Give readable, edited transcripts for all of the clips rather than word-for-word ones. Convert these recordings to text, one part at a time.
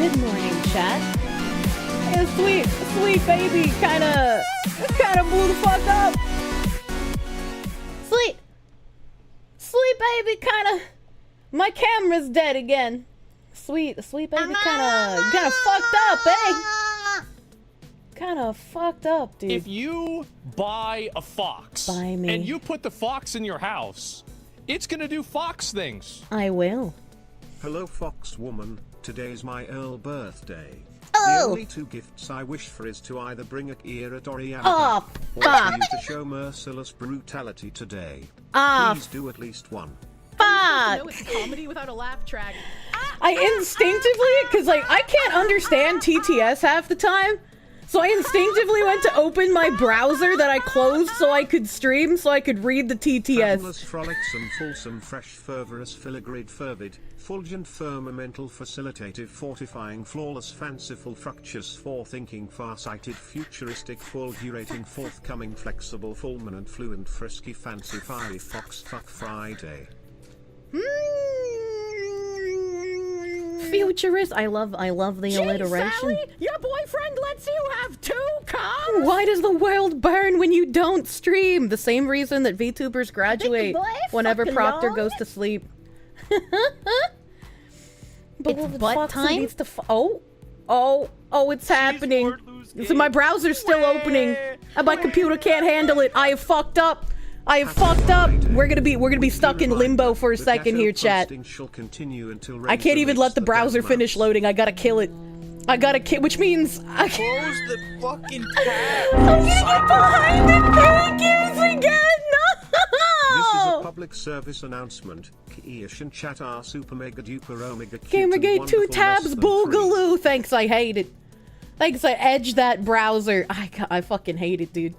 Good morning, chat. Yeah, sweet baby kinda blew the fuck up. Sweet baby my camera's dead again. Sweet baby kinda fucked up, eh? Kinda fucked up, dude. If you buy a fox and you put the fox in your house, it's gonna do fox things. I will. Hello, fox woman. Today's my Earl birthday. Oh. The only two gifts I wish for is to either bring a Kirsche Oh, or fuck. for you to show merciless brutality today. Ah, Please do at least one. fuck. No, it's a comedy without a laugh track. I instinctively, because like I can't understand TTS half the time, so I instinctively went to open my browser that I closed so I could stream, so I could read the TTS. Fabulous, frolicsome, fulsome, fresh, fervorous, filigreed, fervid, fulgent, firmamental, facilitative, fortifying, flawless, fanciful, fructuous, forethinking, far-sighted, futuristic, fulgurating, forthcoming, flexible, fulminant, fluent, frisky, fancy, fiery, fox, fuck Friday. Futurist. I love the Gee, alliteration. Sally, your boyfriend lets you have 2 cars? Why does the world burn when you don't stream? The same reason that VTubers graduate whenever Proctor goes to sleep. But It's butt time? needs to it's happening. So my browser's still opening, and my computer can't handle it. I have fucked up. We're gonna be stuck in limbo for a second here, chat. I can't even let the browser finish loading. I gotta kill it. Which means I Close the fucking tab. I'm gonna get behind the pancakes again. This is a No. public service announcement. Kirsche and chat are super mega duper omega cute Gamergate and 2 wonderful tabs less than 3. boogaloo. Thanks, I hate it. Thanks, I edged that browser. I fucking hate it, dude.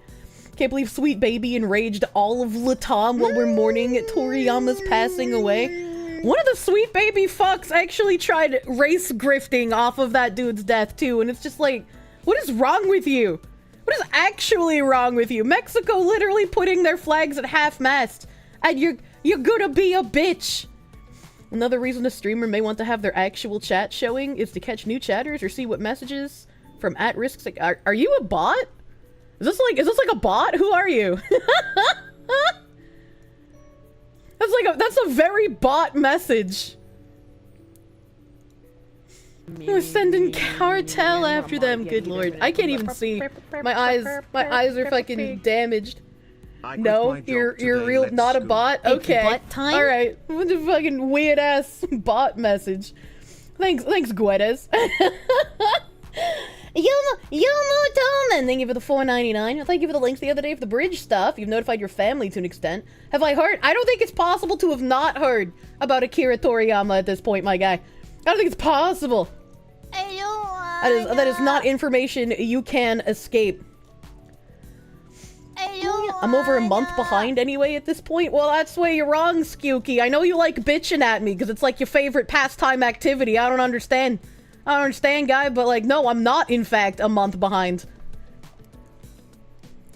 Can't believe Sweet Baby enraged all of Latam while we're mourning Toriyama's passing away. One of the Sweet Baby fucks actually tried race grifting off of that dude's death too, and it's just like, what is wrong with you? What is actually wrong with you? Mexico literally putting their flags at half-mast, and you're gonna be a bitch. Another reason a streamer may want to have their actual chat showing is to catch new chatters or see what messages from at-risk. Are you a bot? Is this like a bot? Who are you? That's a very bot message. We're sending cartel after them. Good lord, I can't even see. My eyes are fucking damaged. No, you're real, not a bot. Okay, butt time? all right. What the fucking weird ass bot message? Thanks, Guedes. Yomo Tolman, thank you for the $4.99. Thank you for the links the other day for the bridge stuff. You've notified your family to an extent. Have I heard? I don't think it's possible to have not heard about Akira Toriyama at this point, my guy. I don't think it's possible. That is not information you can escape. I'm over a month behind anyway at this point. Well, that's where you're wrong, Skewky. I know you like bitching at me because it's like your favorite pastime activity. I don't understand, guy, but like, no, I'm not, in fact, a month behind.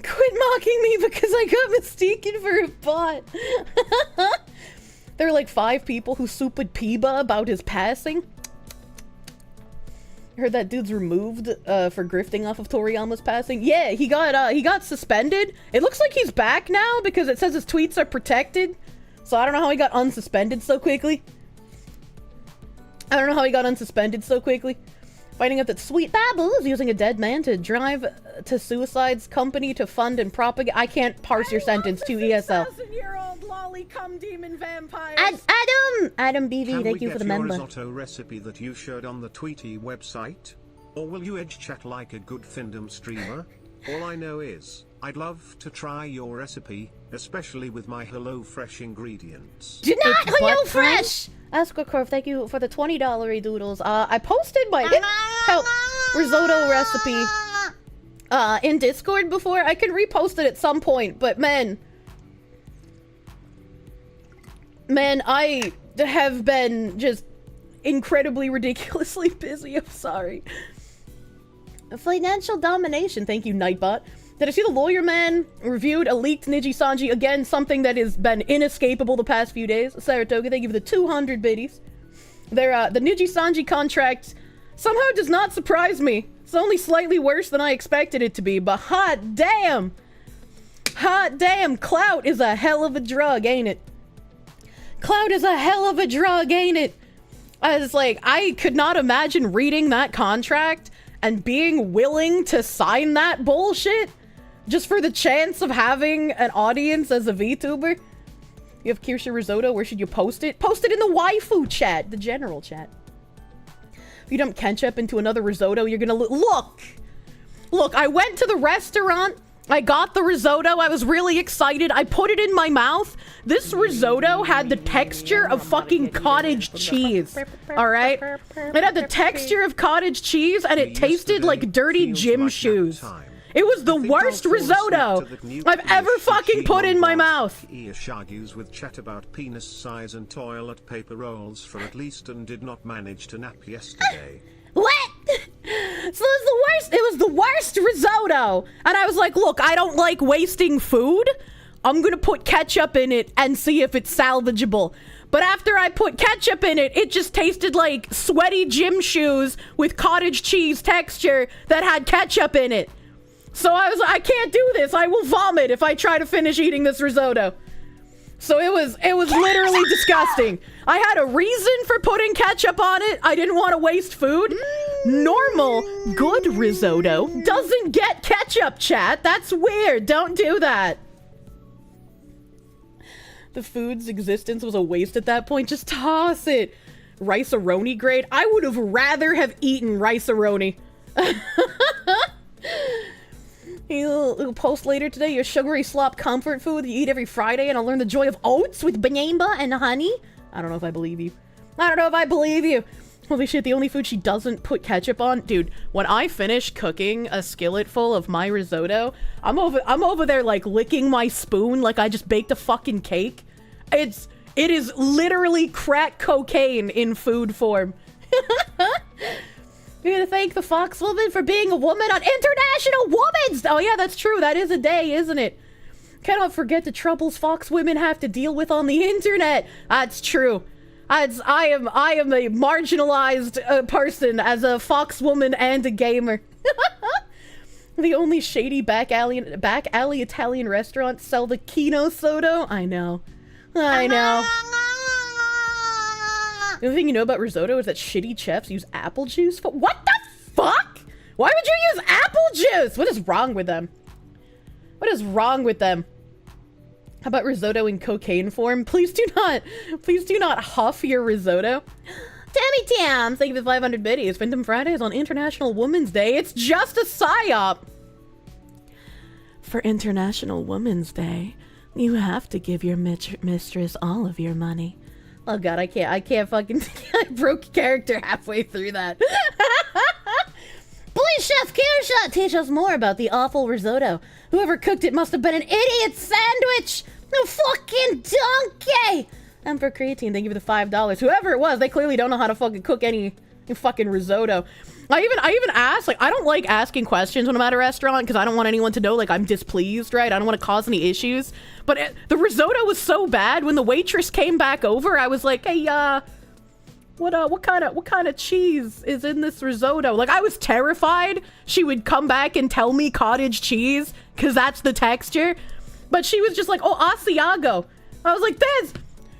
Quit mocking me because I got mistaken for a bot. There are like 5 people who suped Piba about his passing. I heard that dude's removed for grifting off of Toriyama's passing. Yeah, he got suspended. It looks like he's back now because it says his tweets are protected. So I don't know how he got unsuspended so quickly. Finding out that Sweet Babu is using a dead man to drive to Suicide's company to fund and propagate. I can't parse your sentence to ESL. 6,000-year-old lolly cum demon vampires. Adam BV, Can thank we you for the get your member. risotto recipe that you showed on the Tweety website? Or will you edge chat like a good Findom streamer? All I know is, I'd love to try your recipe, especially with my HelloFresh ingredients. Do not HelloFresh! Asquacorp, thank you for the $20 doodles. I posted my risotto recipe in Discord before. I can repost it at some point, but man, I have been just incredibly ridiculously busy. I'm sorry. Financial domination, thank you, Nightbot. Did I see the lawyer man reviewed a leaked Niji Sanji? Again, something that has been inescapable the past few days. Saratoga, thank you for the 200 biddies. The Niji Sanji contract somehow does not surprise me. It's only slightly worse than I expected it to be, but hot damn! Hot damn, clout is a hell of a drug, ain't it? Clout is a hell of a drug, ain't it? I was like, I could not imagine reading that contract and being willing to sign that bullshit just for the chance of having an audience as a VTuber. You have Kirsche risotto, where should you post it? Post it in the waifu chat, the general chat. If you dump ketchup into another risotto, you're gonna look, I went to the restaurant, I got the risotto, I was really excited, I put it in my mouth. This risotto had the texture of fucking cottage cheese, alright? It had the texture of cottage cheese, and it tasted like dirty gym shoes. It was the worst risotto I've ever fucking put in my mouth. Argues with chat about penis size and toilet paper rolls for at least and did not manage to nap yesterday. What? So it was the worst risotto. And I was like, look, I don't like wasting food. I'm gonna put ketchup in it and see if it's salvageable. But after I put ketchup in it, it just tasted like sweaty gym shoes with cottage cheese texture that had ketchup in it. So I was like, I can't do this. I will vomit if I try to finish eating this risotto. So it was literally disgusting. I had a reason for putting ketchup on it. I didn't want to waste food. Normal, good risotto doesn't get ketchup, chat. That's weird. Don't do that. The food's existence was a waste at that point. Just toss it. Rice-a-roni grade. I would have rather have eaten rice-a-roni. You'll post later today your sugary slop comfort food that you eat every Friday, and I'll learn the joy of oats with banana and honey. I don't know if I believe you. I don't know if I believe you. Holy shit, the only food she doesn't put ketchup on. Dude, when I finish cooking a skillet full of my risotto, I'm over there like licking my spoon like I just baked a fucking cake. It is literally crack cocaine in food form. You're gonna thank the Fox woman for being a woman on International Women's... Oh yeah, that's true. That is a day, isn't it? Cannot forget the troubles Fox women have to deal with on the internet. That's true. I am a marginalized person as a Fox woman and a gamer. The only shady back alley Italian restaurants sell the Kino soda. I know. The only thing you know about risotto is that shitty chefs use apple juice for— What the fuck? Why would you use apple juice? What is wrong with them? What is wrong with them? How about risotto in cocaine form? Please do not huff your risotto. Tammy Tam, thank you for the 500 biddies. Phantom Friday is on International Women's Day. It's just a psyop. For International Women's Day, you have to give your mistress all of your money. Oh god, I can't fucking... I broke character halfway through that. Please, Chef Kirsche, teach us more about the awful risotto. Whoever cooked it must have been an idiot sandwich! No fucking donkey! And for creatine, thank you for the $5. Whoever it was, they clearly don't know how to fucking cook any fucking risotto. I even asked, like, I don't like asking questions when I'm at a restaurant because I don't want anyone to know, like, I'm displeased, right? I don't want to cause any issues. But the risotto was so bad, when the waitress came back over, I was like, hey, what kind of cheese is in this risotto? Like, I was terrified she would come back and tell me cottage cheese because that's the texture. But she was just like, oh, Asiago. I was like,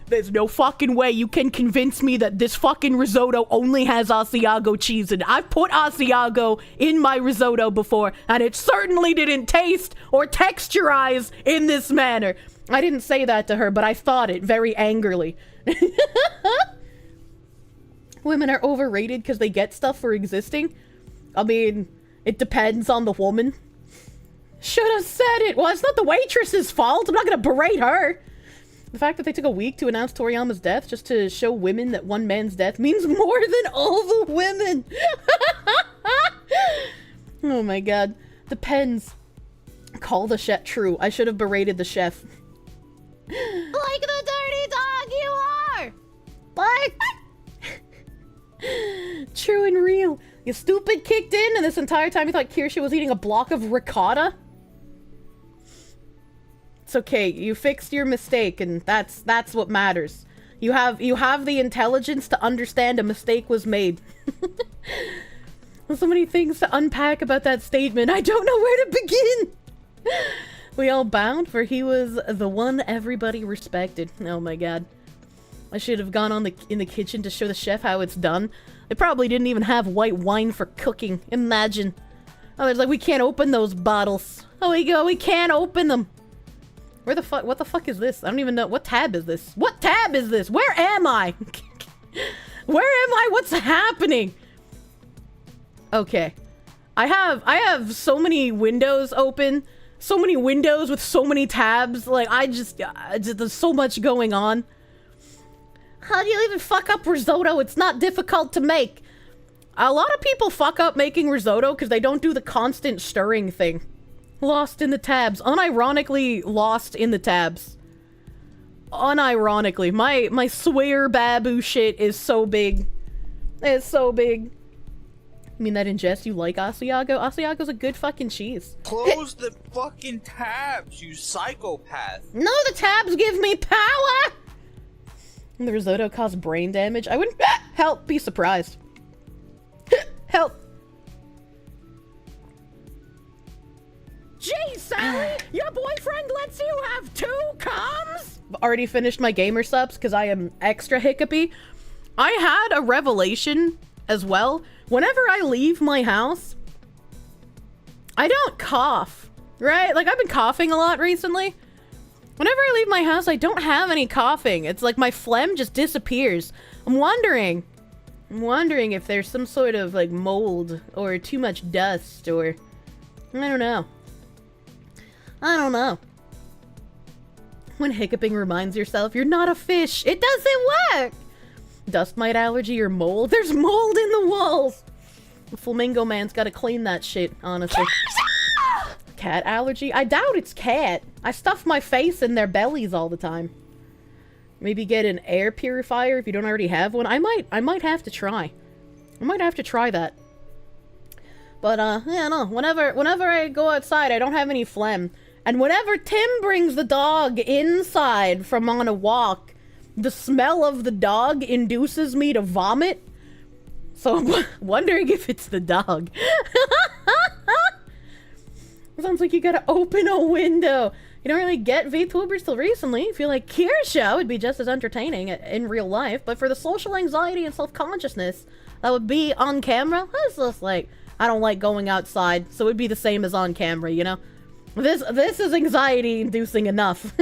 there's no fucking way you can convince me that this fucking risotto only has Asiago cheese in it. I've put Asiago in my risotto before, and it certainly didn't taste or texturize in this manner. I didn't say that to her, but I thought it very angrily. Women are overrated because they get stuff for existing. I mean, it depends on the woman. Should have said it. Well, it's not the waitress's fault. I'm not gonna berate her. The fact that they took a week to announce Toriyama's death just to show women that one man's death means more than all the women. Oh my god. Depends. Call the chef. True. I should have berated the chef. Like the dirty dog you are! Like... True and real. You stupid kicked in, and this entire time you thought Kirsche was eating a block of ricotta? It's okay. You fixed your mistake, and that's what matters. You have the intelligence to understand a mistake was made. So many things to unpack about that statement. I don't know where to begin. We all bowed, for he was the one everybody respected. Oh my god. I should have gone in the kitchen to show the chef how it's done. They probably didn't even have white wine for cooking. Imagine. Oh, it's like, we can't open those bottles. Oh, we can't open them. Where the fuck? What the fuck is this? I don't even know. What tab is this? What tab is this? Where am I? Where am I? What's happening? Okay. I have so many windows open. So many windows with so many tabs. Like, there's so much going on. How do you even fuck up risotto? It's not difficult to make. A lot of people fuck up making risotto because they don't do the constant stirring thing. Lost in the tabs. Unironically lost in the tabs. Unironically. My swear babu shit is so big. It's so big. You mean that in jest you like Asiago? Asiago's a good fucking cheese. Close the fucking tabs, you psychopath. No, the tabs give me power! And the risotto caused brain damage. I wouldn't help be surprised. Help. Gee, Sally, your boyfriend lets you have 2 coms? Already finished my gamer subs because I am extra hiccupy. I had a revelation as well. Whenever I leave my house, I don't cough, right? Like, I've been coughing a lot recently. Whenever I leave my house, I don't have any coughing. It's like my phlegm just disappears. I'm wondering if there's some sort of, like, mold or too much dust or... I don't know. When hiccuping reminds yourself you're not a fish, it doesn't work! Dust mite allergy or mold? There's mold in the walls! The flamingo man's gotta clean that shit, honestly. Cat allergy? I doubt it's cat. I stuff my face in their bellies all the time. Maybe get an air purifier if you don't already have one. I might have to try. I might have to try that. But, yeah, no. Whenever I go outside, I don't have any phlegm. And whenever Tim brings the dog inside from on a walk, the smell of the dog induces me to vomit. So I'm wondering if it's the dog. Sounds like you gotta open a window. You don't really get VTubers till recently. I feel like Kirsche would be just as entertaining in real life, but for the social anxiety and self-consciousness that would be on camera, that's just like, I don't like going outside, so it would be the same as on camera, you know? This is anxiety-inducing enough.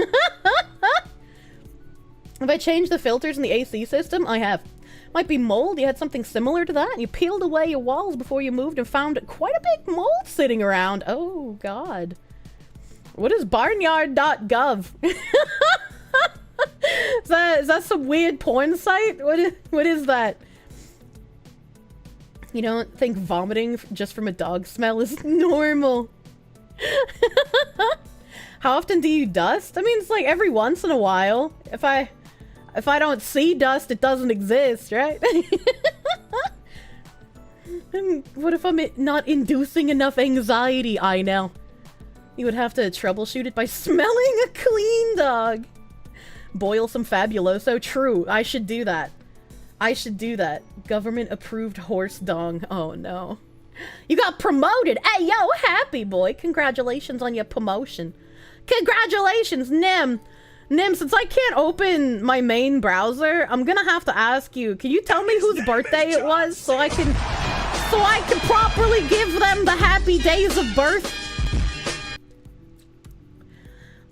Have I changed the filters in the AC system? I have. Might be mold. You had something similar to that. You peeled away your walls before you moved and found quite a big mold sitting around. Oh, God. What is barnyard.gov? Is that some weird porn site? What is that? You don't think vomiting just from a dog smell is normal? How often do you dust? I mean, it's like every once in a while. If I don't see dust, it doesn't exist, right? And what if I'm not inducing enough anxiety? I know. You would have to troubleshoot it by smelling a clean dog. Boil some Fabuloso. True, I should do that. Government approved horse dong. Oh no. You got promoted! Hey yo, happy boy! Congratulations on your promotion. Congratulations, Nim! Nim, since I can't open my main browser, I'm gonna have to ask you, can you tell me whose birthday it was so I can properly give them the happy days of birth?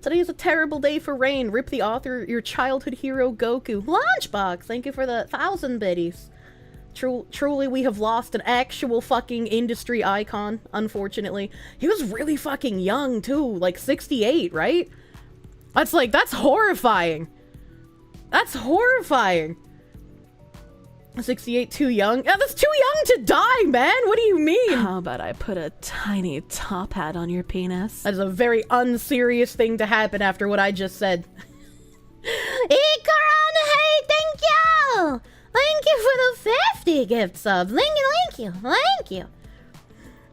Today is a terrible day for rain. Rip the author, your childhood hero, Goku. Launchbox, thank you for the 1,000 biddies. Truly, we have lost an actual fucking industry icon, unfortunately. He was really fucking young, too. Like, 68, right? That's horrifying. That's horrifying. 68 too young? Yeah, that's too young to die, man! What do you mean? How about I put a tiny top hat on your penis? That is a very unserious thing to happen after what I just said. Ikaran, hey, thank you! Thank you for the 50 gift subs. Thank you.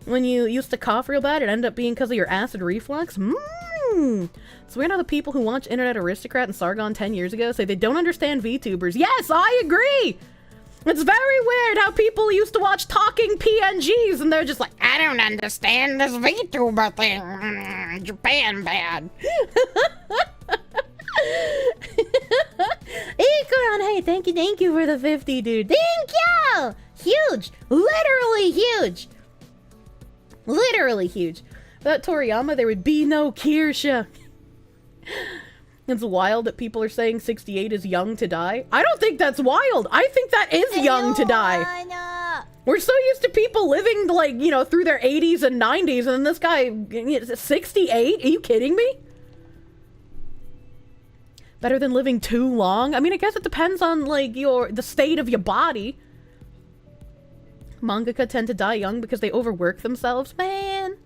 When you used to cough real bad, it ended up being because of your acid reflux? It's weird how the people who watched Internet Aristocrat and Sargon 10 years ago say they don't understand VTubers. Yes, I agree! It's very weird how people used to watch talking PNGs and they're just like, I don't understand this VTuber thing. Japan bad. Ikuran, hey, thank you for the 50, dude. Thank you! Huge! Literally huge! Literally huge. Without Toriyama, there would be no Kirsche. It's wild that people are saying 68 is young to die. I don't think that's wild. I think that is young to die. We're so used to people living, like, you know, through their 80s and 90s, and then this guy, 68? Are you kidding me? Better than living too long? I mean, I guess it depends on, like, the state of your body. Mangaka tend to die young because they overwork themselves. Man.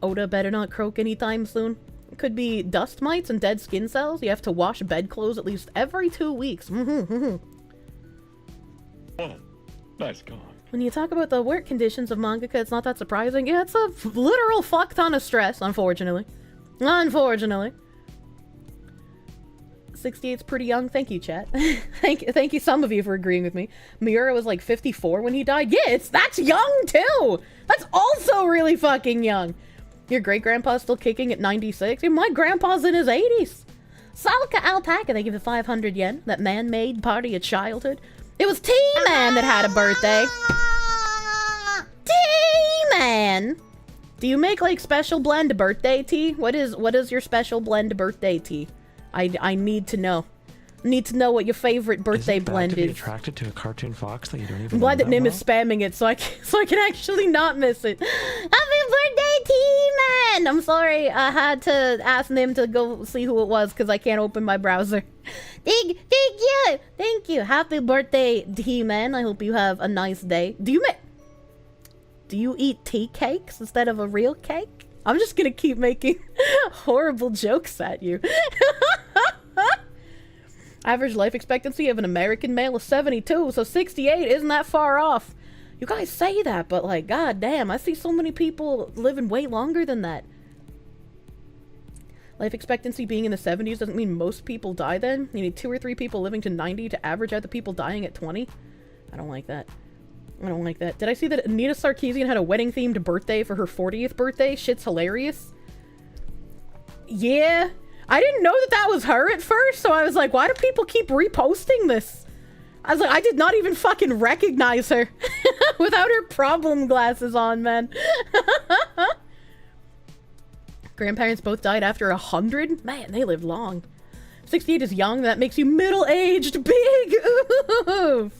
Oda better not croak anytime soon. It could be dust mites and dead skin cells. You have to wash bedclothes at least every 2 weeks. Oh, nice gone. When you talk about the work conditions of mangaka, it's not that surprising. Yeah, it's a literal fuck ton of stress, unfortunately. Unfortunately. 68's pretty young. Thank you, chat. Thank you some of you for agreeing with me. Miura was like 54 when he died. Yeah, that's young too! That's also really fucking young. Your great-grandpa's still kicking at 96? Yeah, my grandpa's in his 80s. Salka Alpaca, they give you 500 yen. That man-made party of childhood. It was T-Man that had a birthday. T-Man! Do you make, like, special blend birthday tea? What is your special blend birthday tea? I need to know. Need to know what your favorite birthday blend is. To be attracted to a cartoon fox that you don't even I'm glad know that Nim well? is spamming it so I can actually not miss it. Happy birthday, T-Man! I'm sorry, I had to ask Nim to go see who it was because I can't open my browser. Thank you. Happy birthday, T-Man. I hope you have a nice day. Do you eat tea cakes instead of a real cake? I'm just gonna keep making horrible jokes at you. Average life expectancy of an American male is 72, so 68 isn't that far off. You guys say that, but like, god damn, I see so many people living way longer than that. Life expectancy being in the 70s doesn't mean most people die then. You need 2 or 3 people living to 90 to average out the people dying at 20. I don't like that. Did I see that Anita Sarkeesian had a wedding-themed birthday for her 40th birthday? Shit's hilarious. Yeah. I didn't know that was her at first, so I was like, why do people keep reposting this? I was like, I did not even fucking recognize her without her problem glasses on, man. Grandparents both died after 100? Man, they lived long. 68 is young, that makes you middle-aged. Big oof.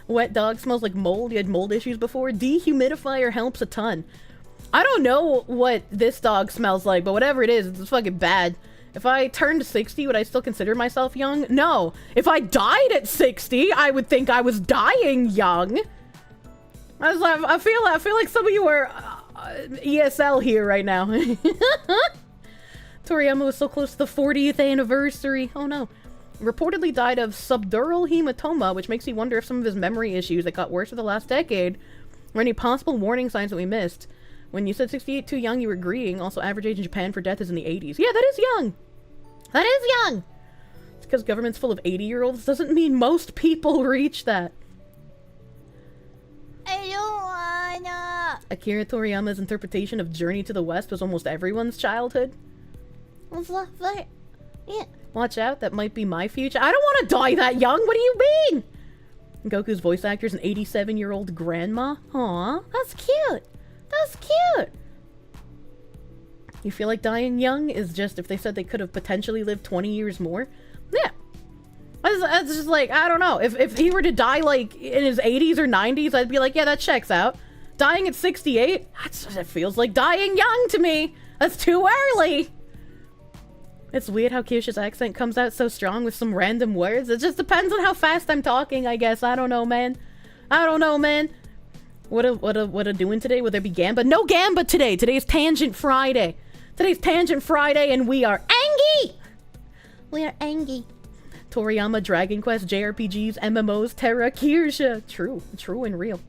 Wet dog smells like mold. You had mold issues before. Dehumidifier helps a ton. I don't know what this dog smells like, but whatever it is, it's fucking bad. If I turned 60, would I still consider myself young? No. If I died at 60, I would think I was dying young. I feel like some of you are ESL here right now. Toriyama was so close to the 40th anniversary. Oh no. Reportedly died of subdural hematoma, which makes me wonder if some of his memory issues that got worse for the last decade were any possible warning signs that we missed. When you said 68 too young, you were agreeing. Also, average age in Japan for death is in the 80s. Yeah, that is young. That is young. It's because government's full of 80-year-olds doesn't mean most people reach that. I don't wanna. Akira Toriyama's interpretation of Journey to the West was almost everyone's childhood. Yeah. Watch out, that might be my future. I don't want to die that young. What do you mean? Goku's voice actor's an 87-year-old grandma. Aw, that's cute. That's cute. You feel like dying young is just if they said they could have potentially lived 20 years more? Yeah. It's just like, I don't know. If he were to die like in his 80s or 90s, I'd be like, yeah, that checks out. Dying at 68? That feels like dying young to me. That's too early. It's weird how Kirsche's accent comes out so strong with some random words. It just depends on how fast I'm talking, I guess. I don't know, man. What a doing today? Will there be Gamba? No Gamba today. Today's Tangent Friday. And we are angry. Toriyama, Dragon Quest, JRPGs, MMOs, Terra, Kirsche. True and real.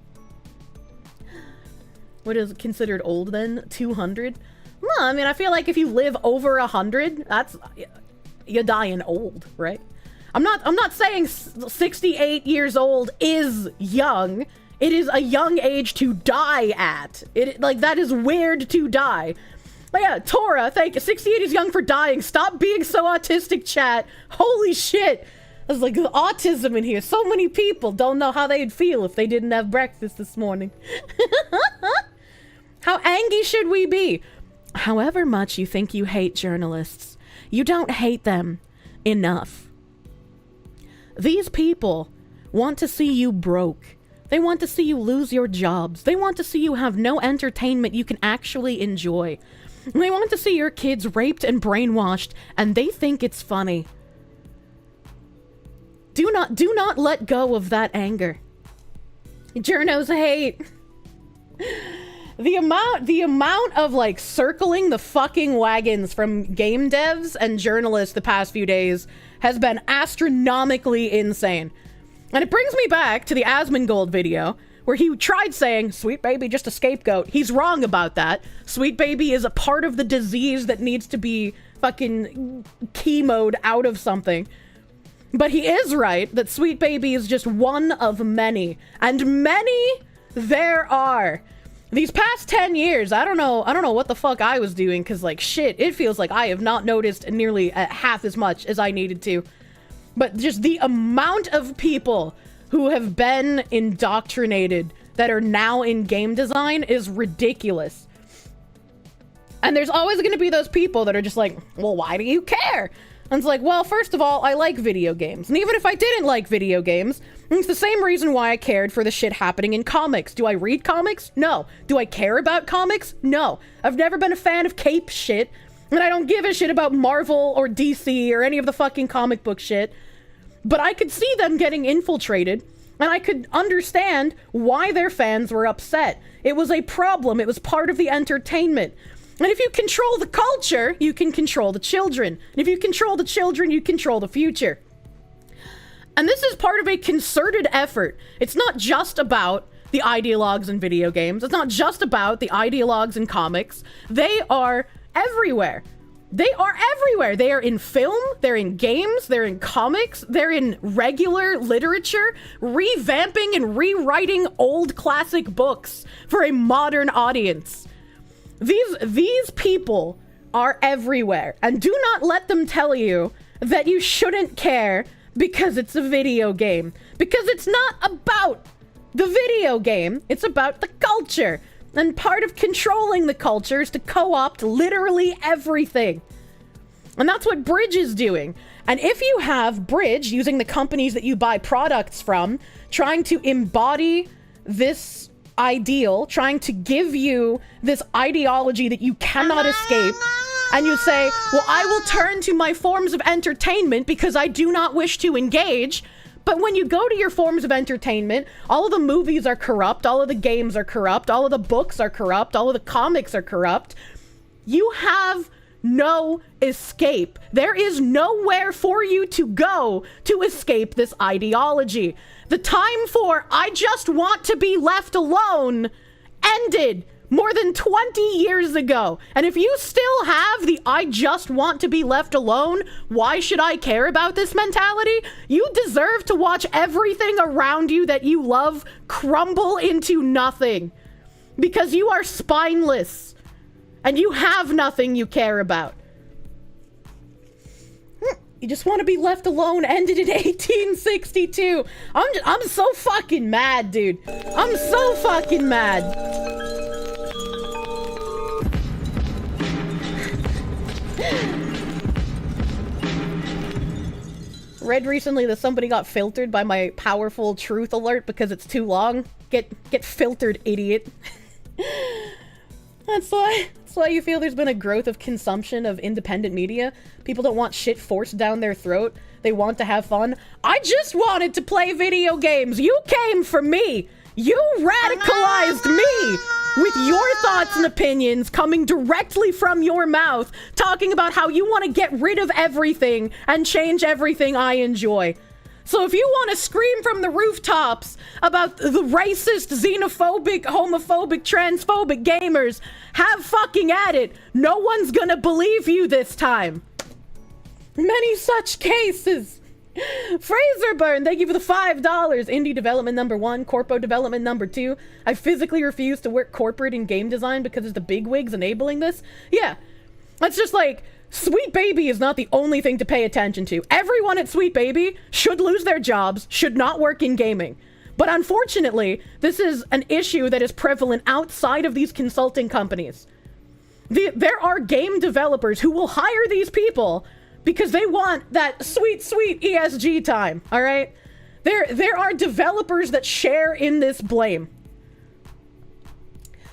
What is considered old then? 200? Well, I mean, I feel like if you live over 100, you're dying old, right? I'm not saying 68 years old is young. It is a young age to die at. Like, that is weird to die. But yeah, Tora, thank you. 68 is young for dying. Stop being so autistic, chat. Holy shit. There's like autism in here. So many people don't know how they'd feel if they didn't have breakfast this morning. How angry should we be? However much you think you hate journalists, you don't hate them enough. These people want to see you broke. They want to see you lose your jobs. They want to see you have no entertainment you can actually enjoy. They want to see your kids raped and brainwashed, and they think it's funny. Do not let go of that anger. Journos hate. The amount of, like, circling the fucking wagons from game devs and journalists the past few days has been astronomically insane. And it brings me back to the Asmongold video, where he tried saying, Sweet Baby just a scapegoat. He's wrong about that. Sweet Baby is a part of the disease that needs to be fucking chemoed out of something. But he is right that Sweet Baby is just one of many. And many there are. These past 10 years, I don't know what the fuck I was doing, because, like, shit, it feels like I have not noticed nearly half as much as I needed to. But just the amount of people who have been indoctrinated that are now in game design is ridiculous. And there's always going to be those people that are just like, well, why do you care? And it's like, well, first of all, I like video games. And even if I didn't like video games, it's the same reason why I cared for the shit happening in comics. Do I read comics? No. Do I care about comics? No. I've never been a fan of cape shit. And I don't give a shit about Marvel or DC or any of the fucking comic book shit. But I could see them getting infiltrated, and I could understand why their fans were upset. It was a problem. It was part of the entertainment. And if you control the culture, you can control the children. And if you control the children, you control the future. And this is part of a concerted effort. It's not just about the ideologues in video games. It's not just about the ideologues in comics. They are everywhere. They are everywhere. They are in film, they're in games, they're in comics, they're in regular literature, revamping and rewriting old classic books for a modern audience. These people are everywhere, and do not let them tell you that you shouldn't care because it's a video game. Because it's not about the video game, it's about the culture. And part of controlling the culture is to co-opt literally everything. And that's what Bridge is doing. And if you have Bridge, using the companies that you buy products from, trying to embody this ideal, trying to give you this ideology that you cannot escape, and you say, well, I will turn to my forms of entertainment because I do not wish to engage. But when you go to your forms of entertainment, all of the movies are corrupt, all of the games are corrupt, all of the books are corrupt, all of the comics are corrupt. You have no escape. There is nowhere for you to go to escape this ideology. The time for I just want to be left alone ended more than 20 years ago. And if you still have the I just want to be left alone, why should I care about this mentality? You deserve to watch everything around you that you love crumble into nothing. Because you are spineless. And you have nothing you care about. You just want to be left alone ended in 1862. I'm so fucking mad, dude. I'm so fucking mad. Read recently that somebody got filtered by my powerful truth alert because it's too long. Get filtered, idiot. That's why you feel there's been a growth of consumption of independent media. People don't want shit forced down their throat. They want to have fun. I just wanted to play video games. You came for me. You radicalized me with your thoughts and opinions coming directly from your mouth, talking about how you want to get rid of everything and change everything I enjoy. So if you want to scream from the rooftops about the racist, xenophobic, homophobic, transphobic gamers, have fucking at it. No one's gonna believe you this time. Many such cases. Fraserburn, thank you for the $5. Indie development number 1, corpo development number 2. I physically refuse to work corporate in game design because it's the bigwigs enabling this. Yeah, that's just like, Sweet Baby is not the only thing to pay attention to. Everyone at Sweet Baby should lose their jobs, should not work in gaming. But unfortunately, this is an issue that is prevalent outside of these consulting companies. There are game developers who will hire these people because they want that sweet, sweet ESG time, all right? There are developers that share in this blame.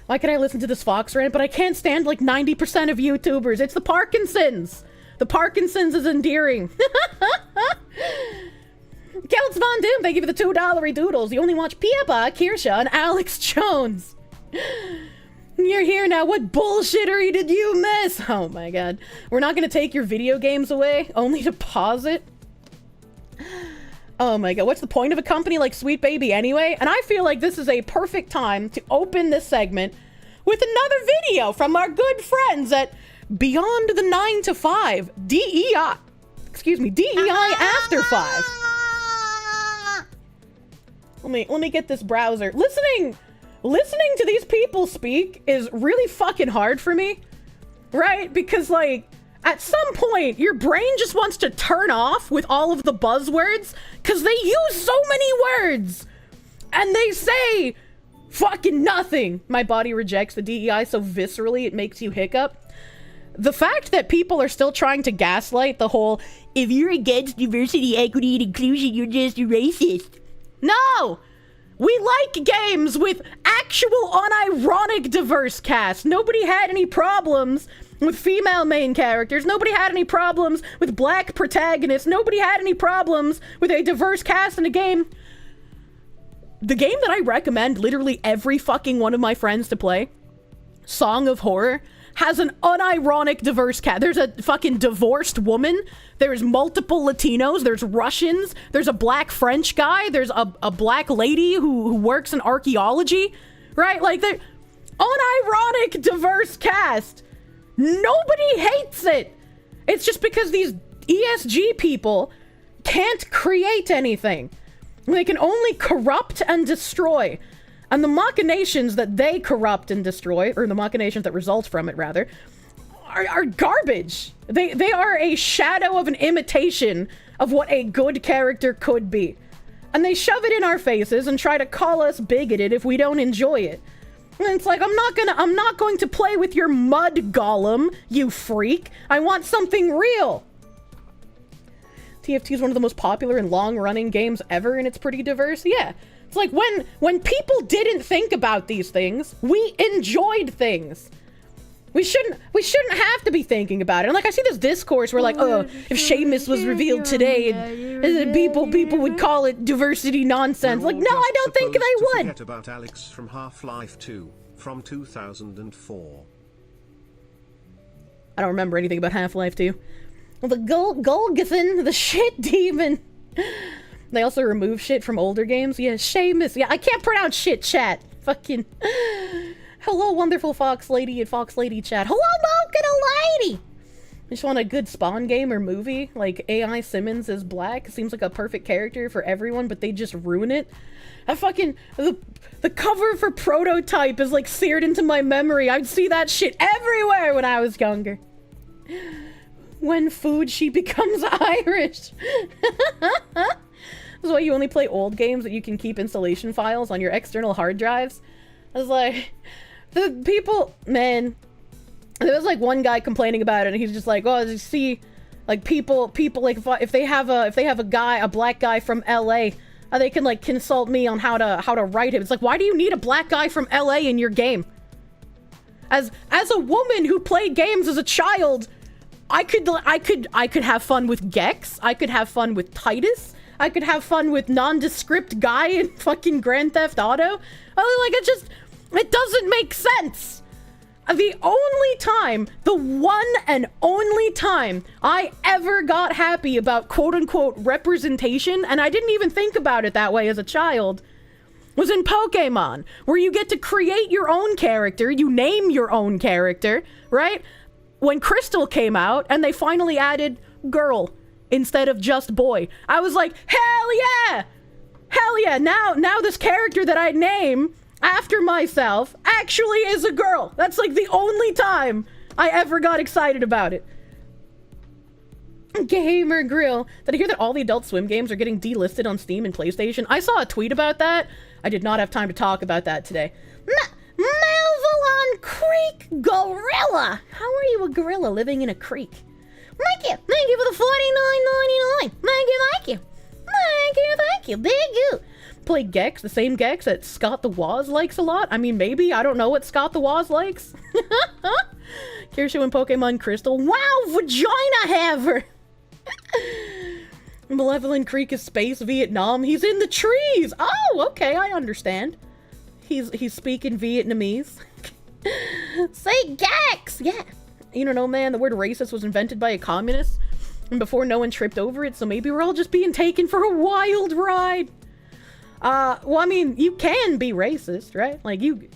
Why can I listen to this Fox rant? But I can't stand like 90% of YouTubers. It's the Parkinson's. The Parkinson's is endearing. Kelts Von Doom, thank you for the $2 doodles. You only watch Piepa, Kirsche, and Alex Jones. You're here now. What bullshittery did you miss? Oh my god. We're not gonna take your video games away, only to pause it. Oh my god, what's the point of a company like Sweet Baby anyway? And I feel like this is a perfect time to open this segment with another video from our good friends at Beyond the 9 to 5, DEI. Excuse me, DEI After 5. Let me get this browser. Listening to these people speak is really fucking hard for me, right? Because like, at some point, your brain just wants to turn off with all of the buzzwords because they use so many words and they say fucking nothing. My body rejects the DEI so viscerally it makes you hiccup. The fact that people are still trying to gaslight the whole, if you're against diversity, equity, and inclusion, you're just a racist. No! We like games with actual unironic diverse cast. Nobody had any problems with female main characters. Nobody had any problems with black protagonists. Nobody had any problems with a diverse cast in a game. The game that I recommend literally every fucking one of my friends to play, Song of Horror, has an unironic diverse cast. There's a fucking divorced woman. There's multiple Latinos. There's Russians. There's a black French guy. There's a black lady who works in archaeology, right? Like, they're unironic diverse cast. Nobody hates it. It's just because these ESG people can't create anything. They can only corrupt and destroy. And the machinations that they corrupt and destroy, or the machinations that result from it, rather, are garbage. They are a shadow of an imitation of what a good character could be. And they shove it in our faces and try to call us bigoted if we don't enjoy it. And it's like, I'm not going to play with your mud golem, you freak. I want something real. TF2 is one of the most popular and long-running games ever, and it's pretty diverse. Yeah. It's like when people didn't think about these things, we enjoyed things. We shouldn't have to be thinking about it. And like, I see this discourse where like, oh, if Seamus was revealed today, people would call it diversity nonsense. Like, no, I don't think they would. Forget about Alex from Half-Life 2 from 2004. I don't remember anything about Half-Life 2. The Golgothan, the shit demon. They also remove shit from older games. Yeah, Seamus. Yeah, I can't pronounce shit, chat. Fucking. Hello, wonderful Fox Lady and Fox Lady chat. Hello, Mocha Lady! I just want a good Spawn game or movie. Like, AI Simmons is black. Seems like a perfect character for everyone, but they just ruin it. I fucking. The cover for Prototype is like seared into my memory. I'd see that shit everywhere when I was younger. When food, she becomes Irish. This is why you only play old games that you can keep installation files on your external hard drives. I was like, the people, man, there was like one guy complaining about it, and he's just like, oh, you see, like people like if they have a black guy from LA, they can like consult me on how to write him. It's like, why do you need a black guy from LA in your game? As a woman who played games as a child, I could have fun with Gex. I could have fun with Titus. I could have fun with nondescript guy in fucking Grand Theft Auto. It doesn't make sense. The one and only time I ever got happy about quote-unquote representation, and I didn't even think about it that way as a child, was in Pokemon, where you get to create your own character, you name your own character, right? When Crystal came out, and they finally added girl instead of just boy. I was like, hell yeah! Hell yeah, now this character that I name after myself actually is a girl. That's like the only time I ever got excited about it. Gamer Grill. Did I hear that all the Adult Swim games are getting delisted on Steam and PlayStation? I saw a tweet about that. I did not have time to talk about that today. Melvillon Creek Gorilla. How are you a gorilla living in a creek? Thank you for the $49.99. Thank you. Thank you. Play Gex, the same Gex that Scott the Woz likes a lot. I mean, maybe. I don't know what Scott the Woz likes. Kirsche and Pokemon Crystal. Wow, vagina haver. Malevolent Creek is space Vietnam. He's in the trees. Oh, okay, I understand. He's speaking Vietnamese. Say Gex. Yeah. You don't know, man, the word racist was invented by a communist and before no one tripped over it, so maybe we're all just being taken for a wild ride. Well, I mean, you can be racist, right? Like, you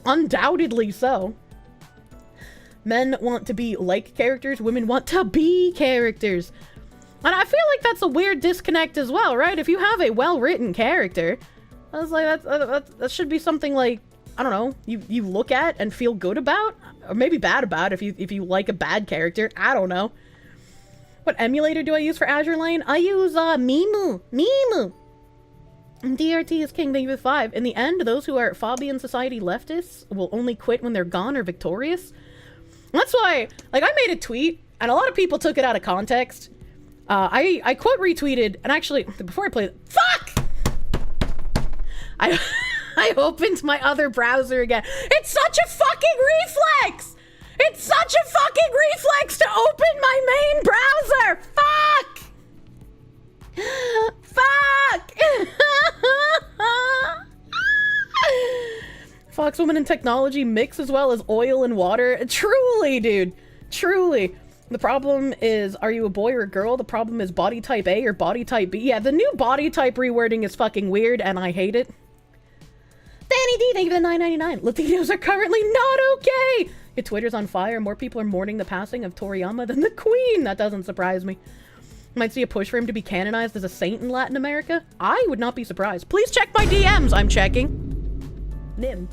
undoubtedly so. Men want to be like characters, women want to be characters. And I feel like that's a weird disconnect as well, right? If you have a well-written character, I was like, that should be something like, I don't know, you look at and feel good about, or maybe bad about if you like a bad character. I don't know. What emulator do I use for Azure Lane? I use Mimu. DRT is king, thank you for the 5. In the end, those who are Fabian Society leftists will only quit when they're gone or victorious. That's why, like, I made a tweet, and a lot of people took it out of context. I quote retweeted, and actually, before I play it, fuck! I opened my other browser again. It's such a fucking reflex! It's such a fucking reflex to open my main browser! Fuck! Fuck! Fox Woman and Technology mix as well as oil and water. Truly, dude. Truly. The problem is, are you a boy or a girl? The problem is body type A or body type B. Yeah, the new body type rewording is fucking weird, and I hate it. Danny D, thank you for the $9.99. Latinos are currently not okay! Your Twitter's on fire. More people are mourning the passing of Toriyama than the Queen. That doesn't surprise me. Might see a push for him to be canonized as a saint in Latin America. I would not be surprised. Please check my DMs. I'm checking. Nim.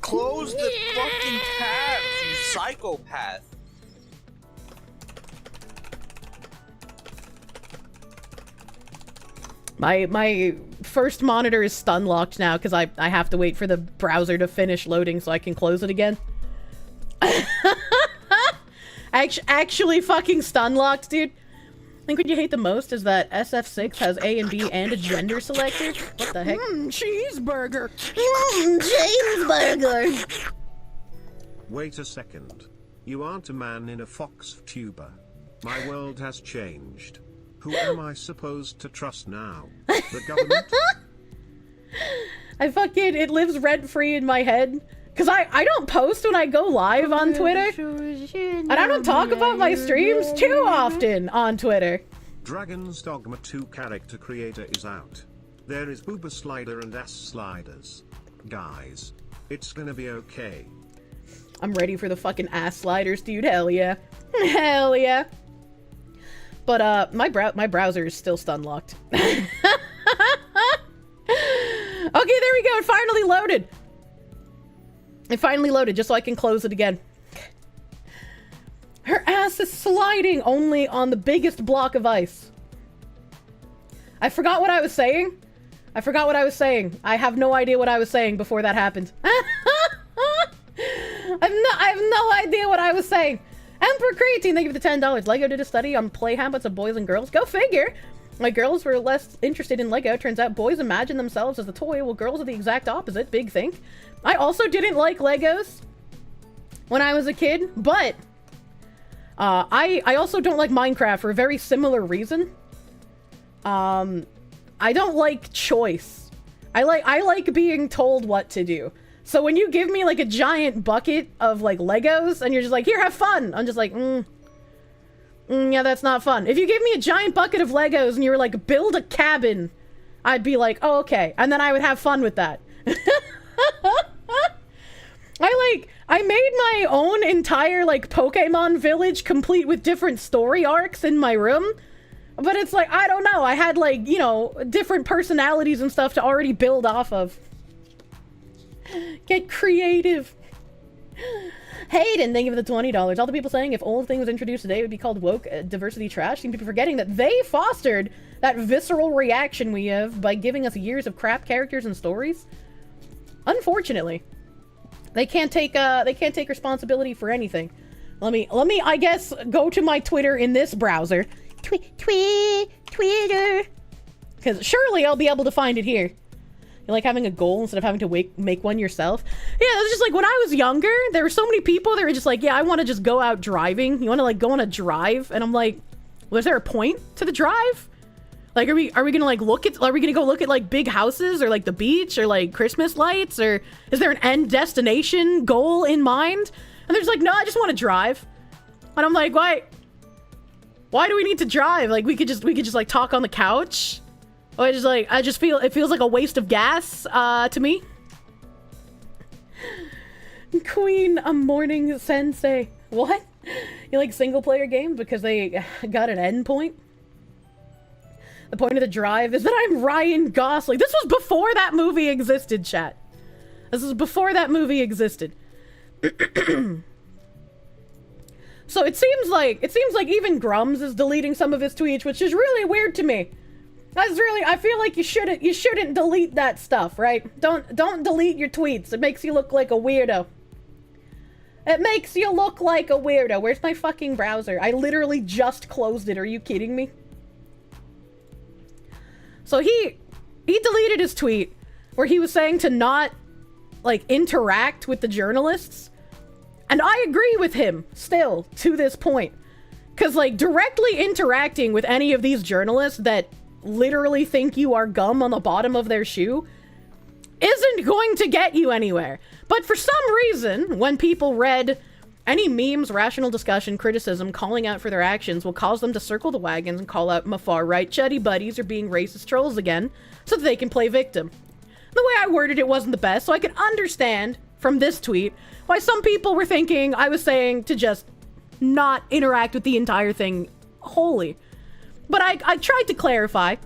Close the fucking tabs, you psychopath. My first monitor is stun locked now because I have to wait for the browser to finish loading so I can close it again. Actually fucking stun locked, dude. I think what you hate the most is that SF6 has A and B and a gender selector. What the heck? Cheeseburger. Cheeseburger. Wait a second. You aren't a man in a fox tuber. My world has changed. Who am I supposed to trust now? The government? it lives rent-free in my head. Because I don't post when I go live on Twitter. And I don't talk about my streams too often on Twitter. Dragon's Dogma 2 character creator is out. There is booba slider and ass sliders. Guys, it's gonna be okay. I'm ready for the fucking ass sliders, dude. Hell yeah. Hell yeah. But, my browser is still stun locked. Okay, there we go. It finally loaded. It finally loaded just so I can close it again. Her ass is sliding only on the biggest block of ice. I forgot what I was saying. I I have no idea what I was saying before that happened. I have no idea what I was saying. Emperor Creatine, thank you for the $10. Lego did a study on play habits of boys and girls. Go figure. Like, girls were less interested in Lego. Turns out boys imagine themselves as a toy, while girls are the exact opposite. Big think. I also didn't like Legos when I was a kid, but I also don't like Minecraft for a very similar reason. I don't like choice. I like being told what to do. So when you give me like a giant bucket of like Legos and you're just like, here, have fun. I'm just like, yeah, that's not fun. If you gave me a giant bucket of Legos and you were like, build a cabin, I'd be like, oh, okay. And then I would have fun with that. I I made my own entire, like, Pokemon village complete with different story arcs in my room. But it's like, I don't know. I had, like, you know, different personalities and stuff to already build off of. Get creative. Hayden, thank you for the $20. All the people saying if old thing was introduced today, it would be called woke diversity trash. Seem to be forgetting that they fostered that visceral reaction we have by giving us years of crap characters and stories. Unfortunately. They can't take responsibility for anything. Let me, I guess, go to my Twitter in this browser. Twitter. Because surely I'll be able to find it here. You like having a goal instead of having to make one yourself? Yeah, it was just like when I was younger, there were so many people that were just like, yeah, I want to just go out driving. You want to like go on a drive? And I'm like, well, is there a point to the drive? Like, are we gonna like are we gonna go look at like big houses or like the beach or like Christmas lights, or is there an end destination goal in mind? And they're just like, no, I just want to drive. And I'm like, why do we need to drive? Like, we could just like talk on the couch. Or I just feel, it feels like a waste of gas, to me. Queen, a morning sensei. What? You like single player games because they got an end point? The point of the drive is that I'm Ryan Gosling. This was before that movie existed, chat. This was before that movie existed. So it seems like even Grums is deleting some of his tweets, which is really weird to me. That's really, I feel like you shouldn't delete that stuff, right? Don't delete your tweets. It makes you look like a weirdo. It makes you look like a weirdo. Where's my fucking browser? I literally just closed it. Are you kidding me? So he deleted his tweet where he was saying to not, like, interact with the journalists. And I agree with him still to this point. Because, like, directly interacting with any of these journalists that literally think you are gum on the bottom of their shoe isn't going to get you anywhere. But for some reason, when people read any memes, rational discussion, criticism, calling out for their actions will cause them to circle the wagons and call out my far-right chuddy buddies are being racist trolls again so that they can play victim. The way I worded it wasn't the best, so I could understand from this tweet why some people were thinking I was saying to just not interact with the entire thing wholly. But I tried to clarify. And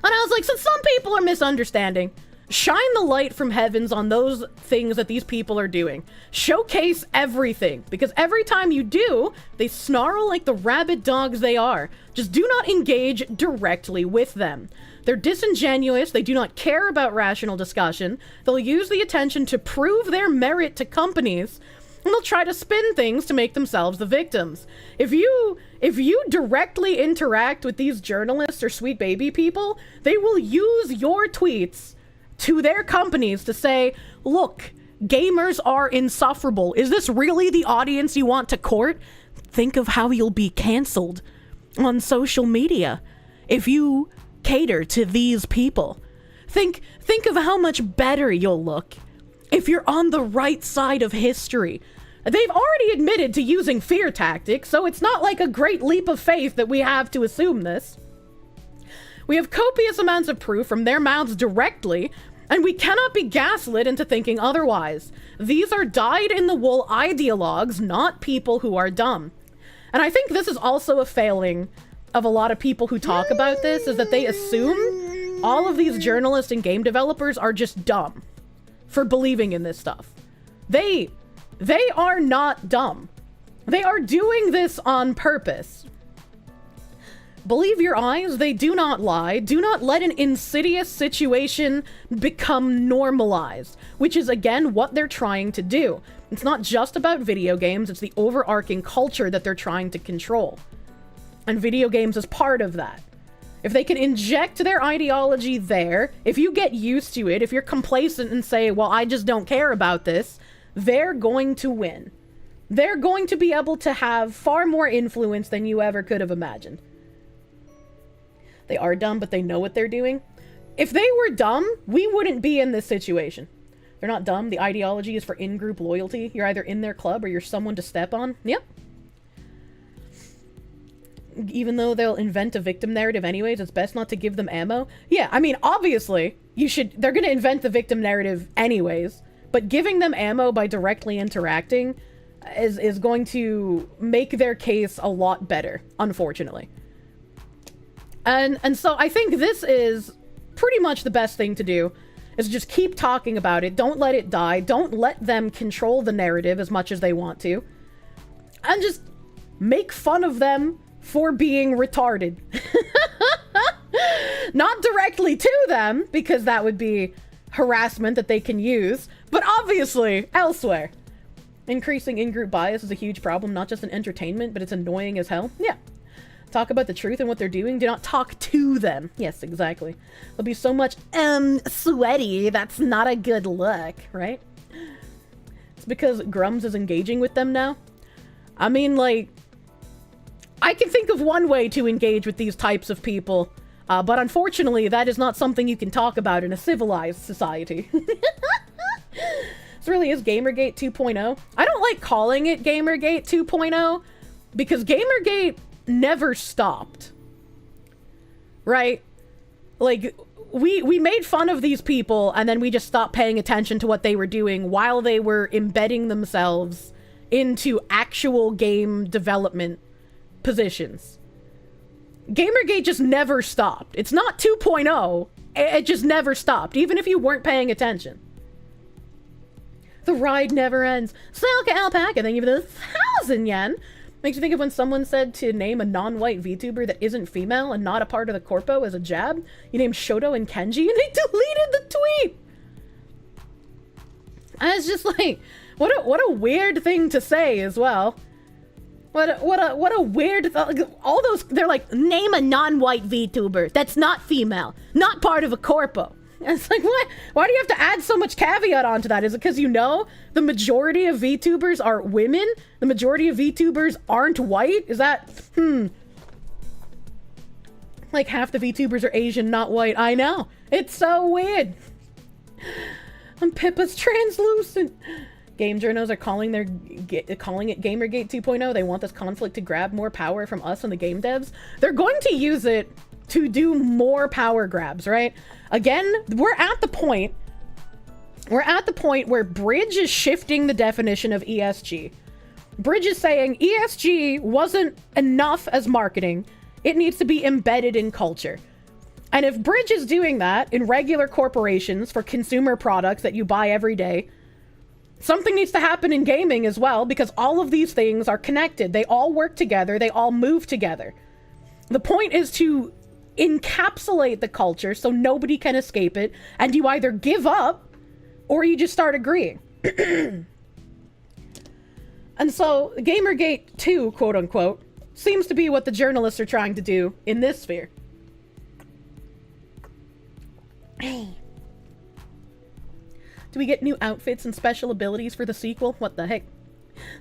I was like, so some people are misunderstanding. Shine the light from heavens on those things that these people are doing. Showcase everything. Because every time you do, they snarl like the rabid dogs they are. Just do not engage directly with them. They're disingenuous. They do not care about rational discussion. They'll use the attention to prove their merit to companies. And they'll try to spin things to make themselves the victims. If you directly interact with these journalists or sweet baby people, they will use your tweets to their companies to say, look, gamers are insufferable. Is this really the audience you want to court? Think of how you'll be canceled on social media if you cater to these people. Think of how much better you'll look if you're on the right side of history. They've already admitted to using fear tactics, so it's not like a great leap of faith that we have to assume this. We have copious amounts of proof from their mouths directly, and we cannot be gaslit into thinking otherwise. These are dyed-in-the-wool ideologues, not people who are dumb. And I think this is also a failing of a lot of people who talk about this, is that they assume all of these journalists and game developers are just dumb for believing in this stuff. They are not dumb. They are doing this on purpose. Believe your eyes, they do not lie. Do not let an insidious situation become normalized, which is, again, what they're trying to do. It's not just about video games, it's the overarching culture that they're trying to control. And video games is part of that. If they can inject their ideology there, if you get used to it, if you're complacent and say, well, I just don't care about this, they're going to win. They're going to be able to have far more influence than you ever could have imagined. They are dumb, but they know what they're doing. If they were dumb, we wouldn't be in this situation. They're not dumb. The ideology is for in-group loyalty. You're either in their club or you're someone to step on. Yep. Even though they'll invent a victim narrative anyways, it's best not to give them ammo. Yeah, I mean, obviously, they're gonna invent the victim narrative anyways. but giving them ammo by directly interacting is going to make their case a lot better, unfortunately. And so I think this is pretty much the best thing to do, is just keep talking about it. Don't let it die. Don't let them control the narrative as much as they want to. And just make fun of them for being retarded. Not directly to them, because that would be harassment that they can use, but obviously elsewhere. Increasing in-group bias is a huge problem, not just in entertainment, but it's annoying as hell. Yeah. Talk about the truth and what they're doing. Do not talk to them. Yes, exactly. They'll be so much, sweaty. That's not a good look, right? It's because Grums is engaging with them now. I mean, like, I can think of one way to engage with these types of people, but unfortunately, that is not something you can talk about in a civilized society. This really is Gamergate 2.0. I don't like calling it Gamergate 2.0 because Gamergate never stopped. Right? Like, we made fun of these people and then we just stopped paying attention to what they were doing while they were embedding themselves into actual game development positions. Gamergate just never stopped. It's not 2.0. It just never stopped, even if you weren't paying attention. The ride never ends. Silk Alpaca, thank you for the 1,000 yen. Makes you think of when someone said to name a non-white VTuber that isn't female and not a part of the corpo as a jab. You named Shoto and Kenji and they deleted the tweet. And it's just like, what a weird thing to say as well. What a weird all those, they're like, name a non-white VTuber that's not female, not part of a corpo. And it's like, what? Why do you have to add so much caveat onto that? Is it because you know the majority of VTubers are women? The majority of VTubers aren't white? Is that, like half the VTubers are Asian, not white. I know. It's so weird. And Pippa's translucent. Game journos are calling it Gamergate 2.0. They want this conflict to grab more power from us and the game devs. They're going to use it to do more power grabs, right? Again, we're at the point where Bridge is shifting the definition of ESG. Bridge is saying ESG wasn't enough as marketing. It needs to be embedded in culture. And if Bridge is doing that in regular corporations for consumer products that you buy every day, something needs to happen in gaming as well, because all of these things are connected. They all work together. They all move together. The point is to encapsulate the culture so nobody can escape it, and you either give up or you just start agreeing. And so Gamergate 2, quote unquote, seems to be what the journalists are trying to do in this sphere. Hey. Do we get new outfits and special abilities for the sequel? What the heck?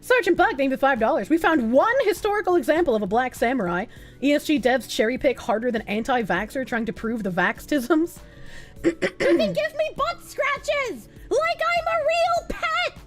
Sergeant Bug, named with $5. We found one historical example of a black samurai. ESG devs cherry pick harder than anti-vaxxer trying to prove the vaxtisms. You can give me butt scratches! Like I'm a real pet!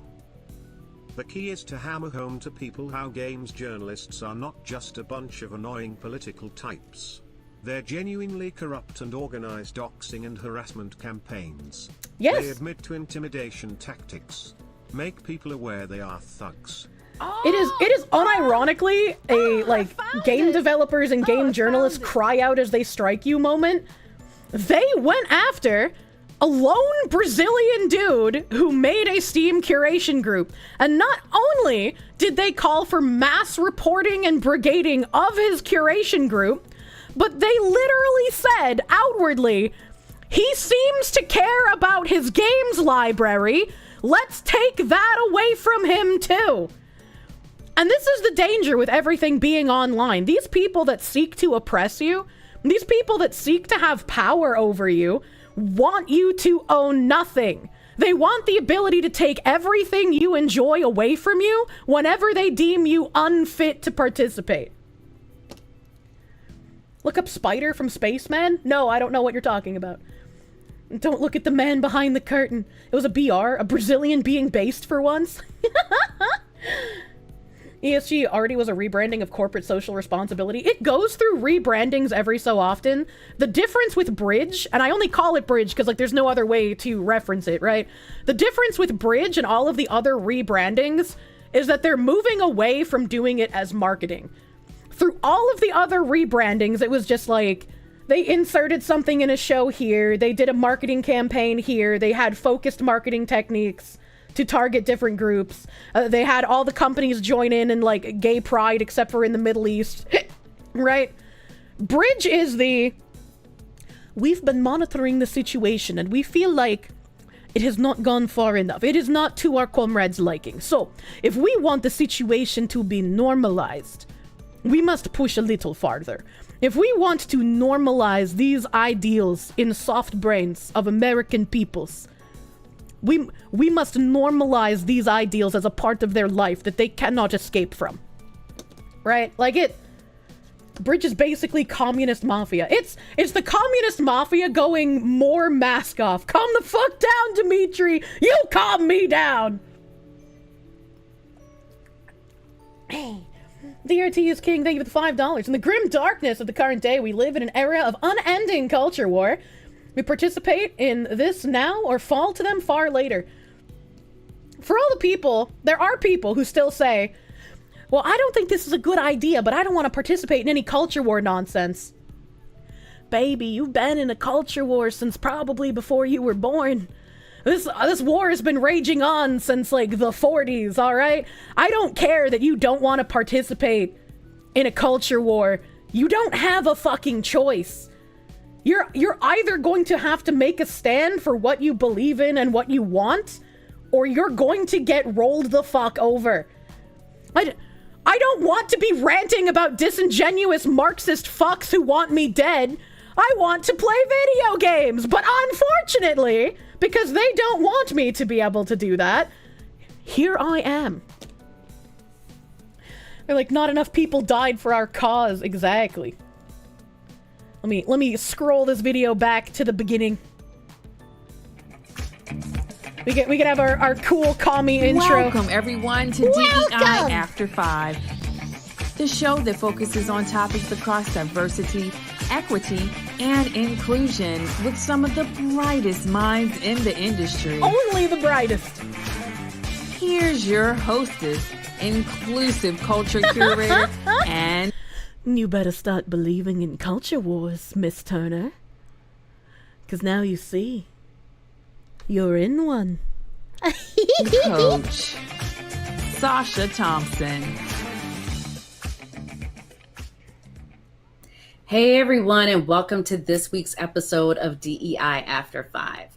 The key is to hammer home to people how games journalists are not just a bunch of annoying political types. They're genuinely corrupt and organize doxing and harassment campaigns. Yes. They admit to intimidation tactics. Make people aware they are thugs. It is unironically a game developers and game journalists cry out as they strike you moment. They went after a lone Brazilian dude who made a Steam curation group. And not only did they call for mass reporting and brigading of his curation group, but they literally said outwardly, he seems to care about his games library. Let's take that away from him too. And this is the danger with everything being online. These people that seek to oppress you, these people that seek to have power over you, want you to own nothing. They want the ability to take everything you enjoy away from you whenever they deem you unfit to participate. Look up Spider from Spaceman? No, I don't know what you're talking about. Don't look at the man behind the curtain. It was a BR, a Brazilian being based for once. ESG already was a rebranding of corporate social responsibility. It goes through rebrandings every so often. The difference with Bridge, and I only call it Bridge because like there's no other way to reference it, right? The difference with Bridge and all of the other rebrandings is that they're moving away from doing it as marketing. Through all of the other rebrandings, it was just like they inserted something in a show here, they did a marketing campaign here, they had focused marketing techniques to target different groups. They had all the companies join in like gay pride except for in the Middle East, right? Bridge is we've been monitoring the situation and we feel like it has not gone far enough. It is not to our comrades' liking. So, if we want the situation to be normalized, we must push a little farther. If we want to normalize these ideals in soft brains of American peoples, we must normalize these ideals as a part of their life that they cannot escape from. Right? Like Bridge is basically communist mafia. It's the communist mafia going more mask off. Calm the fuck down, Dimitri! You calm me down! Hey. DRT is king, thank you for the $5. In the grim darkness of the current day, we live in an era of unending culture war. We participate in this now or fall to them far later. For all the people, there are people who still say, well, I don't think this is a good idea, but I don't want to participate in any culture war nonsense. Baby, you've been in a culture war since probably before you were born. This war has been raging on since like the 40s, all right? I don't care that you don't want to participate in a culture war. You don't have a fucking choice. You're either going to have to make a stand for what you believe in and what you want, or you're going to get rolled the fuck over. I don't want to be ranting about disingenuous Marxist fucks who want me dead. I want to play video games, but unfortunately, because they don't want me to be able to do that, here I am. They're like, not enough people died for our cause. Exactly. Let me scroll this video back to the beginning. We can have our cool commie intro. Welcome everyone to DEI After 5, the show that focuses on topics across diversity, equity, and inclusion with some of the brightest minds in the industry. Only the brightest. Here's your hostess, inclusive culture curator, and... You better start believing in culture wars, Miss Turner. 'Cause now you see, you're in one. Coach Sasha Thompson. Hey everyone, and welcome to this week's episode of DEI After 5.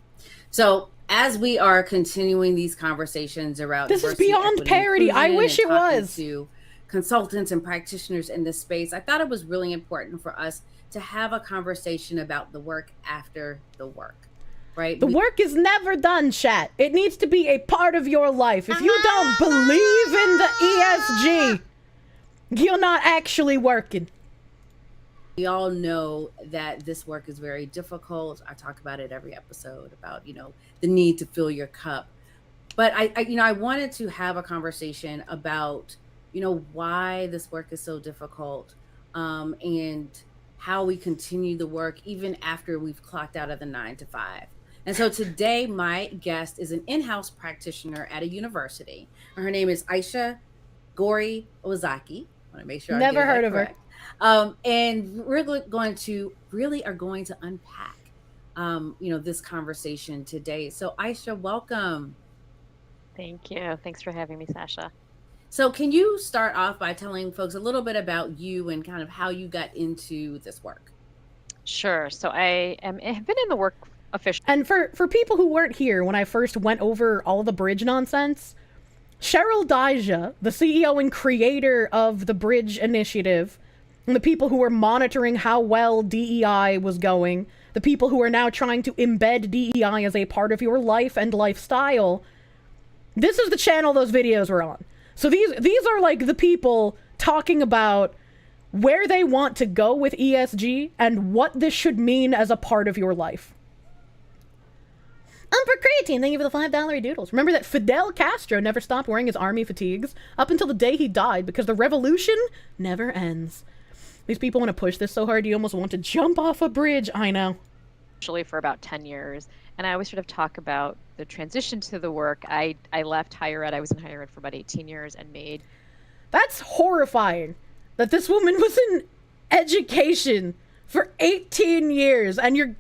So, as we are continuing these conversations around this is beyond parody. I wish it was. To consultants and practitioners in this space, I thought it was really important for us to have a conversation about the work after the work. Right? The work is never done, chat. It needs to be a part of your life. If you don't believe in the ESG, you're not actually working. We all know that this work is very difficult. I talk about it every episode about, the need to fill your cup. But I wanted to have a conversation about, why this work is so difficult, and how we continue the work even after we've clocked out of the 9 to 5. And so today, my guest is an in-house practitioner at a university. Her name is Aisha Gori Ozaki. I want to make sure. Never heard of her. And we're going to unpack, this conversation today. So Aisha, welcome. Thank you. Thanks for having me, Sasha. So can you start off by telling folks a little bit about you and kind of how you got into this work? Sure. So I have been in the work officially. And for people who weren't here when I first went over all the Bridge nonsense, Cheryl Daja, the CEO and creator of the Bridge Initiative, and the people who were monitoring how well DEI was going, the people who are now trying to embed DEI as a part of your life and lifestyle, this is the channel those videos were on. So these are like the people talking about where they want to go with ESG and what this should mean as a part of your life. For creatine, thank you for the $5 doodles. Remember that Fidel Castro never stopped wearing his army fatigues up until the day he died because the revolution never ends. These people want to push this so hard you almost want to jump off a bridge. I know. Actually, for about 10 years. And I always sort of talk about the transition to the work. I left higher ed. I was in higher ed for about 18 years and made... That's horrifying that this woman was in education for 18 years and you're...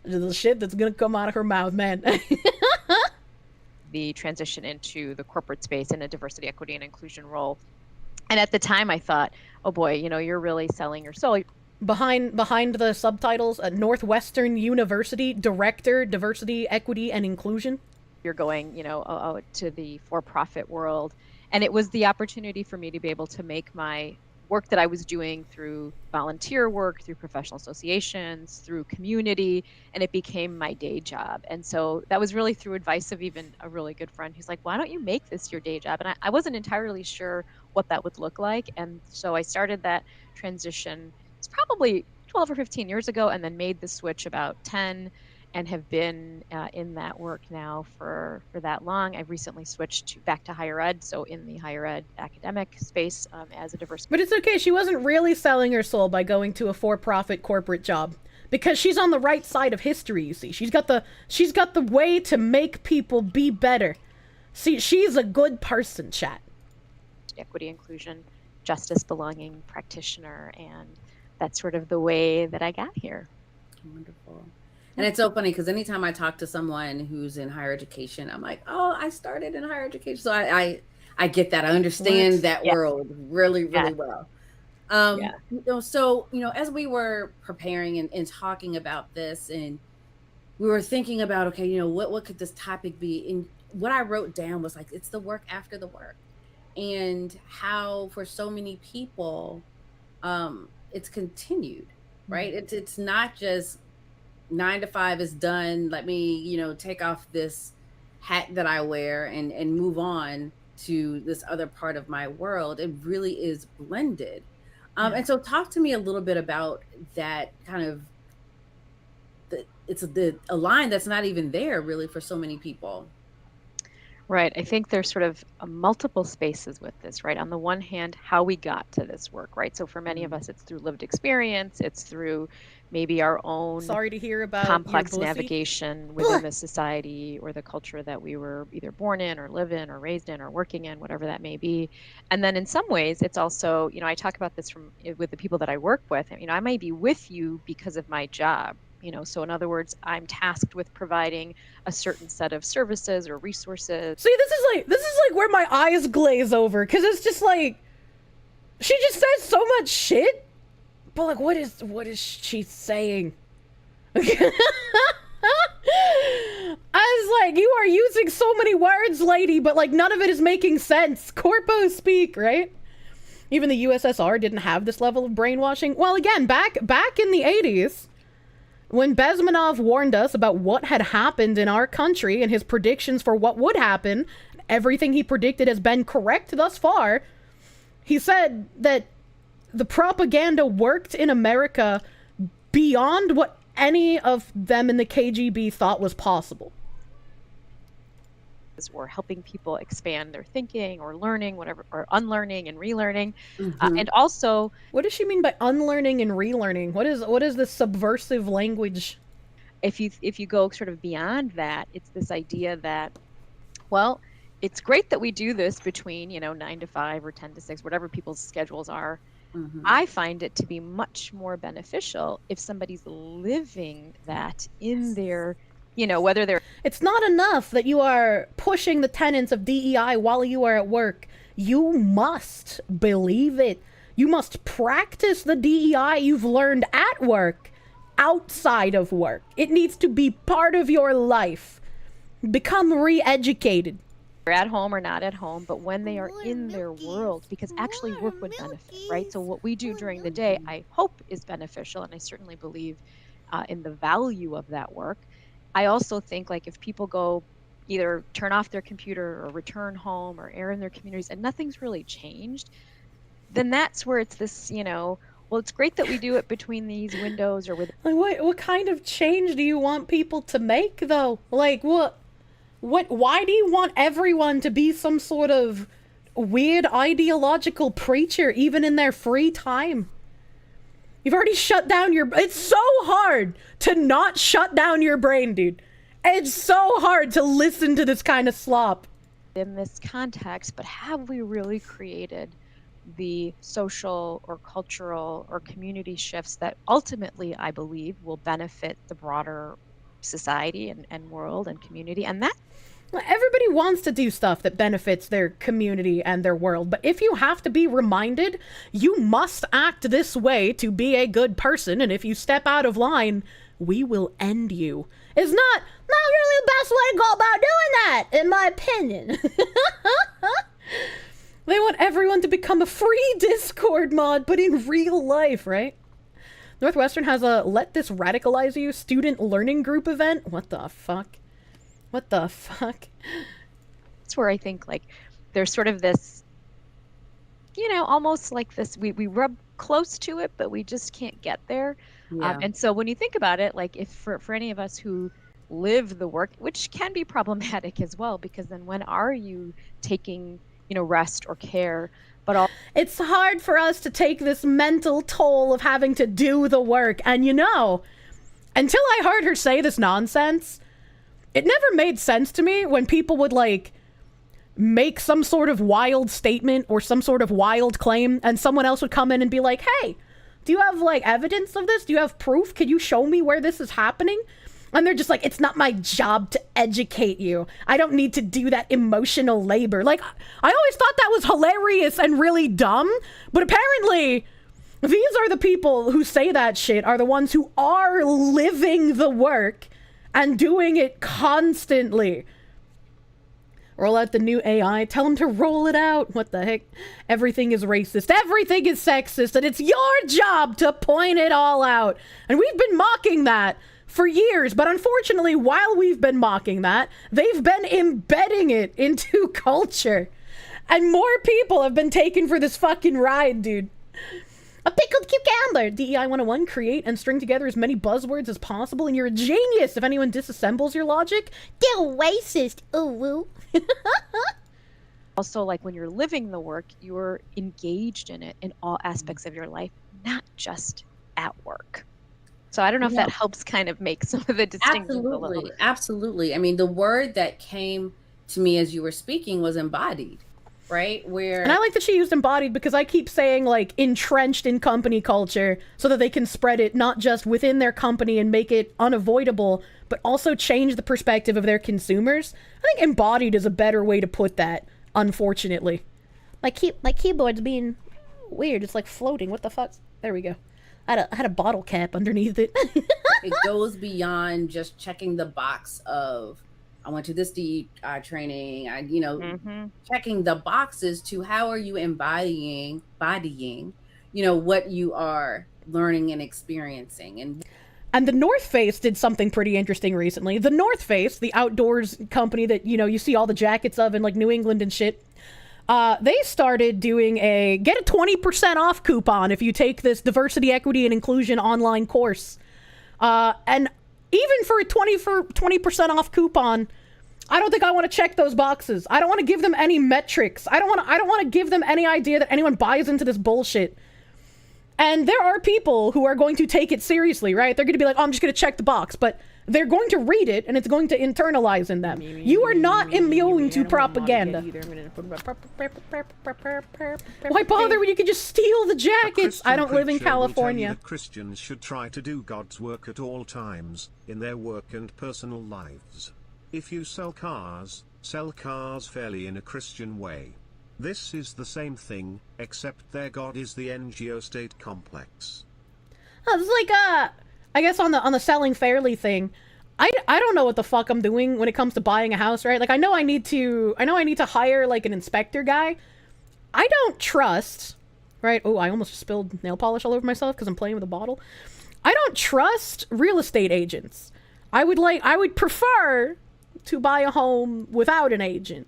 the shit that's gonna come out of her mouth, man. The transition into the corporate space in a diversity, equity, and inclusion role. And at the time I thought, oh boy, you know, you're really selling your soul. Behind the subtitles, Northwestern University Director, Diversity, Equity, and Inclusion. You're going, you know, out to the for-profit world. And it was the opportunity for me to be able to make my work that I was doing through volunteer work, through professional associations, through community, and it became my day job. And so that was really through advice of even a really good friend who's like, why don't you make this your day job? And I wasn't entirely sure what that would look like. And so I started that transition, it's probably 12 or 15 years ago, and then made the switch about 10 and have been in that work now for that long. I've recently switched back to higher ed, so in the higher ed academic space as a diverse. But it's okay, she wasn't really selling her soul by going to a for-profit corporate job. Because she's on the right side of history, you see. She's got the way to make people be better. See, she's a good person, chat. Equity, inclusion, justice, belonging practitioner, and that's sort of the way that I got here. Wonderful. And it's so funny because anytime I talk to someone who's in higher education, I'm like, oh, I started in higher education. So I get that. I understand that world really, really well. You know, so, you know, as we were preparing and talking about this, and we were thinking about, okay, you know, what could this topic be? And what I wrote down was like, it's the work after the work, and how for so many people, it's continued, right? It's not just 9 to 5 is done. Let me, you know, take off this hat that I wear and move on to this other part of my world. It really is blended. And so talk to me a little bit about that kind of, it's a line that's not even there really for so many people. Right. I think there's sort of multiple spaces with this, right? On the one hand, how we got to this work, right? So for many of us, it's through lived experience. It's through maybe our own sorry to hear about complex navigation within the society or the culture that we were either born in or live in or raised in or working in, whatever that may be. And then in some ways, it's also, you know, I talk about this with the people that I work with. You know, I may be with you because of my job. You know, so in other words, I'm tasked with providing a certain set of services or resources. See, this is like where my eyes glaze over, because it's just like, she just says so much shit, but like, what is she saying? I was like, you are using so many words, lady, but like none of it is making sense. Corpo speak, right? Even the USSR didn't have this level of brainwashing. Well, again, back in the 80s, when Bezmenov warned us about what had happened in our country and his predictions for what would happen, everything he predicted has been correct thus far. He said that the propaganda worked in America beyond what any of them in the KGB thought was possible. Or helping people expand their thinking or learning, whatever, or unlearning and relearning. And also, what does she mean by unlearning and relearning? What is this subversive language? If you go sort of beyond that, it's this idea that, well, it's great that we do this between, you know, 9 to 5 or 10 to 6, whatever people's schedules are. I find it to be much more beneficial if somebody's living that in their, you know, whether they're... It's not enough that you are pushing the tenets of DEI while you are at work. You must believe it. You must practice the DEI you've learned at work, outside of work. It needs to be part of your life. Become re-educated. At home or not at home, but when they are in their world, because actually work would benefit, right? So what we do during the day, I hope is beneficial, and I certainly believe in the value of that work. I also think, like, if people go either turn off their computer or return home or air in their communities and nothing's really changed, then that's where it's this, you know, well, well, it's great that we do it between these windows or with. Like, what kind of change do you want people to make, though? Like, why do you want everyone to be some sort of weird ideological preacher, even in their free time? You've already shut down it's so hard to not shut down your brain, dude. It's so hard to listen to this kind of slop. In this context, but have we really created the social or cultural or community shifts that ultimately, I believe, will benefit the broader society and world and community? And that everybody wants to do stuff that benefits their community and their world, but if you have to be reminded you must act this way to be a good person, and if you step out of line, we will end you, is not really the best way to go about doing that, in my opinion. They want everyone to become a free Discord mod, but in real life, right? Northwestern has a Let This Radicalize You student learning group event. What the fuck? What the fuck? It's where I think, like, there's sort of this, almost like this, we rub close to it, but we just can't get there. Yeah. And so when you think about it, like, if for any of us who live the work, which can be problematic as well, because then when are you taking, rest or care? But it's hard for us to take this mental toll of having to do the work. And until I heard her say this nonsense, it never made sense to me when people would, like, make some sort of wild statement or some sort of wild claim, and someone else would come in and be like, hey, do you have, like, evidence of this? Do you have proof? Can you show me where this is happening? And they're just like, it's not my job to educate you. I don't need to do that emotional labor. Like, I always thought that was hilarious and really dumb, but apparently these are the people who say that shit are the ones who are living the work and doing it constantly. Roll out the new AI. Tell them to roll it out. What the heck? Everything is racist. Everything is sexist. And it's your job to point it all out. And we've been mocking that for years. But unfortunately, while we've been mocking that, they've been embedding it into culture. And more people have been taken for this fucking ride, dude. A pickled cucumber. DEI 101, create and string together as many buzzwords as possible, and you're a genius if anyone disassembles your logic. They're racist. Ooh, woo. also, like, when you're living the work, you're engaged in it in all aspects of your life, not just at work. So I don't know if that helps kind of make some of the distinctions a little bit. Absolutely. I mean, the word that came to me as you were speaking was embodied. Right? And I like that she used embodied because I keep saying, like, entrenched in company culture so that they can spread it not just within their company and make it unavoidable, but also change the perspective of their consumers. I think embodied is a better way to put that, unfortunately. My keyboard's being weird. It's like floating. What the fuck? There we go. I had a bottle cap underneath it. It goes beyond just checking the box of, I went to this DEI training, checking the boxes to how are you embodying, what you are learning and experiencing. And the North Face did something pretty interesting recently. The North Face, the outdoors company that, you see all the jackets of in, like, New England and shit, they started doing get a 20% off coupon if you take this diversity, equity, and inclusion online course. And even for a 20% off coupon, I don't think I want to check those boxes. I don't want to give them any metrics. I don't want to give them any idea that anyone buys into this bullshit. And there are people who are going to take it seriously, right? They're going to be like, oh, I'm just going to check the box. But they're going to read it, and it's going to internalize in them. You are not immune to propaganda. Why bother when you can just steal the jackets? I don't live in California. That Christians should try to do God's work at all times, in their work and personal lives. If you sell cars fairly in a Christian way. This is the same thing, except their God is the NGO state complex. Oh, it's like, I guess on the selling fairly thing, I don't know what the fuck I'm doing when it comes to buying a house, right? Like, I know I need to hire, like, an inspector guy. I don't trust, right? Oh, I almost spilled nail polish all over myself because I'm playing with a bottle. I don't trust real estate agents. I would prefer to buy a home without an agent.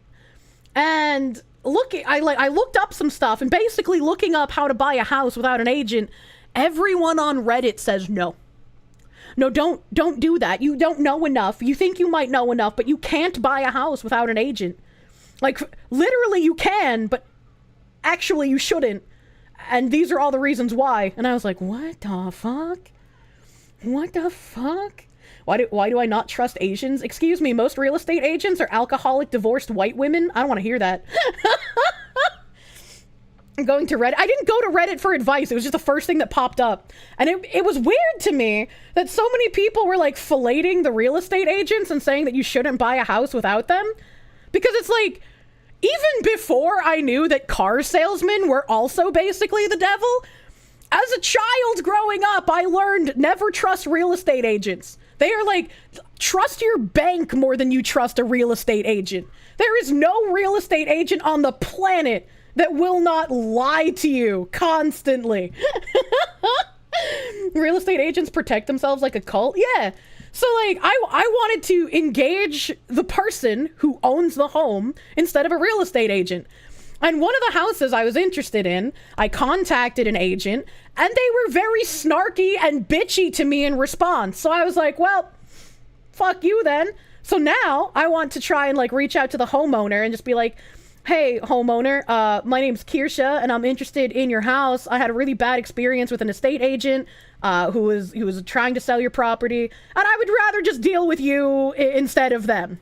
And I looked up some stuff, and basically looking up how to buy a house without an agent everyone on Reddit says no. No, don't do that. You don't know enough. You think you might know enough, but you can't buy a house without an agent. Like, literally you can, but actually you shouldn't. And these are all the reasons why. And I was like, what the fuck? What the fuck? Why do I not trust Asians? Excuse me, most real estate agents are alcoholic, divorced white women? I don't want to hear that. I'm going to Reddit. I didn't go to Reddit for advice. It was just the first thing that popped up. And it was weird to me that so many people were like filleting the real estate agents and saying that you shouldn't buy a house without them. Because it's like, even before I knew that car salesmen were also basically the devil, as a child growing up, I learned never trust real estate agents. They are like, trust your bank more than you trust a real estate agent. There is no real estate agent on the planet that will not lie to you constantly. Real estate agents protect themselves like a cult? Yeah. So, like, I wanted to engage the person who owns the home instead of a real estate agent. And one of the houses I was interested in, I contacted an agent, and they were very snarky and bitchy to me in response. So I was like, well, fuck you then. So now I want to try and, like, reach out to the homeowner and just be like, hey, homeowner, my name's Kirsche, and I'm interested in your house. I had a really bad experience with an estate agent who was trying to sell your property, and I would rather just deal with you instead of them.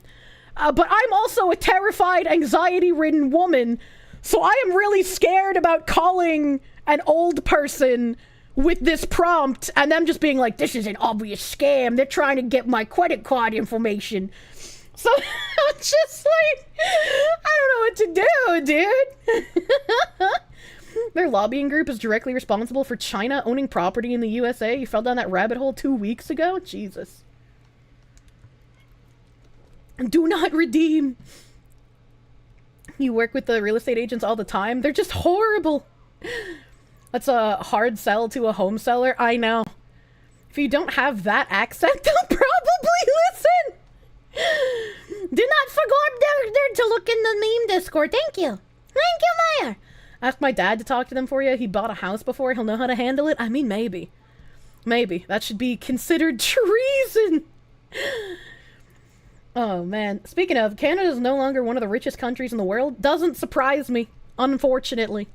But I'm also a terrified, anxiety-ridden woman, so I am really scared about calling an old person with this prompt and them just being like, this is an obvious scam. They're trying to get my credit card information. So I'm just like, I don't know what to do, dude. Their lobbying group is directly responsible for China owning property in the USA. You fell down that rabbit hole 2 weeks ago? Jesus. Do not redeem. You work with the real estate agents all the time. They're just horrible. That's a hard sell to a home seller. I know. If you don't have that accent, they'll probably listen. Do not forget to look in the meme Discord. Thank you. Thank you, Maya. Ask my dad to talk to them for you. He bought a house before. He'll know how to handle it. I mean, maybe. Maybe. That should be considered treason. Oh, man. Speaking of, Canada is no longer one of the richest countries in the world. Doesn't surprise me, unfortunately.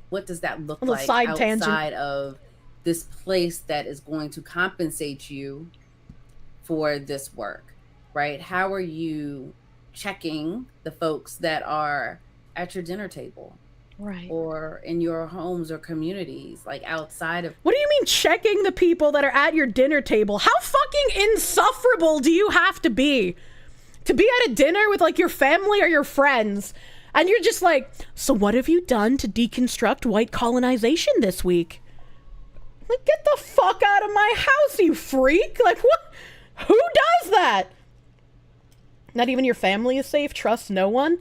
What does that look like outside of this place that is going to compensate you for this work, right? How are you checking the folks that are at your dinner table? Right. Or in your homes or communities, like outside of... What do you mean checking the people that are at your dinner table? How fucking insufferable do you have to be at a dinner with, like, your family or your friends, and you're just like, so what have you done to deconstruct white colonization this week? Like, get the fuck out of my house, you freak! Like, what? Who does that? Not even your family is safe? Trust no one?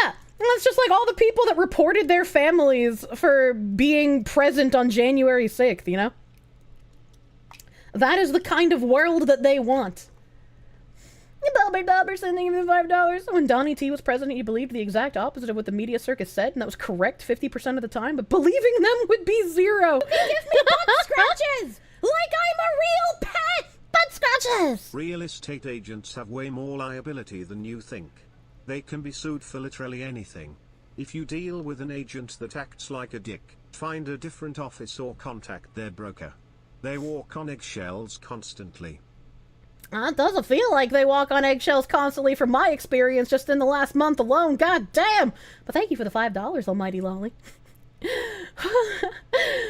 That's just like all the people that reported their families for being present on January 6th, you know? That is the kind of world that they want. Dollar sending you $5. When Donnie T was president, you believed the exact opposite of what the media circus said, and that was correct 50% of the time, but believing them would be 0. Give me butt scratches! Like I'm a real pet! Butt scratches! Real estate agents have way more liability than you think. They can be sued for literally anything. If you deal with an agent that acts like a dick, find a different office or contact their broker. They walk on eggshells constantly. It doesn't feel like they walk on eggshells constantly from my experience just in the last month alone. God damn! But thank you for the $5, almighty lolly.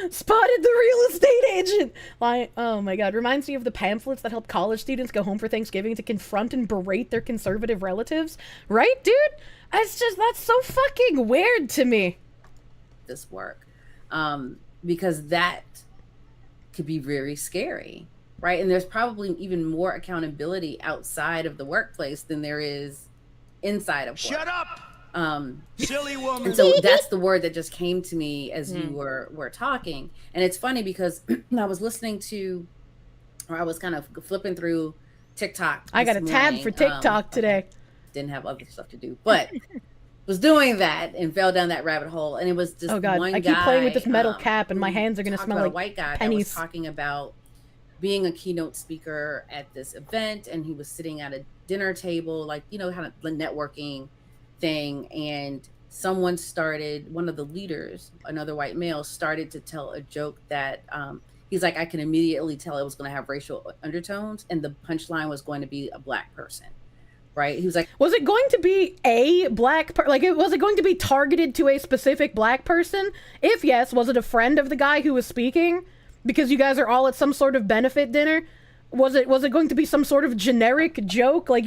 Spotted the real estate agent! Oh my god, reminds me of the pamphlets that help college students go home for Thanksgiving to confront and berate their conservative relatives. Right, dude? It's just, that's so fucking weird to me. This work. Because that could be very scary. Right. And there's probably even more accountability outside of the workplace than there is inside of work. Shut up! Silly woman. And so that's the word that just came to me as you were talking. And it's funny because I was listening to, or I was kind of flipping through TikTok. I got a tab for TikTok today. Didn't have other stuff to do, but was doing that and fell down that rabbit hole. And it was just oh god, one I keep guy, playing with this metal cap and my hands are gonna smell like a white guy pennies. that was talking about being a keynote speaker at this event, and he was sitting at a dinner table, like, you know, kind of the networking thing, and someone started, one of the leaders, another white male, started to tell a joke that he's like, I can immediately tell it was going to have racial undertones, and the punchline was going to be a black person. Right? He was like, was it going to be a black was it going to be targeted to a specific black person? If yes, was it a friend of the guy who was speaking? Because you guys are all at some sort of benefit dinner? Was it going to be some sort of generic joke? Like,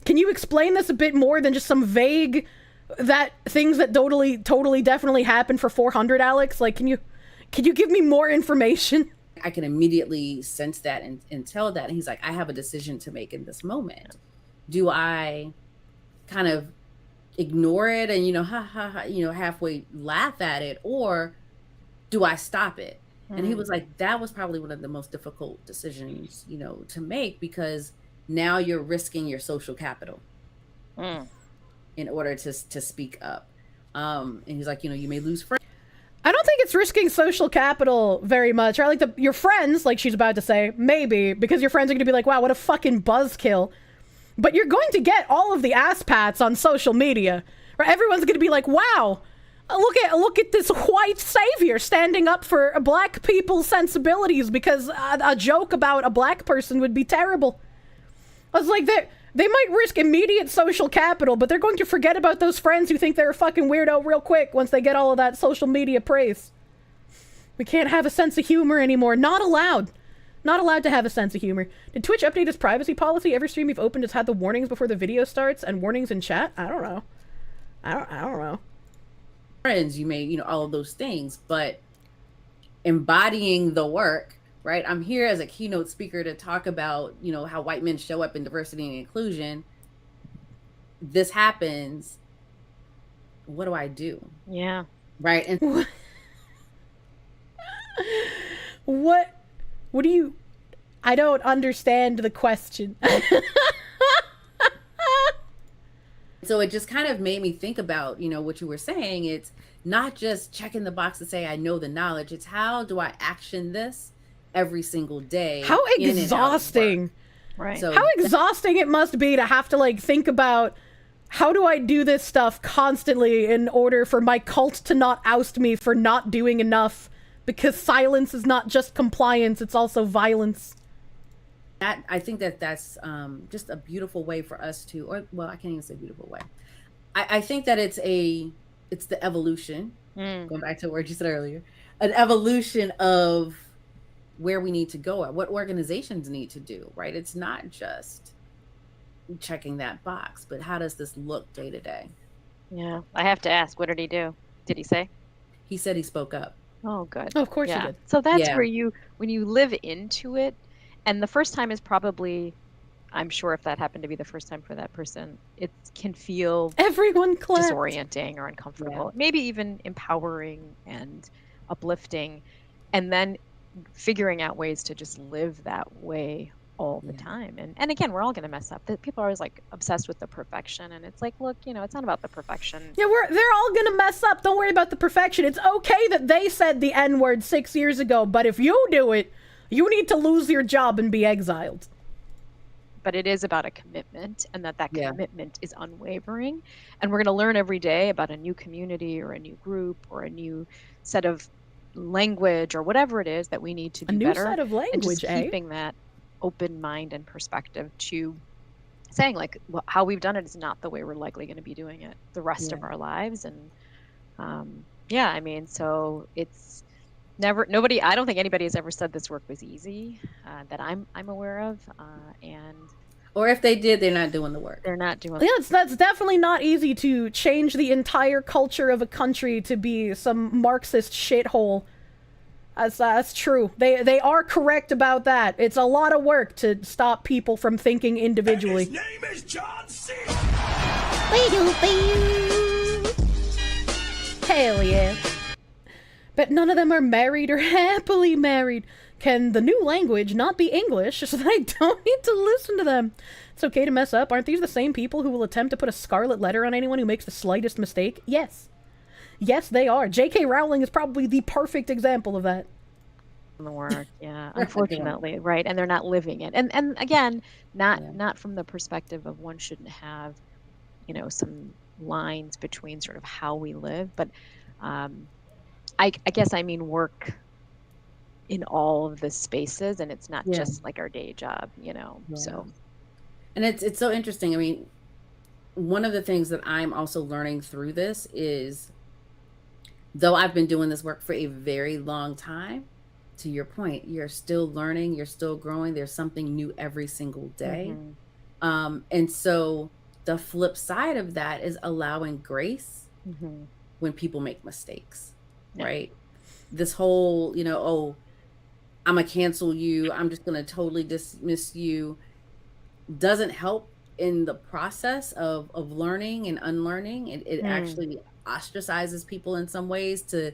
can you explain this a bit more than just some vague things that totally definitely happened for 400, Alex? Like, can you give me more information? I can immediately sense that and tell that. And he's like, I have a decision to make in this moment. Do I kind of ignore it and, you know, halfway laugh at it, or do I stop it? And he was like, that was probably one of the most difficult decisions, you know, to make, because now you're risking your social capital in order to speak up. And he's like, you know, you may lose friends. I don't think it's risking social capital very much. Or like your friends, like she's about to say, maybe, because your friends are going to be like, wow, what a fucking buzzkill. But you're going to get all of the ass pats on social media. Right? Everyone's going to be like, wow, look at this white savior standing up for black people's sensibilities, because a joke about a black person would be terrible. I was like, they might risk immediate social capital, but they're going to forget about those friends who think they're a fucking weirdo real quick once they get all of that social media praise. We can't have a sense of humor anymore. Not allowed. Not allowed to have a sense of humor. Did Twitch update its privacy policy? Every stream you've opened has had the warnings before the video starts and warnings in chat? I don't know. I don't know. Friends, you may, you know, all of those things, but embodying the work, right? I'm here as a keynote speaker to talk about, you know, how white men show up in diversity and inclusion. This happens. What do I do? Yeah. Right. And what do you... I don't understand the question. So it just kind of made me think about, you know, what you were saying. It's not just checking the box to say I know the knowledge. It's how do I action this every single day? How exhausting. Right. So how exhausting it must be to have to like think about, how do I do this stuff constantly in order for my cult to not oust me for not doing enough? Because silence is not just compliance, it's also violence. I think that's just a beautiful way for us to, or well, I can't even say beautiful way. I think that it's the evolution, going back to what you said earlier, an evolution of where we need to go at, what organizations need to do, right? It's not just checking that box, but how does this look day to day? Yeah, I have to ask, what did he do? Did he say? He said he spoke up. Oh, good. Oh, of course he did. So that's where when you live into it, and the first time is probably, I'm sure if that happened to be the first time for that person, it can feel everyone clapped. Disorienting or uncomfortable, maybe even empowering and uplifting, and then figuring out ways to just live that way all the time. And again, we're all going to mess up. People are always like obsessed with the perfection, and it's like, look, you know, it's not about the perfection. Yeah, they're all going to mess up. Don't worry about the perfection. It's okay that they said the N-word 6 years ago, but if you do it, you need to lose your job and be exiled. But it is about a commitment, and that commitment is unwavering. And we're going to learn every day about a new community or a new group or a new set of language or whatever it is that we need to do better. A new set of language, and just keeping that open mind and perspective to saying like, well, how we've done it is not the way we're likely going to be doing it the rest of our lives. And I mean, so it's nobody, I don't think anybody has ever said this work was easy that I'm aware of. Or if they did, they're not doing the work. They're not doing. Yeah, that's definitely not easy to change the entire culture of a country to be some Marxist shithole. That's true. They are correct about that. It's a lot of work to stop people from thinking individually. And his name is John C. Hell yeah. But none of them are married or happily married. Can the new language not be English so that I don't need to listen to them? It's okay to mess up. Aren't these the same people who will attempt to put a scarlet letter on anyone who makes the slightest mistake? Yes. Yes, they are. J.K. Rowling is probably the perfect example of that. The work, yeah, unfortunately, right, and they're not living it, and again, not from the perspective of one shouldn't have, some lines between sort of how we live, but I guess I mean work in all of the spaces, and it's not just like our day job, so. And it's so interesting. I mean, one of the things that I'm also learning through this is, though I've been doing this work for a very long time, to your point, you're still learning, you're still growing. There's something new every single day. And so the flip side of that is allowing grace when people make mistakes, right? This whole, oh, I'm gonna cancel you, I'm just gonna totally dismiss you, doesn't help in the process of learning and unlearning. It actually ostracizes people in some ways to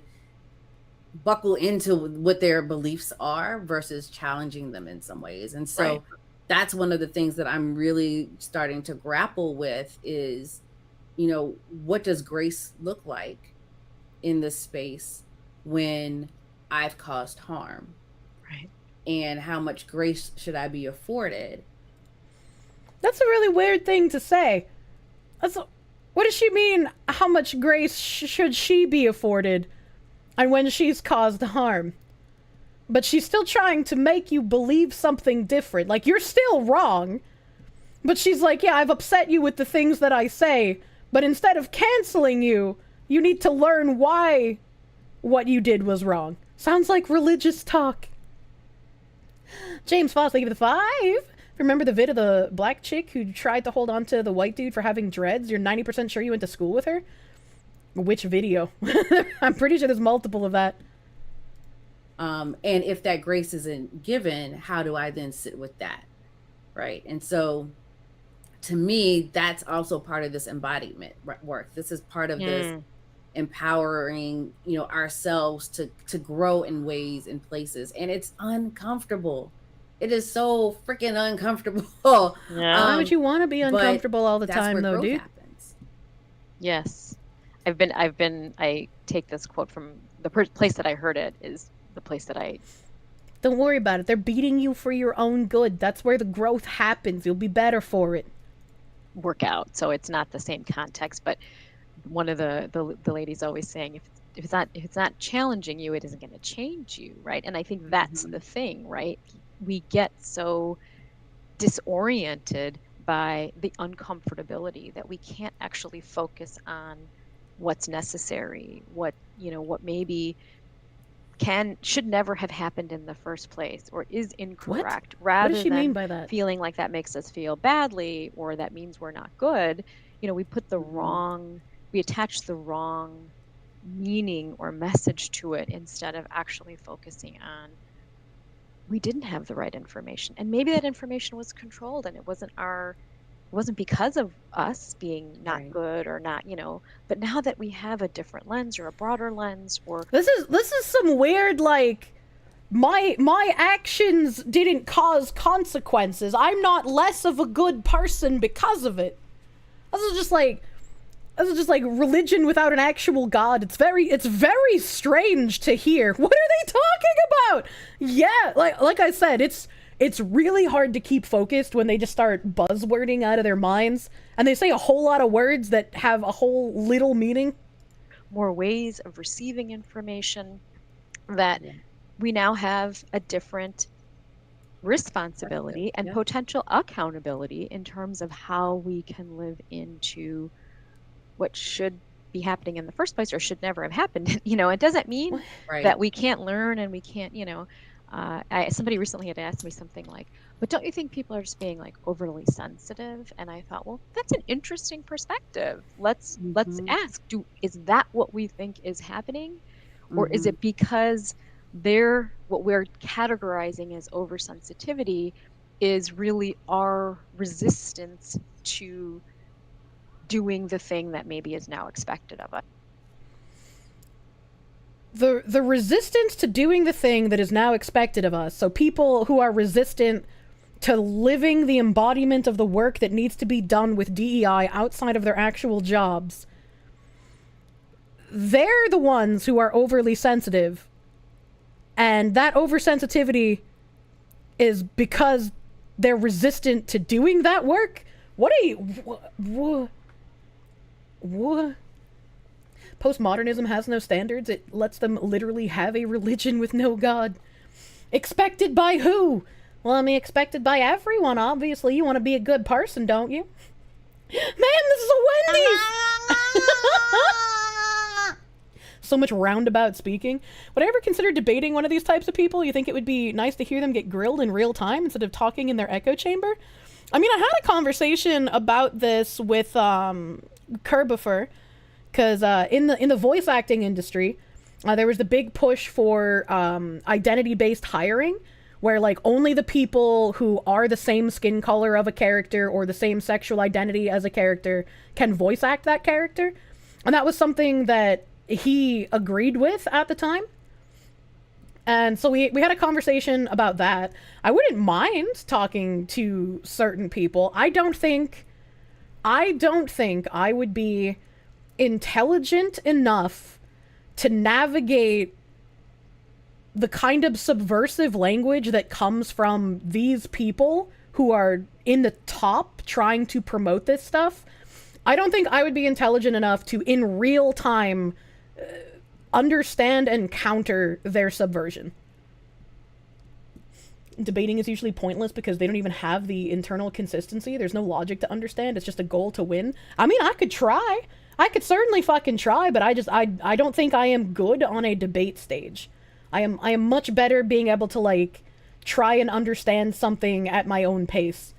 buckle into what their beliefs are versus challenging them in some ways. And so that's one of the things that I'm really starting to grapple with is, what does grace look like in this space when I've caused harm? Right. And how much grace should I be afforded? That's a really weird thing to say. What does she mean, how much grace should she be afforded? And when she's caused harm. But she's still trying to make you believe something different. Like, you're still wrong. But she's like, yeah, I've upset you with the things that I say. But instead of canceling you, you need to learn why what you did was wrong. Sounds like religious talk. James Foss, thank you for the 5. Remember the vid of the black chick who tried to hold on to the white dude for having dreads? You're 90% sure you went to school with her? Which video? I'm pretty sure there's multiple of that. And if that grace isn't given, how do I then sit with that? Right. And so to me, that's also part of this embodiment work. This is part of this empowering, ourselves to grow in ways and places. And it's uncomfortable. It is so freaking uncomfortable. Why would you want to be uncomfortable all the time though, dude? Happens. Yes. I take this quote from the place that I heard it is the place that I... Don't worry about it. They're beating you for your own good. That's where the growth happens. You'll be better for it. Work out. So it's not the same context, but one of the ladies always saying, if it's not challenging you, it isn't going to change you, right? And I think that's the thing, right? We get so disoriented by the uncomfortability that we can't actually focus on what's necessary, what maybe should never have happened in the first place, or is incorrect, rather what does she than mean by that? Feeling like that makes us feel badly, or that means we're not good. We put we attach the wrong meaning or message to it instead of actually focusing on, we didn't have the right information, and maybe that information was controlled, and it wasn't because of us being not good or not, but now that we have a different lens or a broader lens, or this is some weird, like, my actions didn't cause consequences. I'm not less of a good person because of it. This is just like religion without an actual God. It's very strange to hear. What are they talking about? Yeah, like I said, it's really hard to keep focused when they just start buzzwording out of their minds, and they say a whole lot of words that have a whole little meaning. More ways of receiving information, that we now have a different responsibility and potential accountability in terms of how we can live into what should be happening in the first place, or should never have happened. It doesn't mean that we can't learn and we can't, somebody recently had asked me something like, but don't you think people are just being like overly sensitive? And I thought, well, that's an interesting perspective. Let's ask, is that what we think is happening? Or is it because what we're categorizing as oversensitivity is really our resistance to doing the thing that maybe is now expected of us? the resistance to doing the thing that is now expected of us. So people who are resistant to living the embodiment of the work that needs to be done with DEI outside of their actual jobs, they're the ones who are overly sensitive. And that oversensitivity is because they're resistant to doing that work. What are you... What? Postmodernism has no standards. It lets them literally have a religion with no God. Expected by who? Well, I mean, expected by everyone, obviously. You want to be a good person, don't you? Man, this is a Wendy's! So much roundabout speaking. Would I ever consider debating one of these types of people? You think it would be nice to hear them get grilled in real time instead of talking in their echo chamber? I mean, I had a conversation about this with Kerbifer, because in the voice acting industry, there was the big push for identity-based hiring, where like only the people who are the same skin color of a character or the same sexual identity as a character can voice act that character. And that was something that he agreed with at the time. And so we had a conversation about that. I wouldn't mind talking to certain people. I don't think I would be intelligent enough to navigate the kind of subversive language that comes from these people who are in the top trying to promote this stuff. I don't think I would be intelligent enough to, in real time, understand and counter their subversion. Debating is usually pointless because they don't even have the internal consistency. There's no logic to understand. It's just a goal to win. I mean, I could try. I could certainly fucking try, but I don't think I am good on a debate stage. I am much better being able to, like, try and understand something at my own pace.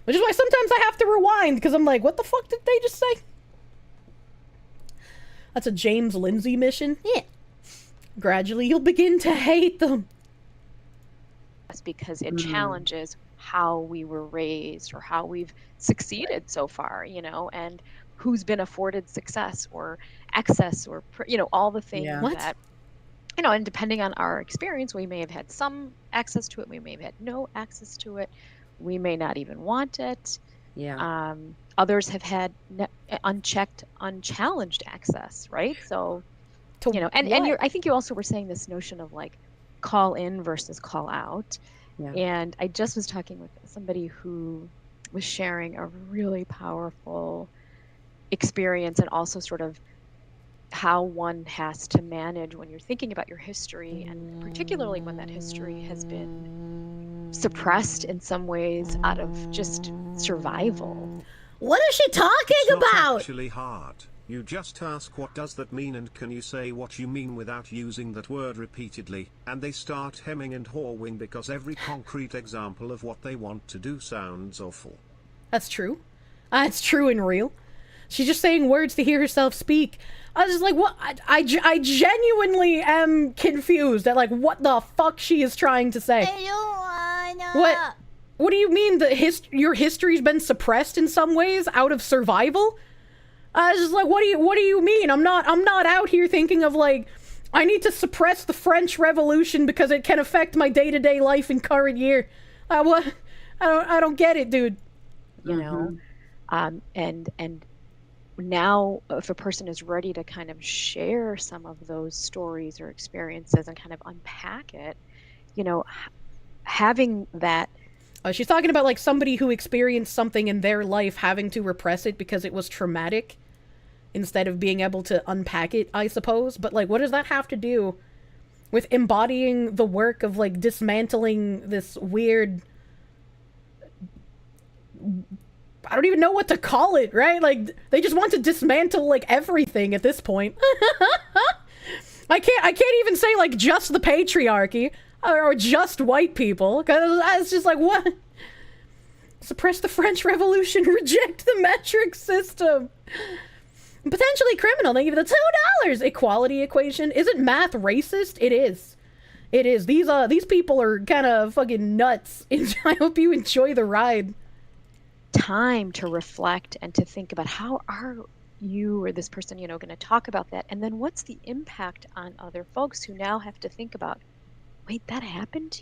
Which is why sometimes I have to rewind, because I'm like, what the fuck did they just say? That's a James Lindsay mission? Yeah. Gradually you'll begin to hate them. That's because it challenges how we were raised or how we've succeeded so far, you know, and who's been afforded success or access or, you know, all the things that, you know, and depending on our experience, we may have had some access to it. We may have had no access to it. We may not even want it. Yeah. Others have had unchecked, unchallenged access, right? So, you know, and I think you also were saying this notion of like call in versus call out. Yeah. And I just was talking with somebody who was sharing a really powerful experience and also sort of how one has to manage when you're thinking about your history, and particularly when that history has been suppressed in some ways out of just survival. What is she talking about? It's not actually hard. You just ask what does that mean and can you say what you mean without using that word repeatedly, and they start hemming and hawing because every concrete example of what they want to do sounds awful. That's true. It's true and real. She's just saying words to hear herself speak. I was just like, what? I genuinely am confused at like what the fuck she is trying to say. I don't wanna. What do you mean that your history's been suppressed in some ways out of survival? I was just like, what do you mean? I'm not out here thinking of like, I need to suppress the French Revolution because it can affect my day-to-day life in current year. What? I don't get it, dude. You know, and now if a person is ready to kind of share some of those stories or experiences and kind of unpack it, you know, having that. She's talking about like somebody who experienced something in their life having to repress it because it was traumatic instead of being able to unpack it, I suppose. But like, what does that have to do with embodying the work of like dismantling this weird, I don't even know what to call it, right? Like, they just want to dismantle like everything at this point. I can't even say like just the patriarchy or just white people, because it's just like, what? Suppress the French Revolution, reject the metric system. Potentially criminal. Thank you for the $2. Equality equation. Isn't math racist? It is. It is. These people are kind of fucking nuts. I hope you enjoy the ride. Time to reflect and to think about how you or this person, going to talk about that? And then what's the impact on other folks who now have to think about, wait, that happened?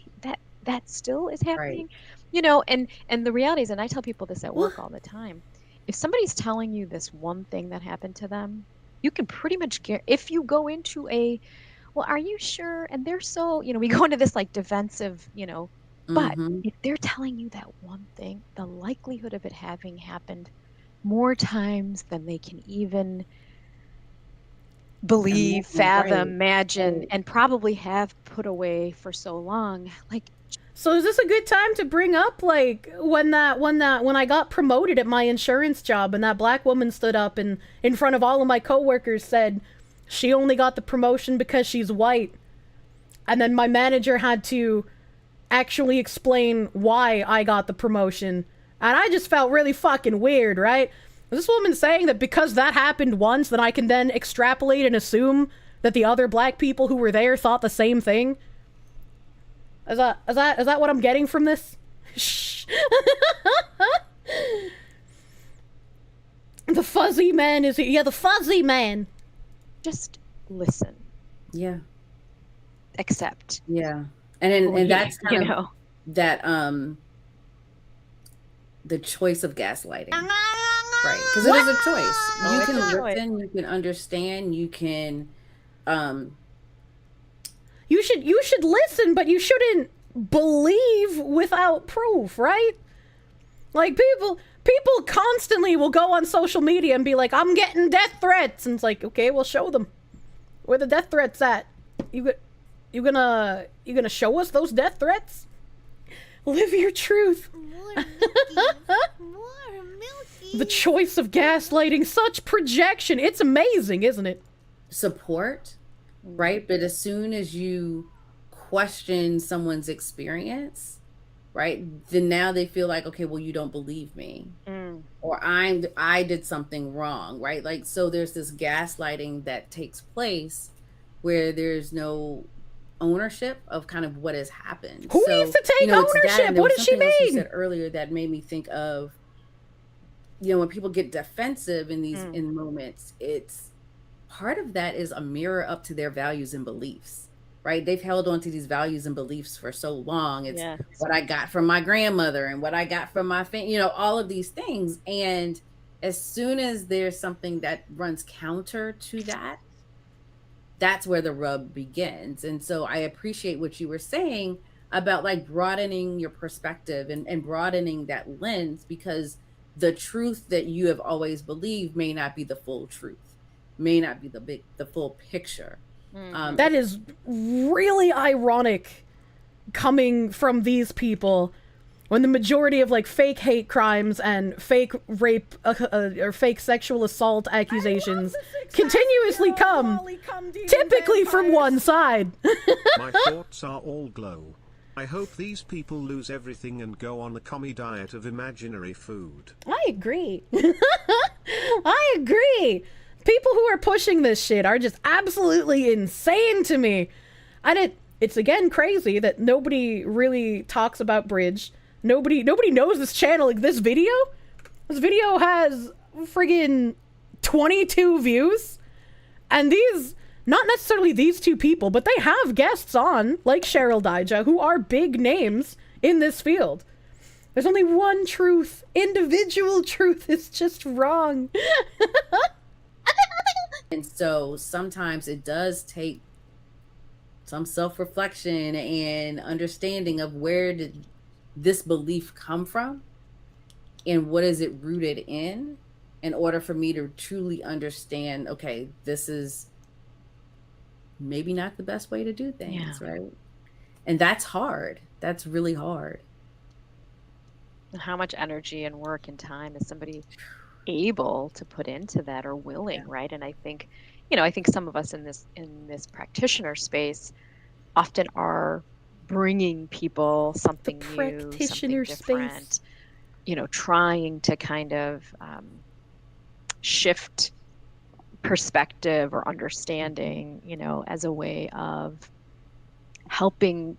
That still is happening? And the reality is, and I tell people this at work all the time, if somebody's telling you this one thing that happened to them, you can pretty much if you go into well, are you sure? And they're so, we go into this like defensive, but if they're telling you that one thing, the likelihood of it having happened more times than they can even believe, fathom, imagine, and probably have put away for so long. So is this a good time to bring up, like, when I got promoted at my insurance job and that black woman stood up and in front of all of my coworkers said she only got the promotion because she's white, and then my manager had to actually explain why I got the promotion, and I just felt really fucking weird, right? This woman saying that because that happened once, that I can then extrapolate and assume that the other black people who were there thought the same thing? Is that what I'm getting from this? Shh. The fuzzy man is here. Yeah, the fuzzy man. Just listen. Yeah. Accept. Yeah. And that's kind of that the choice of gaslighting. Right. Because it is a choice. You can listen, you can understand, you can You should listen, but you shouldn't believe without proof, right? Like, people constantly will go on social media and be like, I'm getting death threats, and it's like, okay, well, show them. Where the death threats at? You gonna show us those death threats? Live your truth. More milky. The choice of gaslighting, such projection. It's amazing, isn't it? Support, right? But as soon as you question someone's experience, right, then now they feel like, okay, well, you don't believe me, or I did something wrong, right? Like, so there's this gaslighting that takes place where there's no ownership of kind of what has happened. Who needs to take ownership? What does she mean? You said earlier that made me think of, when people get defensive in these in moments, it's part of that is a mirror up to their values and beliefs, right? They've held on to these values and beliefs for so long. It's what I got from my grandmother and what I got from my family, all of these things. And as soon as there's something that runs counter to that, that's where the rub begins. And so I appreciate what you were saying about like broadening your perspective and broadening that lens, because the truth that you have always believed may not be the full truth, may not be the full picture. That is really ironic coming from these people when the majority of like fake hate crimes and fake rape or fake sexual assault accusations continuously come typically from one side. My thoughts are all glow. I hope these people lose everything and go on a commie diet of imaginary food. I agree. I agree. People who are pushing this shit are just absolutely insane to me. And it's again crazy that nobody really talks about Bridge. Nobody knows this channel. Like, this video has friggin' 22 views. And these, not necessarily these two people, but they have guests on, like Cheryl Dijah, who are big names in this field. There's only one truth. Individual truth is just wrong. And so sometimes it does take some self-reflection and understanding of where did this belief come from and what is it rooted in order for me to truly understand, okay, this is maybe not the best way to do things, right? And that's hard. That's really hard. And how much energy and work and time is somebody able to put into that, or willing, right? And I think, I think some of us in this practitioner space often are bringing people something new, something different, trying to kind of shift perspective or understanding, as a way of helping,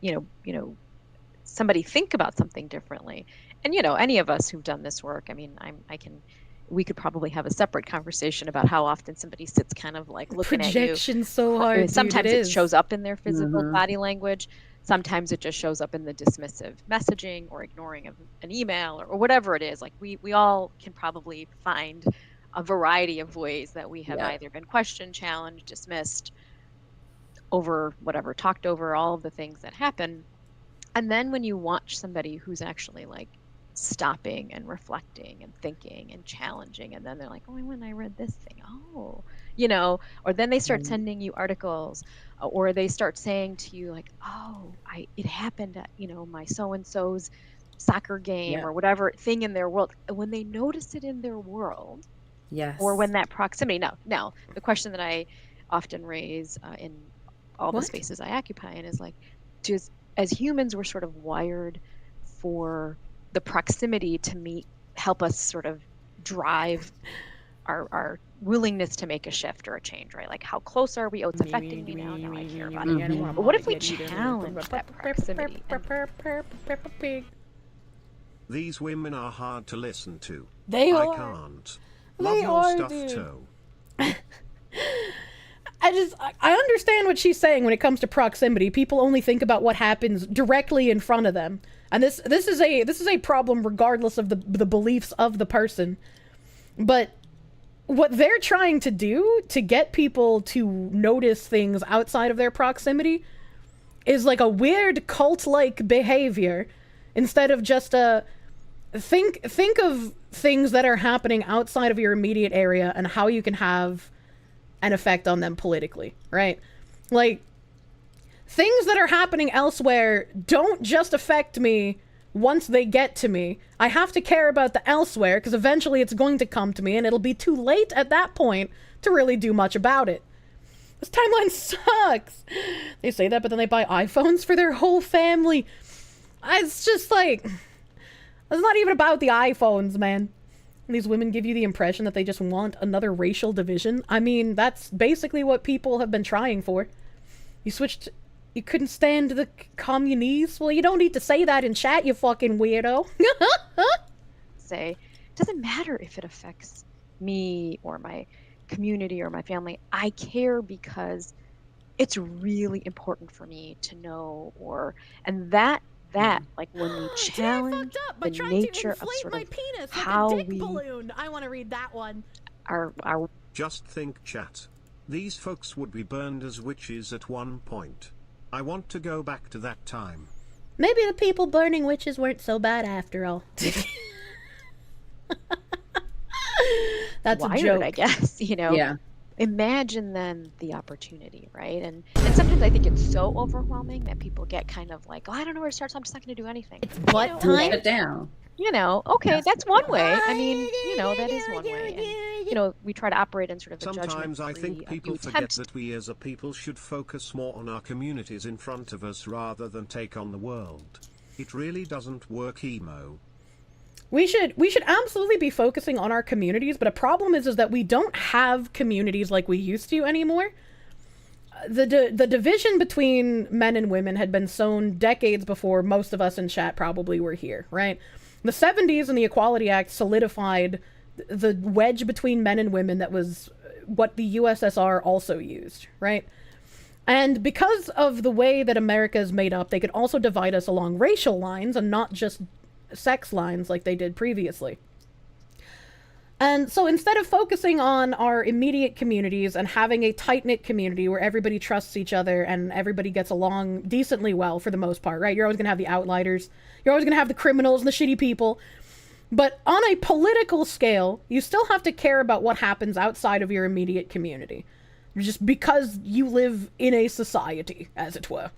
somebody think about something differently. And, any of us who've done this work, I mean, I can, we could probably have a separate conversation about how often somebody sits kind of like looking at you. Projection's so hard. Sometimes dude, it shows up in their physical Mhm. body language. Sometimes it just shows up in the dismissive messaging or ignoring of an email or whatever it is. Like we all can probably find a variety of ways that we have either been questioned, challenged, dismissed, over whatever, talked over, all of the things that happen. And then when you watch somebody who's actually like stopping and reflecting and thinking and challenging, and then they're like, oh, when I read this thing, oh, you know, or then they start sending you articles, or they start saying to you like, oh, it happened at, you know, my so-and-so's soccer game or whatever thing in their world. When they notice it in their world, or when that proximity, now the question that I often raise in all the spaces I occupy in is like, just as humans, we're sort of wired for the proximity to help us sort of drive our willingness to make a shift or a change, right? Like, how close are we? Oh, it's affecting me now. Now I care about it. But what if we challenge that proximity? These women are hard to listen to. They I are. Can't. They Love your are, stuff dude. too. I understand what she's saying when it comes to proximity. People only think about what happens directly in front of them. And this is a problem regardless of the beliefs of the person. But what they're trying to do to get people to notice things outside of their proximity is like a weird cult-like behavior instead of just think of things that are happening outside of your immediate area and how you can have an effect on them politically, right? Like, things that are happening elsewhere don't just affect me once they get to me. I have to care about the elsewhere because eventually it's going to come to me and it'll be too late at that point to really do much about it. This timeline sucks. They say that, but then they buy iPhones for their whole family. It's just like, it's not even about the iPhones, man. And these women give you the impression that they just want another racial division. I mean, that's basically what people have been trying for. You couldn't stand the communists? Well, you don't need to say that in chat, you fucking weirdo. Say, it doesn't matter if it affects me or my community or my family. I care because it's really important for me to know, and that like when we challenge the nature of sort of how we balloon. I want to read that one. Our Just think, chat. These folks would be burned as witches at one point. I want to go back to that time. Maybe the people burning witches weren't so bad after all. That's wired, a joke, I guess, you know. Yeah. Imagine then the opportunity, right? And sometimes I think it's so overwhelming that people get kind of like, oh, I don't know where to start, so I'm just not going to do anything. It's butt time. Shut down. You know, okay, that's one way. I mean, you know, that is one way. And, you know, we try to operate in sort of a Sometimes I think judgment-free, people you forget attempt that we as a people should focus more on our communities in front of us rather than take on the world. It really doesn't work, emo. We should absolutely be focusing on our communities, but a problem is that we don't have communities like we used to anymore. The division between men and women had been sown decades before most of us in chat probably were here, right? The 70s and the Equality Act solidified the wedge between men and women that was what the USSR also used, right? And because of the way that America is made up, they could also divide us along racial lines and not just sex lines like they did previously. And so instead of focusing on our immediate communities and having a tight-knit community where everybody trusts each other and everybody gets along decently well for the most part, right? You're always going to have the outliers. You're always going to have the criminals and the shitty people. But on a political scale, you still have to care about what happens outside of your immediate community. Just because you live in a society, as it were.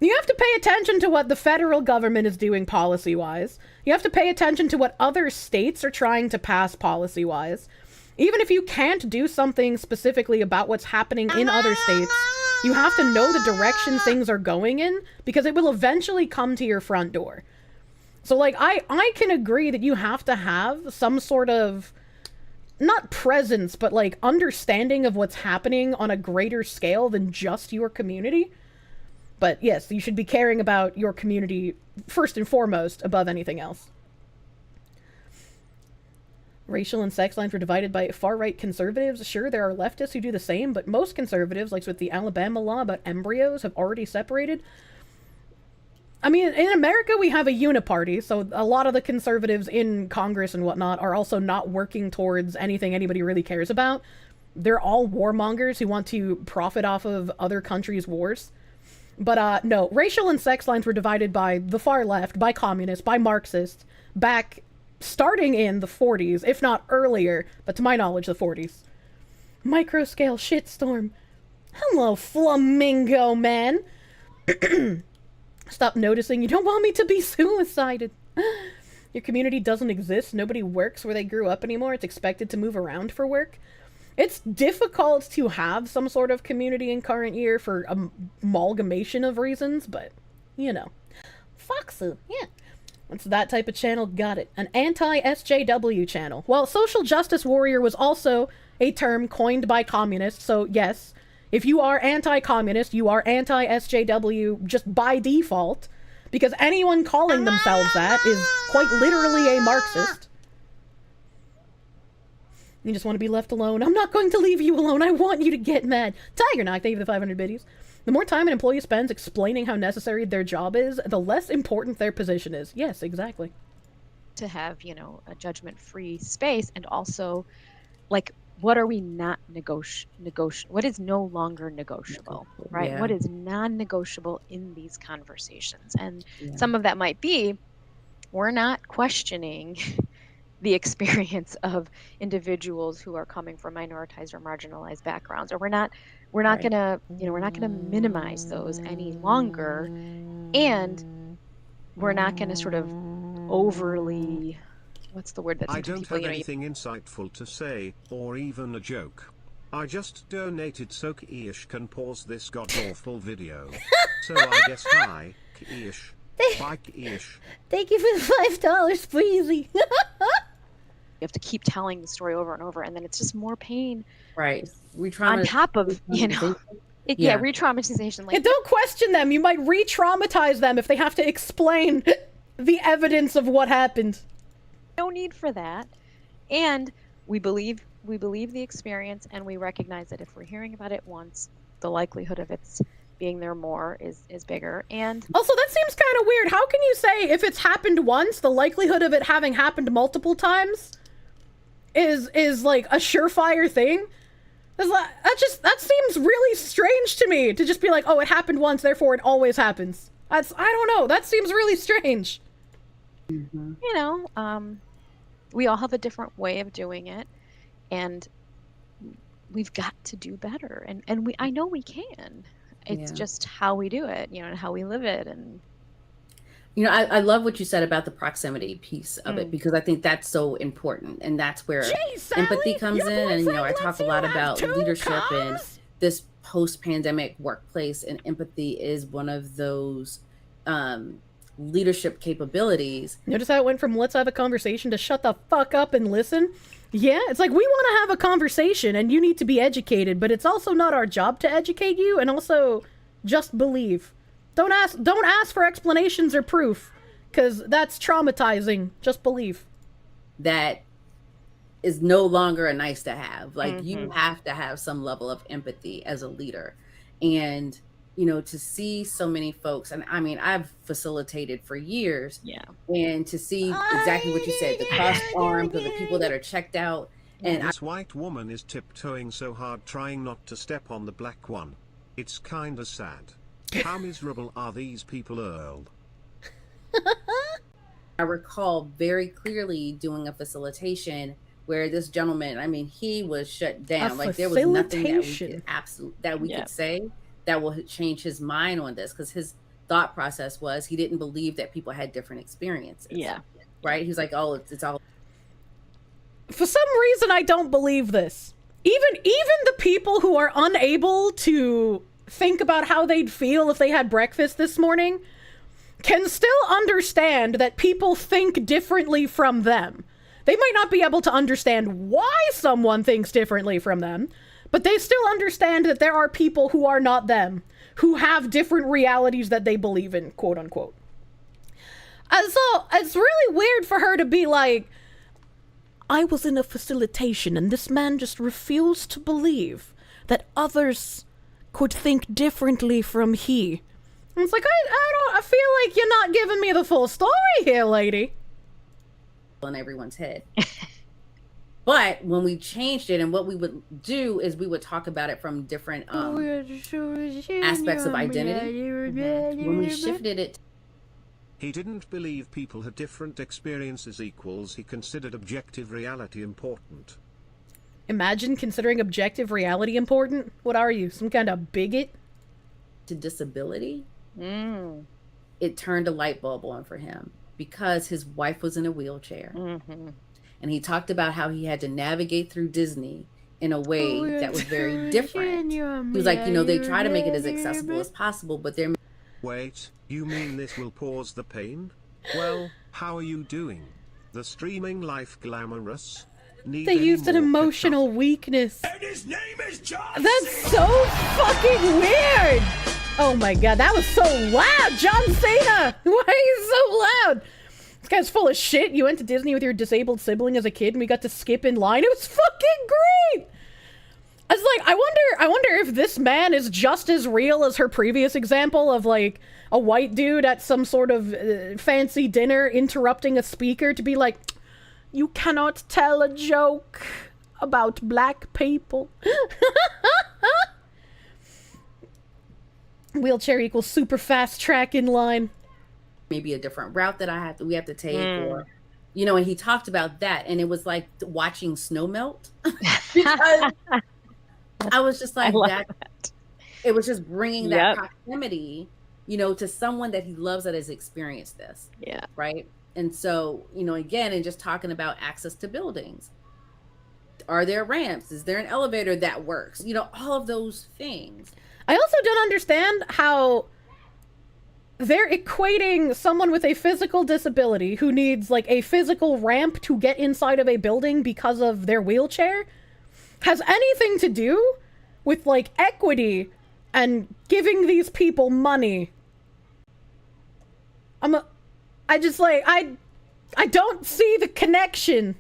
You have to pay attention to what the federal government is doing policy-wise. You have to pay attention to what other states are trying to pass policy-wise. Even if you can't do something specifically about what's happening in other states, you have to know the direction things are going in, because it will eventually come to your front door. So, like, I can agree that you have to have some sort of, not presence, but like understanding of what's happening on a greater scale than just your community. But yes, you should be caring about your community first and foremost above anything else. Racial and sex lines were divided by far-right conservatives. Sure, there are leftists who do the same, but most conservatives, like with the Alabama law about embryos, have already separated. I mean, in America, we have a uniparty, so a lot of the conservatives in Congress and whatnot are also not working towards anything anybody really cares about. They're all warmongers who want to profit off of other countries' wars. But, no, racial and sex lines were divided by the far left, by communists, by Marxists, back starting in the 40s, if not earlier, but to my knowledge, the 40s. Microscale shitstorm. Hello, flamingo man. Stop noticing. You don't want me to be suicided. Your community doesn't exist. Nobody works where they grew up anymore. It's expected to move around for work. It's difficult to have some sort of community in current year for amalgamation of reasons, but, you know. Foxu, yeah. It's that type of channel, got it. An anti-SJW channel. Well, social justice warrior was also a term coined by communists, so yes, if you are anti-communist, you are anti-SJW just by default, because anyone calling themselves that is quite literally a Marxist. You just want to be left alone. I'm not going to leave you alone. I want you to get mad. Tiger Knock, thank you for the 500 biddies. The more time an employee spends explaining how necessary their job is, the less important their position is. Yes, exactly. To have, you know, a judgment-free space, and also, like, what are we not what is no longer negotiable, right? Yeah. What is non-negotiable in these conversations? And some of that might be, we're not questioning the experience of individuals who are coming from minoritized or marginalized backgrounds, or we're not gonna minimize those any longer, and we're not gonna sort of overly, what's the word that I don't people, have anything insightful to say, or even a joke. I just donated so Kish can pause this god-awful video. So I guess hi, Kish. Bye, Kish. Thank you for the $5, Breezy. You have to keep telling the story over and over, and then it's just more pain. Right. On top of, you know, re-traumatization. Like, and don't question them. You might re-traumatize them if they have to explain the evidence of what happened. No need for that. And we believe the experience, and we recognize that if we're hearing about it once, the likelihood of its being there more is bigger. And also, that seems kind of weird. How can you say if it's happened once, the likelihood of it having happened multiple times is like a surefire thing? That seems really strange to me, to just be like, oh, it happened once, therefore it always happens. I don't know. That seems really strange. Mm-hmm. You know, we all have a different way of doing it, and we've got to do better. And I know we can. It's just how we do it, you know, and how we live it. And you know, I love what you said about the proximity piece of it, because I think that's so important, and that's where empathy comes in. And you know, I talk a lot about leadership and this post-pandemic workplace, and empathy is one of those leadership capabilities. Notice how it went from let's have a conversation to shut the fuck up and listen? Yeah, it's like, we want to have a conversation and you need to be educated, but it's also not our job to educate you, and also just believe. Don't ask for explanations or proof, because that's traumatizing. Just believe. That is no longer a nice to have. Like, you have to have some level of empathy as a leader. And you know, to see so many folks, and I mean, I've facilitated for years, and to see exactly what you said, the crossed arms of the people that are checked out. And this white woman is tiptoeing so hard, trying not to step on the black one. It's kinda sad. How miserable are these people, Earl? I recall very clearly doing a facilitation where this gentleman, I mean, he was shut down. Like, there was nothing that we could say that will change his mind on this, because his thought process was he didn't believe that people had different experiences. Yeah. Right? He was like, oh, it's all. For some reason, I don't believe this. Even the people who are unable to think about how they'd feel if they had breakfast this morning can still understand that people think differently from them. They might not be able to understand why someone thinks differently from them, but they still understand that there are people who are not them, who have different realities that they believe in, quote unquote. And so it's really weird for her to be like, I was in a facilitation and this man just refused to believe that others could think differently from he. And it's like, I feel like you're not giving me the full story here, lady. In everyone's head. But when we changed it, and what we would do is we would talk about it from different aspects of identity. When we shifted it, he didn't believe people had different experiences equals he considered objective reality important. Imagine considering objective reality important. What are you, some kind of bigot? To disability, it turned a light bulb on for him because his wife was in a wheelchair. And he talked about how he had to navigate through Disney in a way that was very different. He was like, they try to make it as accessible as possible, but they're... Wait, you mean this will pause the pain? Well, how are you doing? The streaming life glamorous? Need they used an emotional weakness. And his name is John That's so fucking weird! Oh my god, that was so loud! John Cena! Why are you so loud? This guy's full of shit. You went to Disney with your disabled sibling as a kid and we got to skip in line. It was fucking great! I was like, I wonder if this man is just as real as her previous example of like a white dude at some sort of fancy dinner interrupting a speaker to be like, you cannot tell a joke about black people. Wheelchair equals super fast track in line. Maybe a different route that we have to take, or and he talked about that, and it was like watching snow melt. Because I was just like that. It was just bringing that proximity, to someone that he loves that has experienced this. Yeah. Right. And so, again, and just talking about access to buildings. Are there ramps? Is there an elevator that works? All of those things. I also don't understand how they're equating someone with a physical disability who needs like a physical ramp to get inside of a building because of their wheelchair has anything to do with like equity and giving these people money. I don't see the connection,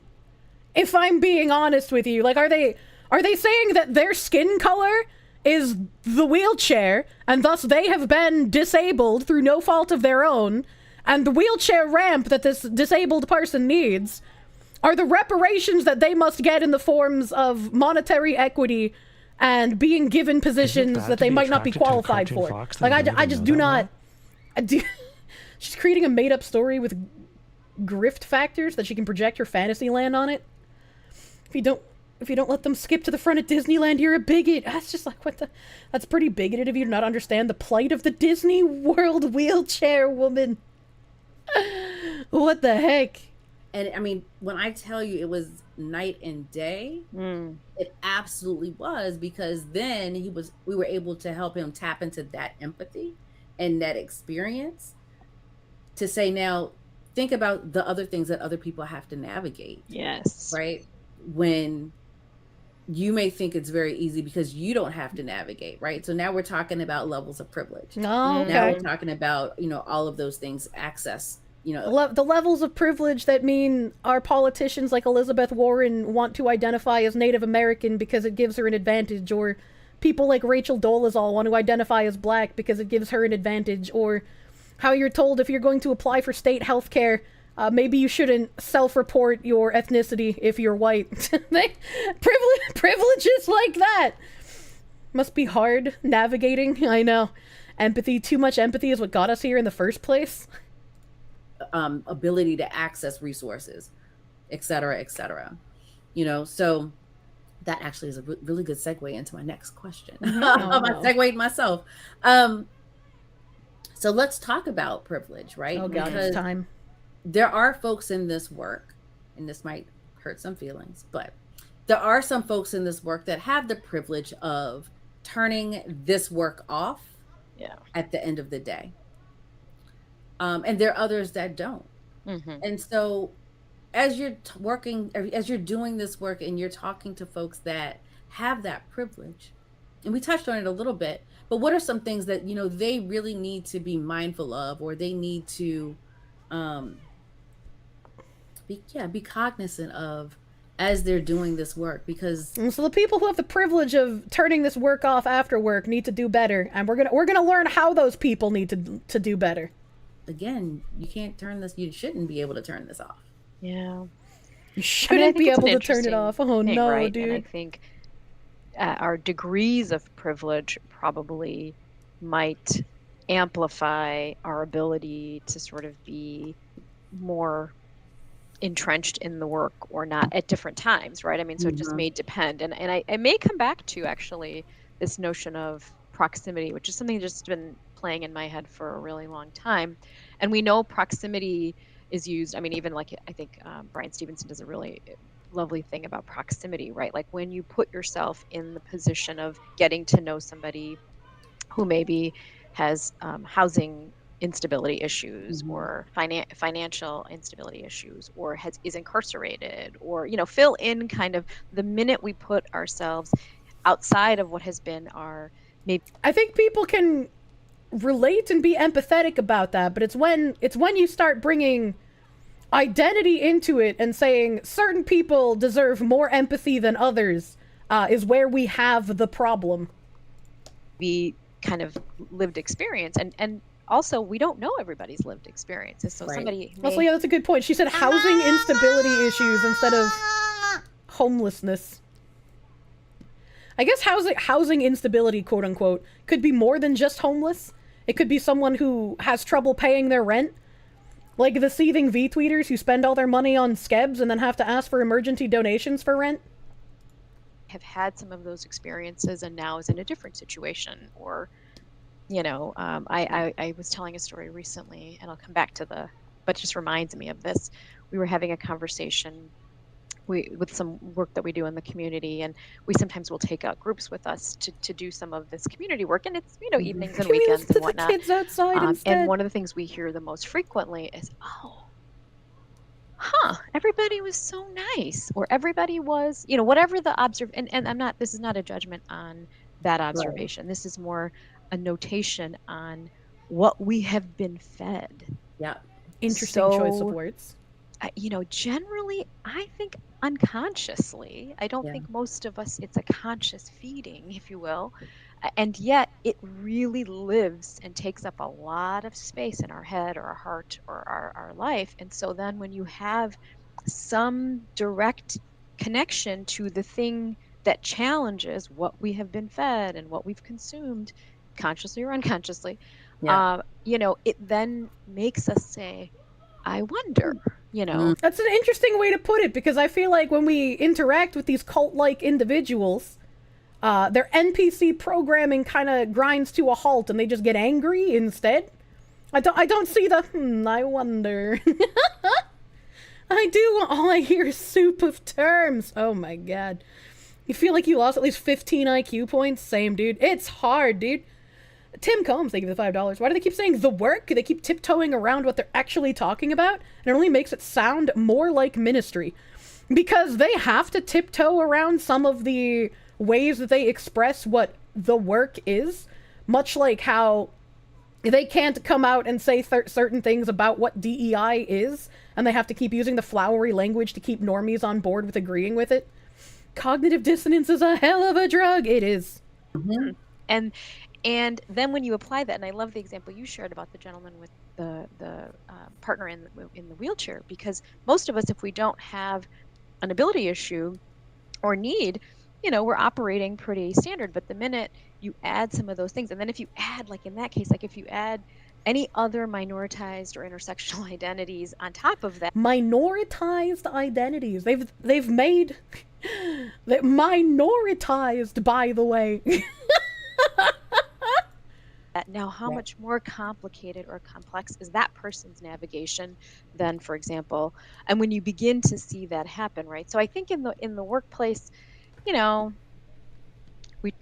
if I'm being honest with you. Like, are they saying that their skin color is the wheelchair, and thus they have been disabled through no fault of their own, and the wheelchair ramp that this disabled person needs are the reparations that they must get in the forms of monetary equity and being given positions that they might not be qualified for? Like, I just do not... She's creating a made-up story with grift factors that she can project her fantasy land on it. If you don't let them skip to the front of Disneyland, you're a bigot. That's just like, what the... That's pretty bigoted of you to not understand the plight of the Disney World wheelchair woman. What the heck? And I mean, when I tell you it was night and day, it absolutely was, because then we were able to help him tap into that empathy and that experience to say, now think about the other things that other people have to navigate. Yes. Right? When you may think it's very easy because you don't have to navigate, right? So now we're talking about levels of privilege. Oh, okay. Now we're talking about, all of those things, access, the levels of privilege that mean our politicians like Elizabeth Warren want to identify as Native American because it gives her an advantage, or people like Rachel Dolezal want to identify as black because it gives her an advantage, or how you're told if you're going to apply for state health care, maybe you shouldn't self-report your ethnicity if you're white. Privileges like that. Must be hard navigating, I know. Empathy, too much empathy is what got us here in the first place. Ability to access resources, et cetera, et cetera. So that actually is a really good segue into my next question. I segued myself. So let's talk about privilege, right? Oh God, it's time. There are folks in this work, and this might hurt some feelings, but there are some folks in this work that have the privilege of turning this work off at the end of the day. And there are others that don't. And so as you're as you're doing this work and you're talking to folks that have that privilege, and we touched on it a little bit, but what are some things that, they really need to be mindful of, or they need to be cognizant of as they're doing this work, because so the people who have the privilege of turning this work off after work need to do better, and we're gonna learn how those people need to do better. Again, you can't turn this. You shouldn't be able to turn this off. Yeah, you shouldn't be able to turn it off. Oh thing, no, right? dude! And I think our degrees of privilege probably might amplify our ability to sort of be more entrenched in the work or not at different times, right? I mean, so it just may depend. And I may come back to actually this notion of proximity, which is something that's just been playing in my head for a really long time. And we know proximity is used, I mean, even like I think Brian Stevenson does a really lovely thing about proximity, right? Like when you put yourself in the position of getting to know somebody who maybe has housing instability issues or financial instability issues, or is incarcerated, or fill in kind of the minute we put ourselves outside of what has been our maybe. I think people can relate and be empathetic about that, but it's when you start bringing identity into it and saying certain people deserve more empathy than others is where we have the problem. We kind of lived experience, and also we don't know everybody's lived experiences, so somebody also, yeah, that's a good point. She said housing instability issues instead of homelessness. I guess housing instability, quote unquote, could be more than just homeless. It could be someone who has trouble paying their rent, like the seething V-tweeters who spend all their money on skebs and then have to ask for emergency donations for rent. Have had some of those experiences and now is in a different situation, or I was telling a story recently, and I'll come back to but it just reminds me of this. We were having a conversation with some work that we do in the community, and we sometimes will take out groups with us to do some of this community work, and it's evenings and weekends and whatnot. The kids outside instead. And one of the things we hear the most frequently is, everybody was so nice, or everybody was, whatever the and this is not a judgment on that observation. Right. This is more a notation on what we have been fed. Yeah. Interesting choice of words. Generally, I think unconsciously, I don't think most of us, it's a conscious feeding, if you will. And yet it really lives and takes up a lot of space in our head or our heart or our life. And so then when you have some direct connection to the thing that challenges what we have been fed and what we've consumed, consciously or unconsciously, it then makes us say, I wonder, That's an interesting way to put it, because I feel like when we interact with these cult-like individuals, their NPC programming kind of grinds to a halt and they just get angry instead. I don't see I wonder. I do. All I hear is soup of terms. Oh my god. You feel like you lost at least 15 IQ points? Same, dude. It's hard, dude. Tim Combs, thank you for the $5. Why do they keep saying the work? They keep tiptoeing around what they're actually talking about, and it only makes it sound more like ministry. Because they have to tiptoe around some of the ways that they express what the work is, much like how they can't come out and say certain things about what DEI is, and they have to keep using the flowery language to keep normies on board with agreeing with it. Cognitive dissonance is a hell of a drug. It is. Mm-hmm. And then when you apply that, and I love the example you shared about the gentleman with the partner in the wheelchair, because most of us, if we don't have an ability issue or need, we're operating pretty standard. But the minute you add some of those things, and then if you add, like in that case, like if you add any other minoritized or intersectional identities on top of that. Minoritized identities. They've made minoritized, by the way. Now, how much more complicated or complex is that person's navigation than, for example, and when you begin to see that happen, right? So I think in the workplace,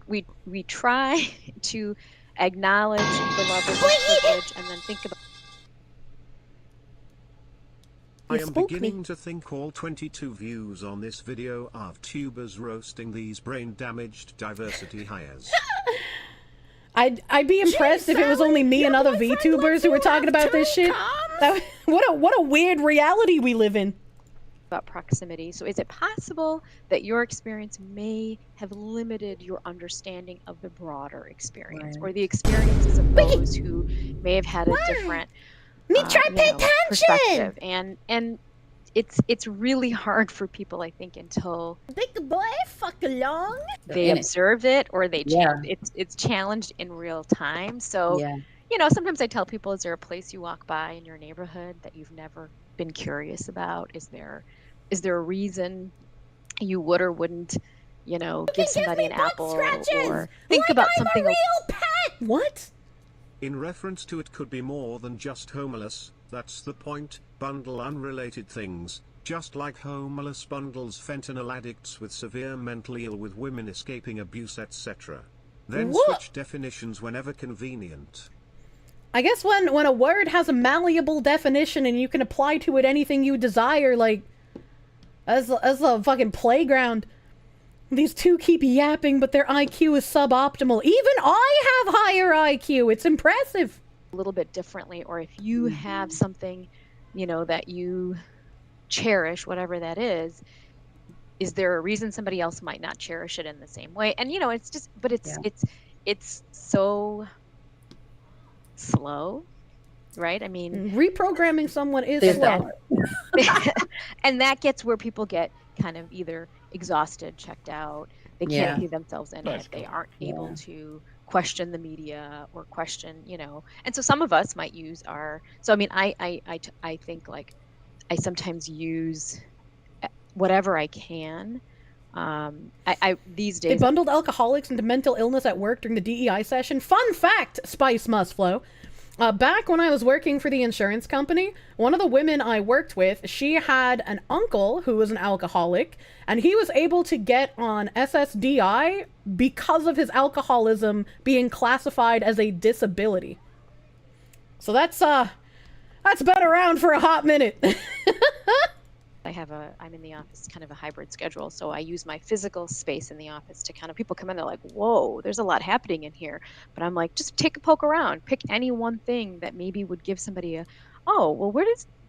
we try to acknowledge the level of privilege and then think about. I am beginning to think all 22 views on this video are tubers roasting these brain-damaged diversity hires. I'd be impressed if it was only me and other VTubers who were talking about this shit. What a weird reality we live in. about proximity. So is it possible that your experience may have limited your understanding of the broader experience, or the experiences of those who may have had a different perspective? And it's really hard for people, I think, until big boy fuck along they observe it, or they it's challenged in real time. So sometimes I tell people, is there a place you walk by in your neighborhood that you've never been curious about? Is there a reason you would or wouldn't give somebody an apple, or think about something? Real pet. What? In reference to it could be more than just homeless, that's the point. Bundle unrelated things, just like homeless bundles fentanyl addicts with severe mentally ill, with women escaping abuse, etc. Then switch definitions whenever convenient. I guess when a word has a malleable definition and you can apply to it anything you desire, like as a fucking playground. These two keep yapping, but their IQ is suboptimal. Even I have higher IQ. It's impressive. A little bit differently, or if you have something, that you cherish, whatever that is there a reason somebody else might not cherish it in the same way? And it's just, but it's so slow, right? I mean, reprogramming someone is slow. And that gets where people get kind of either exhausted, checked out. They can't see themselves in it. They aren't able to question the media or question, and so some of us might use I think, like, I sometimes use whatever I can. I these days, they bundled alcoholics into mental illness at work during the DEI session. Fun fact, Spice Must Flow. Back when I was working for the insurance company, one of the women I worked with, she had an uncle who was an alcoholic, and he was able to get on SSDI because of his alcoholism being classified as a disability. So that's been around for a hot minute. I'm in the office, kind of a hybrid schedule, so I use my physical space in the office to kind of, people come in, they're like, whoa, there's a lot happening in here. But I'm like, just take a poke around, pick any one thing that maybe would give somebody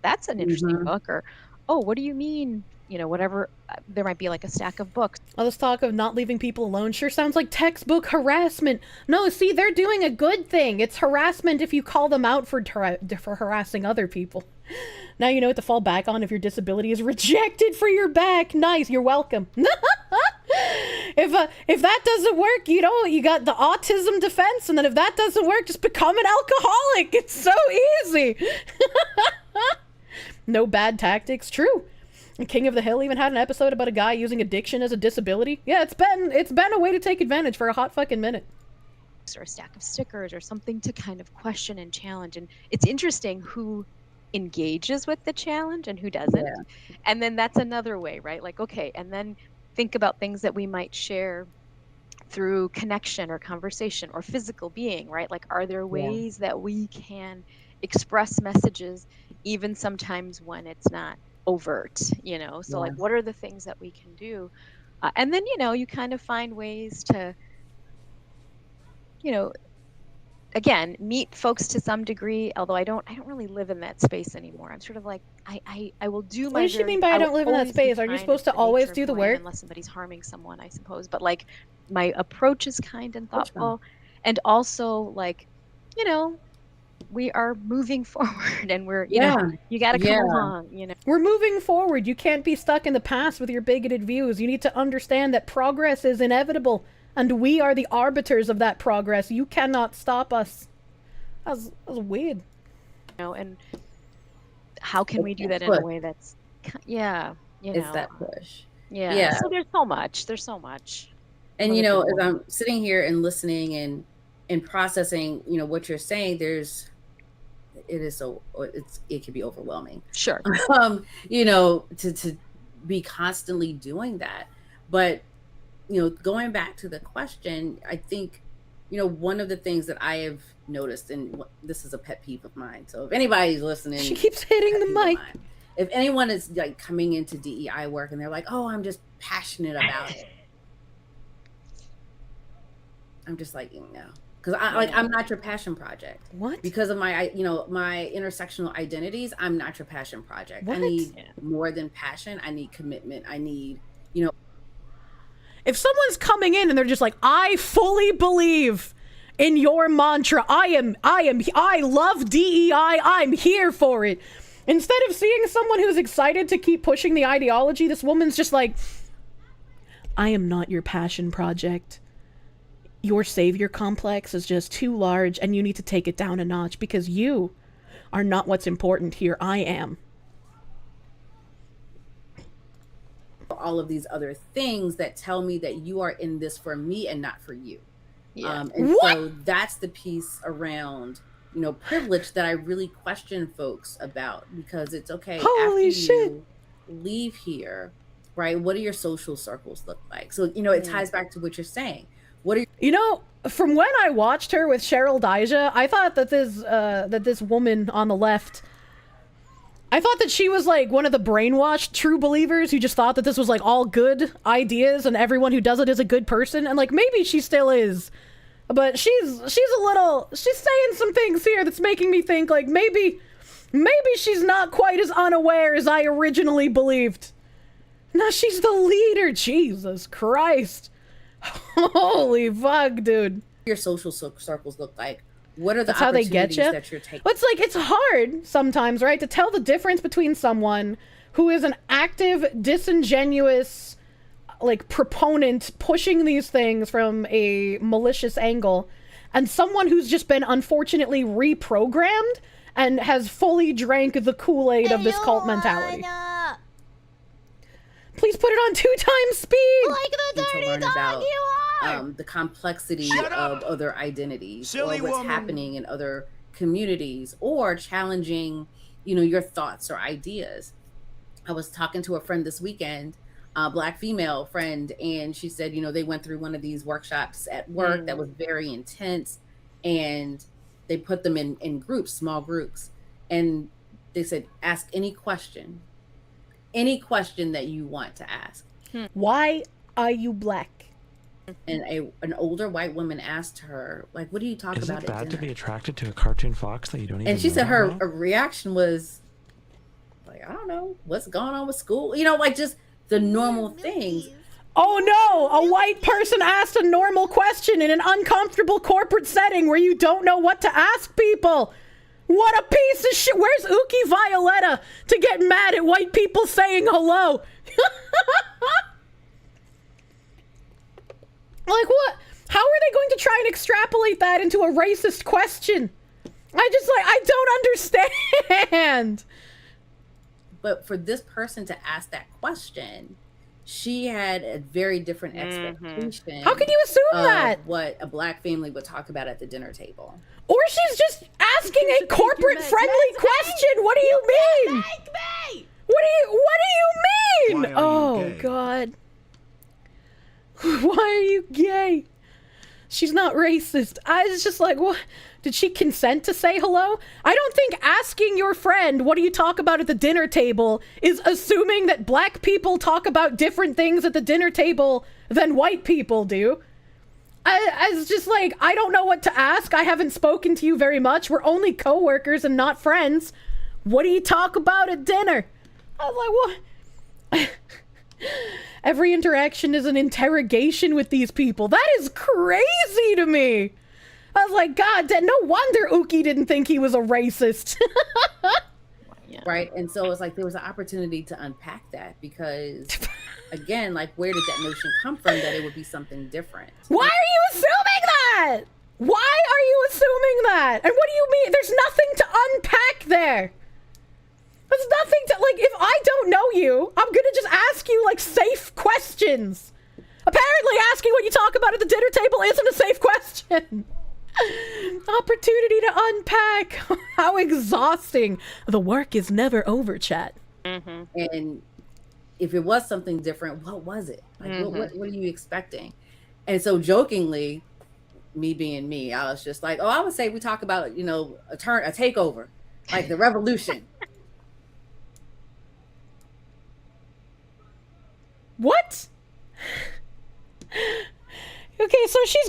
that's an interesting book, or, oh, what do you mean? Whatever, there might be like a stack of books. All this talk of not leaving people alone sure sounds like textbook harassment. No, see, they're doing a good thing. It's harassment if you call them out for harassing other people. Now you know what to fall back on if your disability is rejected for your back. Nice, you're welcome. If that doesn't work, you got the autism defense, and then if that doesn't work, just become an alcoholic. It's so easy. No bad tactics. True. King of the Hill even had an episode about a guy using addiction as a disability. Yeah, it's been a way to take advantage for a hot fucking minute. Or a stack of stickers or something to kind of question and challenge. And it's interesting who engages with the challenge and who doesn't. And then that's another way, right? Like, okay, and then think about things that we might share through connection or conversation or physical being, right? Like, are there ways that we can express messages even sometimes when it's not overt, so like, what are the things that we can do? And then, you kind of find ways to, again, meet folks to some degree, although I don't really live in that space anymore. I'm sort of like, I will do my. What does she mean by I don't live in that space? Are you supposed to always do the work? Unless somebody's harming someone, I suppose. But like, my approach is kind and thoughtful, and also like, we are moving forward, and we're you got to come along. We're moving forward. You can't be stuck in the past with your bigoted views. You need to understand that progress is inevitable, and we are the arbiters of that progress. You cannot stop us. That's weird. And how can we do that in a way that's it's that push. So there's so much. And as I'm sitting here and listening and processing what you're saying, it can be overwhelming. Sure. To be constantly doing that. But going back to the question, I think one of the things that I have noticed, and this is a pet peeve of mine, so if anybody's listening, she keeps hitting the mic. If anyone is like coming into DEI work and they're like, oh, I'm just passionate about it, I'm just like, no. Because I'm not your passion project. What? Because of my, my intersectional identities, I'm not your passion project. What? I need more than passion. I need commitment. I need, If someone's coming in and they're just like, I fully believe in your mantra. I love DEI. I'm here for it. Instead of seeing someone who's excited to keep pushing the ideology, this woman's just like, I am not your passion project. Your savior complex is just too large and you need to take it down a notch because you are not what's important here. I am. All of these other things that tell me that you are in this for me and not for you. Yeah. And so that's the piece around, privilege that I really question folks about, because it's okay. Holy after shit. you leave here, right? What do your social circles look like? So, it ties back to what you're saying. What are from when I watched her with Cheryl Dijah, I thought that this woman on the left, I thought that she was like one of the brainwashed true believers who just thought that this was like all good ideas and everyone who does it is a good person, and like maybe she still is, but she's saying some things here that's making me think like maybe she's not quite as unaware as I originally believed. No, she's the leader. Jesus Christ. Holy fuck, dude. Your social circles look like? What are the That's how they get you? that you're taking? Well, it's like, it's hard sometimes, right, to tell the difference between someone who is an active, disingenuous, like, proponent pushing these things from a malicious angle, and someone who's just been unfortunately reprogrammed and has fully drank the Kool-Aid of this cult mentality. Please put it on 2x speed! Like the dirty dog you are! The complexity of other identities, or what's happening in other communities, or challenging, your thoughts or ideas. I was talking to a friend this weekend, a Black female friend, and she said, they went through one of these workshops at work that was very intense, and they put them in groups, small groups, and they said, ask any question that you want to ask. Why are you Black? And an older white woman asked her, like, what do you talk about? Is it bad to be attracted to a cartoon fox that you don't even And she said know her reaction was like, I don't know, what's going on with school? Like just the normal things. Oh no, a white person asked a normal question in an uncomfortable corporate setting where you don't know what to ask people. What a piece of shit. Where's Uki Violetta to get mad at white people saying hello? Like, what? How are they going to try and extrapolate that into a racist question? I don't understand. But for this person to ask that question, she had a very different expectation. How can you assume that? What a Black family would talk about at the dinner table. Or she's just asking a corporate-friendly question. What do you mean? Like me! What do you mean? Why are you Oh, gay? God. Why are you gay? She's not racist. I was just like, what? Did she consent to say hello? I don't think asking your friend, what do you talk about at the dinner table, is assuming that Black people talk about different things at the dinner table than white people do. I was just like, I don't know what to ask. I haven't spoken to you very much. We're only coworkers and not friends. What do you talk about at dinner? I was like, what? Every interaction is an interrogation with these people. That is crazy to me. I was like, God, no wonder Uki didn't think he was a racist. Right. And so it's like there was an opportunity to unpack that because, again, like, where did that notion come from that it would be something different? Why are you assuming that? Why are you assuming that? And what do you mean? There's nothing to unpack there. There's nothing to, like, if I don't know you, I'm gonna just ask you, like, safe questions. Apparently asking what you talk about at the dinner table isn't a safe question. Opportunity to unpack. How exhausting. The work is never over, chat. And if it was something different, what was it? Like, what are you expecting? And so jokingly, me being me, I was just like, oh, I would say we talk about, a takeover, like the revolution. What? Okay, so she's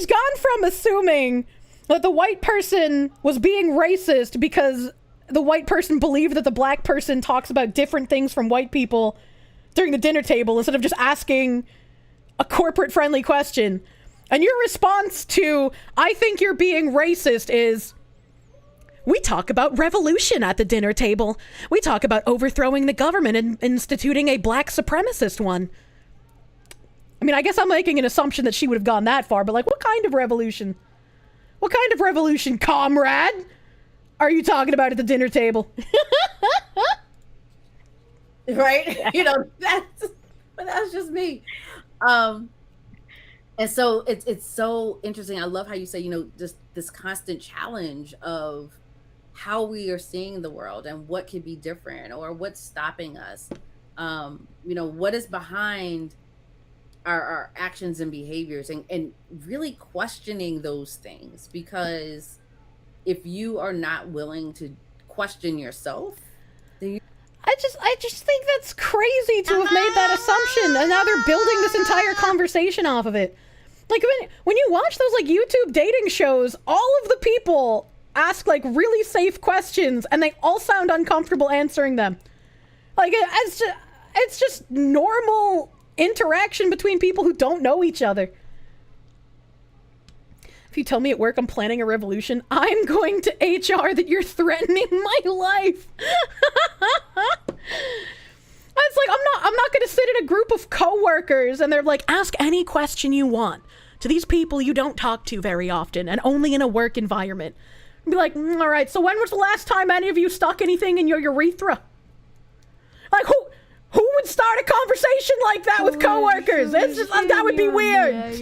gone from assuming that the white person was being racist because the white person believed that the black person talks about different things from white people during the dinner table instead of just asking a corporate-friendly question. And your response to, I think you're being racist, is, we talk about revolution at the dinner table. We talk about overthrowing the government and instituting a black supremacist one. I mean, I guess I'm making an assumption that she would have gone that far, but like, what kind of revolution? What kind of revolution, comrade, are you talking about at the dinner table? Right? You know, that's just me. And so it's so interesting. I love how you say, you know, just this constant challenge of how we are seeing the world and what could be different or what's stopping us. You know, what is behind our actions and behaviors, and really questioning those things, because if you are not willing to question yourself, then I just think that's crazy to have made that assumption, and now they're building this entire conversation off of it. Like, when you watch those like YouTube dating shows, all of the people ask like really safe questions and they all sound uncomfortable answering them. Like, it's just normal interaction between people who don't know each other. If you tell me at work I'm planning a revolution, I'm going to HR that you're threatening my life. It's like, I'm not going to sit in a group of coworkers and they're like, ask any question you want to these people you don't talk to very often and only in a work environment. And be like, all right, so when was the last time any of you stuck anything in your urethra? Like, who would start a conversation like that with coworkers? It's just, that would be weird.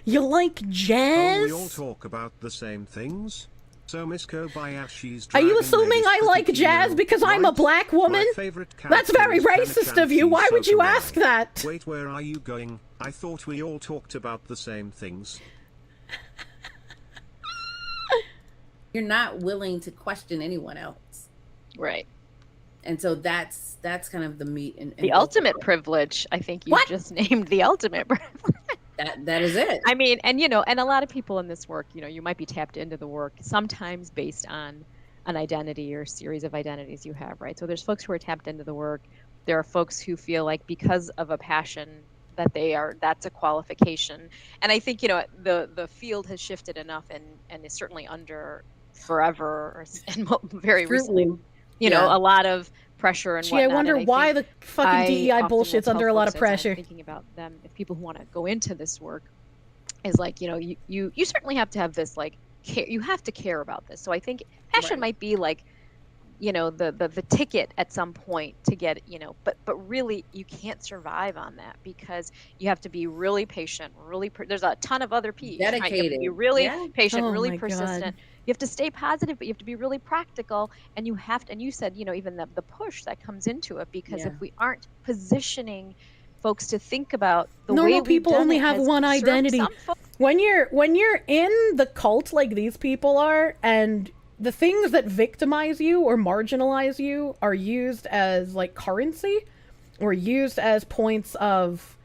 You like jazz? Oh, we all talk about the same things. So Miss Kobayashi's Are you assuming I like jazz because I'm a black woman? That's very racist of you. Why would you ask that? Wait, where are you going? I thought we all talked about the same things. you're not willing to question anyone else. Right. And so that's kind of the meat and the ultimate privilege. I think you just named the ultimate privilege. That is it. I mean, and you know, and a lot of people in this work, you know, you might be tapped into the work sometimes based on an identity or series of identities you have, right? So there's folks who are tapped into the work. There are folks who feel like because of a passion that that's a qualification. And I think, you know, the field has shifted enough and is certainly under forever and very recently, you know, a lot of pressure and whatnot. I wonder why the fucking DEI bullshit's under a lot of pressure. Thinking about them, if people who want to go into this work, is like, you know, you certainly have to have this like care. You have to care about this. So I think passion might be like, you know, the ticket at some point to get, you know, but really you can't survive on that because you have to be really patient, there's a ton of other P's. Dedicated. Right? You have to be really patient, really persistent. God. You have to stay positive, but you have to be really practical. And you have to, and you said, you know, even the push that comes into it, because if we aren't positioning folks to think about the way normal people only have one identity. When you're in the cult like these people are, and the things that victimize you or marginalize you are used as like currency or used as points of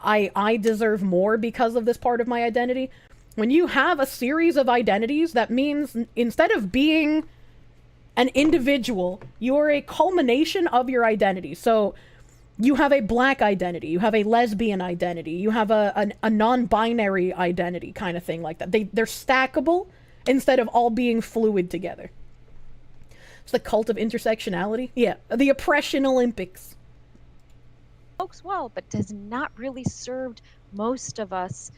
I deserve more because of this part of my identity. When you have a series of identities, that means instead of being an individual, you're a culmination of your identity. So you have a black identity, you have a lesbian identity, you have a non-binary identity kind of thing like that. They're stackable instead of all being fluid together. It's the cult of intersectionality. Yeah, the oppression Olympics. Folks well, but does not really serve most of us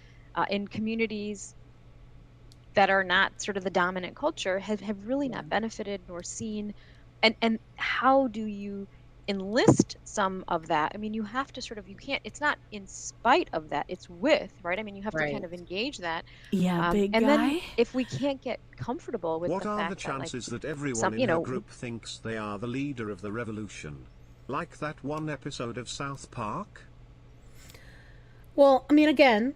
in communities that are not sort of the dominant culture have really not benefited nor seen. And how do you enlist some of that? I mean, you have to sort of, you can't, it's not in spite of that, it's with, right? I mean, you have to kind of engage that. Yeah, big and guy. Then if we can't get comfortable with what the are fact the chances that, like, that everyone in a group thinks they are the leader of the revolution? Like that one episode of South Park? Well, I mean, again,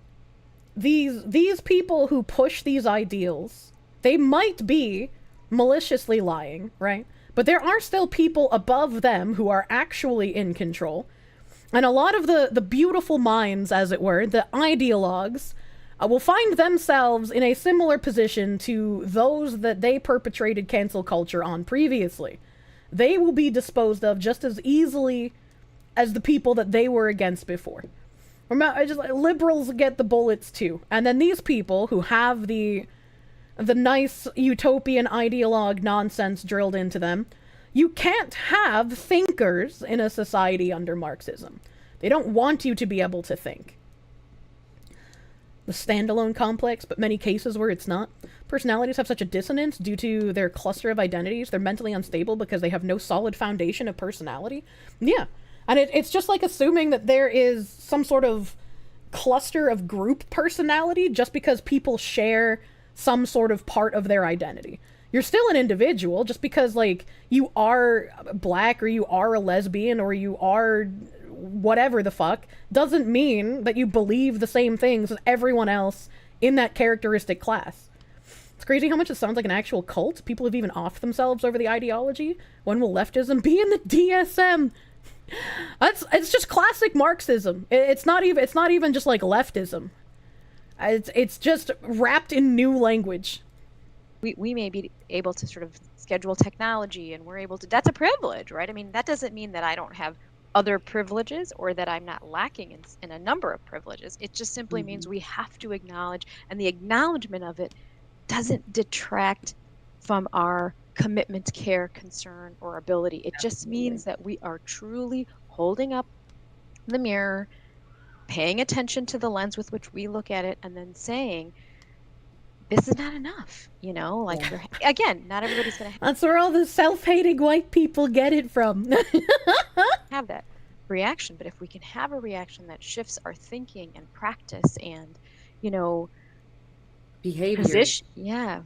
these people who push these ideals, they might be maliciously lying, right? But there are still people above them who are actually in control. And a lot of the beautiful minds, as it were, the ideologues, will find themselves in a similar position to those that they perpetrated cancel culture on previously. They will be disposed of just as easily as the people that they were against before. Remember, liberals get the bullets too. And then these people who have the nice utopian ideologue nonsense drilled into them, you can't have thinkers in a society under Marxism. They don't want you to be able to think. The standalone complex, but many cases where it's not. Personalities have such a dissonance due to their cluster of identities. They're mentally unstable because they have no solid foundation of personality. Yeah. And it's just like assuming that there is some sort of cluster of group personality just because people share some sort of part of their identity. You're still an individual just because, like, you are black or you are a lesbian or you are whatever the fuck doesn't mean that you believe the same things as everyone else in that characteristic class. It's crazy how much it sounds like an actual cult. People have even offed themselves over the ideology. When will leftism be in the DSM? It's just classic Marxism. It's not even just like leftism. It's just wrapped in new language. We may be able to sort of schedule technology, and we're able to. That's a privilege, right? I mean, that doesn't mean that I don't have other privileges or that I'm not lacking in a number of privileges. It just simply means we have to acknowledge, and the acknowledgement of it doesn't detract from our commitment, care, concern, or ability. It just means that we are truly holding up the mirror, paying attention to the lens with which we look at it, and then saying, this is not enough, you know? Like, again, not everybody's going to That's where all the self-hating white people get it from. have that reaction, but if we can have a reaction that shifts our thinking and practice and, you know, behavior. Yeah,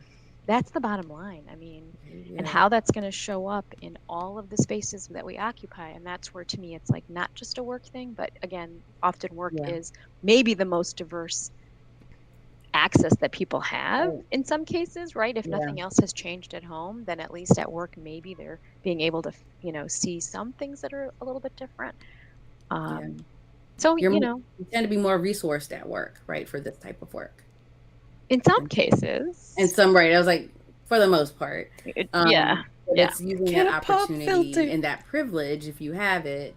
that's the bottom line. I mean, and how that's going to show up in all of the spaces that we occupy. And that's where, to me, it's like not just a work thing, but again, often work is maybe the most diverse access that people have in some cases, right? If nothing else has changed at home, then at least at work, maybe they're being able to, you know, see some things that are a little bit different. So, you know, you tend to be more resourced at work, right? For this type of work. In some cases. And some, right. I was like, for the most part. Yeah. It's using that opportunity and that privilege, if you have it,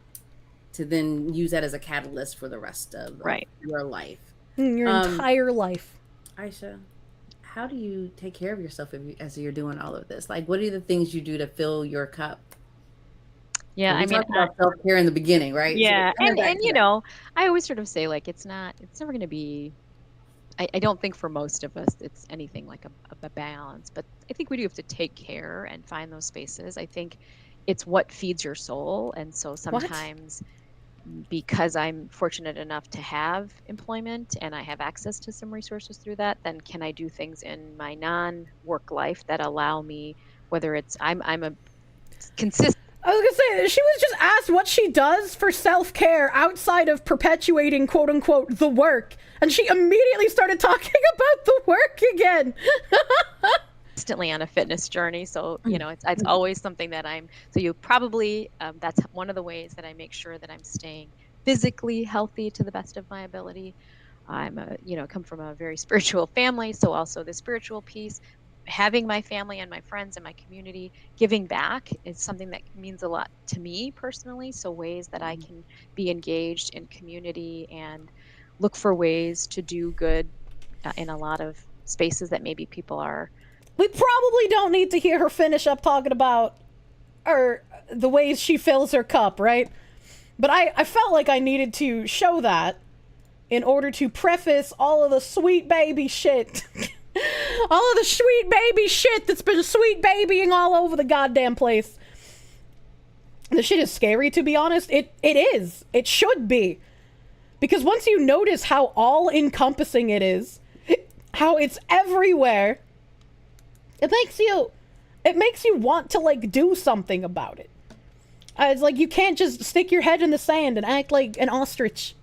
to then use that as a catalyst for the rest of your life. Your entire life. Aisha, how do you take care of yourself as you're doing all of this? Like, what are the things you do to fill your cup? Yeah, I mean, talked about self-care in the beginning, right? Yeah, so and you know, I always sort of say, like, it's never going to be. I don't think for most of us it's anything like a balance, but I think we do have to take care and find those spaces. I think it's what feeds your soul, and so sometimes. Because I'm fortunate enough to have employment and I have access to some resources through that, then can I do things in my non-work life that allow me, whether it's I'm a consistent. I was gonna say, she was just asked what she does for self-care outside of perpetuating quote-unquote the work, and she immediately started talking about the work again. Constantly on a fitness journey, so you know it's always something that you probably that's one of the ways that I make sure that I'm staying physically healthy to the best of my ability. I'm come from a very spiritual family, so also the spiritual piece, having my family and my friends and my community, giving back is something that means a lot to me personally. So ways that I can be engaged in community and look for ways to do good in a lot of spaces that maybe people are. We probably don't need to hear her finish up talking about the ways she fills her cup, right? But I felt like I needed to show that in order to preface all of the sweet baby shit. All of the sweet baby shit that's been sweet babying all over the goddamn place. The shit is scary, to be honest. It is. It should be. Because once you notice how all-encompassing it is, how it's everywhere, it makes you want to, like, do something about it. It's like you can't just stick your head in the sand and act like an ostrich.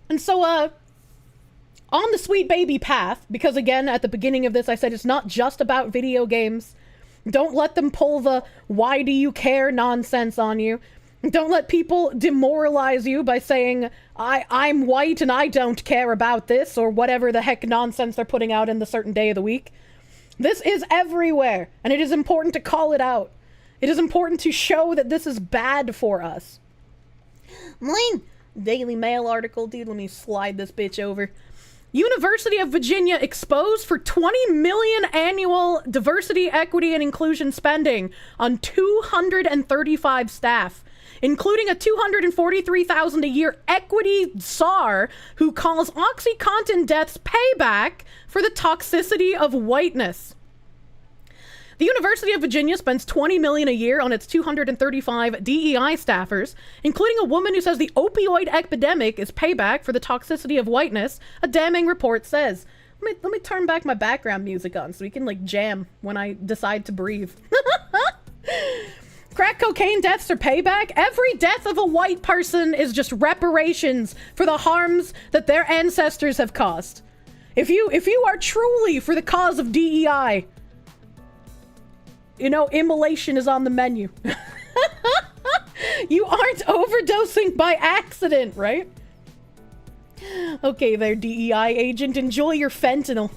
And so, on the sweet baby path, because again, at the beginning of this, I said it's not just about video games. Don't let them pull the "why do you care" nonsense on you. Don't let people demoralize you by saying, I'm white and I don't care about this, or whatever the heck nonsense they're putting out in the certain day of the week. This is everywhere, and it is important to call it out. It is important to show that this is bad for us. Mine Daily Mail article, dude, let me slide this bitch over. University of Virginia exposed for $20 million annual diversity, equity, and inclusion spending on 235 staff, including a $243,000 a year equity czar who calls OxyContin deaths payback for the toxicity of whiteness. The University of Virginia spends $20 million a year on its 235 DEI staffers, including a woman who says the opioid epidemic is payback for the toxicity of whiteness, a damning report says. Let me turn back my background music on so we can, like, jam when I decide to breathe. Crack cocaine deaths are payback. Every death of a white person is just reparations for the harms that their ancestors have caused. If you are truly for the cause of DEI, you know, immolation is on the menu. You aren't overdosing by accident, right? Okay there, DEI agent, enjoy your fentanyl.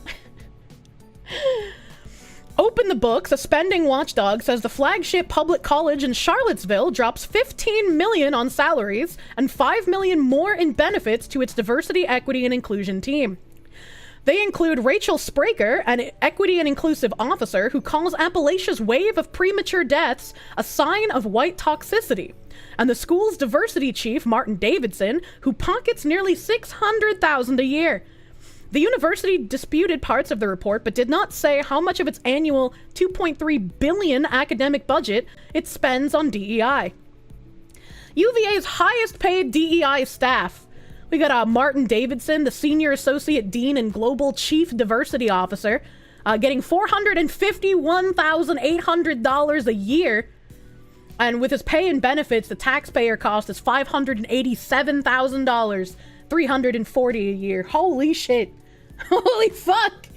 Open the Books, a spending watchdog, says the flagship public college in Charlottesville drops $15 million on salaries and $5 million more in benefits to its diversity, equity, and inclusion team. They include Rachel Spraker, an equity and inclusive officer who calls Appalachia's wave of premature deaths a sign of white toxicity, and the school's diversity chief, Martin Davidson, who pockets nearly $600,000 a year. The university disputed parts of the report, but did not say how much of its annual $2.3 billion academic budget it spends on DEI. UVA's highest paid DEI staff. We got Martin Davidson, the Senior Associate Dean and Global Chief Diversity Officer, getting $451,800 a year. And with his pay and benefits, the taxpayer cost is $587,000, $340 a year. Holy shit. Holy fuck.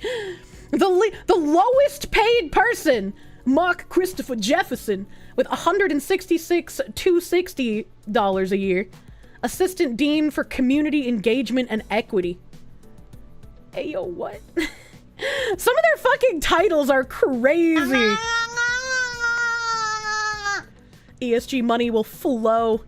The lowest paid person, Mark Christopher Jefferson, with $166,260 a year. Assistant Dean for Community Engagement and Equity. Hey, yo, what? Some of their fucking titles are crazy. ESG money will flow.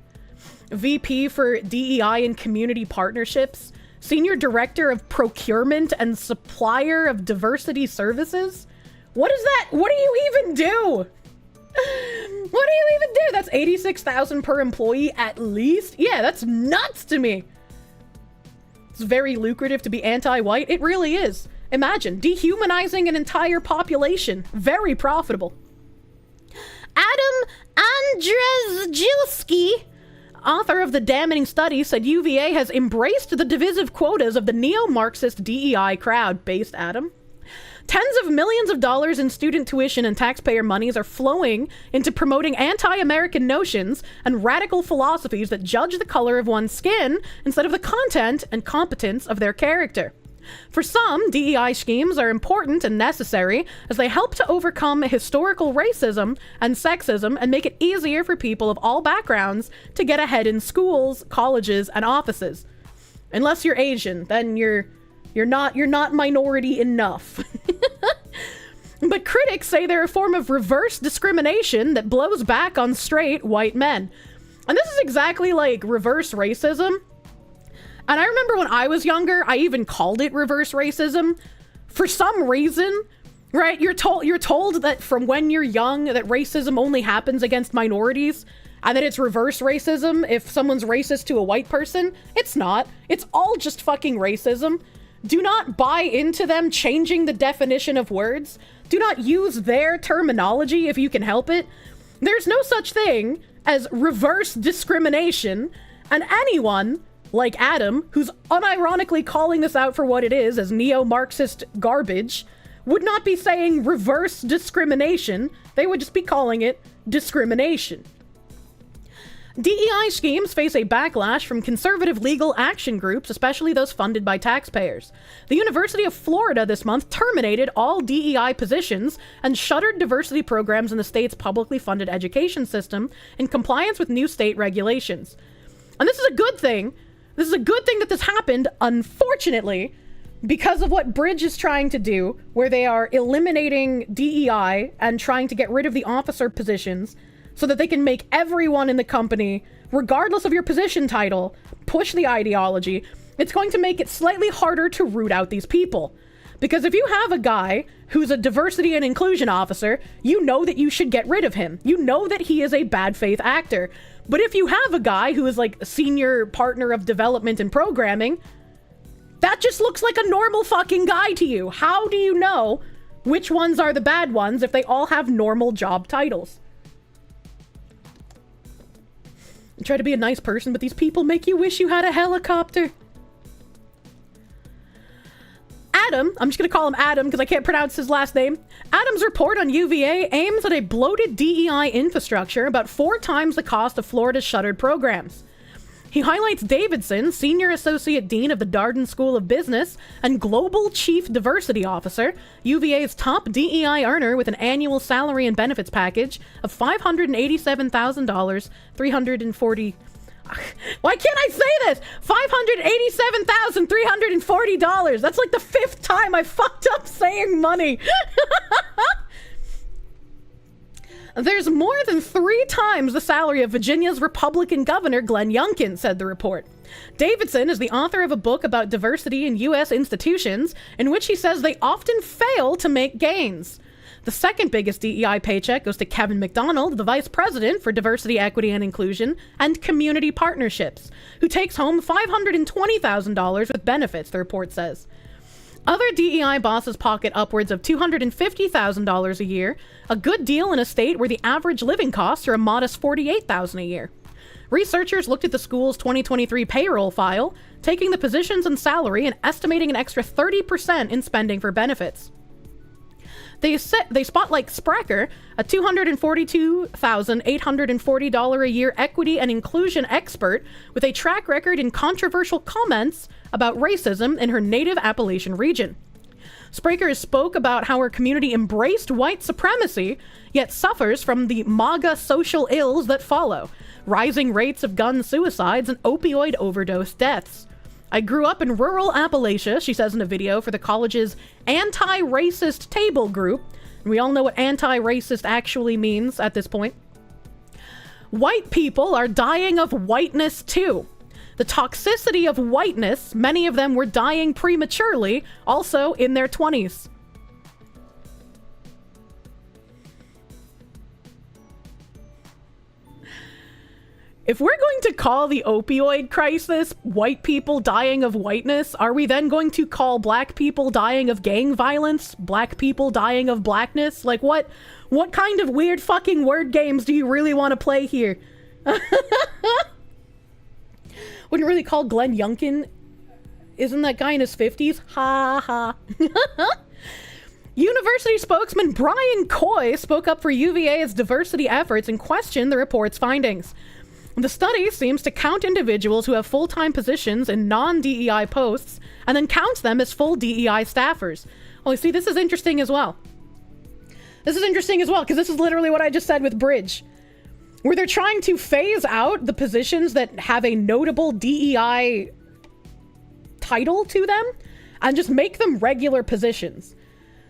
VP for DEI and Community Partnerships. Senior Director of Procurement and Supplier of Diversity Services. What is that? What do you even do? What do you even do? That's $86,000 per employee at least? Yeah, that's nuts to me. It's very lucrative to be anti-white. It really is. Imagine dehumanizing an entire population. Very profitable. Adam Andrzejewski, author of the damning study, said UVA has embraced the divisive quotas of the neo-Marxist DEI crowd. Based Adam. Tens of millions of dollars in student tuition and taxpayer monies are flowing into promoting anti-American notions and radical philosophies that judge the color of one's skin instead of the content and competence of their character. For some, DEI schemes are important and necessary as they help to overcome historical racism and sexism and make it easier for people of all backgrounds to get ahead in schools, colleges, and offices. Unless you're Asian, then you're not minority enough. But critics say they're a form of reverse discrimination that blows back on straight white men. And this is exactly like reverse racism. And I remember when I was younger, I even called it reverse racism. For some reason, right? You're told that from when you're young that racism only happens against minorities and that it's reverse racism if someone's racist to a white person. It's not. It's all just fucking racism. Do not buy into them changing the definition of words. Do not use their terminology if you can help it. There's no such thing as reverse discrimination, and anyone like Adam, who's unironically calling this out for what it is as neo-Marxist garbage, would not be saying reverse discrimination. They would just be calling it discrimination. DEI schemes face a backlash from conservative legal action groups, especially those funded by taxpayers. The University of Florida this month terminated all DEI positions and shuttered diversity programs in the state's publicly funded education system in compliance with new state regulations. And this is a good thing. This is a good thing that this happened, unfortunately, because of what Bridge is trying to do, where they are eliminating DEI and trying to get rid of the officer positions so that they can make everyone in the company, regardless of your position title, push the ideology. It's going to make it slightly harder to root out these people. Because if you have a guy who's a diversity and inclusion officer, you know that you should get rid of him. You know that he is a bad faith actor. But if you have a guy who is like a senior partner of development and programming, that just looks like a normal fucking guy to you. How do you know which ones are the bad ones if they all have normal job titles? You try to be a nice person, but these people make you wish you had a helicopter. Adam, I'm just going to call him Adam because I can't pronounce his last name. Adam's report on UVA aims at a bloated DEI infrastructure about 4 times the cost of Florida's shuttered programs. He highlights Davidson, Senior Associate Dean of the Darden School of Business and Global Chief Diversity Officer, UVA's top DEI earner with an annual salary and benefits package of $587,000, 340... Why can't I say this? $587,340. That's like the 5th time I fucked up saying money. There's more than 3 times the salary of Virginia's Republican Governor Glenn Youngkin, said the report. Davidson is the author of a book about diversity in U.S. institutions, in which he says they often fail to make gains. The second biggest DEI paycheck goes to Kevin McDonald, the Vice President for Diversity, Equity, and Inclusion and Community Partnerships, who takes home $520,000 with benefits, the report says. Other DEI bosses pocket upwards of $250,000 a year, a good deal in a state where the average living costs are a modest $48,000 a year. Researchers looked at the school's 2023 payroll file, taking the positions and salary and estimating an extra 30% in spending for benefits. They spotlight Spracker, a $242,840 a year equity and inclusion expert with a track record in controversial comments about racism in her native Appalachian region. Spraker spoke about how her community embraced white supremacy, yet suffers from the MAGA social ills that follow, rising rates of gun suicides and opioid overdose deaths. I grew up in rural Appalachia, she says in a video for the college's anti-racist table group. We all know what anti-racist actually means at this point. White people are dying of whiteness too. The toxicity of whiteness, many of them were dying prematurely, also in their 20s. If we're going to call the opioid crisis white people dying of whiteness, are we then going to call black people dying of gang violence black people dying of blackness? Like, what kind of weird fucking word games do you really want to play here? Wouldn't really call Glenn Youngkin. Isn't that guy in his 50s? Ha ha. University spokesman Brian Coy spoke up for UVA's diversity efforts and questioned the report's findings. The study seems to count individuals who have full-time positions in non-DEI posts and then counts them as full DEI staffers. Oh, you see, this is interesting as well. This is interesting as well, because this is literally what I just said with Bridge, where they're trying to phase out the positions that have a notable DEI title to them and just make them regular positions.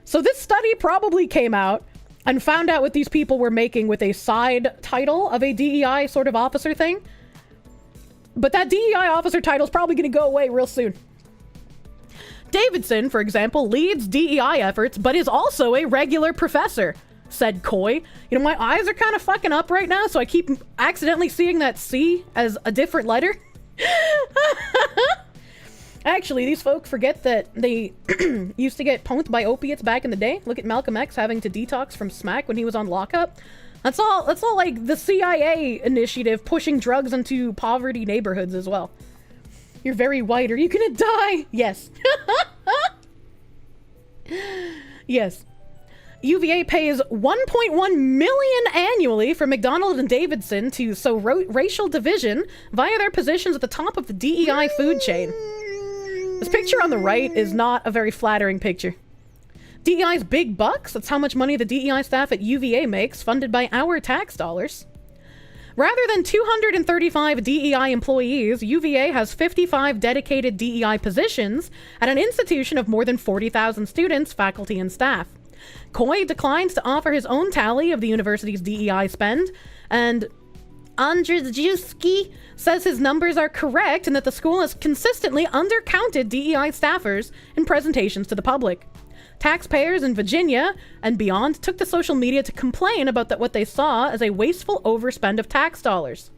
So this study probably came out and found out what these people were making with a side title of a DEI sort of officer thing. But that DEI officer title is probably going to go away real soon. Davidson, for example, leads DEI efforts, but is also a regular professor, said Coy. You know, my eyes are kind of fucking up right now, so I keep accidentally seeing that C as a different letter. Actually, these folk forget that they used to get punked by opiates back in the day. Look at Malcolm X having to detox from smack when he was on lockup. That's all like the CIA initiative pushing drugs into poverty neighborhoods as well. You're very white. Are you gonna die? Yes. Yes. UVA pays $1.1 million annually for McDonald and Davidson to sow racial division via their positions at the top of the DEI food chain. This picture on the right is not a very flattering picture. DEI's big bucks, that's how much money the DEI staff at UVA makes, funded by our tax dollars. Rather than 235 DEI employees, UVA has 55 dedicated DEI positions at an institution of more than 40,000 students, faculty, and staff. Coy declines to offer his own tally of the university's DEI spend, and Andrzejewski says his numbers are correct and that the school has consistently undercounted DEI staffers in presentations to the public. Taxpayers in Virginia and beyond took to social media to complain about what they saw as a wasteful overspend of tax dollars.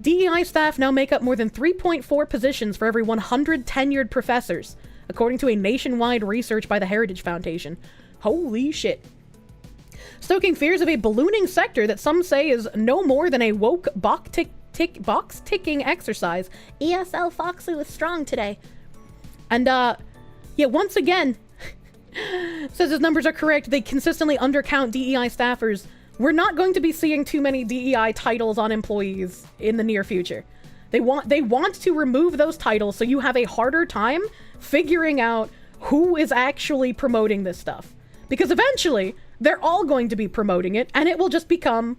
DEI staff now make up more than 3.4 positions for every 100 tenured professors, according to a nationwide research by the Heritage Foundation. Holy shit. Stoking fears of a ballooning sector that some say is no more than a woke box-ticking exercise. ESL Foxley was strong today. And, yeah, once again, says his numbers are correct. They consistently undercount DEI staffers. We're not going to be seeing too many DEI titles on employees in the near future. They want to remove those titles so you have a harder time figuring out who is actually promoting this stuff. Because eventually, they're all going to be promoting it, and it will just become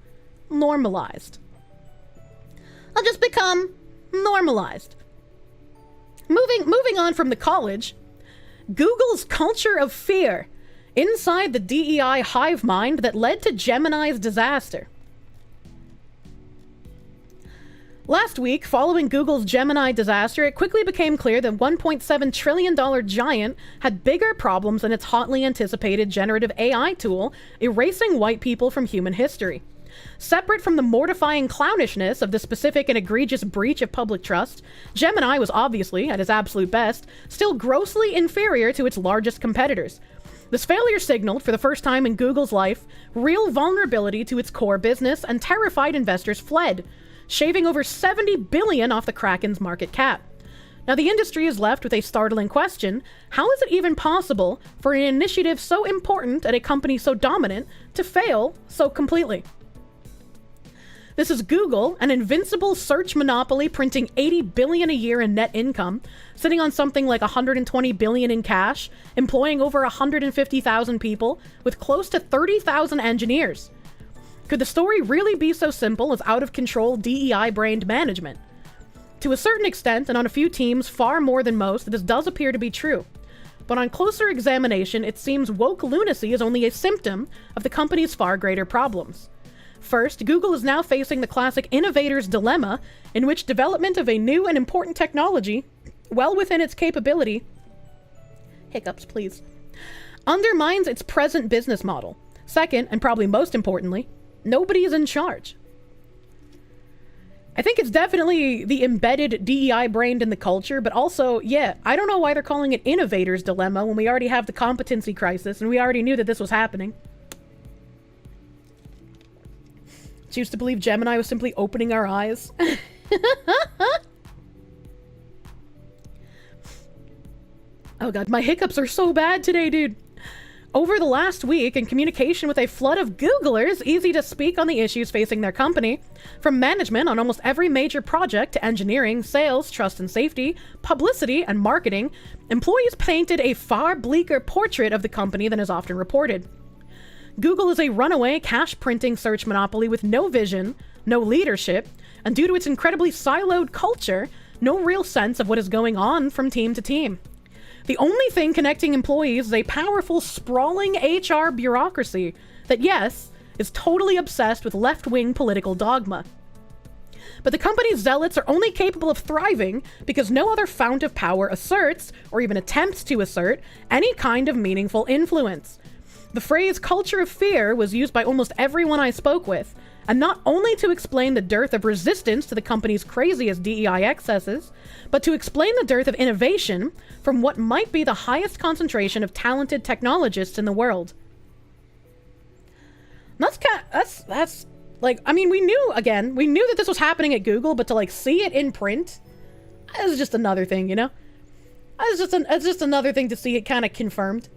normalized. It'll just become normalized. Moving on from the college, Google's culture of fear inside the DEI hive mind that led to Gemini's disaster. Last week, following Google's Gemini disaster, it quickly became clear that $1.7 trillion giant had bigger problems than its hotly anticipated generative AI tool, erasing white people from human history. Separate from the mortifying clownishness of the specific and egregious breach of public trust, Gemini was obviously, at its absolute best, still grossly inferior to its largest competitors. This failure signaled, for the first time in Google's life, real vulnerability to its core business, and terrified investors fled, shaving over $70 billion off the Kraken's market cap. Now, the industry is left with a startling question: how is it even possible for an initiative so important at a company so dominant to fail so completely? This is Google, an invincible search monopoly printing $80 billion a year in net income, sitting on something like $120 billion in cash, employing over 150,000 people, with close to 30,000 engineers. Could the story really be so simple as out-of-control DEI-brained management? To a certain extent, and on a few teams far more than most, this does appear to be true. But on closer examination, it seems woke lunacy is only a symptom of the company's far greater problems. First, Google is now facing the classic innovator's dilemma, in which development of a new and important technology, well within its capability, hiccups please, undermines its present business model. Second, and probably most importantly, nobody is in charge. I think it's definitely the embedded DEI brain in the culture, but also, yeah, I don't know why they're calling it innovator's dilemma when we already have the competency crisis and we already knew that this was happening. Choose to believe Gemini was simply opening our eyes. Oh god, my hiccups are so bad today, dude. Over the last week, in communication with a flood of Googlers easy to speak on the issues facing their company, from management on almost every major project to engineering, sales, trust and safety, publicity, and marketing, employees painted a far bleaker portrait of the company than is often reported. Google is a runaway cash-printing search monopoly with no vision, no leadership, and due to its incredibly siloed culture, no real sense of what is going on from team to team. The only thing connecting employees is a powerful, sprawling HR bureaucracy that, yes, is totally obsessed with left-wing political dogma. But the company's zealots are only capable of thriving because no other fount of power asserts, or even attempts to assert, any kind of meaningful influence. The phrase culture of fear was used by almost everyone I spoke with, and not only to explain the dearth of resistance to the company's craziest DEI excesses, but to explain the dearth of innovation from what might be the highest concentration of talented technologists in the world. That's like, I mean, we knew that this was happening at Google, but to like see it in print, is just another thing, you know? It's just another thing to see it kind of confirmed.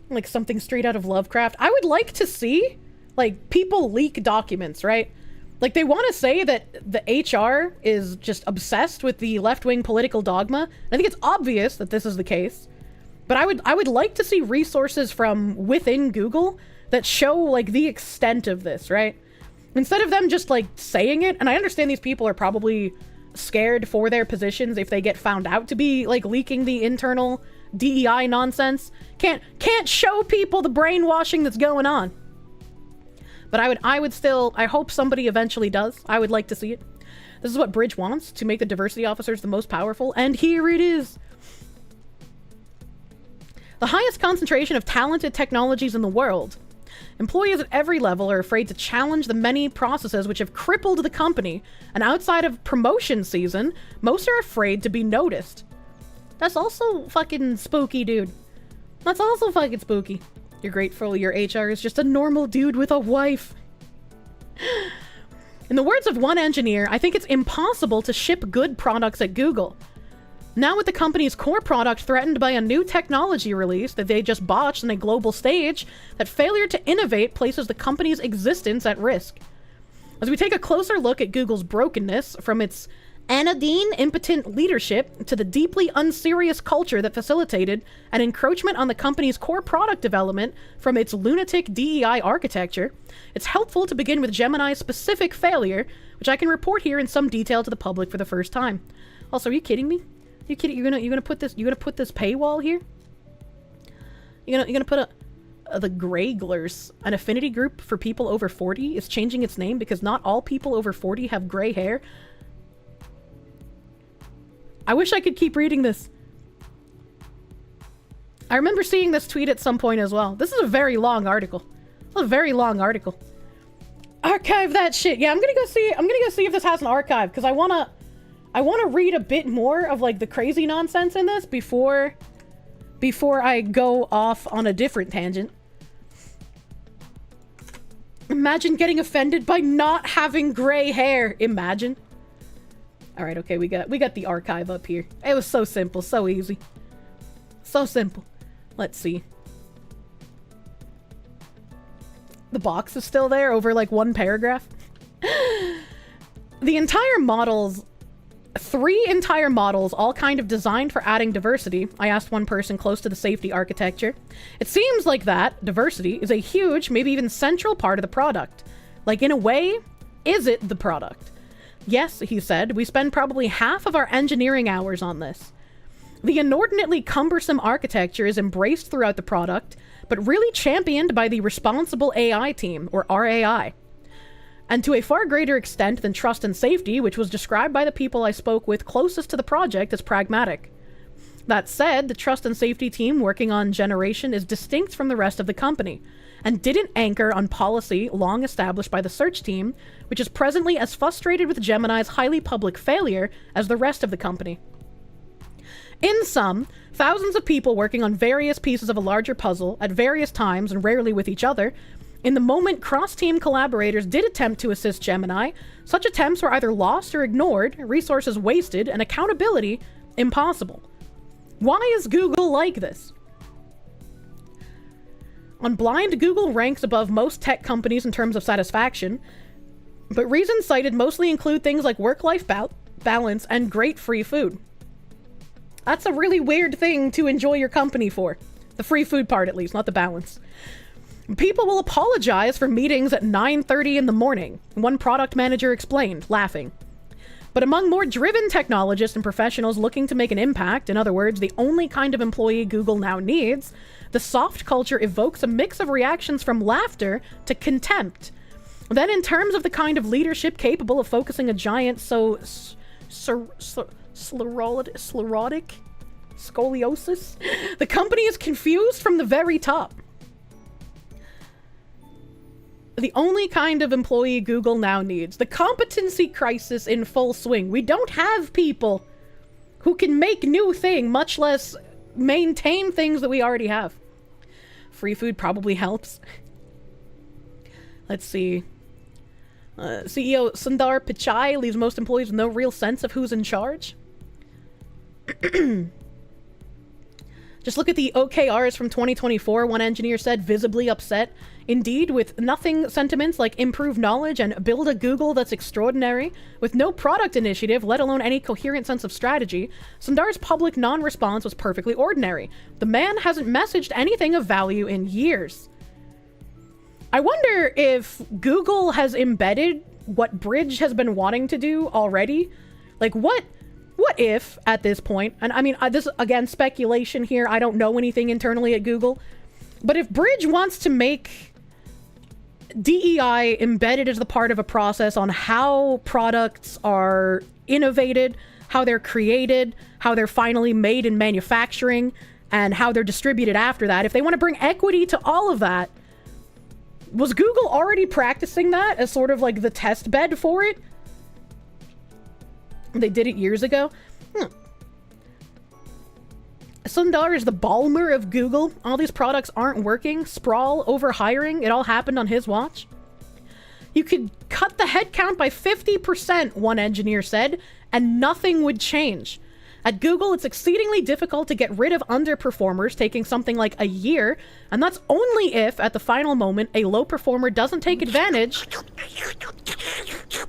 Like something straight out of Lovecraft. I would like to see, like, people leak documents, right? Like, they want to say that the HR is just obsessed with the left-wing political dogma. I think it's obvious that this is the case. But I would like to see resources from within Google that show, like, the extent of this, right? Instead of them just, like, saying it, and I understand these people are probably scared for their positions if they get found out to be, like, leaking the internal DEI nonsense. Can't show people the brainwashing that's going on. But I would still, I hope somebody eventually does. I would like to see it. This is what Bridge wants, to make the diversity officers the most powerful, and here it is. The highest concentration of talented technologies in the world. Employees at every level are afraid to challenge the many processes which have crippled the company, and outside of promotion season, most are afraid to be noticed. That's also fucking spooky, dude. That's also fucking spooky. You're grateful your HR is just a normal dude with a wife. In the words of one engineer, I think it's impossible to ship good products at Google. Now with the company's core product threatened by a new technology release that they just botched on a global stage, that failure to innovate places the company's existence at risk. As we take a closer look at Google's brokenness, from its anodyne, impotent leadership to the deeply unserious culture that facilitated an encroachment on the company's core product development from its lunatic DEI architecture, it's helpful to begin with Gemini's specific failure, which I can report here in some detail to the public for the first time. Also, are you kidding me? You kidding? You're gonna put this paywall here? You're gonna put the Greyglers, an affinity group for people over 40, is changing its name because not all people over 40 have gray hair. I wish I could keep reading this. I remember seeing this tweet at some point as well. This is a very long article. It's a very long article. Archive that shit. Yeah, I'm gonna go see if this has an archive, because I wanna read a bit more of, like, the crazy nonsense in this before I go off on a different tangent. Imagine getting offended by not having gray hair. Imagine. All right, okay, we got the archive up here. It was so simple, so easy. So simple. Let's see. The box is still there over, like, one paragraph. The entire models, 3 entire models, all kind of designed for adding diversity. I asked one person close to the safety architecture. It seems like that diversity is a huge, maybe even central part of the product. Like, in a way, is it the product? Yes, he said, we spend probably half of our engineering hours on this. The inordinately cumbersome architecture is embraced throughout the product, but really championed by the responsible AI team, or RAI. And to a far greater extent than trust and safety, which was described by the people I spoke with closest to the project as pragmatic. That said, the trust and safety team working on generation is distinct from the rest of the company, and didn't anchor on policy long established by the search team, which is presently as frustrated with Gemini's highly public failure as the rest of the company. In sum, thousands of people working on various pieces of a larger puzzle at various times and rarely with each other. In the moment cross-team collaborators did attempt to assist Gemini, such attempts were either lost or ignored, resources wasted, and accountability impossible. Why is Google like this? On Blind, Google ranks above most tech companies in terms of satisfaction, but reasons cited mostly include things like work-life balance and great free food. That's a really weird thing to enjoy your company for. The free food part, at least, not the balance. People will apologize for meetings at 9:30 in the morning, one product manager explained, laughing. But among more driven technologists and professionals looking to make an impact, in other words, the only kind of employee Google now needs, the soft culture evokes a mix of reactions from laughter to contempt. Then in terms of the kind of leadership capable of focusing a giant sclerotic scoliosis, the company is confused from the very top. The only kind of employee Google now needs. The competency crisis in full swing. We don't have people who can make new things, much less maintain things that we already have. Free food probably helps. Let's see. CEO Sundar Pichai leaves most employees with no real sense of who's in charge. Just look at the OKRs from 2024, one engineer said, visibly upset. Indeed, with nothing sentiments like improve knowledge and build a Google that's extraordinary, with no product initiative, let alone any coherent sense of strategy, Sundar's public non-response was perfectly ordinary. The man hasn't messaged anything of value in years. I wonder if Google has embedded what Bridge has been wanting to do already. Like, what if, at this point, and I mean, this, again, speculation here, I don't know anything internally at Google, but if Bridge wants to make DEI embedded as the part of a process on how products are innovated, how they're created, how they're finally made in manufacturing, and how they're distributed after that, if they want to bring equity to all of that, was Google already practicing that as sort of like the test bed for it? They did it years ago. Sundar is the Balmer of Google. All these products aren't working. Sprawl, over hiring, it all happened on his watch. You could cut the headcount by 50%, one engineer said, and nothing would change. At Google, it's exceedingly difficult to get rid of underperformers, taking something like a year, and that's only if, at the final moment, a low performer doesn't take advantage.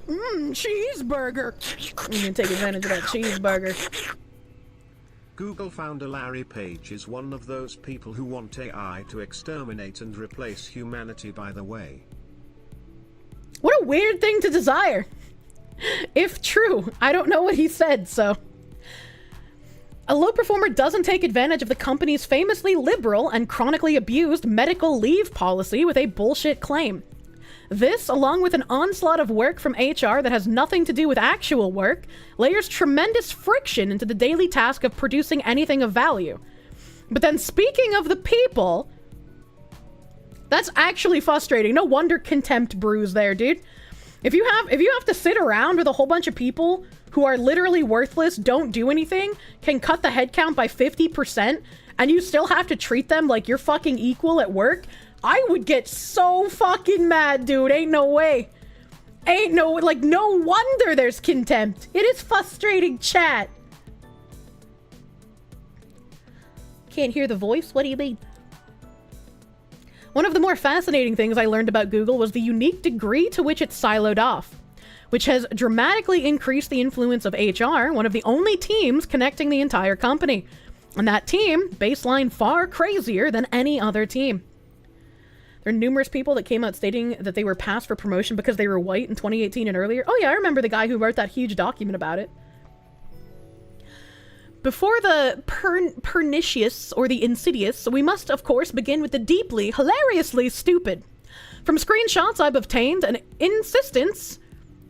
Cheeseburger. You can take advantage of that cheeseburger. Google founder Larry Page is one of those people who want AI to exterminate and replace humanity, by the way. What a weird thing to desire. If true, I don't know what he said, so... A low performer doesn't take advantage of the company's famously liberal and chronically abused medical leave policy with a bullshit claim. This, along with an onslaught of work from HR that has nothing to do with actual work, layers tremendous friction into the daily task of producing anything of value. But then, speaking of the people, that's actually frustrating. No wonder contempt brews there, dude. If you have to sit around with a whole bunch of people who are literally worthless, don't do anything, can cut the headcount by 50%, and you still have to treat them like you're fucking equal at work, I would get so fucking mad, dude. Ain't no way. No wonder there's contempt. It is frustrating, chat. Can't hear the voice? What do you mean? One of the more fascinating things I learned about Google was the unique degree to which it's siloed off, which has dramatically increased the influence of HR, one of the only teams connecting the entire company. And that team, baseline far crazier than any other team. There are numerous people that came out stating that they were passed for promotion because they were white in 2018 and earlier. Oh yeah, I remember the guy who wrote that huge document about it. Before the pernicious or the insidious, we must, of course, begin with the deeply, hilariously stupid. From screenshots I've obtained, an insistence...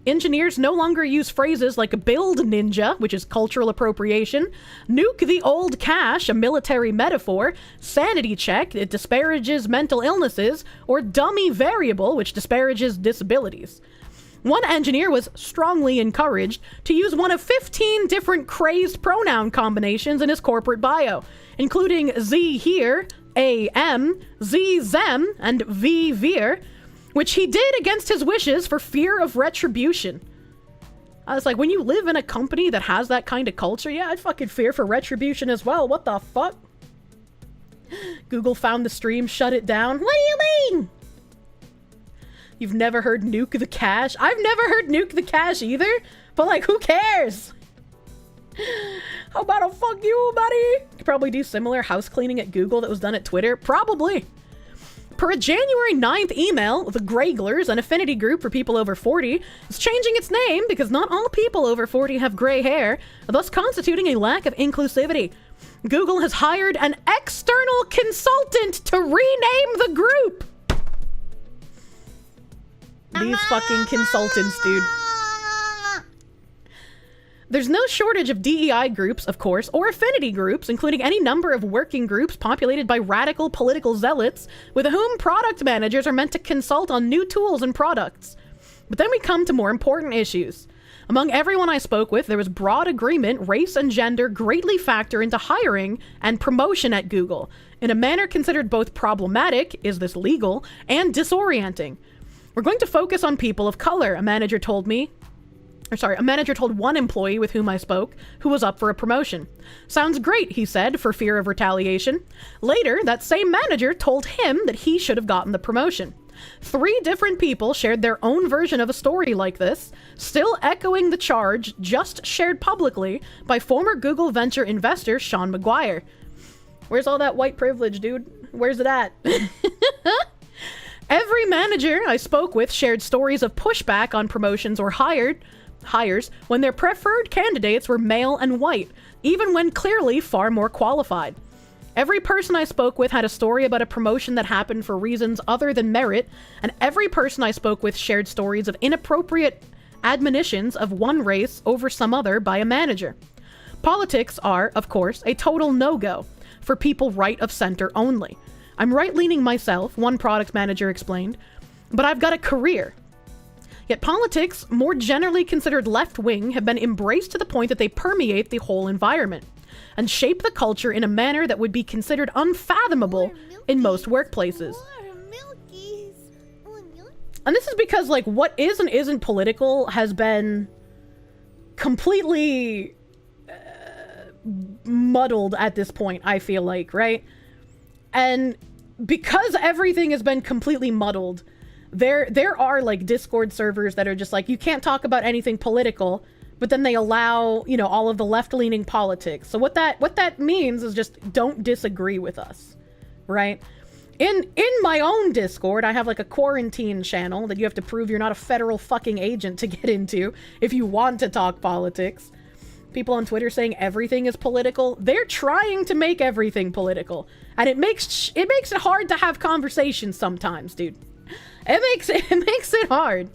Engineers no longer use phrases like build ninja, which is cultural appropriation, nuke the old cache, a military metaphor, sanity check, it disparages mental illnesses, or dummy variable, which disparages disabilities. One engineer was strongly encouraged to use one of 15 different crazed pronoun combinations in his corporate bio, including Z here, AM, Z them, and V veer, which he did against his wishes for fear of retribution. I was like, when you live in a company that has that kind of culture, yeah, I'd fucking fear for retribution as well. What the fuck? Google found the stream, shut it down. What do you mean? You've never heard nuke the cache? I've never heard nuke the cache either, but like, who cares? How about a fuck you, buddy? Could probably do similar house cleaning at Google that was done at Twitter. Probably. Per a January 9th email, the Greyglers, an affinity group for people over 40, is changing its name because not all people over 40 have gray hair, thus constituting a lack of inclusivity. Google has hired an external consultant to rename the group. These fucking consultants, dude. There's no shortage of DEI groups, of course, or affinity groups, including any number of working groups populated by radical political zealots with whom product managers are meant to consult on new tools and products. But then we come to more important issues. Among everyone I spoke with, there was broad agreement race and gender greatly factor into hiring and promotion at Google, in a manner considered both problematic, is this legal, and disorienting. We're going to focus on people of color, a manager told me. A manager told one employee with whom I spoke who was up for a promotion. Sounds great, he said, for fear of retaliation. Later, that same manager told him that he should have gotten the promotion. 3 different people shared their own version of a story like this, still echoing the charge just shared publicly by former Google venture investor Sean McGuire. Where's all that white privilege, dude? Where's it at? Every manager I spoke with shared stories of pushback on promotions or hires when their preferred candidates were male and white, even when clearly far more qualified. Every person I spoke with had a story about a promotion that happened for reasons other than merit, and every person I spoke with shared stories of inappropriate admonitions of one race over some other by a manager. Politics are, of course, a total no-go for people right of center only. I'm right-leaning myself, one product manager explained, but I've got a career. Yet politics, more generally considered left-wing, have been embraced to the point that they permeate the whole environment and shape the culture in a manner that would be considered unfathomable in most workplaces. And this is because, like, what is and isn't political has been completely muddled at this point, I feel like, right? And because everything has been completely muddled, there are, like, Discord servers that are just like, you can't talk about anything political, but then they allow, you know, all of the left-leaning politics. So what that means is just don't disagree with us, right? In my own Discord, I have like a quarantine channel that you have to prove you're not a federal fucking agent to get into if you want to talk politics. People on Twitter saying everything is political. They're trying to make everything political, and it makes it hard to have conversations sometimes, dude. It makes it hard.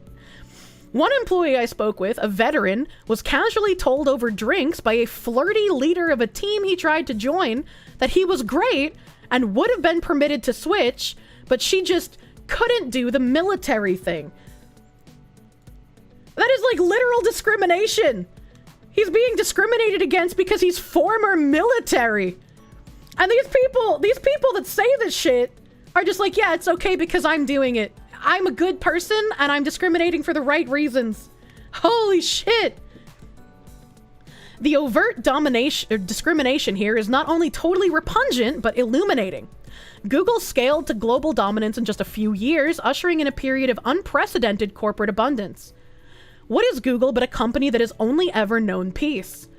One employee I spoke with, a veteran, was casually told over drinks by a flirty leader of a team he tried to join that he was great and would have been permitted to switch, but she just couldn't do the military thing. That is like literal discrimination. He's being discriminated against because he's former military. And these people that say this shit are just like, yeah, it's okay because I'm doing it. I'm a good person, and I'm discriminating for the right reasons. Holy shit! The overt discrimination here is not only totally repugnant, but illuminating. Google scaled to global dominance in just a few years, ushering in a period of unprecedented corporate abundance. What is Google but a company that has only ever known peace?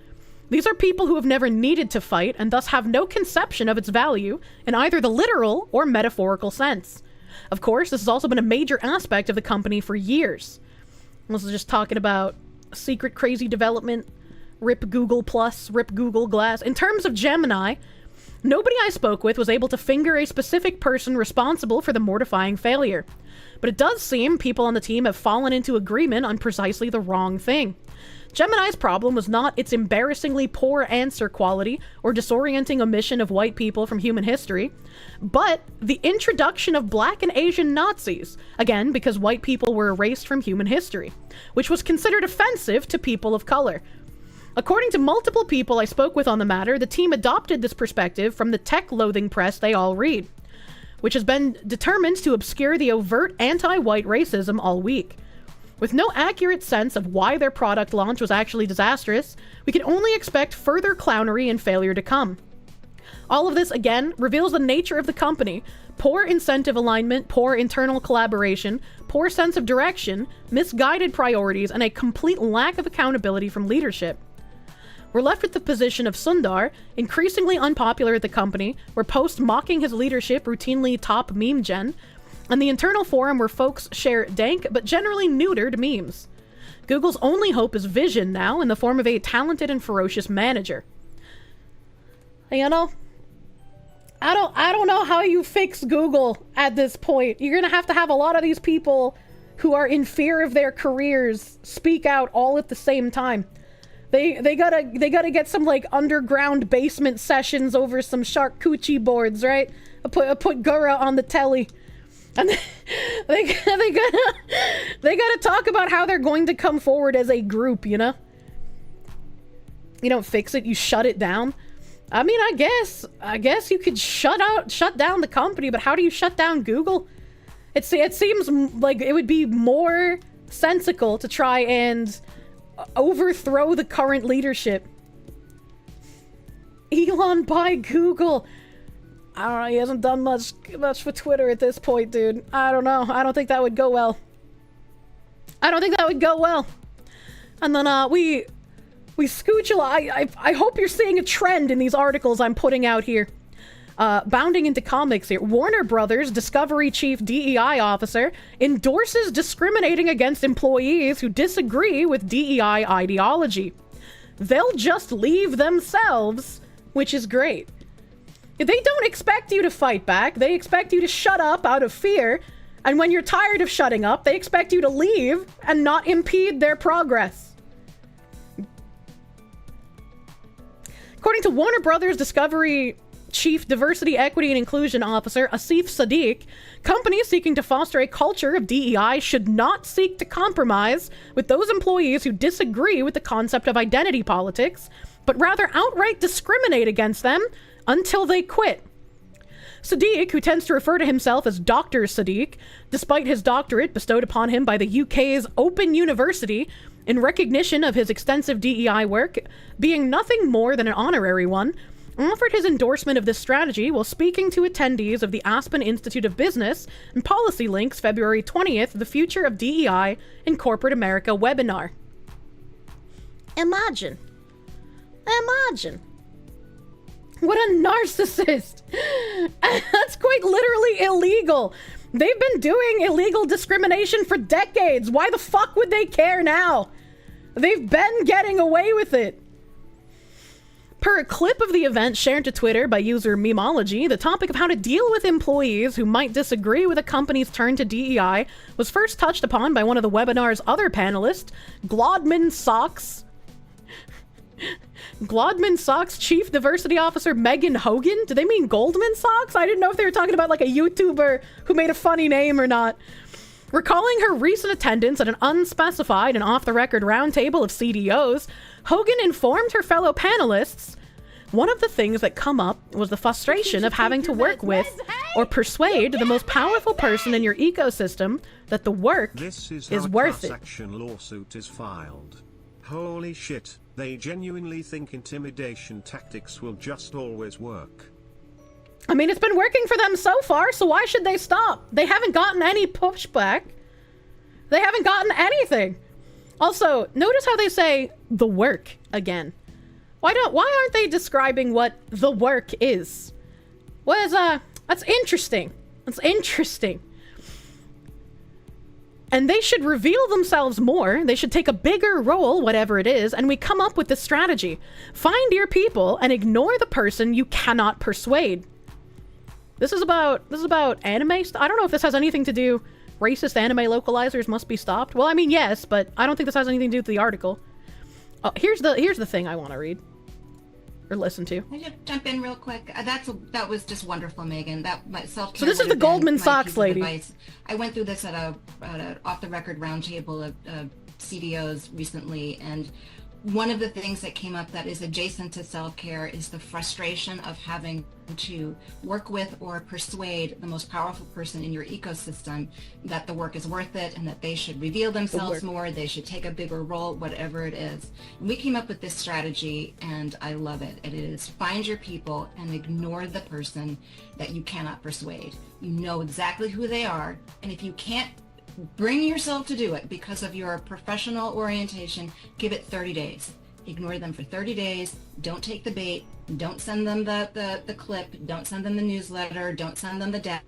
These are people who have never needed to fight, and thus have no conception of its value in either the literal or metaphorical sense. Of course, this has also been a major aspect of the company for years. This is just talking about secret crazy development, rip Google Plus, rip Google Glass. In terms of Gemini, nobody I spoke with was able to finger a specific person responsible for the mortifying failure. But it does seem people on the team have fallen into agreement on precisely the wrong thing. Gemini's problem was not its embarrassingly poor answer quality or disorienting omission of white people from human history, but the introduction of Black and Asian Nazis, again because white people were erased from human history, which was considered offensive to people of color. According to multiple people I spoke with on the matter, the team adopted this perspective from the tech-loathing press they all read, which has been determined to obscure the overt anti-white racism all week. With no accurate sense of why their product launch was actually disastrous, we can only expect further clownery and failure to come. All of this, again, reveals the nature of the company: poor incentive alignment, poor internal collaboration, poor sense of direction, misguided priorities, and a complete lack of accountability from leadership. We're left with the position of Sundar, increasingly unpopular at the company, where posts mocking his leadership routinely top meme gen, and the internal forum where folks share dank but generally neutered memes. Google's only hope is vision now, in the form of a talented and ferocious manager. You know, I don't know how you fix Google at this point. You're gonna have to have a lot of these people who are in fear of their careers speak out all at the same time. They gotta get some like underground basement sessions over some charcuterie boards, right? I put Gura on the telly. And they gotta talk about how they're going to come forward as a group, you know? You don't fix it, you shut it down. I mean, I guess you could shut down the company, but how do you shut down Google? It seems like it would be more sensical to try and overthrow the current leadership. Elon buy Google. I don't know, he hasn't done much for Twitter at this point, dude. I don't know. I don't think that would go well. I don't think that would go well. And then we scooch a lot. I hope you're seeing a trend in these articles I'm putting out here. Bounding into comics here. Warner Brothers Discovery Chief DEI Officer endorses discriminating against employees who disagree with DEI ideology. They'll just leave themselves, which is great. They don't expect you to fight back. They expect you to shut up out of fear. And when you're tired of shutting up, they expect you to leave and not impede their progress. According to Warner Brothers Discovery Chief Diversity, Equity, and Inclusion Officer Asif Sadiq, companies seeking to foster a culture of DEI should not seek to compromise with those employees who disagree with the concept of identity politics, but rather outright discriminate against them until they quit. Sadiq, who tends to refer to himself as Dr. Sadiq, despite his doctorate bestowed upon him by the UK's Open University in recognition of his extensive DEI work, being nothing more than an honorary one, offered his endorsement of this strategy while speaking to attendees of the Aspen Institute of Business and Policy Link's February 20th The Future of DEI in Corporate America webinar. Imagine. What a narcissist! That's quite literally illegal. They've been doing illegal discrimination for decades. Why the fuck would they care now? They've been getting away with it. Per a clip of the event shared to Twitter by user Memology, the topic of how to deal with employees who might disagree with a company's turn to DEI was first touched upon by one of the webinar's other panelists, Glodman Sachs Chief Diversity Officer Megan Hogan. Do they mean Goldman Sachs? I didn't know if they were talking about like a YouTuber who made a funny name or not. Recalling her recent attendance at an unspecified and off-the-record roundtable of CDOs, Hogan informed her fellow panelists, one of the things that come up was the frustration of having to work with or persuade the most powerful person in your ecosystem that the work is worth it. Class action lawsuit is filed. Holy shit, they genuinely think intimidation tactics will just always work. I mean, it's been working for them so far, so why should they stop? They haven't gotten any pushback. They haven't gotten anything. Also, notice how they say the work again. Why aren't they describing what the work is? That's interesting. That's interesting. And they should reveal themselves more. They should take a bigger role, whatever it is, and we come up with this strategy. Find your people and ignore the person you cannot persuade. This is about anime. I don't know if this has anything to do. Racist anime localizers must be stopped. Well, I mean, yes, but I don't think this has anything to do with the article. Oh, here's the thing I want to read or listen to. I just jump in real quick. That was just wonderful, Megan. That myself. So this is the Goldman Sachs lady. I went through this at a off-the-record roundtable of CDOs recently, and one of the things that came up that is adjacent to self-care is the frustration of having to work with or persuade the most powerful person in your ecosystem that the work is worth it and that they should reveal themselves more, they should take a bigger role, whatever it is. And we came up with this strategy and I love it. It is find your people and ignore the person that you cannot persuade. You know exactly who they are, and if you can't bring yourself to do it because of your professional orientation, give it 30 days. Ignore them for 30 days. Don't take the bait. Don't send them the clip. Don't send them the newsletter. Don't send them the deck.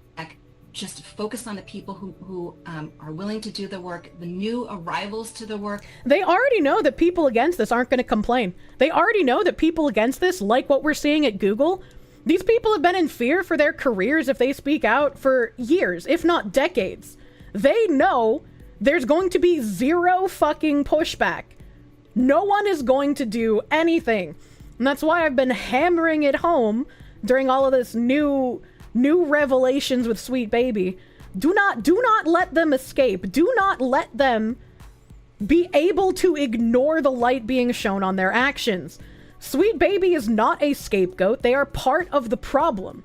Just focus on the people who are willing to do the work, the new arrivals to the work. They already know that people against this aren't going to complain. They already know that people against this, like what we're seeing at Google, these people have been in fear for their careers if they speak out for years, if not decades. They know there's going to be zero fucking pushback. No one is going to do anything. And that's why I've been hammering it home during all of this new revelations with Sweet Baby. Do not let them escape. Do not let them be able to ignore the light being shown on their actions. Sweet Baby is not a scapegoat. They are part of the problem.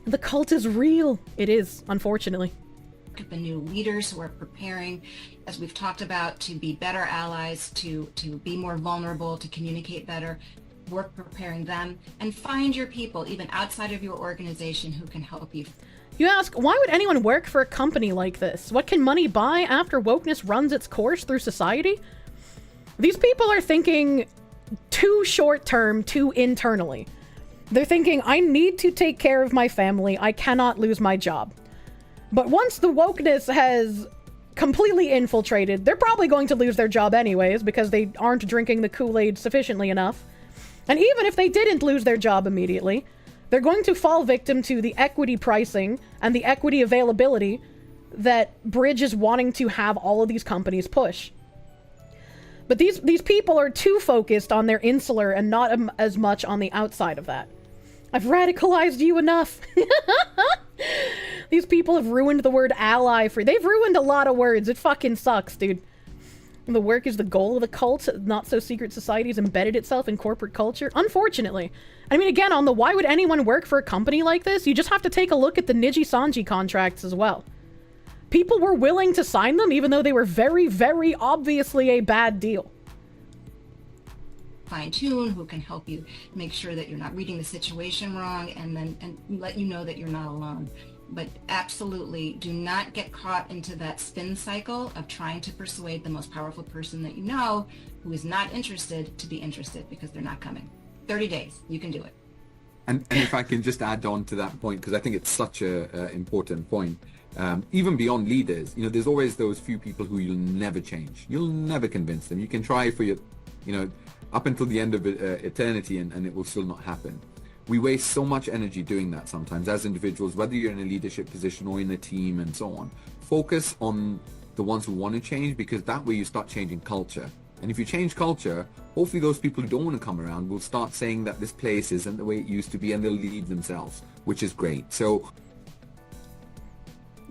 The cult is real. It is, unfortunately. at the new leaders who are preparing, as we've talked about, to be better allies, to be more vulnerable, to communicate better. Work preparing them, and find your people, even outside of your organization, who can help you. You ask, why would anyone work for a company like this? What can money buy after wokeness runs its course through society? These people are thinking too short-term, too internally. They're thinking, I need to take care of my family. I cannot lose my job. But once the wokeness has completely infiltrated, they're probably going to lose their job anyways because they aren't drinking the Kool-Aid sufficiently enough. And even if they didn't lose their job immediately, they're going to fall victim to the equity pricing and the equity availability that Bridge is wanting to have all of these companies push. But these people are too focused on their insular and not as much on the outside of that. I've radicalized you enough. These people have ruined the word ally for... They've ruined a lot of words. It fucking sucks, dude. The work is the goal of the cult, not so secret societies embedded itself in corporate culture. Unfortunately. I mean, again, on the why would anyone work for a company like this, you just have to take a look at the Niji Sanji contracts as well. People were willing to sign them even though they were very, very obviously a bad deal. Fine-tune, who can help you make sure that you're not reading the situation wrong, and let you know that you're not alone. But absolutely do not get caught into that spin cycle of trying to persuade the most powerful person that you know who is not interested to be interested, because they're not coming. 30 days, you can do it. And if I can just add on to that point, because I think it's such a important point, even beyond leaders, you know, there's always those few people who you'll never change. You'll never convince them. You can try for your, you know, up until the end of eternity, and it will still not happen. We waste so much energy doing that sometimes as individuals, whether you're in a leadership position or in a team and so on. Focus on the ones who want to change, because that way you start changing culture. And if you change culture, hopefully those people who don't want to come around will start saying that this place isn't the way it used to be, and they'll leave themselves, which is great. So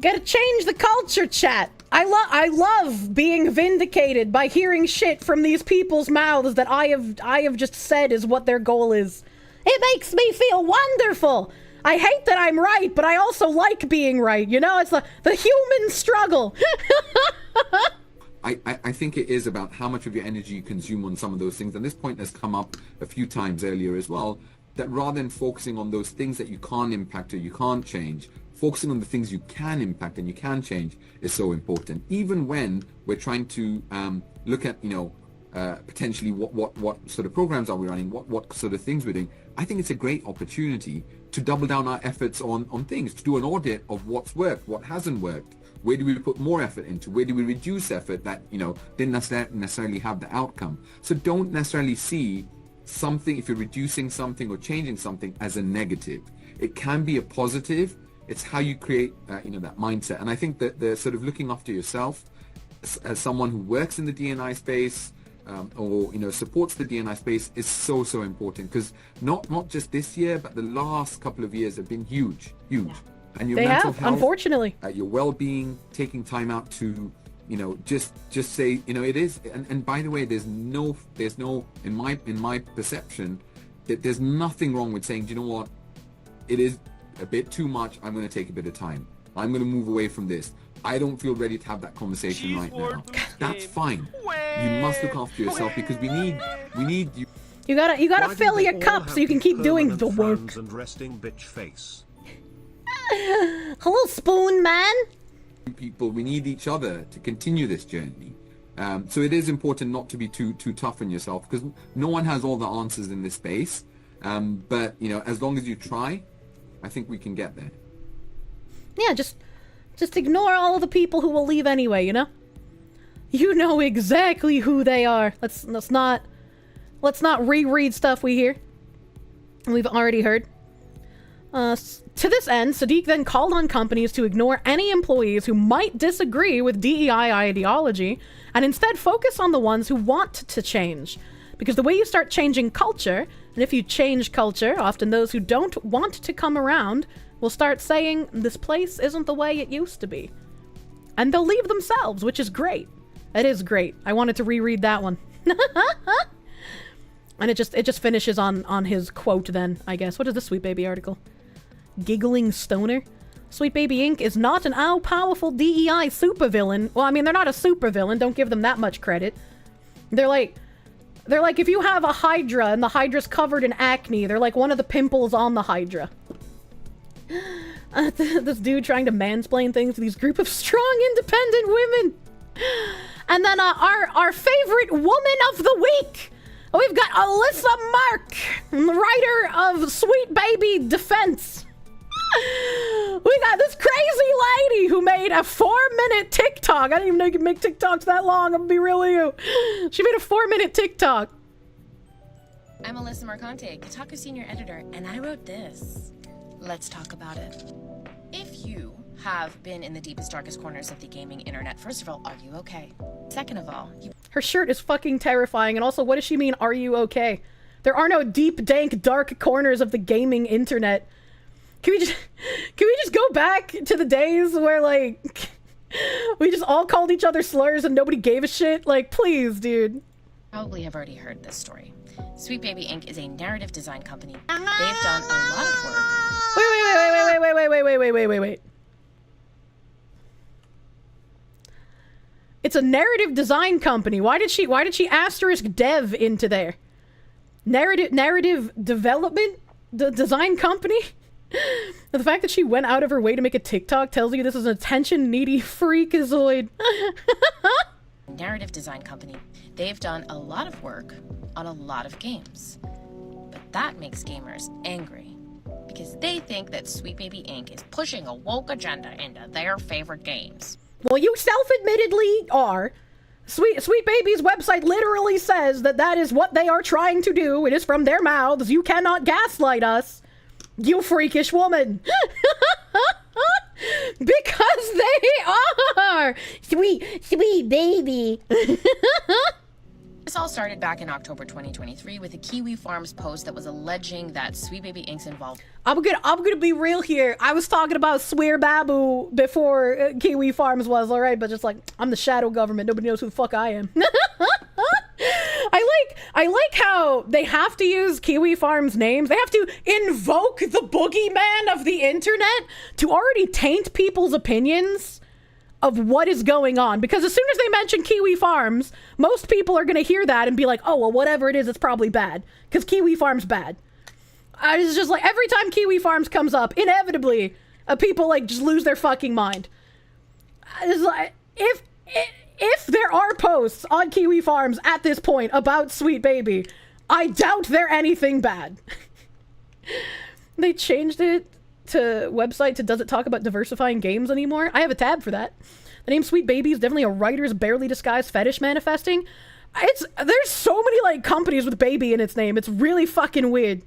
gotta change the culture, chat. I love being vindicated by hearing shit from these people's mouths that I have just said is what their goal is. It makes me feel wonderful. I hate that I'm right, but I also like being right. You know, it's the human struggle. I think it is about how much of your energy you consume on some of those things. And this point has come up a few times earlier as well, that rather than focusing on those things that you can't impact or you can't change, focusing on the things you can impact and you can change is so important. Even when we're trying to look at, you know, potentially what sort of programs are we running, what sort of things we're doing, I think it's a great opportunity to double down our efforts on things, to do an audit of what's worked, what hasn't worked, where do we put more effort into, where do we reduce effort that, you know, didn't necessarily have the outcome. So don't necessarily see something, if you're reducing something or changing something, as a negative. It can be a positive. It's how you create, you know, that mindset. And I think that the sort of looking after yourself as someone who works in the D&I space, or, you know, supports the D&I space is so important, because not just this year, but the last couple of years have been huge. And your mental health, unfortunately, your well-being, taking time out to, you know, just say, you know, it is. And by the way, there's no in my perception that there's nothing wrong with saying, do you know what, it is a bit too much. I'm going to take a bit of time. I'm going to move away from this. I don't feel ready to have that conversation right now. That's fine. You must look after yourself, because we need you. You gotta fill your cup so you can keep doing the work. And resting bitch face. Hello, Spoon Man. People, we need each other to continue this journey. So it is important not to be too tough on yourself, because no one has all the answers in this space. But, you know, as long as you try, I think we can get there. Yeah, just ignore all of the people who will leave anyway, you know? You know exactly who they are. Let's not reread stuff we hear. We've already heard. To this end, Sadiq then called on companies to ignore any employees who might disagree with DEI ideology and instead focus on the ones who want to change. Because the way you start changing culture, and if you change culture, often those who don't want to come around will start saying, this place isn't the way it used to be. And they'll leave themselves, which is great. It is great. I wanted to reread that one. And it just finishes on his quote then, I guess. What is this Sweet Baby article? Giggling Stoner? Sweet Baby Inc. is not an all-powerful DEI supervillain. Well, I mean, they're not a supervillain. Don't give them that much credit. They're like if you have a Hydra and the Hydra's covered in acne, they're like one of the pimples on the Hydra. This dude trying to mansplain things to these group of strong, independent women. And then our favorite woman of the week. We've got Alyssa Mark, writer of Sweet Baby Defense. We got this crazy lady who made a 4-minute TikTok. I didn't even know you could make TikToks that long. I'm gonna be real with you. She made a 4-minute TikTok. I'm Alyssa Marcante, Kotaku senior editor, and I wrote this. Let's talk about it. If you have been in the deepest, darkest corners of the gaming internet, first of all, are you okay? Second of all, her shirt is fucking terrifying. And also, what does she mean, are you okay? There are no deep, dank, dark corners of the gaming internet. Can we just go back to the days where, like, we just all called each other slurs and nobody gave a shit? Like, please, dude. Probably have already heard this story. Sweet Baby Inc. is a narrative design company. They've done a lot of work. Wait. It's a narrative design company. Why did she asterisk dev into there? Narrative development? Design company? The fact that she went out of her way to make a TikTok tells you this is an attention-needy freakazoid. Narrative design company. They've done a lot of work on a lot of games. But that makes gamers angry. Because they think that Sweet Baby Inc. is pushing a woke agenda into their favorite games. Well, you self-admittedly are. Sweet Baby's website literally says that is what they are trying to do. It is from their mouths. You cannot gaslight us. You freakish woman. Because they are. Sweet baby. This all started back in October 2023 with a Kiwi Farms post that was alleging that Sweet Baby Inc.'s involved. I'm gonna be real here. I was talking about Swear Babu before Kiwi Farms was, alright? But just like, I'm the shadow government. Nobody knows who the fuck I am. I like how they have to use Kiwi Farms names. They have to invoke the boogeyman of the internet to already taint people's opinions of what is going on. Because as soon as they mention Kiwi Farms, most people are going to hear that and be like, oh, well, whatever it is, it's probably bad. Because Kiwi Farms bad. It's just like, every time Kiwi Farms comes up, inevitably, people like just lose their fucking mind. It's like, if there are posts on Kiwi Farms at this point about Sweet Baby, I doubt they're anything bad. They changed it to website to does it talk about diversifying games anymore? I have a tab for that. The name Sweet Baby is definitely a writer's barely disguised fetish manifesting. There's so many like companies with baby in its name. It's really fucking weird.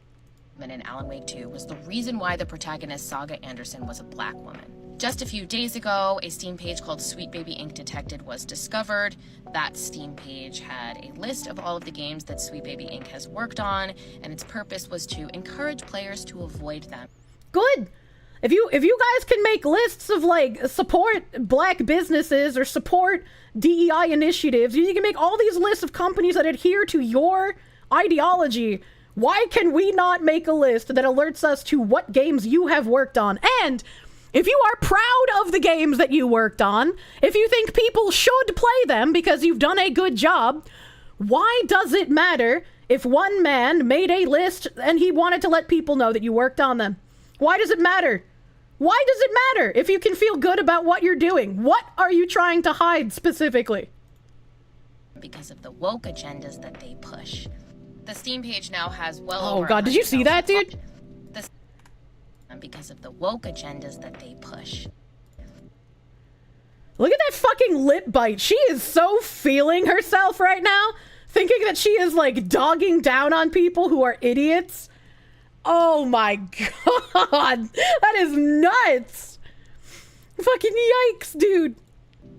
And Alan Wake 2 was the reason why the protagonist Saga Anderson was a black woman. Just a few days ago, a Steam page called Sweet Baby Inc. Detected was discovered. That Steam page had a list of all of the games that Sweet Baby Inc. has worked on, and its purpose was to encourage players to avoid them. Good. If you guys can make lists of like support black businesses or support DEI initiatives, you can make all these lists of companies that adhere to your ideology. Why can we not make a list that alerts us to what games you have worked on? And if you are proud of the games that you worked on, if you think people should play them because you've done a good job, why does it matter if one man made a list and he wanted to let people know that you worked on them? Why does it matter? Why does it matter if you can feel good about what you're doing? What are you trying to hide specifically? Because of the woke agendas that they push. The Steam page now has well over... Oh god, did you see that, dude? Because of the woke agendas that they push. Look at that fucking lip bite. She is so feeling herself right now, thinking that she is like dogging down on people who are idiots. Oh my god, that is nuts. Fucking yikes, dude.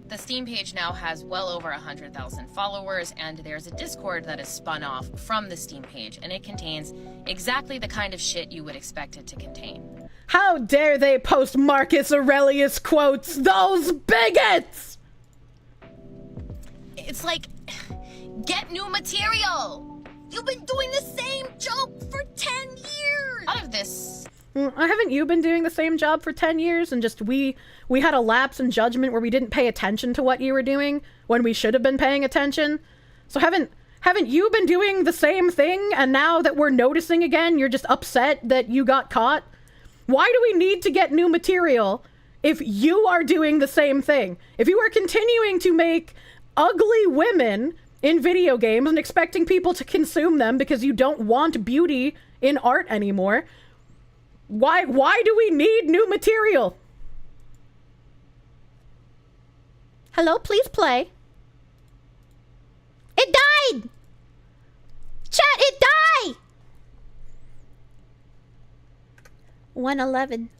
The Steam page now has well over 100,000 followers, and there's a Discord that is spun off from the Steam page, and it contains exactly the kind of shit you would expect it to contain. How dare they post Marcus Aurelius quotes, those bigots! It's like, get new material! You've been doing the same joke for 10 years! Out of this... Haven't you been doing the same job for 10 years and just we had a lapse in judgment where we didn't pay attention to what you were doing when we should have been paying attention? So haven't you been doing the same thing, and now that we're noticing again, you're just upset that you got caught? Why do we need to get new material if you are doing the same thing? If you are continuing to make ugly women in video games and expecting people to consume them because you don't want beauty in art anymore, why do we need new material? Hello, please play. It died! Chat, it died! 111.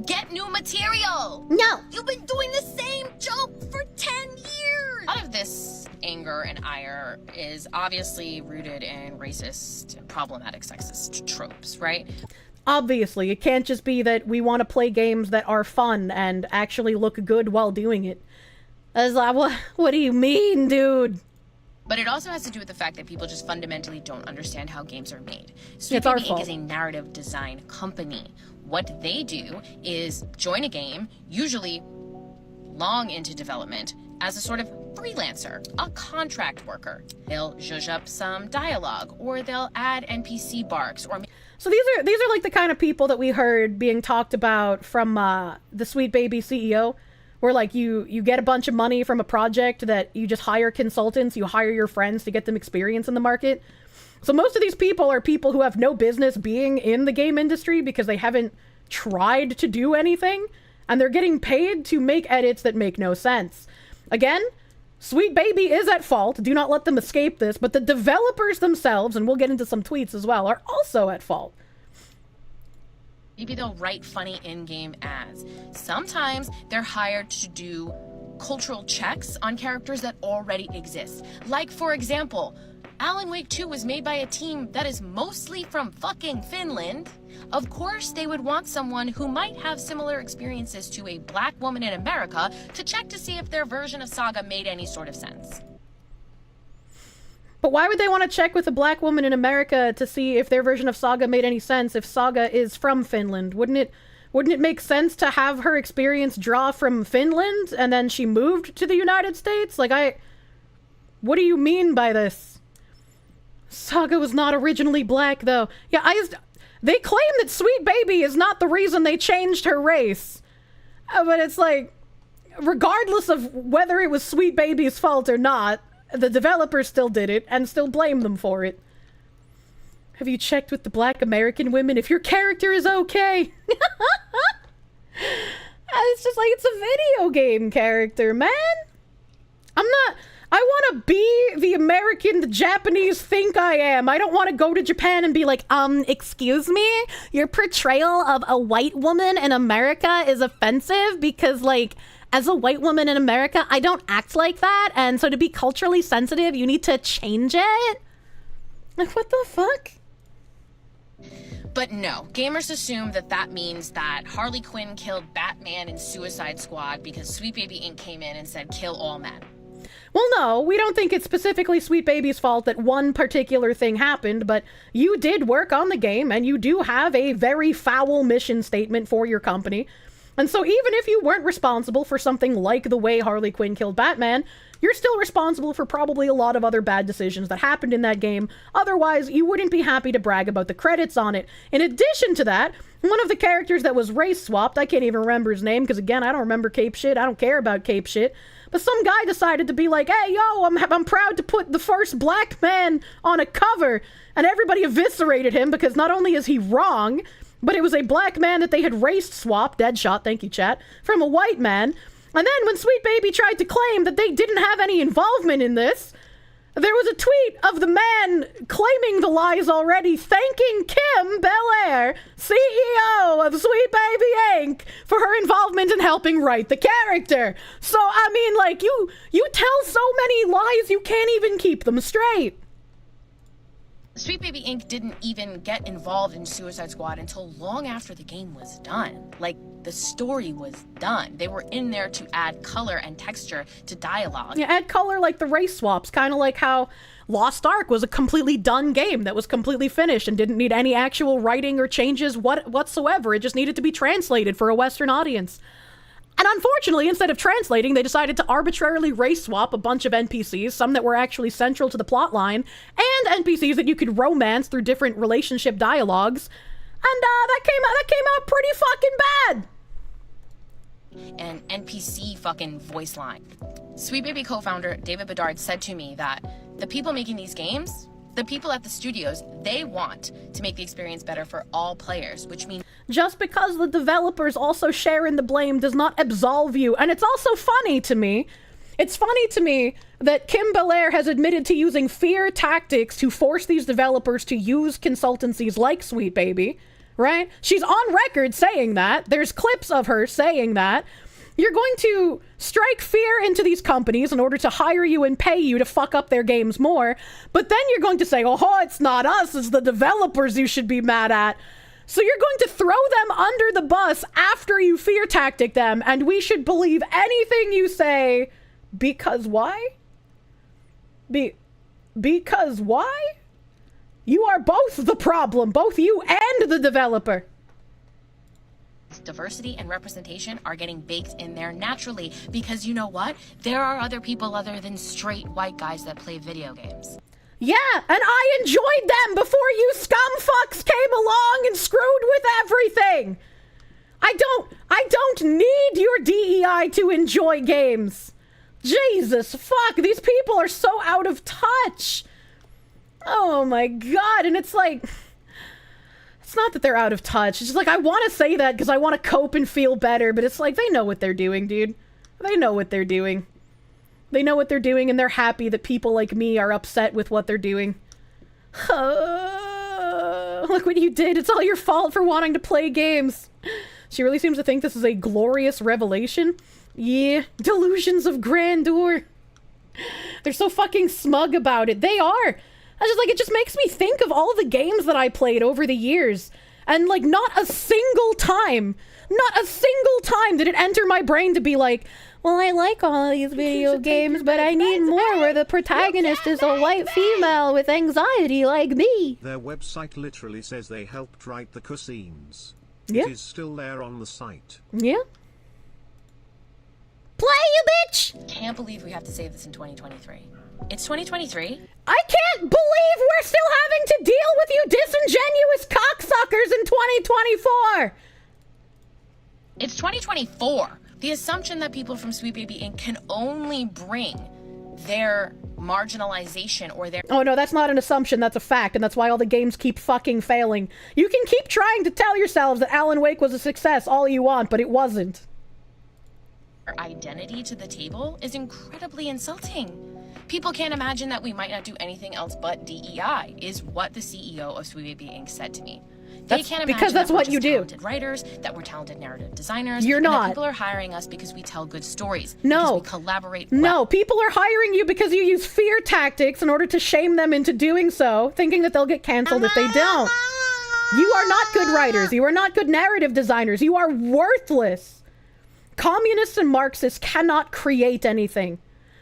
Get new material! No! You've been doing the same joke for 10 years! A lot of this anger and ire is obviously rooted in racist, problematic, sexist tropes, right? Obviously, it can't just be that we want to play games that are fun and actually look good while doing it. As like, what do you mean, dude? But it also has to do with the fact that people just fundamentally don't understand how games are made. Sweet It's our Baby Inc. fault. is a narrative design company. What they do is join a game, usually long into development, as a sort of freelancer, a contract worker. They'll zhuzh up some dialogue, or they'll add NPC barks, or... So these are like the kind of people that we heard being talked about from the Sweet Baby CEO, where like you get a bunch of money from a project that you just hire consultants, you hire your friends to get them experience in the market. So most of these people are people who have no business being in the game industry because they haven't tried to do anything, and they're getting paid to make edits that make no sense. Again, Sweet Baby is at fault. Do not let them escape this, but the developers themselves, and we'll get into some tweets as well, are also at fault. Maybe they'll write funny in-game ads. Sometimes they're hired to do cultural checks on characters that already exist. Like, for example, Alan Wake 2 was made by a team that is mostly from fucking Finland. Of course, they would want someone who might have similar experiences to a black woman in America to check to see if their version of Saga made any sort of sense. But why would they want to check with a black woman in America to see if their version of Saga made any sense if Saga is from Finland? Wouldn't it make sense to have her experience draw from Finland and then she moved to the United States? What do you mean by this? Saga was not originally black, though. Yeah, they claim that Sweet Baby is not the reason they changed her race. But it's like, regardless of whether it was Sweet Baby's fault or not, the developers still did it and still blame them for it. Have you checked with the black American women if your character is okay? It's just like, it's a video game character, man. I want to be the American the Japanese think I am. I don't want to go to Japan and be like, excuse me? Your portrayal of a white woman in America is offensive because, like, as a white woman in America, I don't act like that. And so to be culturally sensitive, you need to change it? Like, what the fuck? But no, gamers assume that means that Harley Quinn killed Batman in Suicide Squad because Sweet Baby Inc. came in and said, kill all men. Well, no, we don't think it's specifically Sweet Baby's fault that one particular thing happened, but you did work on the game, and you do have a very foul mission statement for your company. And so even if you weren't responsible for something like the way Harley Quinn killed Batman, you're still responsible for probably a lot of other bad decisions that happened in that game. Otherwise, you wouldn't be happy to brag about the credits on it. In addition to that, one of the characters that was race swapped, I can't even remember his name, because again, I don't remember Cape shit. I don't care about Cape shit. But some guy decided to be like, hey, yo, I'm proud to put the first black man on a cover. And everybody eviscerated him because not only is he wrong, but it was a black man that they had race swapped, Deadshot, thank you, chat, from a white man. And then when Sweet Baby tried to claim that they didn't have any involvement in this, there was a tweet of the man claiming the lies already, thanking Kim Belair, CEO of Sweet Baby Inc., for her involvement in helping write the character. So, I mean, like, you tell so many lies, you can't even keep them straight. Sweet Baby Inc. didn't even get involved in Suicide Squad until long after the game was done. Like, the story was done. They were in there to add color and texture to dialogue. Yeah, add color like the race swaps, kind of like how Lost Ark was a completely done game that was completely finished and didn't need any actual writing or changes whatsoever. It just needed to be translated for a Western audience. And unfortunately, instead of translating, they decided to arbitrarily race swap a bunch of NPCs, some that were actually central to the plot line, and NPCs that you could romance through different relationship dialogues. And that came out pretty fucking bad. An NPC fucking voice line. Sweet Baby co-founder David Bedard said to me that the people making these games, the people at the studios, they want to make the experience better for all players, which means just because the developers also share in the blame does not absolve you. And it's also funny to me. It's funny to me that Kim Belair has admitted to using fear tactics to force these developers to use consultancies like Sweet Baby, right? She's on record saying that. There's clips of her saying that. You're going to strike fear into these companies in order to hire you and pay you to fuck up their games more. But then you're going to say, oh, it's not us, it's the developers you should be mad at. So you're going to throw them under the bus after you fear tactic them, and we should believe anything you say. Because why? Because why? You are both the problem, both you and the developer. diversity and representation are getting baked in there naturally, because you know what? There are other people other than straight white guys that play video games. Yeah, and I enjoyed them before you scumfucks came along and screwed with everything. I don't need your DEI to enjoy games. Jesus, fuck, these people are so out of touch. Oh my god, and it's like, it's not that they're out of touch. It's just like, I want to say that because I want to cope and feel better, but it's like, they know what they're doing, dude. They know what they're doing. They know what they're doing, and they're happy that people like me are upset with what they're doing. Look what you did. It's all your fault for wanting to play games. She really seems to think this is a glorious revelation. Yeah, delusions of grandeur. They're so fucking smug about it. They are. I just like, it just makes me think of all the games that I played over the years. And like, not a single time did it enter my brain to be like, well, I like all of these video games, but I need more where the protagonist is a white female with anxiety like me. Their website literally says they helped write the cutscenes. Yeah. It is still there on the site. Yeah. Play, you bitch! Can't believe we have to say this in 2023. It's 2023. I can't believe we're still having to deal with you disingenuous cocksuckers in 2024! It's 2024. The assumption that people from Sweet Baby Inc. can only bring their marginalization or their... Oh no, that's not an assumption, that's a fact, and that's why all the games keep fucking failing. You can keep trying to tell yourselves that Alan Wake was a success all you want, but it wasn't. Identity to the table is incredibly insulting. People can't imagine that we might not do anything else but DEI, is what the CEO of Sweet Baby Inc. said to me. They can't imagine because that's that we're what just you do. Talented writers, that we're talented narrative designers. You're and not. That people are hiring us because we tell good stories. No. Because we collaborate well. No, people are hiring you because you use fear tactics in order to shame them into doing so, thinking that they'll get canceled if they don't. You are not good writers. You are not good narrative designers. You are worthless. Communists and Marxists cannot create anything.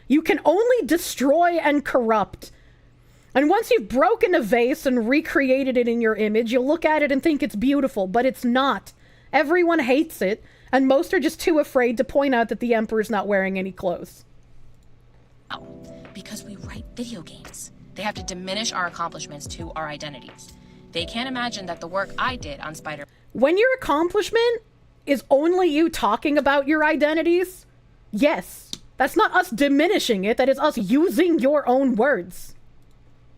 You can only destroy and corrupt. And once you've broken a vase and recreated it in your image, you'll look at it and think it's beautiful, but it's not. Everyone hates it, and most are just too afraid to point out that the Emperor's not wearing any clothes. Oh, because we write video games. They have to diminish our accomplishments to our identities. They can't imagine that the work I did on Spider... When your accomplishment is only you talking about your identities, yes, that's not us diminishing it, that is us using your own words.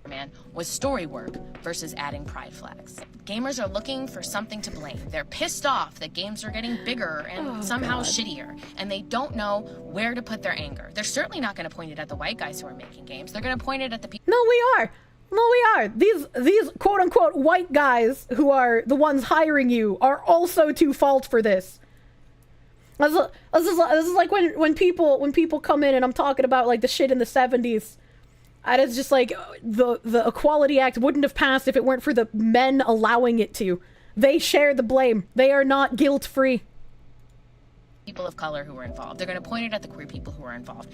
Man was story work versus adding pride flags. Gamers are looking for something to blame. They're pissed off that games are getting bigger and somehow shittier, and they don't know where to put their anger. They're certainly not going to point it at the white guys who are making games. They're going to point it at the people. No, we are. No, we are. These quote-unquote white guys who are the ones hiring you are also to fault for this. This is like when people come in and I'm talking about like the shit in the 70s. And it's just like, the Equality Act wouldn't have passed if it weren't for the men allowing it to. They share the blame. They are not guilt-free. People of color who were involved. They're going to point it at the queer people who are involved.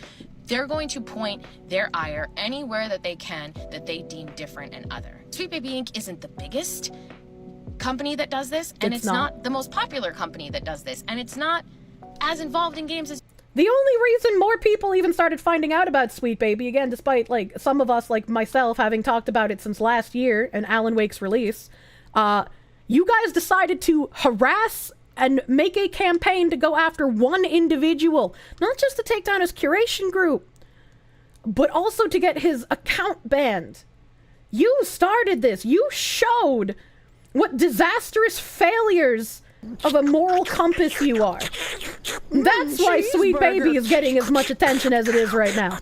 They're going to point their ire anywhere that they can that they deem different and other. Sweet Baby Inc. isn't the biggest company that does this, and it's not the most popular company that does this, and it's not as involved in games as... The only reason more people even started finding out about Sweet Baby, again, despite, like, some of us, like myself, having talked about it since last year and Alan Wake's release, you guys decided to harass and make a campaign to go after one individual, not just to take down his curation group, but also to get his account banned. You started this. You showed what disastrous failures of a moral compass you are. That's why Sweet Baby is getting as much attention as it is right now.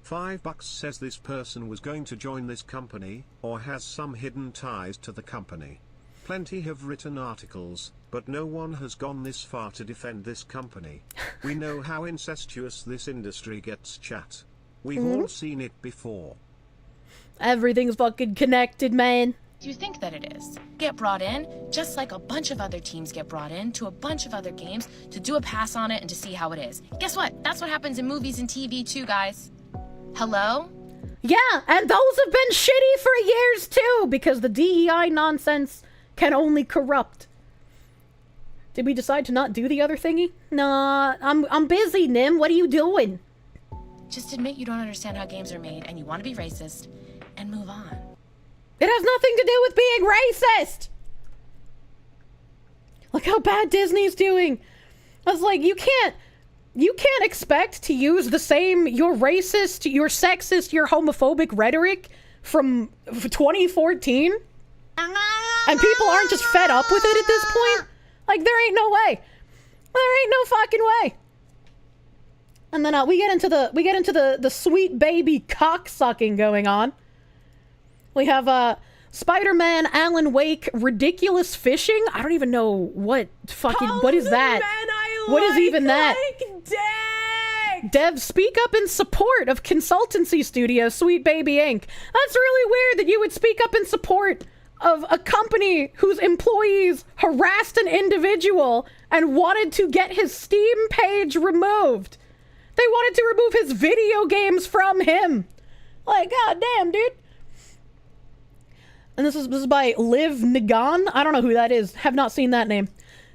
$5 says this person was going to join this company, or has some hidden ties to the company. Plenty have written articles, but no one has gone this far to defend this company. We know how incestuous this industry gets, chat. We've all seen it before. Everything's fucking connected, man. You think that it is. Get brought in, just like a bunch of other teams get brought in to a bunch of other games to do a pass on it and to see how it is. Guess what? That's what happens in movies and TV too, guys. Hello? Yeah, and those have been shitty for years too, because the DEI nonsense can only corrupt. Did we decide to not do the other thingy? Nah, I'm busy, Nim. What are you doing? Just admit you don't understand how games are made and you want to be racist and move on. It has nothing to do with being racist! Look how bad Disney's doing. I was like, you can't expect to use the same, your racist, your sexist, your homophobic rhetoric from 2014? And people aren't just fed up with it at this point? Like, there ain't no way. There ain't no fucking way. And then we get into the Sweet Baby cocksucking going on. We have Spider-Man, Alan Wake, ridiculous fishing. I don't even know what fucking, what is that? What is even that? Dev, speak up in support of consultancy studio Sweet Baby Inc. That's really weird that you would speak up in support of a company whose employees harassed an individual and wanted to get his Steam page removed. They wanted to remove his video games from him. Like, goddamn, dude. And this is by Liv Nagan. I don't know who that is. Have not seen that name.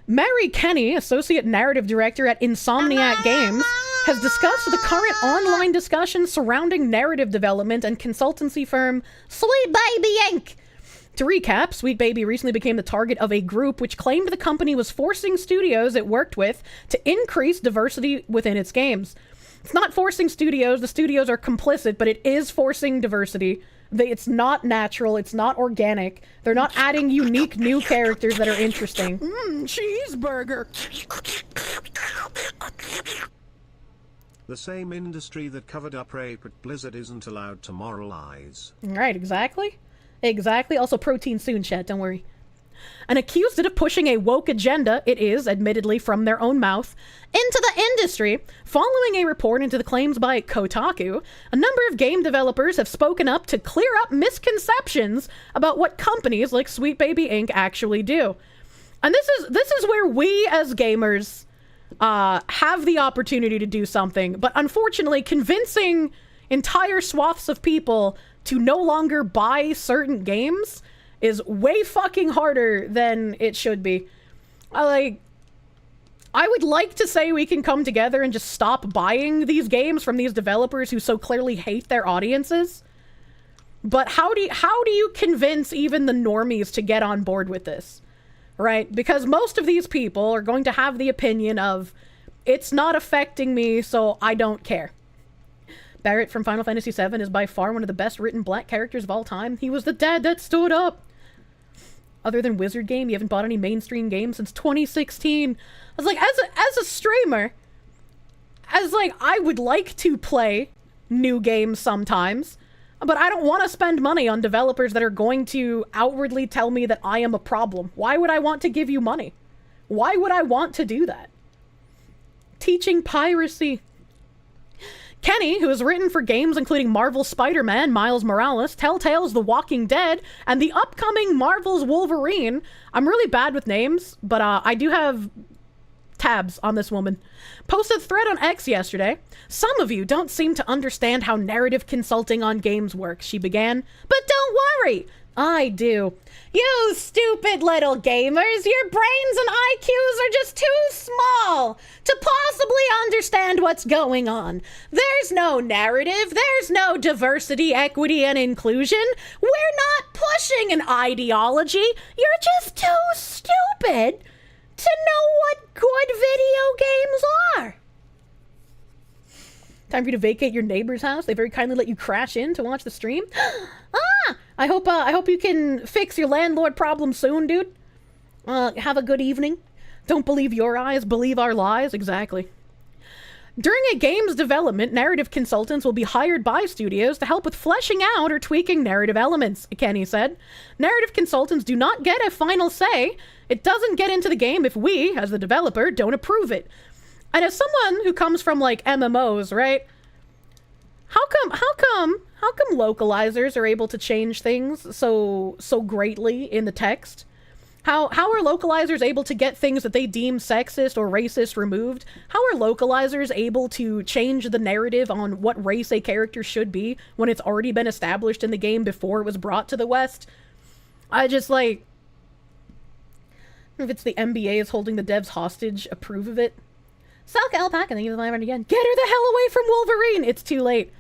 Mary Kenny, Associate Narrative Director at Insomniac Games, has discussed the current online discussion surrounding narrative development and consultancy firm Sweet Baby Inc. To recap, Sweet Baby recently became the target of a group which claimed the company was forcing studios it worked with to increase diversity within its games. It's not forcing studios. The studios are complicit, but it is forcing diversity. It's not natural. It's not organic. They're not adding unique new characters that are interesting. Cheeseburger. The same industry that covered up rape at Blizzard isn't allowed to moralize. Right, exactly. Exactly. Also, protein soon, chat. Don't worry. And accused it of pushing a woke agenda, it is, admittedly from their own mouth, into the industry. Following a report into the claims by Kotaku, a number of game developers have spoken up to clear up misconceptions about what companies like Sweet Baby Inc. actually do. And this is where we as gamers have the opportunity to do something, but unfortunately convincing entire swaths of people to no longer buy certain games is way fucking harder than it should be. I would like to say we can come together and just stop buying these games from these developers who so clearly hate their audiences. But how do you convince even the normies to get on board with this? Right? Because most of these people are going to have the opinion of, it's not affecting me, so I don't care. Barrett from Final Fantasy VII is by far one of the best written black characters of all time. He was the dad that stood up. Other than Wizard Game, you haven't bought any mainstream games since 2016. I was like, as a streamer, I would like to play new games sometimes, but I don't want to spend money on developers that are going to outwardly tell me that I am a problem. Why would I want to give you money? Why would I want to do that? Teaching piracy. Kenny, who has written for games including Marvel's Spider-Man, Miles Morales, Telltale's The Walking Dead, and the upcoming Marvel's Wolverine. I'm really bad with names, but I do have tabs on this woman. Posted a thread on X yesterday. Some of you don't seem to understand how narrative consulting on games works, she began. But don't worry, I do. You stupid little gamers, your brains and IQs are just too small to possibly understand what's going on. There's no narrative, there's no diversity, equity, and inclusion. We're not pushing an ideology. You're just too stupid to know what good video games are. Time for you to vacate your neighbor's house. They very kindly let you crash in to watch the stream. I hope you can fix your landlord problem soon, dude. Have a good evening. Don't believe your eyes, believe our lies. Exactly. During a game's development, narrative consultants will be hired by studios to help with fleshing out or tweaking narrative elements, Kenny said. Narrative consultants do not get a final say. It doesn't get into the game if we, as the developer, don't approve it. And as someone who comes from, like, MMOs, right? How come localizers are able to change things so greatly in the text? How are localizers able to get things that they deem sexist or racist removed? How are localizers able to change the narrative on what race a character should be when it's already been established in the game before it was brought to the West? I just, like... If it's the NBA is holding the devs hostage, approve of it. Salka Alpaca, thank you for the live again. Get her the hell away from Wolverine! It's too late.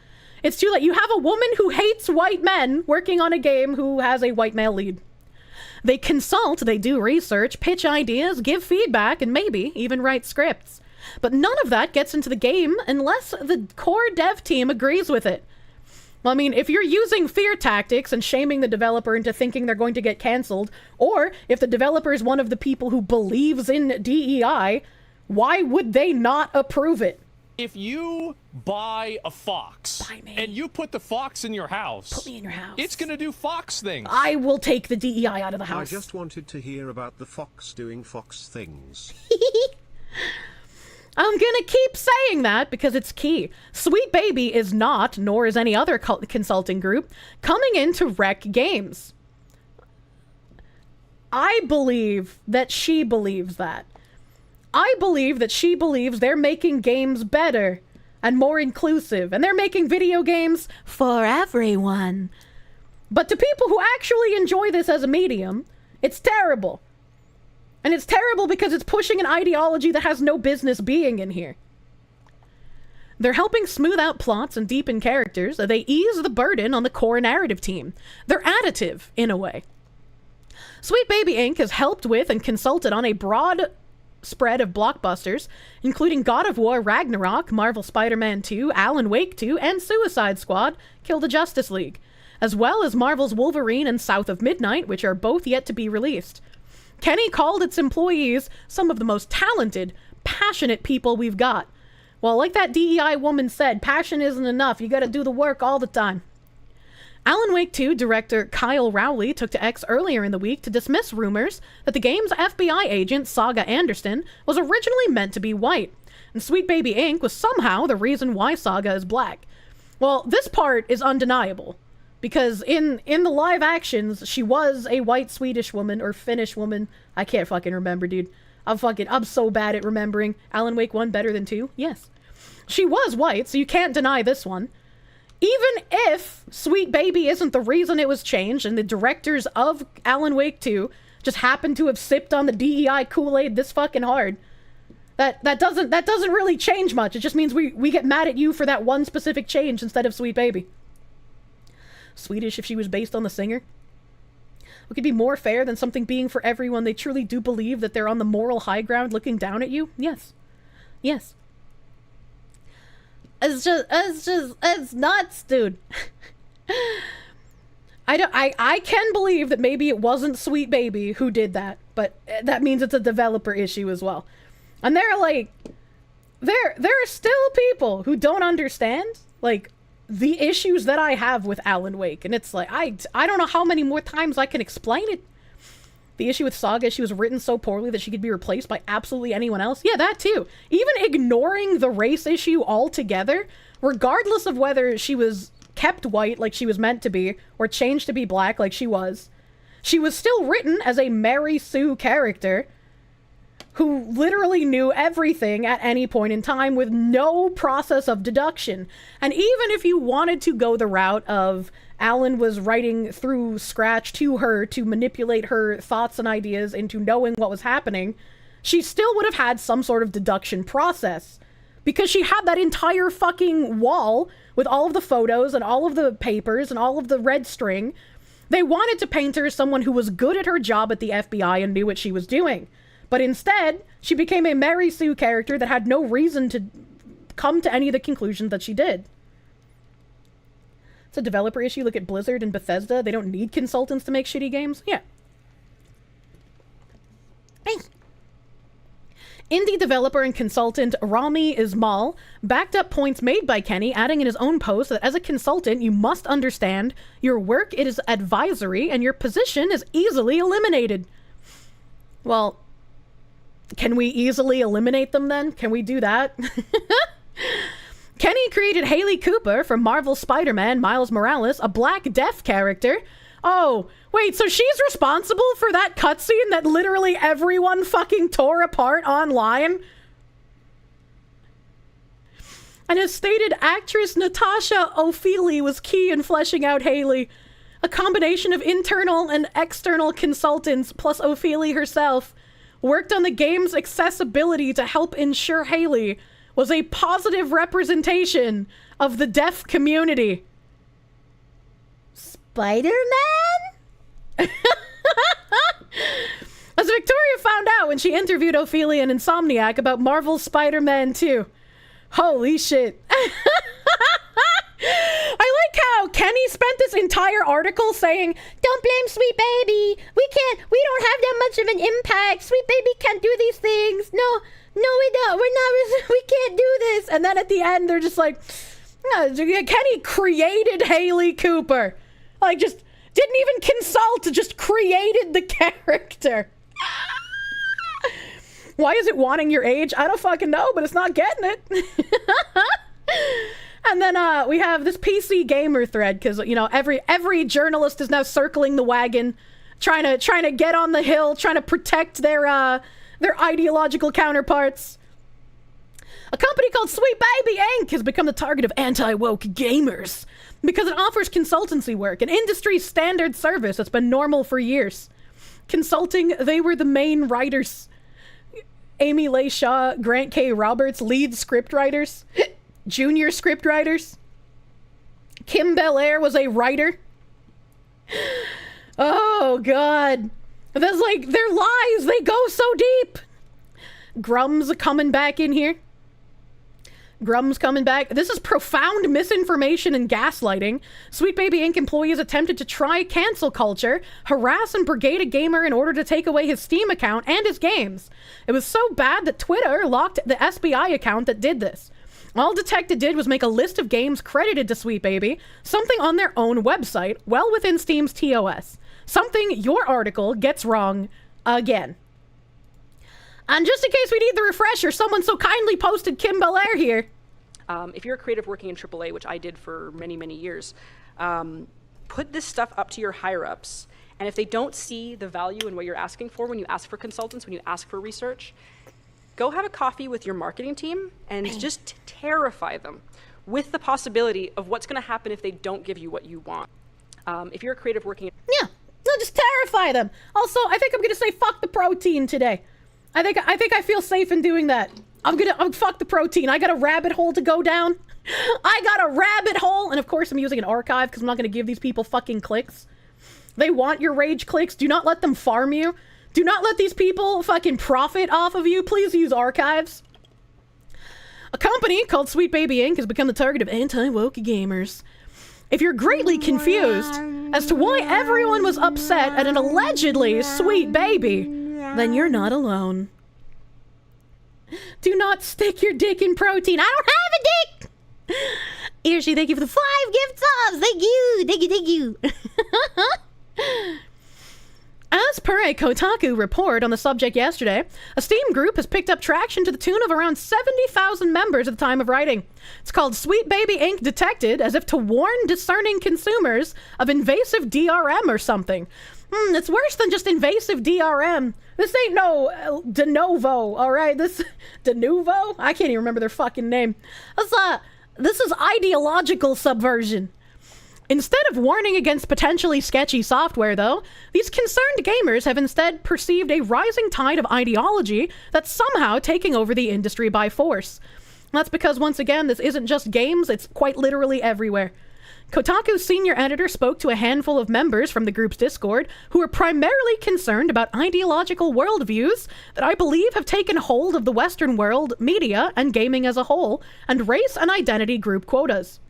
It's too late. You have a woman who hates white men working on a game who has a white male lead. They consult, they do research, pitch ideas, give feedback, and maybe even write scripts. But none of that gets into the game unless the core dev team agrees with it. Well, I mean, if you're using fear tactics and shaming the developer into thinking they're going to get canceled, or if the developer is one of the people who believes in DEI, why would they not approve it? If you buy a fox and you put the fox in your house, put me in your house. It's going to do fox things. I will take the DEI out of the house. I just wanted to hear about the fox doing fox things. I'm gonna keep saying that because it's key. Sweet Baby is not, nor is any other consulting group, coming in to wreck games. I believe that she believes that. I believe that she believes they're making games better and more inclusive, and they're making video games for everyone. But to people who actually enjoy this as a medium, it's terrible. And it's terrible because it's pushing an ideology that has no business being in here. They're helping smooth out plots and deepen characters. They ease the burden on the core narrative team. They're additive, in a way. Sweet Baby Inc. has helped with and consulted on a broad spread of blockbusters, including God of War Ragnarok, Marvel Spider-Man 2, Alan Wake 2, and Suicide Squad, Kill the Justice League, as well as Marvel's Wolverine and South of Midnight, which are both yet to be released. Kenny called its employees some of the most talented, passionate people we've got. Well, like that DEI woman said, passion isn't enough. You gotta do the work all the time. Alan Wake 2 director Kyle Rowley took to X earlier in the week to dismiss rumors that the game's FBI agent, Saga Anderson, was originally meant to be white, and Sweet Baby Inc. was somehow the reason why Saga is black. Well, this part is undeniable, because in the live actions, she was a white Swedish woman, or Finnish woman. I can't fucking remember, dude. I'm so bad at remembering. Alan Wake 1 better than 2? Yes. She was white, so you can't deny this one. Even if Sweet Baby isn't the reason it was changed, and the directors of Alan Wake 2 just happened to have sipped on the DEI Kool-Aid this fucking hard, that doesn't really change much. It just means we get mad at you for that one specific change instead of Sweet Baby. Swedish if she was based on the singer? What could be more fair than something being for everyone? They truly do believe that they're on the moral high ground looking down at you? Yes. Yes. It's nuts, dude. I can believe that maybe it wasn't Sweet Baby who did that, but that means it's a developer issue as well. And there are still people who don't understand, like, the issues that I have with Alan Wake. And it's like, I don't know how many more times I can explain it. The issue with Saga is she was written so poorly that she could be replaced by absolutely anyone else. Yeah, that too. Even ignoring the race issue altogether, regardless of whether she was kept white like she was meant to be, or changed to be black like she was still written as a Mary Sue character who literally knew everything at any point in time with no process of deduction. And even if you wanted to go the route of Alan was writing through scratch to her to manipulate her thoughts and ideas into knowing what was happening, she still would have had some sort of deduction process. Because she had that entire fucking wall with all of the photos and all of the papers and all of the red string. They wanted to paint her as someone who was good at her job at the FBI and knew what she was doing. But instead, she became a Mary Sue character that had no reason to come to any of the conclusions that she did. It's a developer issue. Look at Blizzard and Bethesda. They don't need consultants to make shitty games. Yeah. Hey. Indie developer and consultant Rami Ismail backed up points made by Kenny, adding in his own post that as a consultant, you must understand your work is advisory and your position is easily eliminated. Well, can we easily eliminate them then? Can we do that? Kenny created Haley Cooper from Marvel's Spider-Man, Miles Morales, a black deaf character. Oh, wait, so she's responsible for that cutscene that literally everyone fucking tore apart online? And as stated, actress Natasha O'Feely was key in fleshing out Haley. A combination of internal and external consultants, plus O'Feely herself, worked on the game's accessibility to help ensure Haley was a positive representation of the deaf community. Spider-Man? As Victoria found out when she interviewed Ophelia and Insomniac about Marvel's Spider-Man 2. Holy shit. I like how Kenny spent this entire article saying, don't blame Sweet Baby. We don't have that much of an impact. Sweet Baby can't do these things. No, we don't. We can't do this. And then at the end, they're just like, Kenny created Haley Cooper. Like, just didn't even consult, just created the character. Why is it wanting your age? I don't fucking know, but it's not getting it. And then we have this PC gamer thread, because, you know, every journalist is now circling the wagon, trying to get on the hill, trying to protect their ideological counterparts. A company called Sweet Baby Inc. has become the target of anti-woke gamers because it offers consultancy work, an industry standard service that's been normal for years. Consulting, they were the main writers. Amy Leigh Shaw, Grant K. Roberts, lead script writers. Junior script writers. Kim Belair was a writer. Oh, God. That's like, their lies, they go so deep. Grum's coming back in here. Grum's coming back. This is profound misinformation and gaslighting. Sweet Baby Inc. employees attempted to try cancel culture, harass and brigade a gamer in order to take away his Steam account and his games. It was so bad that Twitter locked the SBI account that did this. All Detected did was make a list of games credited to Sweet Baby, something on their own website, well within Steam's TOS. Something your article gets wrong again. And just in case we need the refresher, someone so kindly posted Kim Belair here. If you're a creative working in AAA, which I did for many, many years, put this stuff up to your higher-ups. And if they don't see the value in what you're asking for when you ask for consultants, when you ask for research, go have a coffee with your marketing team and just terrify them with the possibility of what's going to happen if they don't give you what you want. If you're a creative working... Yeah, no, just terrify them. Also, I think I'm going to say fuck the protein today. I think I feel safe in doing that. I'm fuck the protein. I got a rabbit hole to go down. I got a rabbit hole. And of course I'm using an archive because I'm not going to give these people fucking clicks. They want your rage clicks. Do not let them farm you. Do not let these people fucking profit off of you. Please use archives. A company called Sweet Baby Inc. has become the target of anti-woke gamers. If you're greatly confused as to why everyone was upset at an allegedly sweet baby, then you're not alone. Do not stick your dick in protein. I don't have a dick! Irshi, thank you for the 5 gift subs. Thank you. As per a Kotaku report on the subject yesterday, a Steam group has picked up traction to the tune of around 70,000 members at the time of writing. It's called Sweet Baby Inc. Detected, as if to warn discerning consumers of invasive DRM or something. It's worse than just invasive DRM. This ain't no de novo, alright? This... de novo? I can't even remember their fucking name. This is ideological subversion. Instead of warning against potentially sketchy software, though, these concerned gamers have instead perceived a rising tide of ideology that's somehow taking over the industry by force. That's because, once again, this isn't just games, it's quite literally everywhere. Kotaku's senior editor spoke to a handful of members from the group's Discord who are primarily concerned about ideological worldviews that I believe have taken hold of the Western world, media, and gaming as a whole, and race and identity group quotas.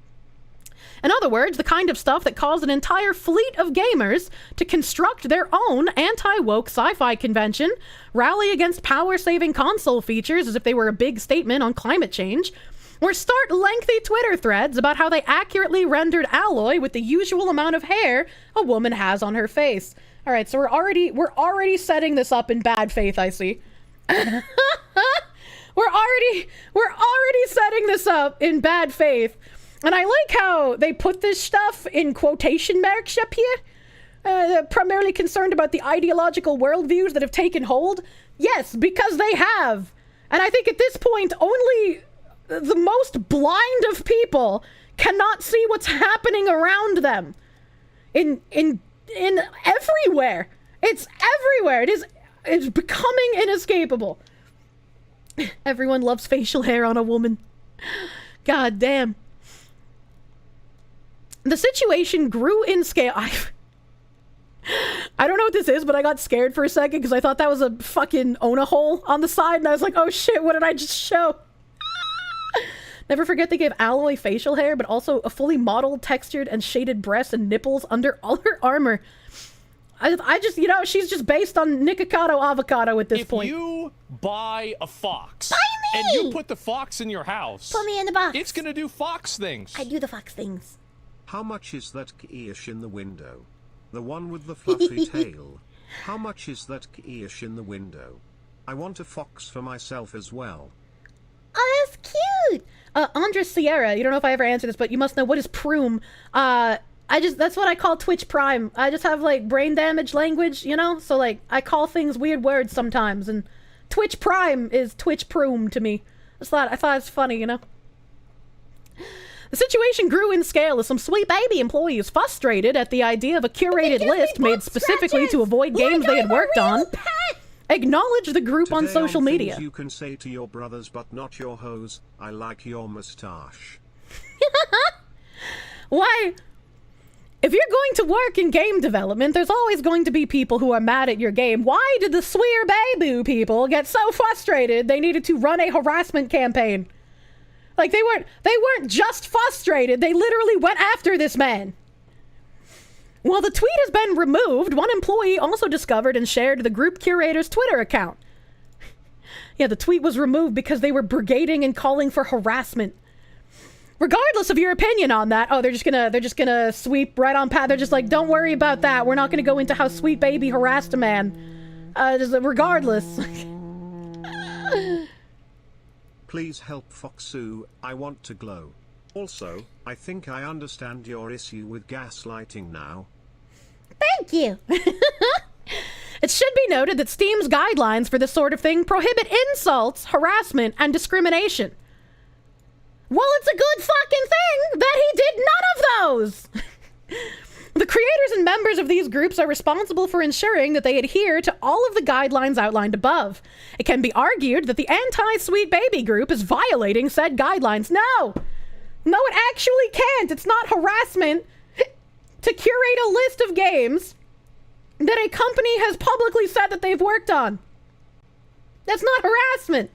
In other words, the kind of stuff that caused an entire fleet of gamers to construct their own anti-woke sci-fi convention, rally against power-saving console features as if they were a big statement on climate change, or start lengthy Twitter threads about how they accurately rendered Alloy with the usual amount of hair a woman has on her face. All right, so we're already setting this up in bad faith, I see. We're already setting this up in bad faith. And I like how they put this stuff in quotation marks up here. They're primarily concerned about the ideological worldviews that have taken hold. Yes, because they have. And I think at this point, only the most blind of people cannot see what's happening around them. In everywhere. It's everywhere. It's becoming inescapable. Everyone loves facial hair on a woman. God damn. The situation grew in scale. I don't know what this is, but I got scared for a second because I thought that was a fucking Ona hole on the side, and I was like, oh shit, what did I just show? Never forget they gave Alloy facial hair, but also a fully modeled, textured, and shaded breasts and nipples under all her armor. I just, she's just based on Nikocado Avocado at this point. If you buy a fox, and you put the fox in your house, put me in the box. It's gonna do fox things. I do the fox things. How much is that Kirsche in the window? The one with the fluffy tail. How much is that Kirsche in the window? I want a fox for myself as well. Oh, that's cute! Andres Sierra, you don't know if I ever answered this, but you must know, what is Proom? That's what I call Twitch Prime. I just have, brain damage language, So, I call things weird words sometimes, and Twitch Prime is Twitch Proom to me. I thought it was funny, The situation grew in scale as some Sweet Baby employees, frustrated at the idea of a curated list made specifically to avoid games they had worked on, acknowledged the group on social media. You can say to your brothers but not your hoes, I like your mustache. Why? If you're going to work in game development, there's always going to be people who are mad at your game. Why did the Sweer Baby people get so frustrated they needed to run a harassment campaign? They weren't just frustrated, they literally went after this man. While the tweet has been removed, one employee also discovered and shared the group curator's Twitter account. Yeah, the tweet was removed because they were brigading and calling for harassment. Regardless of your opinion on that, they're just gonna sweep right on past. They're just like, don't worry about that. We're not gonna go into how Sweet Baby harassed a man. Regardless. Please help Foxu, I want to glow. Also, I think I understand your issue with gaslighting now. Thank you. It should be noted that Steam's guidelines for this sort of thing prohibit insults, harassment, and discrimination. Well, it's a good fucking thing that he did none of those! The creators and members of these groups are responsible for ensuring that they adhere to all of the guidelines outlined above. It can be argued that the anti-Sweet Baby group is violating said guidelines. No, it actually can't. It's not harassment to curate a list of games that a company has publicly said that they've worked on. That's not harassment.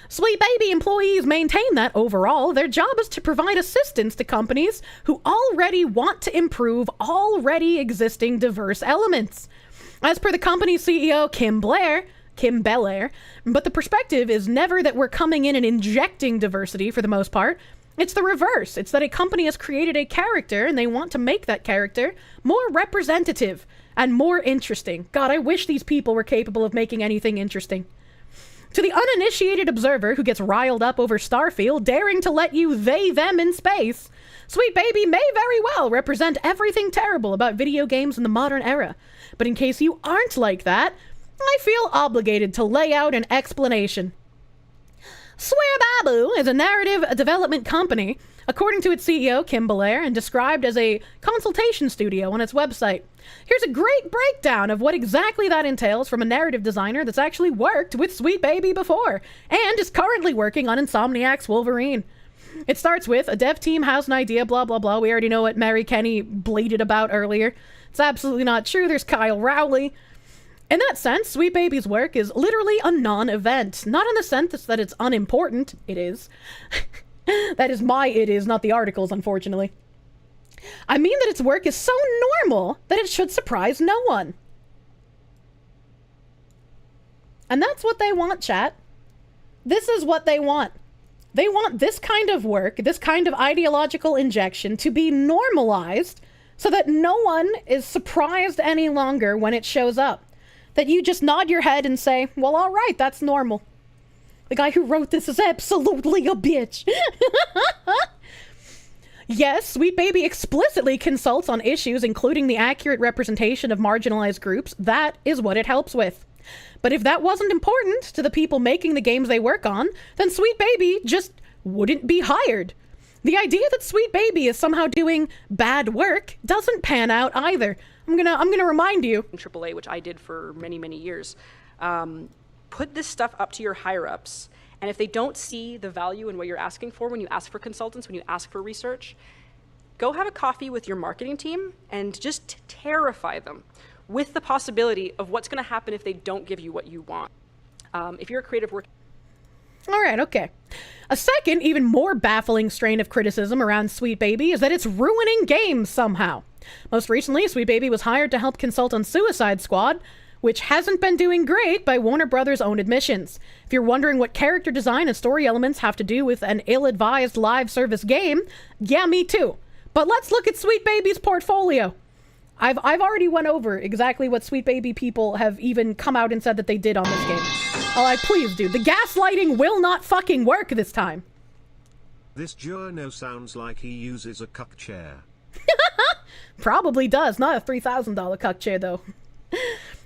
Sweet Baby employees maintain that overall, their job is to provide assistance to companies who already want to improve already existing diverse elements. As per the company's CEO, Kim Belair, but the perspective is never that we're coming in and injecting diversity for the most part. It's the reverse. It's that a company has created a character and they want to make that character more representative. and more interesting. God, I wish these people were capable of making anything interesting. To the uninitiated observer who gets riled up over Starfield daring to let you them in space, Sweet Baby may very well represent everything terrible about video games in the modern era. But in case you aren't like that, I feel obligated to lay out an explanation. Swear Babu is a narrative development company, according to its CEO, Kim Belair, and described as a consultation studio on its website. Here's a great breakdown of what exactly that entails from a narrative designer that's actually worked with Sweet Baby before, and is currently working on Insomniac's Wolverine. It starts with, a dev team has an idea, blah, blah, blah. We already know what Mary Kenny bleated about earlier. It's absolutely not true. There's Kyle Rowley. In that sense, Sweet Baby's work is literally a non-event. Not in the sense that it's unimportant. It is. That is my it is, not the article's, unfortunately. I mean that its work is so normal that it should surprise no one. And that's what they want, chat. This is what they want. They want this kind of work, this kind of ideological injection to be normalized so that no one is surprised any longer when it shows up. That you just nod your head and say, well, all right, that's normal. The guy who wrote this is absolutely a bitch. Yes, Sweet Baby explicitly consults on issues including the accurate representation of marginalized groups. That is what it helps with. But if that wasn't important to the people making the games they work on, then Sweet Baby just wouldn't be hired. The idea that Sweet Baby is somehow doing bad work doesn't pan out either. I'm gonna remind you. In AAA, which I did for many, many years, put this stuff up to your higher ups. And if they don't see the value in what you're asking for when you ask for consultants, when you ask for research, go have a coffee with your marketing team and just terrify them with the possibility of what's going to happen if they don't give you what you want. If you're a creative work... All right, okay. A second, even more baffling strain of criticism around Sweet Baby is that it's ruining games somehow. Most recently, Sweet Baby was hired to help consult on Suicide Squad, which hasn't been doing great by Warner Brothers' own admissions. If you're wondering what character design and story elements have to do with an ill-advised live service game, yeah, me too. But let's look at Sweet Baby's portfolio. I've already went over exactly what Sweet Baby people have even come out and said that they did on this game. Oh, please, dude. The gaslighting will not fucking work this time. This journo sounds like he uses a cuck chair. Probably does. Not a $3,000 cuck chair, though.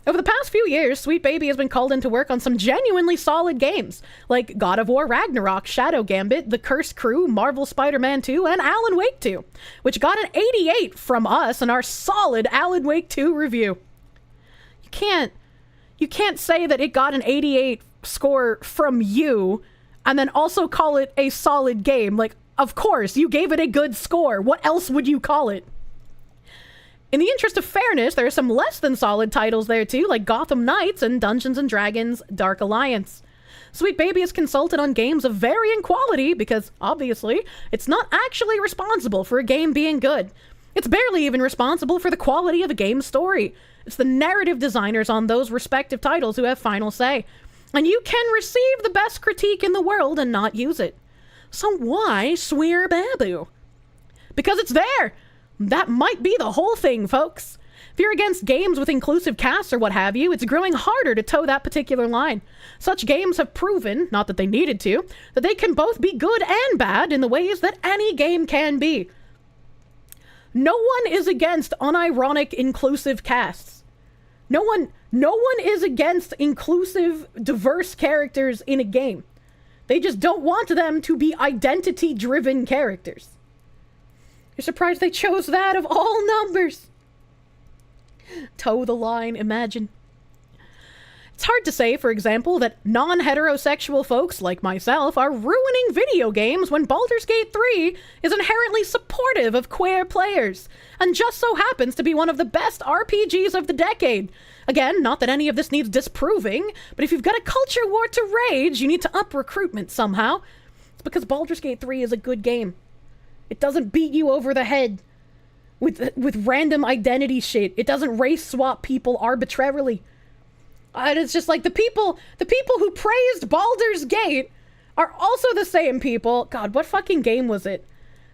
Over the past few years, Sweet Baby has been called into work on some genuinely solid games, like God of War Ragnarok, Shadow Gambit, The Cursed Crew, Marvel Spider-Man 2, and Alan Wake 2, which got an 88 from us in our solid Alan Wake 2 review. You can't say that it got an 88 score from you and then also call it a solid game. Like, of course, you gave it a good score. What else would you call it? In the interest of fairness, there are some less than solid titles there too, like Gotham Knights and Dungeons & Dragons Dark Alliance. Sweet Baby is consulted on games of varying quality because, obviously, it's not actually responsible for a game being good. It's barely even responsible for the quality of a game's story. It's the narrative designers on those respective titles who have final say. And you can receive the best critique in the world and not use it. So why swear Babu? Because it's there! That might be the whole thing, folks. If you're against games with inclusive casts or what have you, it's growing harder to toe that particular line. Such games have proven, not that they needed to, that they can both be good and bad in the ways that any game can be. No one is against unironic inclusive casts. No one is against inclusive, diverse characters in a game. They just don't want them to be identity-driven characters. You're surprised they chose that of all numbers. Toe the line, imagine. It's hard to say, for example, that non-heterosexual folks like myself are ruining video games when Baldur's Gate 3 is inherently supportive of queer players, and just so happens to be one of the best RPGs of the decade. Again, not that any of this needs disproving, but if you've got a culture war to rage, you need to up recruitment somehow. It's because Baldur's Gate 3 is a good game. It doesn't beat you over the head with random identity shit. It doesn't race swap people arbitrarily. And it's just like the people who praised Baldur's Gate are also the same people. God, what fucking game was it?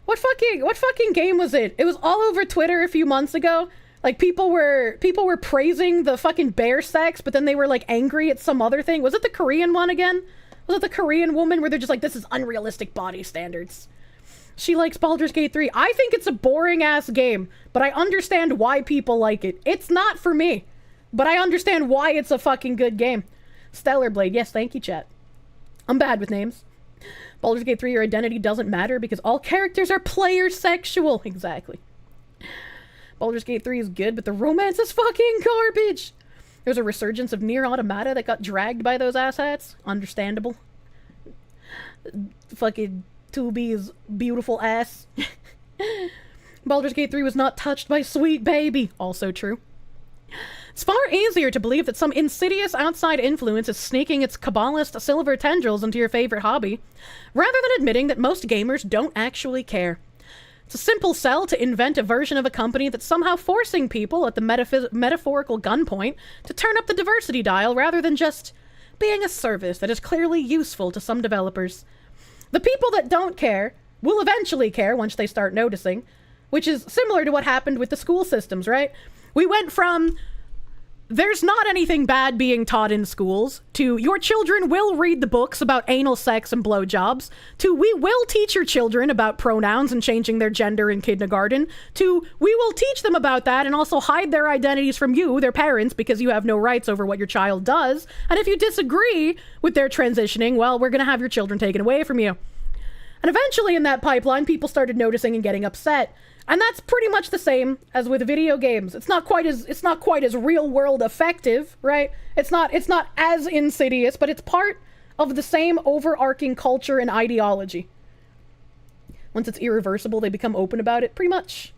What fucking game was it? It was all over Twitter a few months ago. Like, people were praising the fucking bear sex, but then they were, like, angry at some other thing. Was it the Korean one again? Was it the Korean woman where they're just like, this is unrealistic body standards? She likes Baldur's Gate 3. I think it's a boring-ass game, but I understand why people like it. It's not for me, but I understand why it's a fucking good game. Stellar Blade. Yes, thank you, chat. I'm bad with names. Baldur's Gate 3, your identity doesn't matter because all characters are player sexual. Exactly. Baldur's Gate 3 is good, but the romance is fucking garbage. There's a resurgence of Nier Automata that got dragged by those asshats. Understandable. Fucking 2B's beautiful ass. Baldur's Gate 3 was not touched by Sweet Baby. Also true. It's far easier to believe that some insidious outside influence is sneaking its Kabbalist silver tendrils into your favorite hobby, rather than admitting that most gamers don't actually care. It's a simple sell to invent a version of a company that's somehow forcing people at the metaphorical gunpoint to turn up the diversity dial rather than just being a service that is clearly useful to some developers. The people that don't care will eventually care once they start noticing, which is similar to what happened with the school systems, right? We went from there's not anything bad being taught in schools to your children will read the books about anal sex and blowjobs to we will teach your children about pronouns and changing their gender in kindergarten to we will teach them about that and also hide their identities from you, their parents, because you have no rights over what your child does. And if you disagree with their transitioning, well, we're going to have your children taken away from you. And eventually in that pipeline, people started noticing and getting upset. And that's pretty much the same as with video games. It's not quite as real world effective, right? It's not as insidious, but it's part of the same overarching culture and ideology. Once it's irreversible, they become open about it. Pretty much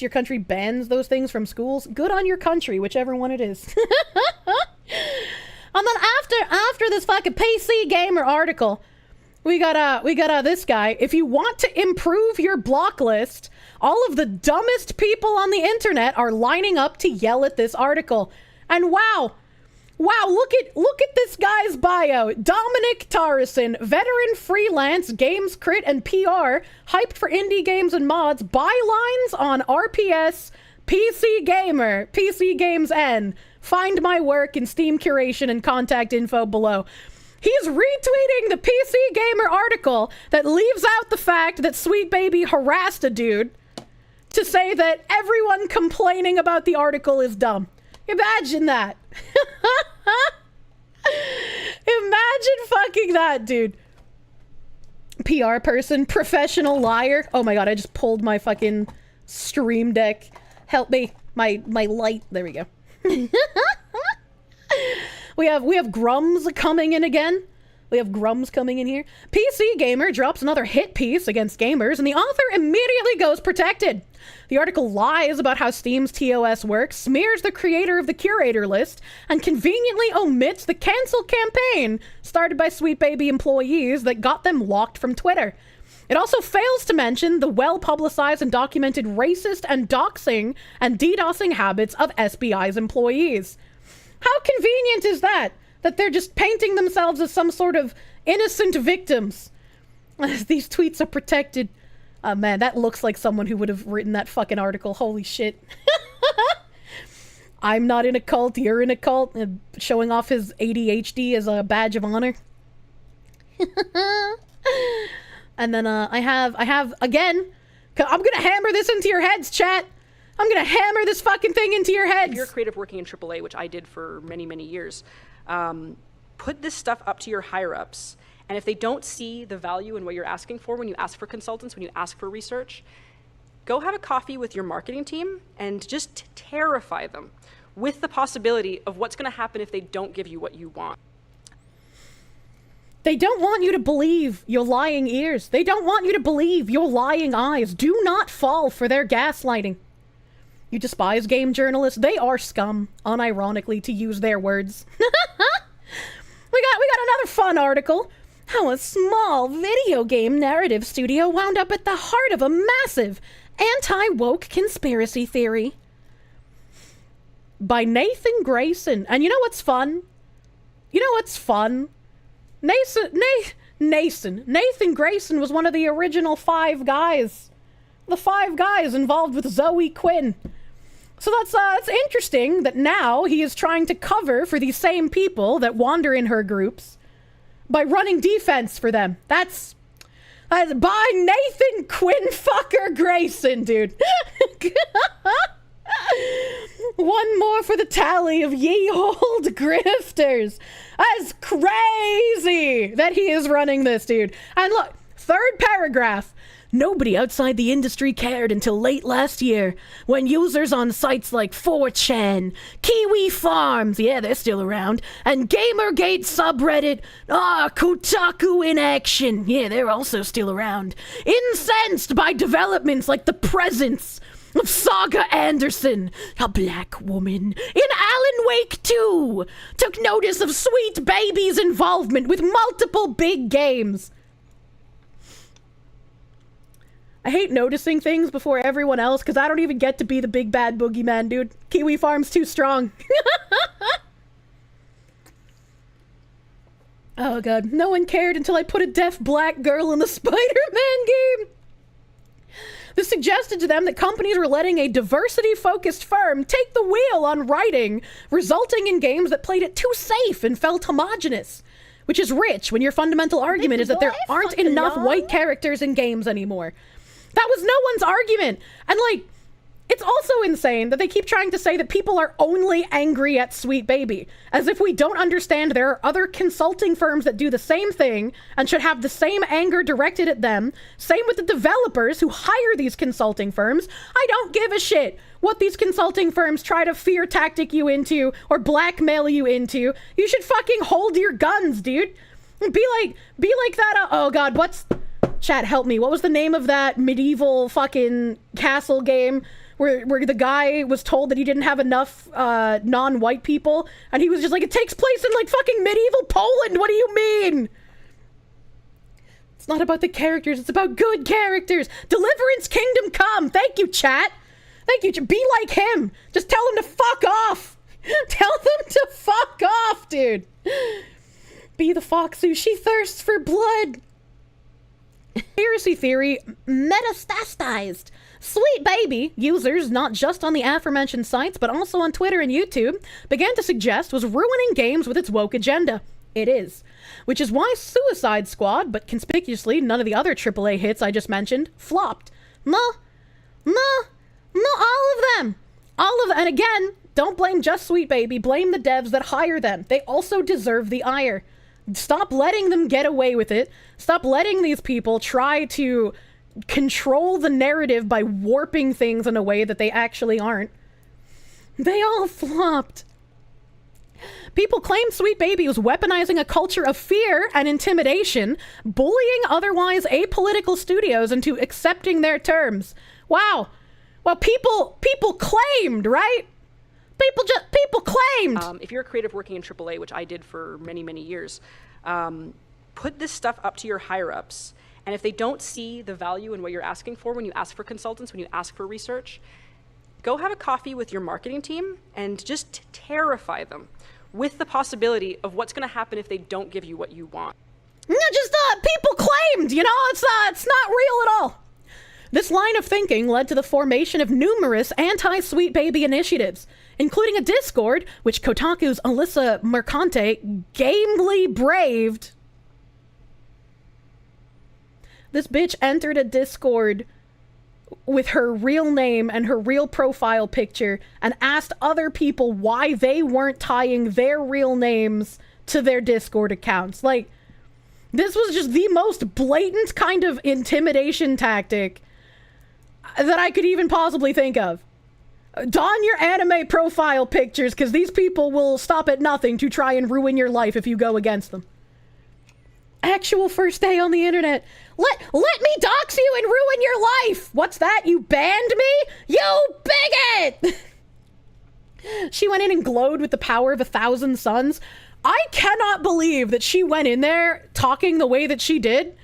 your country bans those things from schools. Good on your country, whichever one it is. And then after this fucking PC Gamer article, we got this guy. If you want to improve your block list, all of the dumbest people on the internet are lining up to yell at this article. And wow, look at this guy's bio. Dominic Tarrison, veteran freelance, games crit and PR, hyped for indie games and mods, bylines on RPS, PC Gamer, PC Games N. Find my work in Steam curation and contact info below. He's retweeting the PC Gamer article that leaves out the fact that Sweet Baby harassed a dude to say that everyone complaining about the article is dumb. Imagine that. Imagine fucking that, dude. PR person, professional liar. Oh my god, I just pulled my fucking stream deck. Help me. My light. There we go. We have Grums coming in again. We have Grums coming in here. PC Gamer drops another hit piece against gamers, and the author immediately goes protected. The article lies about how Steam's TOS works, smears the creator of the curator list, and conveniently omits the cancel campaign started by Sweet Baby employees that got them locked from Twitter. It also fails to mention the well-publicized and documented racist and doxing and DDoSing habits of SBI's employees. How convenient is that? That they're just painting themselves as some sort of innocent victims. These tweets are protected. Oh man, that looks like someone who would have written that fucking article. Holy shit. I'm not in a cult, you're in a cult. Showing off his ADHD as a badge of honor. And then I have again, I'm gonna hammer this into your heads, chat. I'm gonna hammer this fucking thing into your heads. If you're creative working in AAA, which I did for many, many years, put this stuff up to your higher-ups. And if they don't see the value in what you're asking for when you ask for consultants, when you ask for research, go have a coffee with your marketing team and just terrify them with the possibility of what's going to happen if they don't give you what you want. They don't want you to believe your lying ears. They don't want you to believe your lying eyes. Do not fall for their gaslighting. You despise game journalists. They are scum, unironically, to use their words. We got another fun article. How a small video game narrative studio wound up at the heart of a massive anti-woke conspiracy theory. By Nathan Grayson. And you know what's fun? Nathan Grayson was one of the original 5 guys. The 5 guys involved with Zoe Quinn. So that's interesting that now he is trying to cover for these same people that wander in her groups by running defense for them. That's by Nathan Quinn fucker Grayson, dude. One more for the tally of ye old grifters. That's crazy that he is running this, dude. And look, third paragraph. Nobody outside the industry cared until late last year, when users on sites like 4chan, Kiwi Farms, yeah, they're still around, and Gamergate subreddit, Kotaku in action, yeah, they're also still around, incensed by developments like the presence of Saga Anderson, a black woman, in Alan Wake 2, took notice of Sweet Baby's involvement with multiple big games. I hate noticing things before everyone else, because I don't even get to be the big bad boogeyman, dude. Kiwi Farm's too strong. Oh god, no one cared until I put a deaf black girl in the Spider-Man game. This suggested to them that companies were letting a diversity-focused firm take the wheel on writing, resulting in games that played it too safe and felt homogenous. Which is rich when your fundamental argument is that there aren't enough white characters in games anymore. That was no one's argument. And like, it's also insane that they keep trying to say that people are only angry at Sweet Baby, as if we don't understand there are other consulting firms that do the same thing and should have the same anger directed at them. Same with the developers who hire these consulting firms. I don't give a shit what these consulting firms try to fear tactic you into or blackmail you into. You should fucking hold your guns, dude. Be like that. Oh god, chat, help me. What was the name of that medieval fucking castle game where the guy was told that he didn't have enough non-white people, and he was just like, it takes place in like fucking medieval Poland. What do you mean? It's not about the characters. It's about good characters. Deliverance Kingdom Come. Thank you, chat. Thank you. Be like him. Just tell him to fuck off. Tell them to fuck off, dude. Be the fox who she thirsts for blood. Conspiracy theory metastasized. Sweet Baby users, not just on the aforementioned sites, but also on Twitter and YouTube, began to suggest was ruining games with its woke agenda. It is. Which is why Suicide Squad, but conspicuously none of the other AAA hits I just mentioned, flopped. No, all of them. And again, don't blame just Sweet Baby, blame the devs that hire them. They also deserve the ire. Stop letting them get away with it. Stop letting these people try to control the narrative by warping things in a way that they actually aren't. They all flopped. People claimed Sweet Baby was weaponizing a culture of fear and intimidation, bullying otherwise apolitical studios into accepting their terms. Wow. Well, people claimed, right? People claimed. If you're a creative working in AAA, which I did for many, many years, put this stuff up to your higher-ups. And if they don't see the value in what you're asking for when you ask for consultants, when you ask for research, go have a coffee with your marketing team and just terrify them with the possibility of what's going to happen if they don't give you what you want. No, just people claimed, it's not real at all. This line of thinking led to the formation of numerous anti-Sweet Baby initiatives, including a Discord, which Kotaku's Alyssa Mercante gamely braved. This bitch entered a Discord with her real name and her real profile picture and asked other people why they weren't tying their real names to their Discord accounts. Like, this was just the most blatant kind of intimidation tactic that I could even possibly think of. Don your anime profile pictures, because these people will stop at nothing to try and ruin your life if you go against them. Actual first day on the internet. Let me dox you and ruin your life! What's that? You banned me? You bigot! She went in and glowed with the power of 1,000 suns. I cannot believe that she went in there talking the way that she did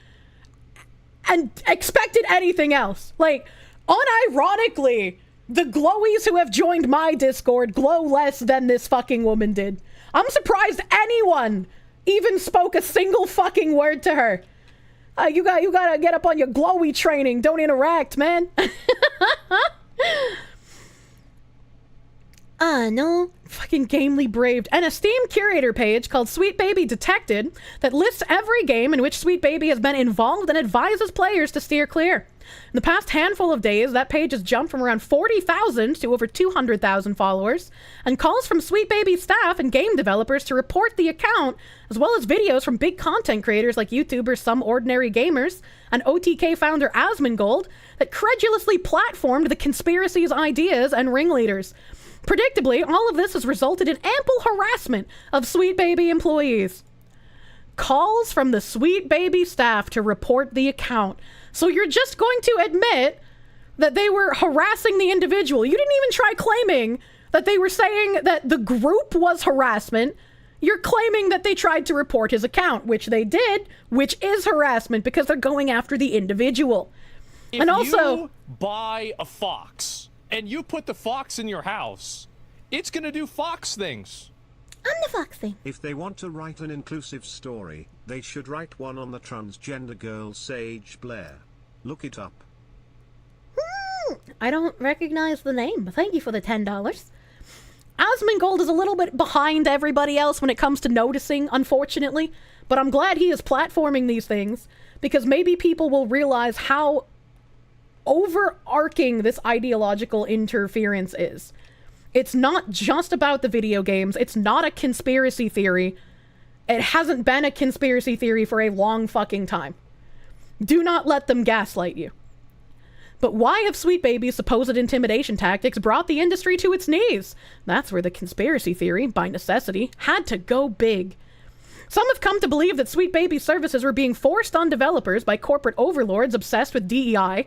and expected anything else. Like, unironically, the glowies who have joined my Discord glow less than this fucking woman did. I'm surprised anyone even spoke a single fucking word to her. You gotta get up on your glowy training. Don't interact, man. No. Fucking gamely braved. And a Steam curator page called Sweet Baby Detected that lists every game in which Sweet Baby has been involved and advises players to steer clear. In the past handful of days, that page has jumped from around 40,000 to over 200,000 followers, and calls from Sweet Baby staff and game developers to report the account, as well as videos from big content creators like YouTubers Some Ordinary Gamers and OTK founder Asmongold that credulously platformed the conspiracy's ideas and ringleaders. Predictably, all of this has resulted in ample harassment of Sweet Baby employees. Calls from the Sweet Baby staff to report the account. So you're just going to admit that they were harassing the individual. You didn't even try claiming that they were saying that the group was harassment. You're claiming that they tried to report his account, which they did, which is harassment because they're going after the individual. If and also, you buy a fox and you put the fox in your house, it's going to do fox things. I'm the fox thing. If they want to write an inclusive story, they should write one on the transgender girl Sage Blair. Look it up. I don't recognize the name, but thank you for the $10. Asmongold is a little bit behind everybody else when it comes to noticing, unfortunately, but I'm glad he is platforming these things, because maybe people will realize how overarching this ideological interference is. It's not just about the video games. It's not a conspiracy theory. It hasn't been a conspiracy theory for a long fucking time. Do not let them gaslight you. But why have Sweet Baby's supposed intimidation tactics brought the industry to its knees? That's where the conspiracy theory, by necessity, had to go big. Some have come to believe that Sweet Baby's services were being forced on developers by corporate overlords obsessed with DEI,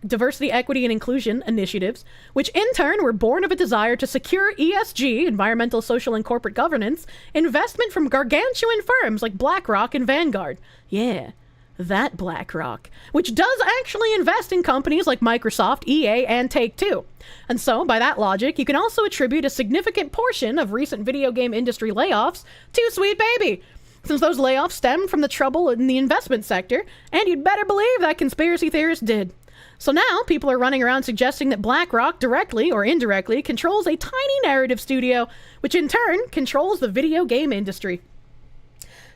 diversity, equity, and inclusion initiatives, which in turn were born of a desire to secure ESG, environmental, social, and corporate governance, investment from gargantuan firms like BlackRock and Vanguard. Yeah, that BlackRock, which does actually invest in companies like Microsoft, EA, and Take-Two. And so, by that logic, you can also attribute a significant portion of recent video game industry layoffs to Sweet Baby, since those layoffs stemmed from the trouble in the investment sector, and you'd better believe that conspiracy theorists did. So now, people are running around suggesting that BlackRock, directly or indirectly, controls a tiny narrative studio, which in turn controls the video game industry.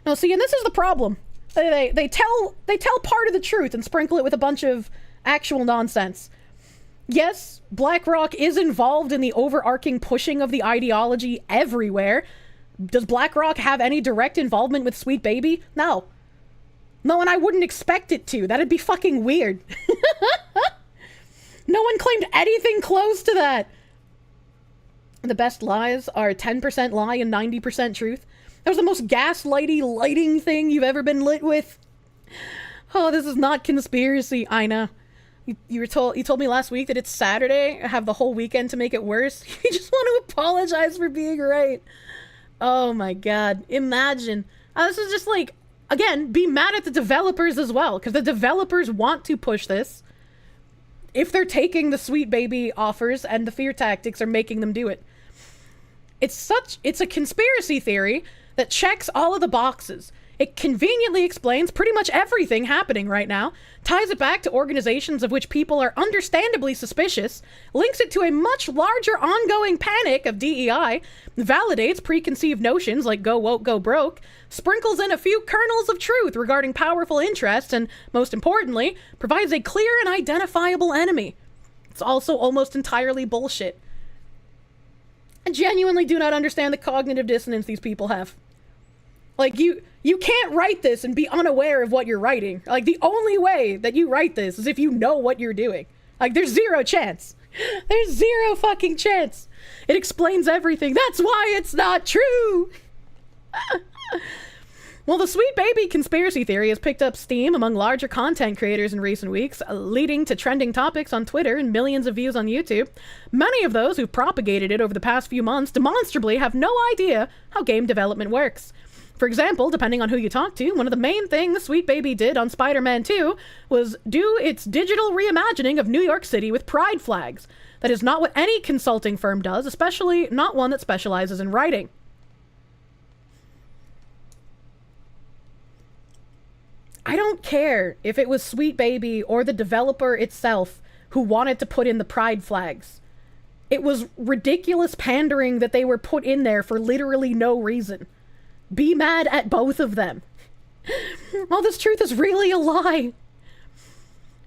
Now see, and this is the problem. They tell part of the truth and sprinkle it with a bunch of actual nonsense. Yes, BlackRock is involved in the overarching pushing of the ideology everywhere. Does BlackRock have any direct involvement with Sweet Baby? No. No, and I wouldn't expect it to. That'd be fucking weird. No one claimed anything close to that. The best lies are 10% lie and 90% truth. That was the most lighting thing you've ever been lit with. Oh, this is not conspiracy, Ina. You told me last week that it's Saturday. I have the whole weekend to make it worse. You just want to apologize for being right. Oh my god. Imagine. This is just like, again, be mad at the developers as well, because the developers want to push this. If they're taking the Sweet Baby offers and the fear tactics are making them do it. It's a conspiracy theory that checks all of the boxes. It conveniently explains pretty much everything happening right now, ties it back to organizations of which people are understandably suspicious, links it to a much larger ongoing panic of DEI, validates preconceived notions like go woke, go broke, sprinkles in a few kernels of truth regarding powerful interests, and, most importantly, provides a clear and identifiable enemy. It's also almost entirely bullshit. I genuinely do not understand the cognitive dissonance these people have. Like, you can't write this and be unaware of what you're writing. Like, the only way that you write this is if you know what you're doing. Like, there's zero chance. There's zero fucking chance. It explains everything. That's why it's not true. Well, the Sweet Baby conspiracy theory has picked up steam among larger content creators in recent weeks, leading to trending topics on Twitter and millions of views on YouTube. Many of those who've propagated it over the past few months demonstrably have no idea how game development works. For example, depending on who you talk to, one of the main things Sweet Baby did on Spider-Man 2 was do its digital reimagining of New York City with pride flags. That is not what any consulting firm does, especially not one that specializes in writing. I don't care if it was Sweet Baby or the developer itself who wanted to put in the pride flags. It was ridiculous pandering that they were put in there for literally no reason. Be mad at both of them. All this truth is really a lie.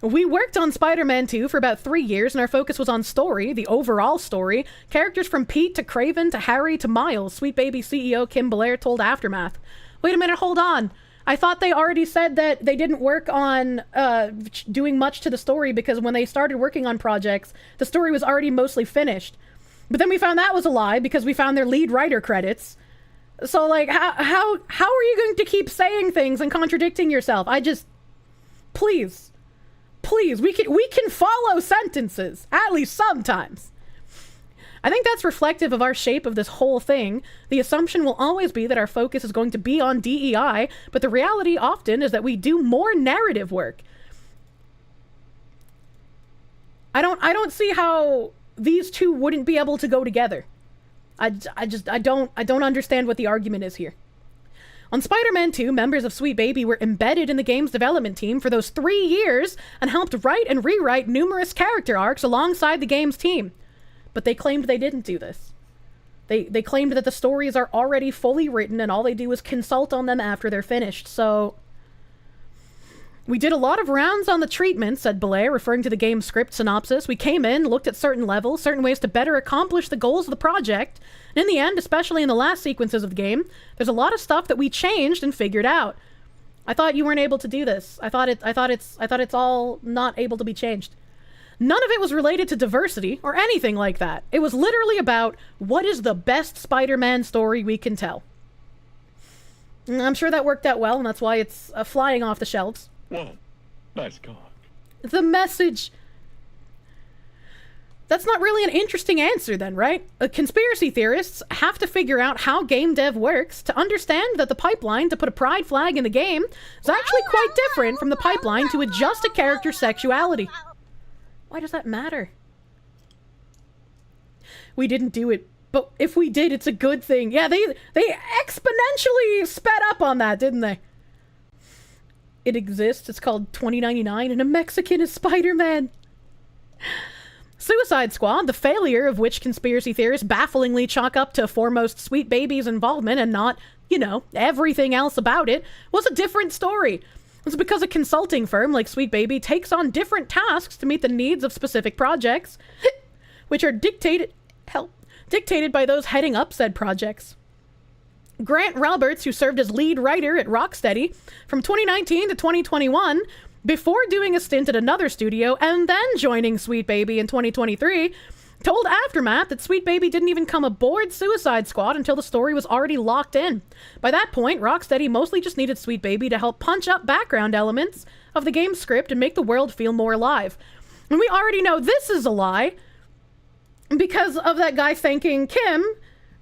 We worked on Spider-Man 2 for about 3 years, and our focus was on story, the overall story. Characters from Pete to Craven to Harry to Miles, Sweet Baby CEO Kim Belair told Aftermath. Wait a minute, hold on. I thought they already said that they didn't work on doing much to the story because when they started working on projects, the story was already mostly finished. But then we found that was a lie because we found their lead writer credits. So, like, how are you going to keep saying things and contradicting yourself? Please, we can follow sentences, at least sometimes. I think that's reflective of our shape of this whole thing. The assumption will always be that our focus is going to be on DEI, but the reality often is that we do more narrative work. I don't see how these two wouldn't be able to go together. I don't understand what the argument is here. On Spider-Man 2, members of Sweet Baby were embedded in the game's development team for those 3 years and helped write and rewrite numerous character arcs alongside the game's team. But they claimed they didn't do this. They claimed that the stories are already fully written and all they do is consult on them after they're finished, so... We did a lot of rounds on the treatment, said Belair, referring to the game's script synopsis. We came in, looked at certain levels, certain ways to better accomplish the goals of the project, and in the end, especially in the last sequences of the game, there's a lot of stuff that we changed and figured out. I thought you weren't able to do this. I thought it's all not able to be changed. None of it was related to diversity or anything like that. It was literally about what is the best Spider-Man story we can tell. And I'm sure that worked out well, and that's why it's flying off the shelves. Whoa, nice cock. The message... That's not really an interesting answer then, right? Conspiracy theorists have to figure out how game dev works to understand that the pipeline to put a pride flag in the game is actually quite different from the pipeline to adjust a character's sexuality. Why does that matter? We didn't do it, but if we did, it's a good thing. Yeah, they exponentially sped up on that, didn't they? It exists. It's called 2099, and a Mexican is Spider-Man. Suicide Squad, the failure of which conspiracy theorists bafflingly chalk up to foremost Sweet Baby's involvement and not, everything else about it, was a different story. It's because a consulting firm like Sweet Baby takes on different tasks to meet the needs of specific projects, which are dictated by those heading up said projects. Grant Roberts, who served as lead writer at Rocksteady from 2019 to 2021, before doing a stint at another studio and then joining Sweet Baby in 2023, told Aftermath that Sweet Baby didn't even come aboard Suicide Squad until the story was already locked in. By that point, Rocksteady mostly just needed Sweet Baby to help punch up background elements of the game's script and make the world feel more alive. And we already know this is a lie because of that guy thanking Kim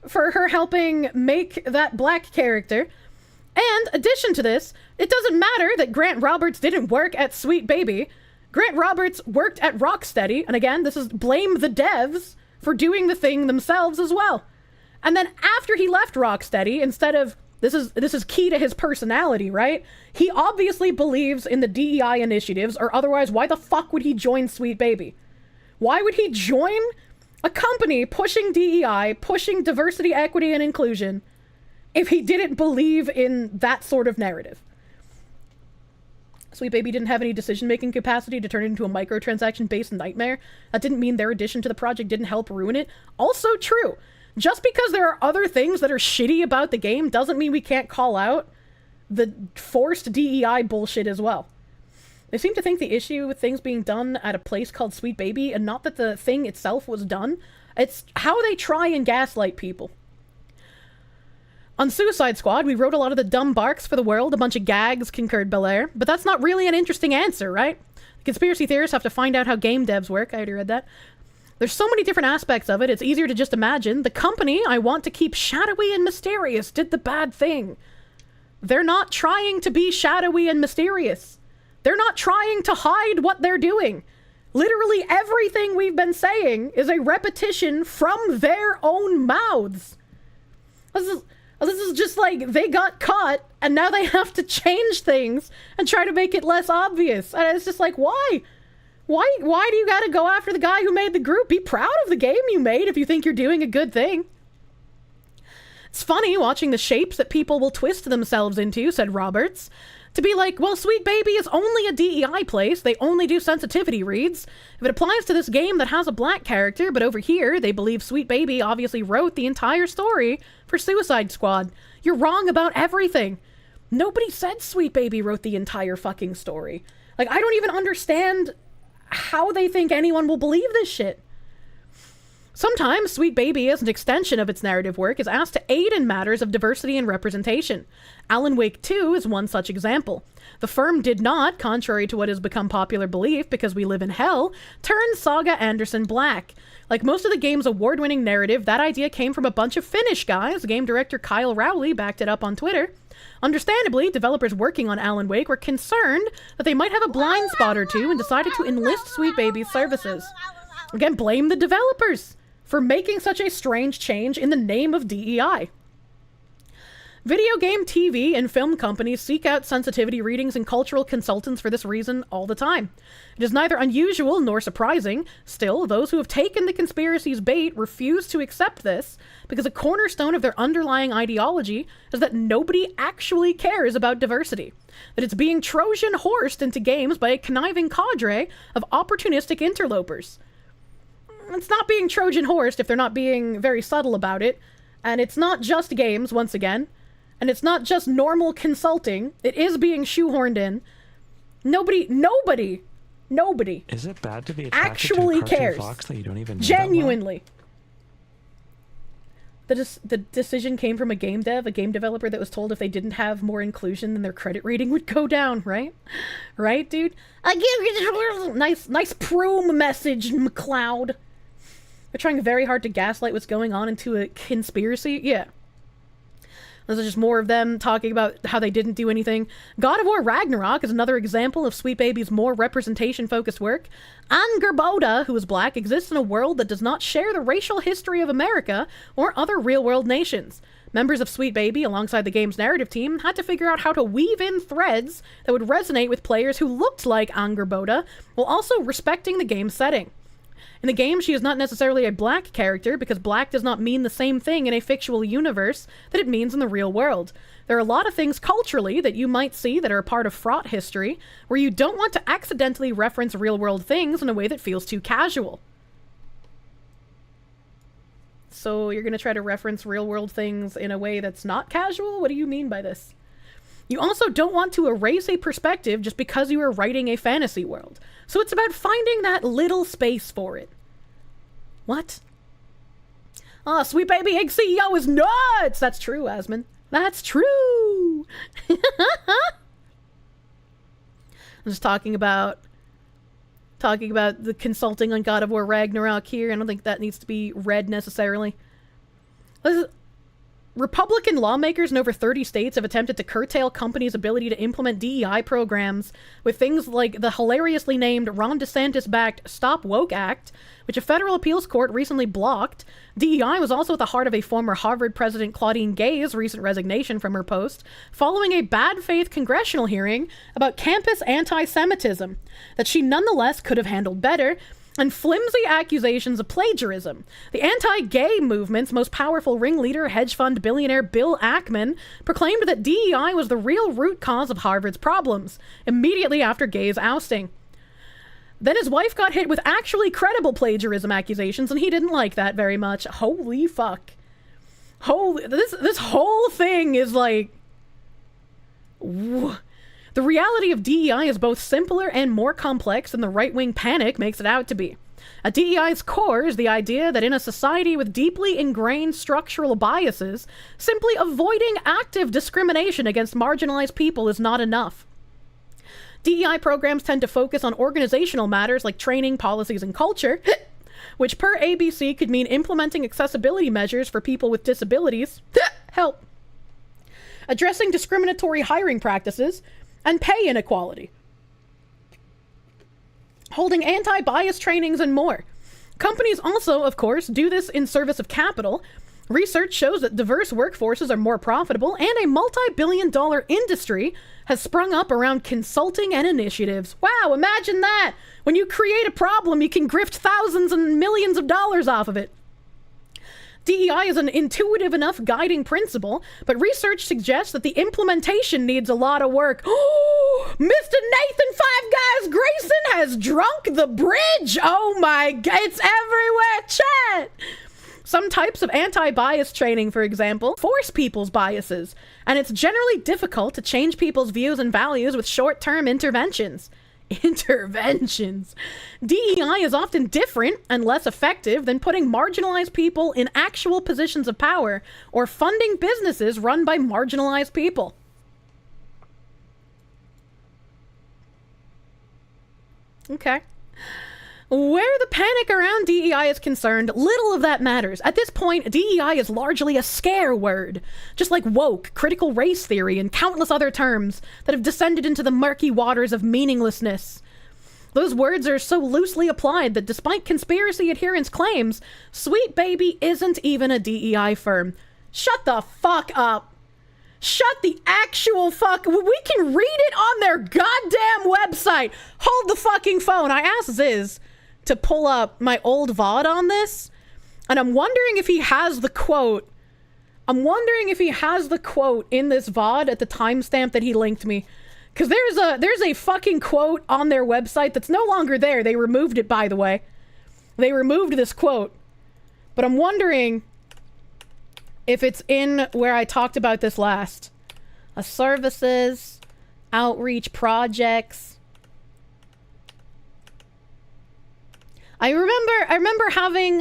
for her helping make that black character. And addition to this, it doesn't matter that Grant Roberts didn't work at Sweet Baby. Grant Roberts worked at Rocksteady, and again, this is blame the devs for doing the thing themselves as well. And then after he left Rocksteady, instead of, this is key to his personality, right? He obviously believes in the DEI initiatives, or otherwise why the fuck would he join Sweet Baby? Why would he join a company pushing DEI, pushing diversity, equity, and inclusion, if he didn't believe in that sort of narrative? Sweet Baby didn't have any decision-making capacity to turn it into a microtransaction-based nightmare. That didn't mean their addition to the project didn't help ruin it. Also true. Just because there are other things that are shitty about the game doesn't mean we can't call out the forced DEI bullshit as well. They seem to think the issue with things being done at a place called Sweet Baby, and not that the thing itself was done, it's how they try and gaslight people. On Suicide Squad, we wrote a lot of the dumb barks for the world, a bunch of gags, concurred Belair, but that's not really an interesting answer, right? The conspiracy theorists have to find out how game devs work. I already read that. There's so many different aspects of it, it's easier to just imagine. The company I want to keep shadowy and mysterious did the bad thing. They're not trying to be shadowy and mysterious. They're not trying to hide what they're doing. Literally everything we've been saying is a repetition from their own mouths. This is just like they got caught and now they have to change things and try to make it less obvious. And it's just like, why? Why do you gotta go after the guy who made the group? Be proud of the game you made if you think you're doing a good thing. It's funny watching the shapes that people will twist themselves into, said Roberts. To be like, well, Sweet Baby is only a DEI place. They only do sensitivity reads. If it applies to this game that has a black character, but over here they believe Sweet Baby obviously wrote the entire story for Suicide Squad. You're wrong about everything. Nobody said Sweet Baby wrote the entire fucking story. Like, I don't even understand how they think anyone will believe this shit. Sometimes Sweet Baby, as an extension of its narrative work, is asked to aid in matters of diversity and representation. Alan Wake 2 is one such example. The firm did not, contrary to what has become popular belief because we live in hell, turn Saga Anderson black. Like most of the game's award-winning narrative, that idea came from a bunch of Finnish guys. Game director Kyle Rowley backed it up on Twitter. Understandably, developers working on Alan Wake were concerned that they might have a blind spot or two and decided to enlist Sweet Baby's services. Again, blame the developers for making such a strange change in the name of DEI. Video game, TV, and film companies seek out sensitivity readings and cultural consultants for this reason all the time. It is neither unusual nor surprising. Still, those who have taken the conspiracy's bait refuse to accept this because a cornerstone of their underlying ideology is that nobody actually cares about diversity. That it's being Trojan horsed into games by a conniving cadre of opportunistic interlopers. It's not being Trojan horsed if they're not being very subtle about it. And it's not just games, once again. And it's not just normal consulting. It is being shoehorned in. Nobody Is it bad to be attracted actually to a cartoon cares. fox that you don't even know Genuinely. The decision came from a game developer that was told if they didn't have more inclusion, then their credit rating would go down, right? Right, dude? Nice Proom message, McLeod. They're trying very hard to gaslight what's going on into a conspiracy. Yeah. This is just more of them talking about how they didn't do anything. God of War Ragnarok is another example of Sweet Baby's more representation-focused work. Angerboda, who is black, exists in a world that does not share the racial history of America or other real-world nations. Members of Sweet Baby, alongside the game's narrative team, had to figure out how to weave in threads that would resonate with players who looked like Angerboda, while also respecting the game's setting. In the game, she is not necessarily a black character because black does not mean the same thing in a fictional universe that it means in the real world. There are a lot of things culturally that you might see that are a part of fraught history where you don't want to accidentally reference real-world things in a way that feels too casual. So you're going to try to reference real-world things in a way that's not casual? What do you mean by this? You also don't want to erase a perspective just because you are writing a fantasy world. So it's about finding that little space for it. What? Sweet Baby Egg CEO is nuts! That's true, Asmon. That's true! I'm just talking about the consulting on God of War Ragnarok here. I don't think that needs to be read necessarily. Republican lawmakers in over 30 states have attempted to curtail companies' ability to implement DEI programs with things like the hilariously named Ron DeSantis-backed Stop Woke Act, which a federal appeals court recently blocked. DEI was also at the heart of a former Harvard president Claudine Gay's recent resignation from her post, following a bad faith congressional hearing about campus anti-Semitism that she nonetheless could have handled better, and flimsy accusations of plagiarism. The anti-gay movement's most powerful ringleader, hedge fund billionaire Bill Ackman, proclaimed that DEI was the real root cause of Harvard's problems, immediately after Gay's ousting. Then his wife got hit with actually credible plagiarism accusations, and he didn't like that very much. Holy fuck. This whole thing is like... The reality of DEI is both simpler and more complex than the right-wing panic makes it out to be. At DEI's core is the idea that in a society with deeply ingrained structural biases, simply avoiding active discrimination against marginalized people is not enough. DEI programs tend to focus on organizational matters like training, policies, and culture, which per ABC could mean implementing accessibility measures for people with disabilities, help, addressing discriminatory hiring practices, and pay inequality, holding anti-bias trainings, and more. Companies also, of course, do this in service of capital, Research shows that diverse workforces are more profitable, and a multi-billion-dollar industry has sprung up around consulting and initiatives. Wow, imagine that! When you create a problem, you can grift thousands and millions of dollars off of it. DEI is an intuitive enough guiding principle, but research suggests that the implementation needs a lot of work. Oh, Mr. Nathan Five Guys Grayson has drunk the bridge! Oh my god, it's everywhere, chat! Some types of anti-bias training, for example, force people's biases, and it's generally difficult to change people's views and values with short-term interventions. Interventions. DEI is often different and less effective than putting marginalized people in actual positions of power or funding businesses run by marginalized people. Okay. Where the panic around DEI is concerned, little of that matters. At this point, DEI is largely a scare word, just like woke, critical race theory, and countless other terms that have descended into the murky waters of meaninglessness. Those words are so loosely applied that despite conspiracy adherents' claims, Sweet Baby isn't even a DEI firm. Shut the fuck up. Shut the actual fuck... We can read it on their goddamn website. Hold the fucking phone. I asked Ziz to pull up my old VoD on this, and I'm wondering if he has the quote. I'm wondering if he has the quote in this VoD at the timestamp that he linked me. Because there's a fucking quote on their website that's no longer there. They removed it, by the way. They removed this quote. But I'm wondering if it's in where I talked about this last. Services, outreach projects. I remember having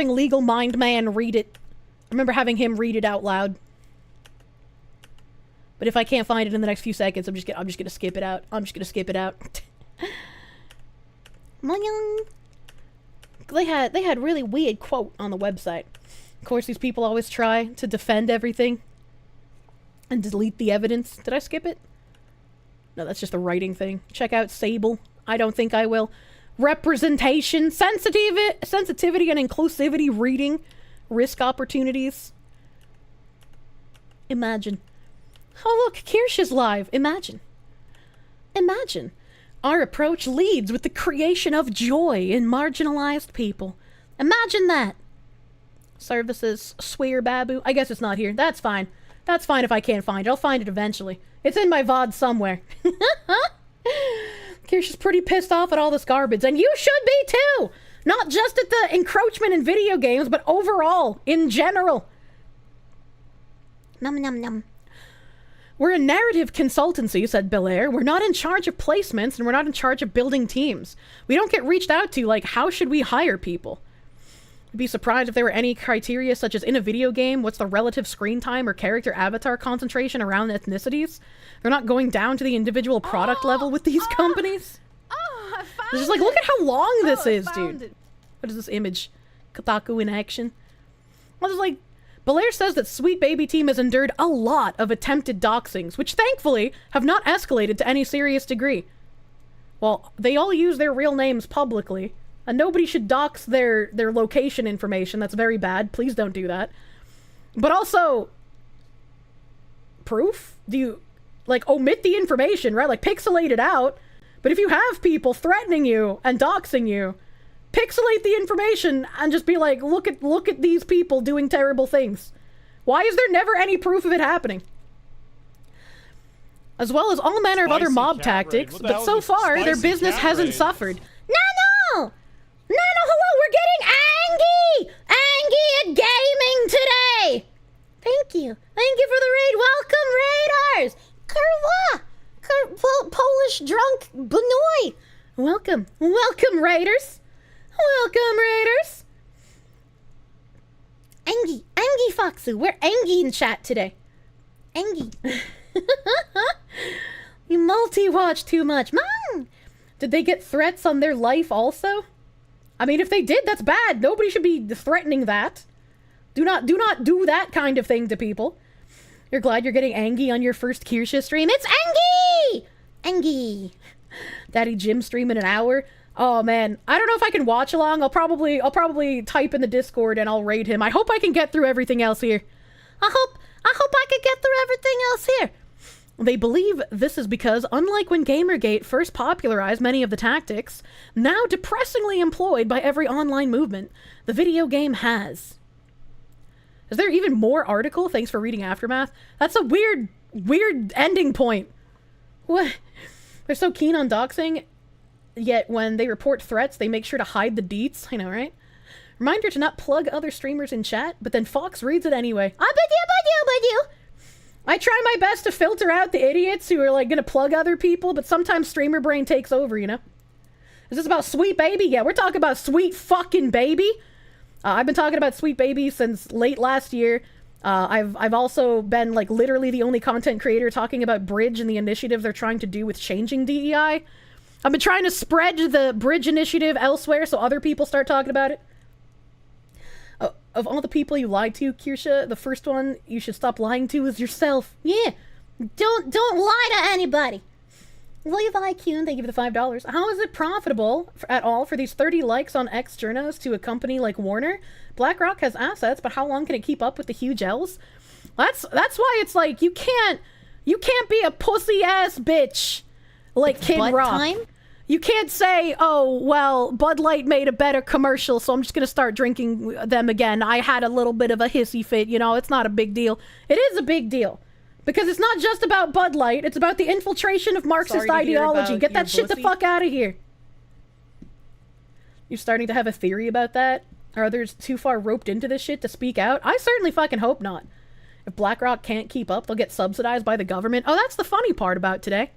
Legal Mind Man read it. I remember having him read it out loud. But if I can't find it in the next few seconds, I'm just gonna skip it out. I'm just gonna skip it out. They had really weird quote on the website. Of course, these people always try to defend everything and delete the evidence. Did I skip it? No, that's just a writing thing. Check out Sable. I don't think I will. Representation, sensitivity and inclusivity reading, risk opportunities. Imagine. Oh look, Kirsche is live. Imagine. Imagine. Our approach leads with the creation of joy in marginalized people. Imagine that. Services, Swear Babu. I guess it's not here. That's fine. That's fine if I can't find it. I'll find it eventually. It's in my VoD somewhere. Kirsche is pretty pissed off at all this garbage, and you should be too! Not just at the encroachment in video games, but overall, in general. Num num num. We're a narrative consultancy, said Belair. We're not in charge of placements, and we're not in charge of building teams. We don't get reached out to, like, how should we hire people? I'd be surprised if there were any criteria such as in a video game, what's the relative screen time or character avatar concentration around ethnicities? They're not going down to the individual product level with these companies. Oh, I found It's just like, look at how long this is, dude. What is this image? Kotaku in action. Well, it's like, Belair says that Sweet Baby Team has endured a lot of attempted doxings, which thankfully have not escalated to any serious degree. Well, they all use their real names publicly. And nobody should dox their location information. That's very bad. Please don't do that. But also, proof? Do you, like, omit the information, right? Like, pixelate it out. But if you have people threatening you and doxing you, pixelate the information and just be like, look at these people doing terrible things. Why is there never any proof of it happening? As well as all manner of other mob tactics, but so far, their business hasn't suffered. No! Nano, hello, we're getting Angie at gaming today. Thank you for the raid. Welcome, raiders. Polish drunk Benoy. Welcome, raiders. Angie Foxu, we're Angie in chat today. Angie. You multi-watch too much. Mom! Did they get threats on their life also? I mean, if they did, that's bad. Nobody should be threatening that. Do not do that kind of thing to people. You're glad you're getting Angie on your first Kirsche stream? It's Angie! Daddy Jim stream in an hour. Oh man, I don't know if I can watch along. I'll probably type in the Discord and I'll raid him. I hope I can get through everything else here. I hope I can get through everything else here. They believe this is because, unlike when Gamergate first popularized many of the tactics, now depressingly employed by every online movement, the video game has. Is there even more article? Thanks for reading Aftermath. That's a weird ending point. What? They're so keen on doxing, yet when they report threats, they make sure to hide the deets. I know, right? Reminder to not plug other streamers in chat, but then Fox reads it anyway. I bet you. I try my best to filter out the idiots who are like gonna plug other people, but sometimes streamer brain takes over, you know? Is this about Sweet Baby? Yeah, we're talking about Sweet fucking Baby. I've been talking about Sweet Baby since late last year. I've also been like literally the only content creator talking about Bridge and the initiative they're trying to do with changing DEI. I've been trying to spread the Bridge initiative elsewhere so other people start talking about it. Of all the people you lied to, Kirsche, the first one you should stop lying to is yourself. Yeah, don't lie to anybody. Levi Kuhn, they give you the $5. How is it profitable at all for these 30 likes on X journos to a company like Warner? BlackRock has assets, but how long can it keep up with the huge L's? That's why it's like you can't be a pussy ass bitch like Kid Rock. Time? You can't say, oh, well, Bud Light made a better commercial, so I'm just going to start drinking them again. I had a little bit of a hissy fit, you know, it's not a big deal. It is a big deal. Because it's not just about Bud Light, it's about the infiltration of Marxist ideology. Get that shit the fuck out of here. You're starting to have a theory about that? Are others too far roped into this shit to speak out? I certainly fucking hope not. If BlackRock can't keep up, they'll get subsidized by the government. Oh, that's the funny part about today.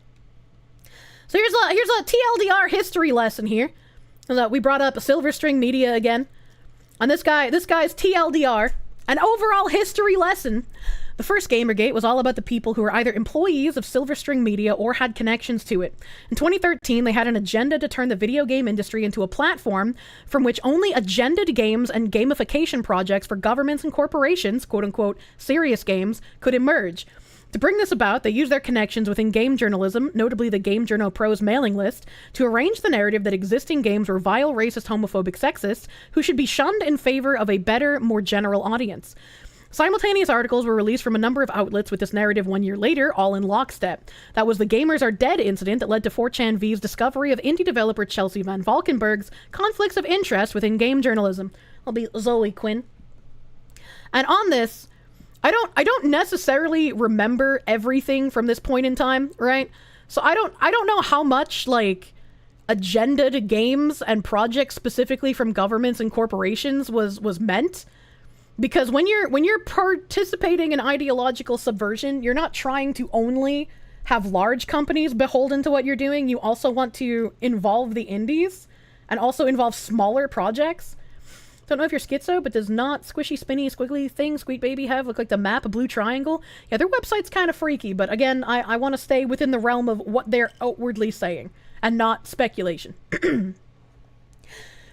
So here's a TLDR history lesson here. We brought up Silverstring Media again. And this guy's TLDR, an overall history lesson. The first Gamergate was all about the people who were either employees of Silverstring Media or had connections to it. In 2013, they had an agenda to turn the video game industry into a platform from which only agended games and gamification projects for governments and corporations, quote-unquote, serious games, could emerge. To bring this about, they used their connections within game journalism, notably the Game Journo Pros mailing list, to arrange the narrative that existing games were vile, racist, homophobic, sexist, who should be shunned in favor of a better, more general audience. Simultaneous articles were released from a number of outlets with this narrative 1 year later, all in lockstep. That was the Gamers Are Dead incident that led to 4chan V's discovery of indie developer Chelsea Van Valkenburg's conflicts of interest within game journalism. I'll be Zoe Quinn. And on this, I don't necessarily remember everything from this point in time, right? So I don't know how much like agenda to games and projects specifically from governments and corporations was meant. Because when you're participating in ideological subversion, you're not trying to only have large companies beholden to what you're doing. You also want to involve the indies and also involve smaller projects. Don't know if you're schizo, but does not squishy, spinny, squiggly thing Squeak Baby have look like the map, a blue triangle? Yeah, their website's kind of freaky, but again, I want to stay within the realm of what they're outwardly saying and not speculation.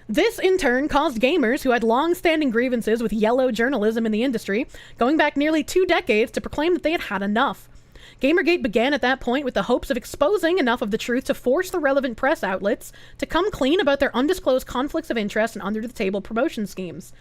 This, in turn, caused gamers who had long-standing grievances with yellow journalism in the industry, going back nearly 2 decades, to proclaim that they had had enough. Gamergate began at that point with the hopes of exposing enough of the truth to force the relevant press outlets to come clean about their undisclosed conflicts of interest and under-the-table promotion schemes.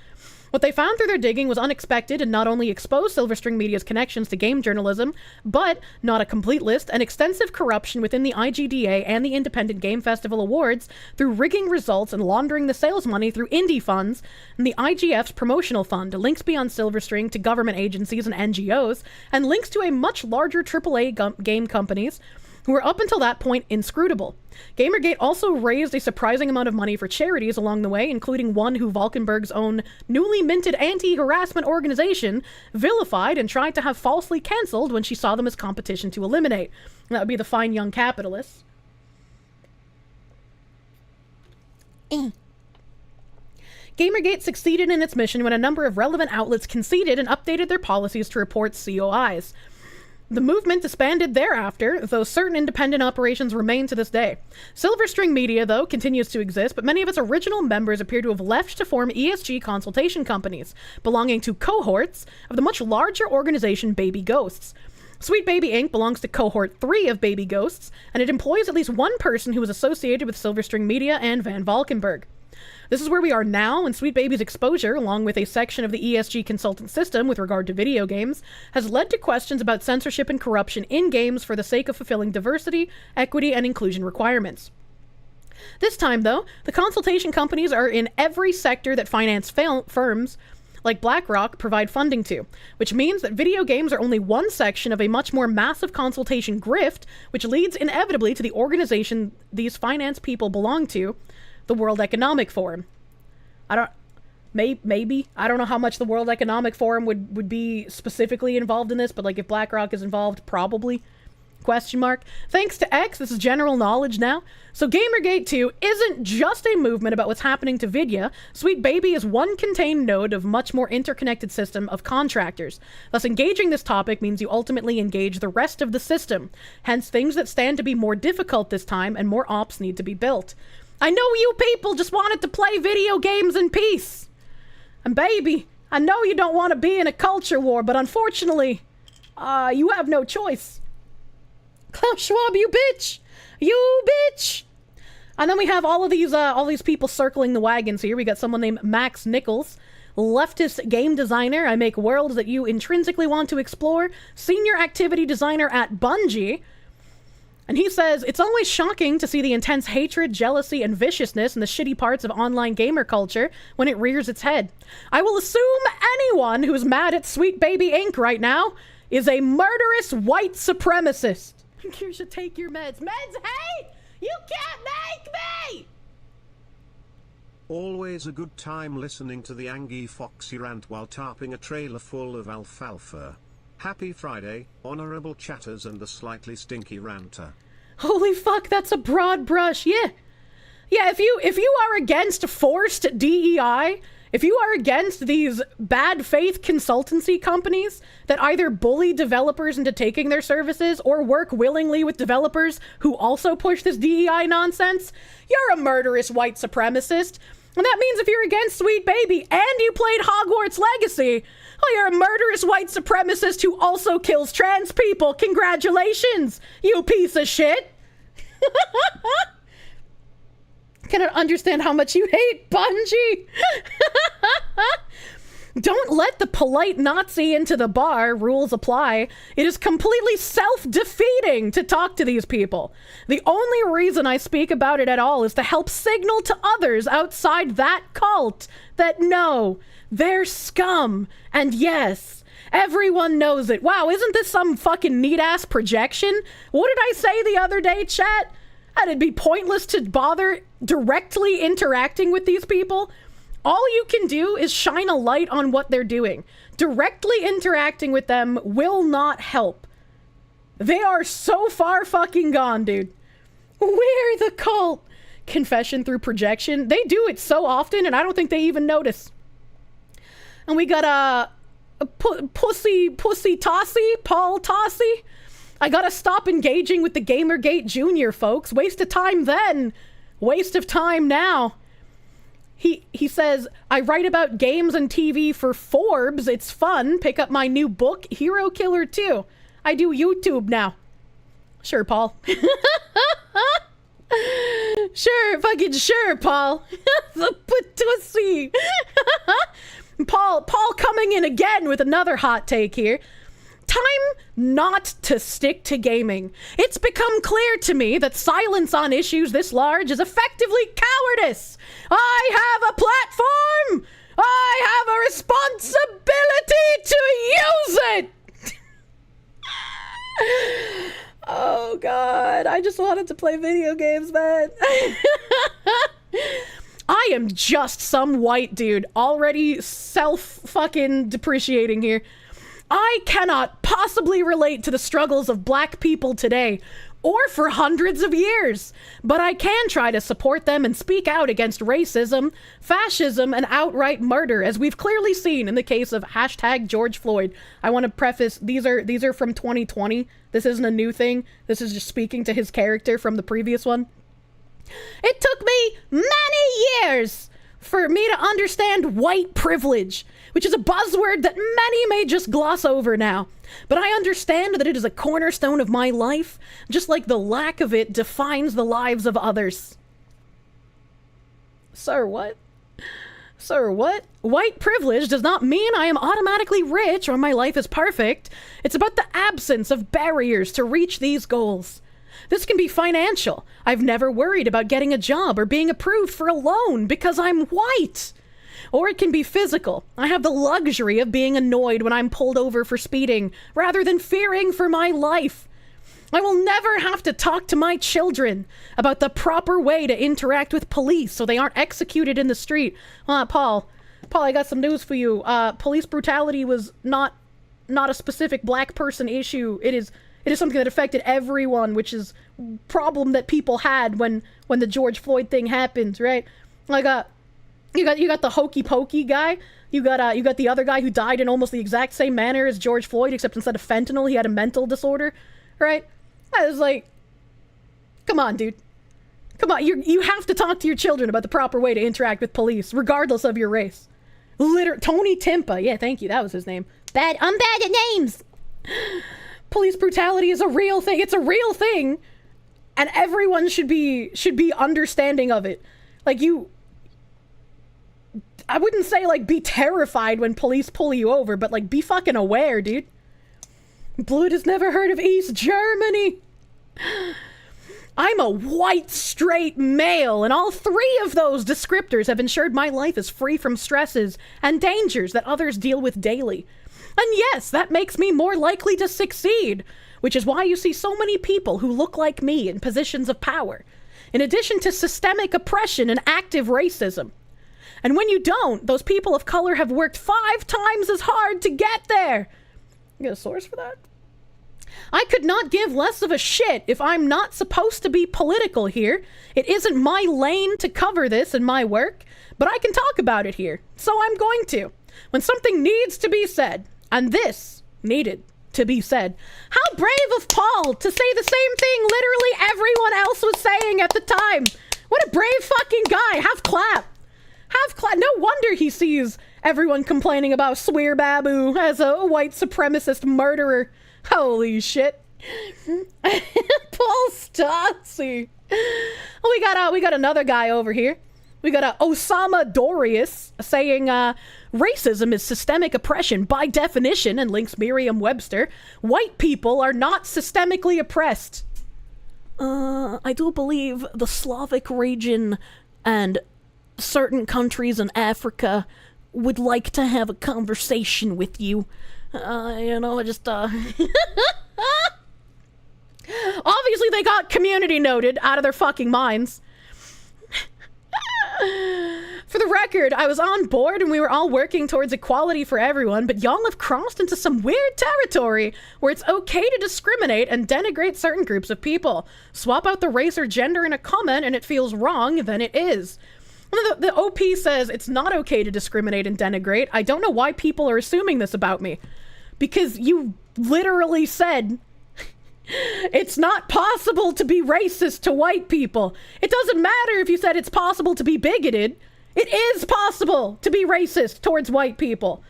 What they found through their digging was unexpected and not only exposed Silverstring Media's connections to game journalism, but, not a complete list, an extensive corruption within the IGDA and the Independent Game Festival Awards through rigging results and laundering the sales money through indie funds and the IGF's promotional fund, links beyond Silverstring to government agencies and NGOs, and links to a much larger AAA game companies who were up until that point inscrutable. Gamergate also raised a surprising amount of money for charities along the way, including one who Valkenburg's own newly minted anti-harassment organization vilified and tried to have falsely cancelled when she saw them as competition to eliminate. That would be the Fine Young Capitalists. Gamergate succeeded in its mission when a number of relevant outlets conceded and updated their policies to report COIs. The movement disbanded thereafter, though certain independent operations remain to this day. Silverstring Media, though, continues to exist, but many of its original members appear to have left to form ESG consultation companies, belonging to cohorts of the much larger organization Baby Ghosts. Sweet Baby Inc. belongs to cohort 3 of Baby Ghosts, and it employs at least one person who is associated with Silverstring Media and Van Valkenburg. This is where we are now, and Sweet Baby's exposure, along with a section of the ESG consultant system with regard to video games, has led to questions about censorship and corruption in games for the sake of fulfilling diversity, equity, and inclusion requirements. This time, though, the consultation companies are in every sector that finance firms like BlackRock provide funding to, which means that video games are only one section of a much more massive consultation grift, which leads inevitably to the organization these finance people belong to, the World Economic Forum. Maybe. I don't know how much the World Economic Forum would be specifically involved in this, but like if BlackRock is involved, probably. Question mark. Thanks to X, this is general knowledge now. So Gamergate 2 isn't just a movement about what's happening to Vidya. Sweet Baby is one contained node of much more interconnected system of contractors. Thus, engaging this topic means you ultimately engage the rest of the system. Hence, things that stand to be more difficult this time and more ops need to be built. I know you people just wanted to play video games in peace. And baby, I know you don't want to be in a culture war, but unfortunately, you have no choice. Klaus Schwab, you bitch! You bitch! And then we have all these people circling the wagons here. We got someone named Max Nichols, leftist game designer. I make worlds that you intrinsically want to explore. Senior activity designer at Bungie. And he says, it's always shocking to see the intense hatred, jealousy, and viciousness in the shitty parts of online gamer culture when it rears its head. I will assume anyone who's mad at Sweet Baby Inc. right now is a murderous white supremacist. Kirsche, take your meds. Meds, hey! You can't make me! Always a good time listening to the Angie Foxy rant while tarping a trailer full of alfalfa. Happy Friday, honorable chatters and the slightly stinky ranter. Holy fuck, that's a broad brush. Yeah, if you are against forced DEI, if you are against these bad faith consultancy companies that either bully developers into taking their services or work willingly with developers who also push this DEI nonsense, you're a murderous white supremacist. And that means if you're against Sweet Baby and you played Hogwarts Legacy, oh, you're a murderous white supremacist who also kills trans people. Congratulations, you piece of shit. Cannot understand how much you hate Bungie. Don't let the polite Nazi into the bar. Rules apply. It is completely self-defeating to talk to these people. The only reason I speak about it at all is to help signal to others outside that cult that no, they're scum. And yes, everyone knows it. Wow, isn't this some fucking neat-ass projection? What did I say the other day, chat? That it'd be pointless to bother directly interacting with these people. All you can do is shine a light on what they're doing. Directly interacting with them will not help. They are so far fucking gone, dude. We're the cult. Confession through projection. They do it so often, and I don't think they even notice. And we got a Pussy Tossy, Paul Tossy. I gotta stop engaging with the Gamergate Junior, folks. Waste of time then. Waste of time now. He says, I write about games and TV for Forbes. It's fun. Pick up my new book, Hero Killer 2. I do YouTube now. Sure, Paul. Sure, Paul. The pussy. Paul coming in again with another hot take here. Time not to stick to gaming. It's become clear to me that silence on issues this large is effectively cowardice. I have a platform. I have a responsibility to use it. Oh God, I just wanted to play video games, man. I am just some white dude already self-fucking depreciating here. I cannot possibly relate to the struggles of black people today, or for hundreds of years, but I can try to support them and speak out against racism, fascism, and outright murder, as we've clearly seen in the case of #George Floyd. I want to preface, these are from 2020. This isn't a new thing. This is just speaking to his character from the previous one. It took me many years for me to understand white privilege, which is a buzzword that many may just gloss over now. But I understand that it is a cornerstone of my life, just like the lack of it defines the lives of others. Sir, what? Sir, what? White privilege does not mean I am automatically rich or my life is perfect. It's about the absence of barriers to reach these goals. This can be financial. I've never worried about getting a job or being approved for a loan because I'm white. Or it can be physical. I have the luxury of being annoyed when I'm pulled over for speeding, rather than fearing for my life. I will never have to talk to my children about the proper way to interact with police so they aren't executed in the street. Paul, I got some news for you. Police brutality was not a specific black person issue. It is something that affected everyone, which is a problem that people had when the George Floyd thing happened, right? Like, you got the hokey pokey guy. You got the other guy who died in almost the exact same manner as George Floyd, except instead of fentanyl, he had a mental disorder, right? I was like, come on, dude. Come on, you have to talk to your children about the proper way to interact with police, regardless of your race. Tony Timpa, yeah, thank you, that was his name. I'm bad at names. Police brutality is a real thing. It's a real thing, and everyone should be understanding of it. Like, I wouldn't say, like, be terrified when police pull you over, but, like, be fucking aware, dude. Blood has never heard of East Germany. I'm a white, straight male, and all three of those descriptors have ensured my life is free from stresses and dangers that others deal with daily. And yes, that makes me more likely to succeed, which is why you see so many people who look like me in positions of power, in addition to systemic oppression and active racism. And when you don't, those people of color have worked 5 times as hard to get there. You got a source for that? I could not give less of a shit if I'm not supposed to be political here. It isn't my lane to cover this in my work, but I can talk about it here, so I'm going to. When something needs to be said, and this needed to be said. How brave of Paul to say the same thing literally everyone else was saying at the time. What a brave fucking guy. Have clap. No wonder he sees everyone complaining about Swear Babu as a white supremacist murderer. Holy shit. Paul Stasi. We got another guy over here. We got Osama Dorius saying racism is systemic oppression by definition, and links Merriam-Webster. White people are not systemically oppressed. I do believe the Slavic region and certain countries in Africa would like to have a conversation with you. Obviously they got community noted out of their fucking minds. For the record, I was on board and we were all working towards equality for everyone, but y'all have crossed into some weird territory where it's okay to discriminate and denigrate certain groups of people. Swap out the race or gender in a comment and it feels wrong, then it is. The OP says it's not okay to discriminate and denigrate. I don't know why people are assuming this about me. Because you literally said it's not possible to be racist to white people. It doesn't matter if you said it's possible to be bigoted. It is possible to be racist towards white people.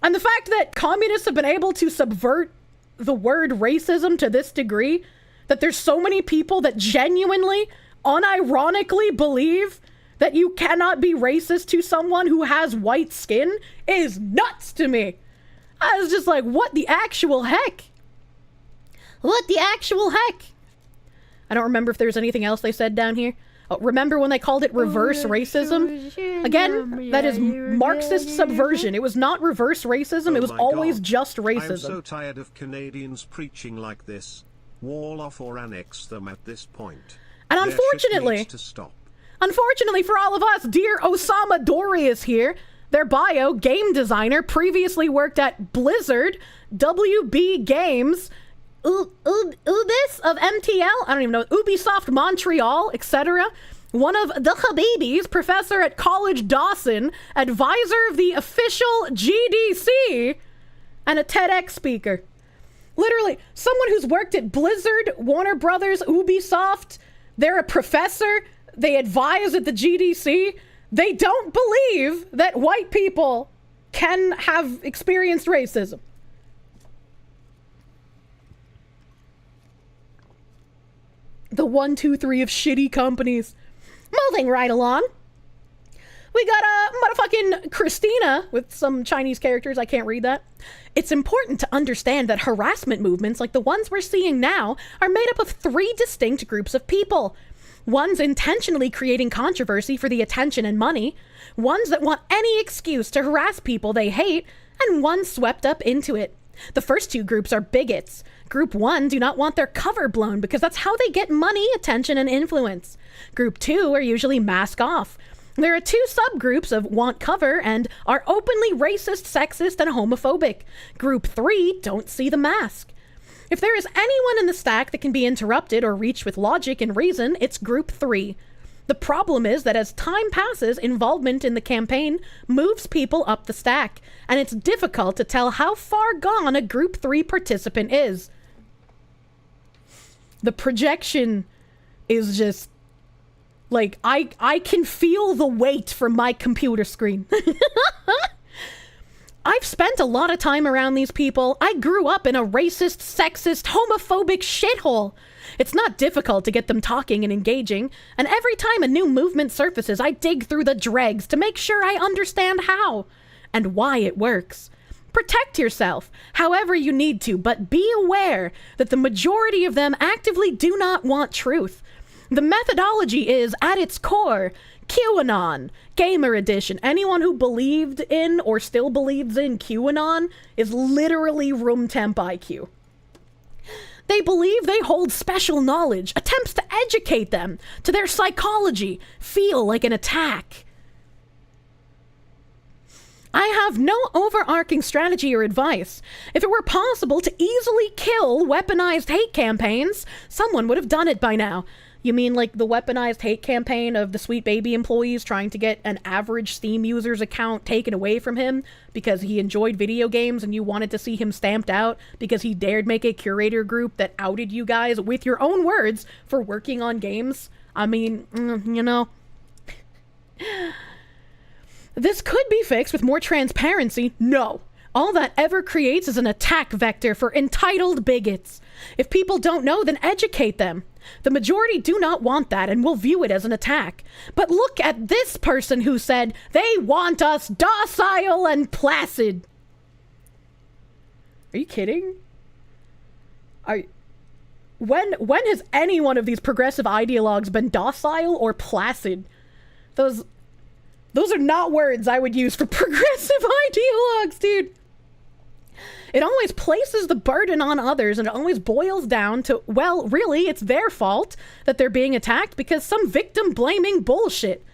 And the fact that communists have been able to subvert the word racism to this degree, that there's so many people that genuinely, unironically believe that you cannot be racist to someone who has white skin, is nuts to me. I was just like, what the actual heck? What the actual heck? I don't remember if there's anything else they said down here. Oh, remember when they called it reverse racism? Again, that is Marxist subversion. It was not reverse racism. It was always just racism. I'm so tired of Canadians preaching like this. Wall off or annex them at this point. And unfortunately, to stop. Unfortunately for all of us, dear Osama Dorius here, their bio, game designer, previously worked at Blizzard, WB Games, Ubis of MTL, I don't even know, Ubisoft Montreal, etc. One of the Habibis, professor at College Dawson, advisor of the official GDC, and a TEDx speaker. Literally, someone who's worked at Blizzard, Warner Brothers, Ubisoft, they're a professor, they advise at the GDC, They don't believe that white people can have experienced racism. The 1, 2, 3 of shitty companies. Moving right along. We got a motherfucking Christina with some Chinese characters. I can't read that. It's important to understand that harassment movements like the ones we're seeing now are made up of 3 distinct groups of people. Ones intentionally creating controversy for the attention and money, ones that want any excuse to harass people they hate, and ones swept up into it. The first 2 groups are bigots. Group 1 do not want their cover blown because that's how they get money, attention, and influence. Group 2 are usually mask off. There are 2 subgroups of want cover and are openly racist, sexist, and homophobic. Group 3 don't see the mask. If there is anyone in the stack that can be interrupted or reached with logic and reason, it's Group 3. The problem is that as time passes, involvement in the campaign moves people up the stack, and it's difficult to tell how far gone a Group 3 participant is. The projection is just... like, I can feel the weight from my computer screen. I've spent a lot of time around these people. I grew up in a racist, sexist, homophobic shithole. It's not difficult to get them talking and engaging, and every time a new movement surfaces, I dig through the dregs to make sure I understand how and why it works. Protect yourself, however you need to, but be aware that the majority of them actively do not want truth. The methodology is, at its core, QAnon, Gamer Edition. Anyone who believed in or still believes in QAnon is literally room temp IQ. They believe they hold special knowledge, attempts to educate them to their psychology, feel like an attack. I have no overarching strategy or advice. If it were possible to easily kill weaponized hate campaigns, someone would have done it by now. You mean like the weaponized hate campaign of the Sweet Baby employees trying to get an average Steam user's account taken away from him because he enjoyed video games and you wanted to see him stamped out because he dared make a curator group that outed you guys with your own words for working on games? I mean, you know. This could be fixed with more transparency. No. All that ever creates is an attack vector for entitled bigots. If people don't know, then educate them. The majority do not want that and will view it as an attack. But look at this person who said they want us docile and placid. Are you kidding? When has any one of these progressive ideologues been docile or placid? Those are not words I would use for progressive ideologues, dude. It always places the burden on others, and it always boils down to, well, really, it's their fault that they're being attacked because some victim-blaming bullshit.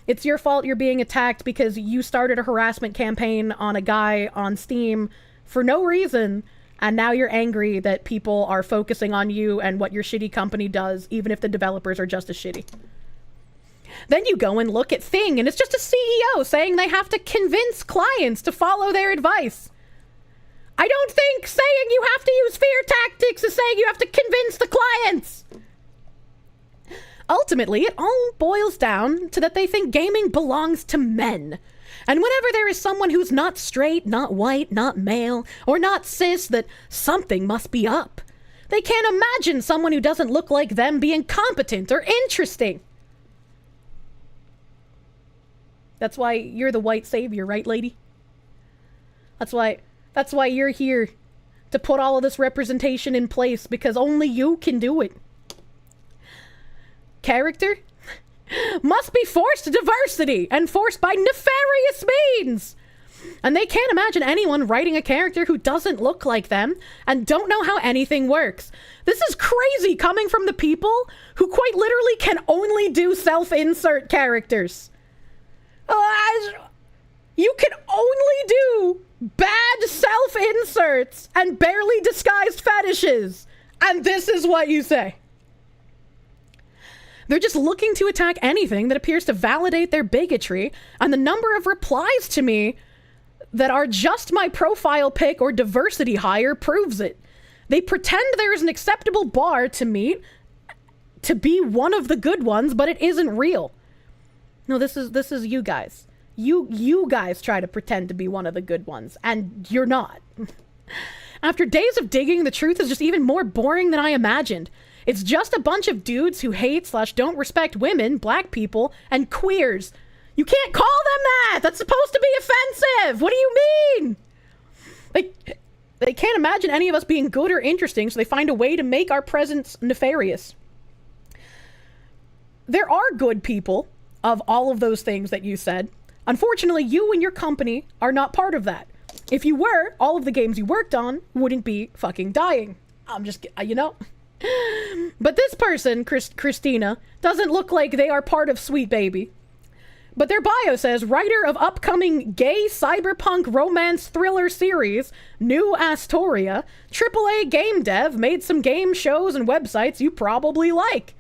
It's your fault you're being attacked because you started a harassment campaign on a guy on Steam for no reason, and now you're angry that people are focusing on you and what your shitty company does, even if the developers are just as shitty. Then you go and look at Thing, and it's just a CEO saying they have to convince clients to follow their advice. I don't think saying you have to use fear tactics is saying you have to convince the clients. Ultimately, it all boils down to that they think gaming belongs to men. And whenever there is someone who's not straight, not white, not male, or not cis, that something must be up. They can't imagine someone who doesn't look like them being competent or interesting. That's why you're the white savior, right, lady? That's why you're here, to put all of this representation in place, because only you can do it. Character must be forced to diversity, and forced by nefarious means. And they can't imagine anyone writing a character who doesn't look like them, and don't know how anything works. This is crazy coming from the people who quite literally can only do self-insert characters. You can only do bad self-inserts and barely disguised fetishes. And this is what you say. They're just looking to attack anything that appears to validate their bigotry, and the number of replies to me that are just my profile pic or diversity hire proves it. They pretend there is an acceptable bar to meet to be one of the good ones, but it isn't real. No, this is you guys. You guys try to pretend to be one of the good ones, and you're not. After days of digging, the truth is just even more boring than I imagined. It's just a bunch of dudes who hate/don't respect women, black people, and queers. You can't call them that! That's supposed to be offensive! What do you mean? They can't imagine any of us being good or interesting, so they find a way to make our presence nefarious. There are good people of all of those things that you said. Unfortunately, you and your company are not part of that. If you were, all of the games you worked on wouldn't be fucking dying. I'm just, you know. But this person, Christina, doesn't look like they are part of Sweet Baby. But their bio says, writer of upcoming gay cyberpunk romance thriller series, New Astoria, AAA game dev, made some game shows and websites you probably like.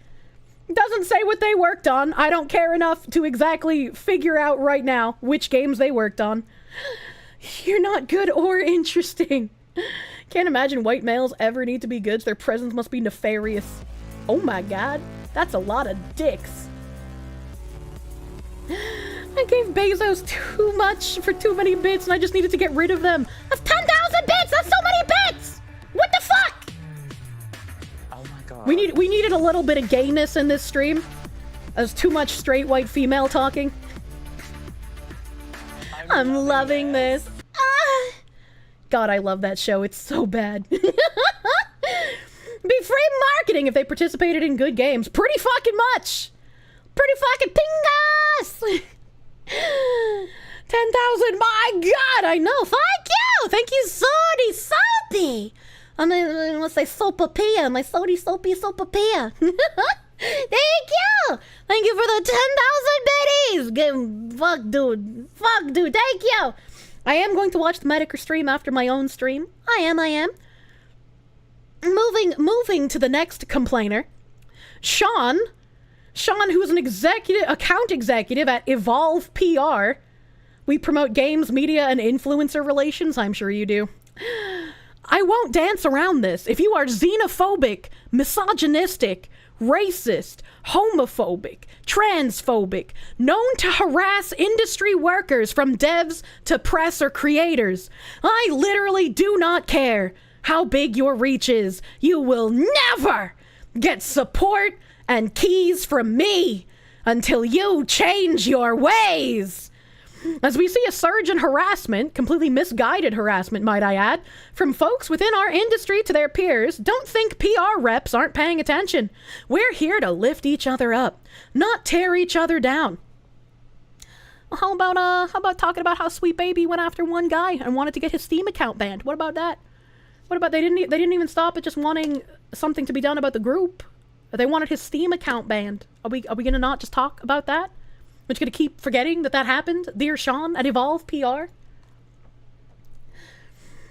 Doesn't say what they worked on. I don't care enough to exactly figure out right now which games they worked on. You're not good or interesting. Can't imagine white males ever need to be good, so their presence must be nefarious. Oh my god, that's a lot of dicks. I gave Bezos too much for too many bits and I just needed to get rid of them. That's 10,000 bits! That's so many bits! What the fuck? Oh my god. We needed a little bit of gayness in this stream. There's too much straight white female talking. I'm loving this. Ah. God, I love that show. It's so bad. Be free marketing if they participated in good games. Pretty fucking much. Pretty fucking pingas. 10,000. My God, I know. Thank you. Thank you, Sody Soapy. I'm gonna say Sopapia. My Sody Soapy Sopapia. Thank you. Thank you for the 10,000 biddies. Fuck, dude. Fuck, dude. Thank you. I am going to watch the Medica stream after my own stream. I am. Moving to the next complainer. Sean, who's an account executive at Evolve PR. We promote games, media, and influencer relations. I'm sure you do. I won't dance around this. If you are xenophobic, misogynistic, racist, homophobic, transphobic, known to harass industry workers from devs to press or creators, I literally do not care how big your reach is. You will never get support and keys from me until you change your ways. As we see a surge in harassment, completely misguided harassment, might I add, from folks within our industry to their peers, don't think PR reps aren't paying attention. We're here to lift each other up, not tear each other down. How about talking about how Sweet Baby went after one guy and wanted to get his Steam account banned? What about that? What about they didn't even stop at just wanting something to be done about the group? They wanted his Steam account banned. Are we gonna not just talk about that? We're just gonna keep forgetting that happened? Dear Sean at Evolve PR?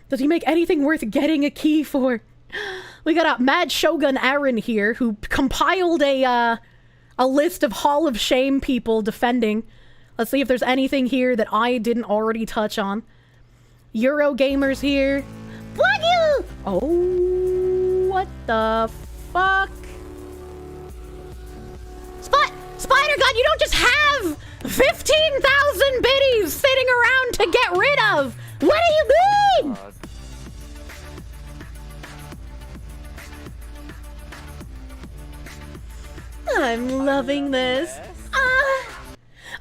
Does he make anything worth getting a key for? We got a Mad Shogun Aaron here who compiled a list of Hall of Shame people defending. Let's see if there's anything here that I didn't already touch on. Eurogamer's here. Fuck you! Oh, what the fuck? Spider God, you don't just have 15,000 biddies sitting around to get rid of! What do you mean? I'm loving this. Oh,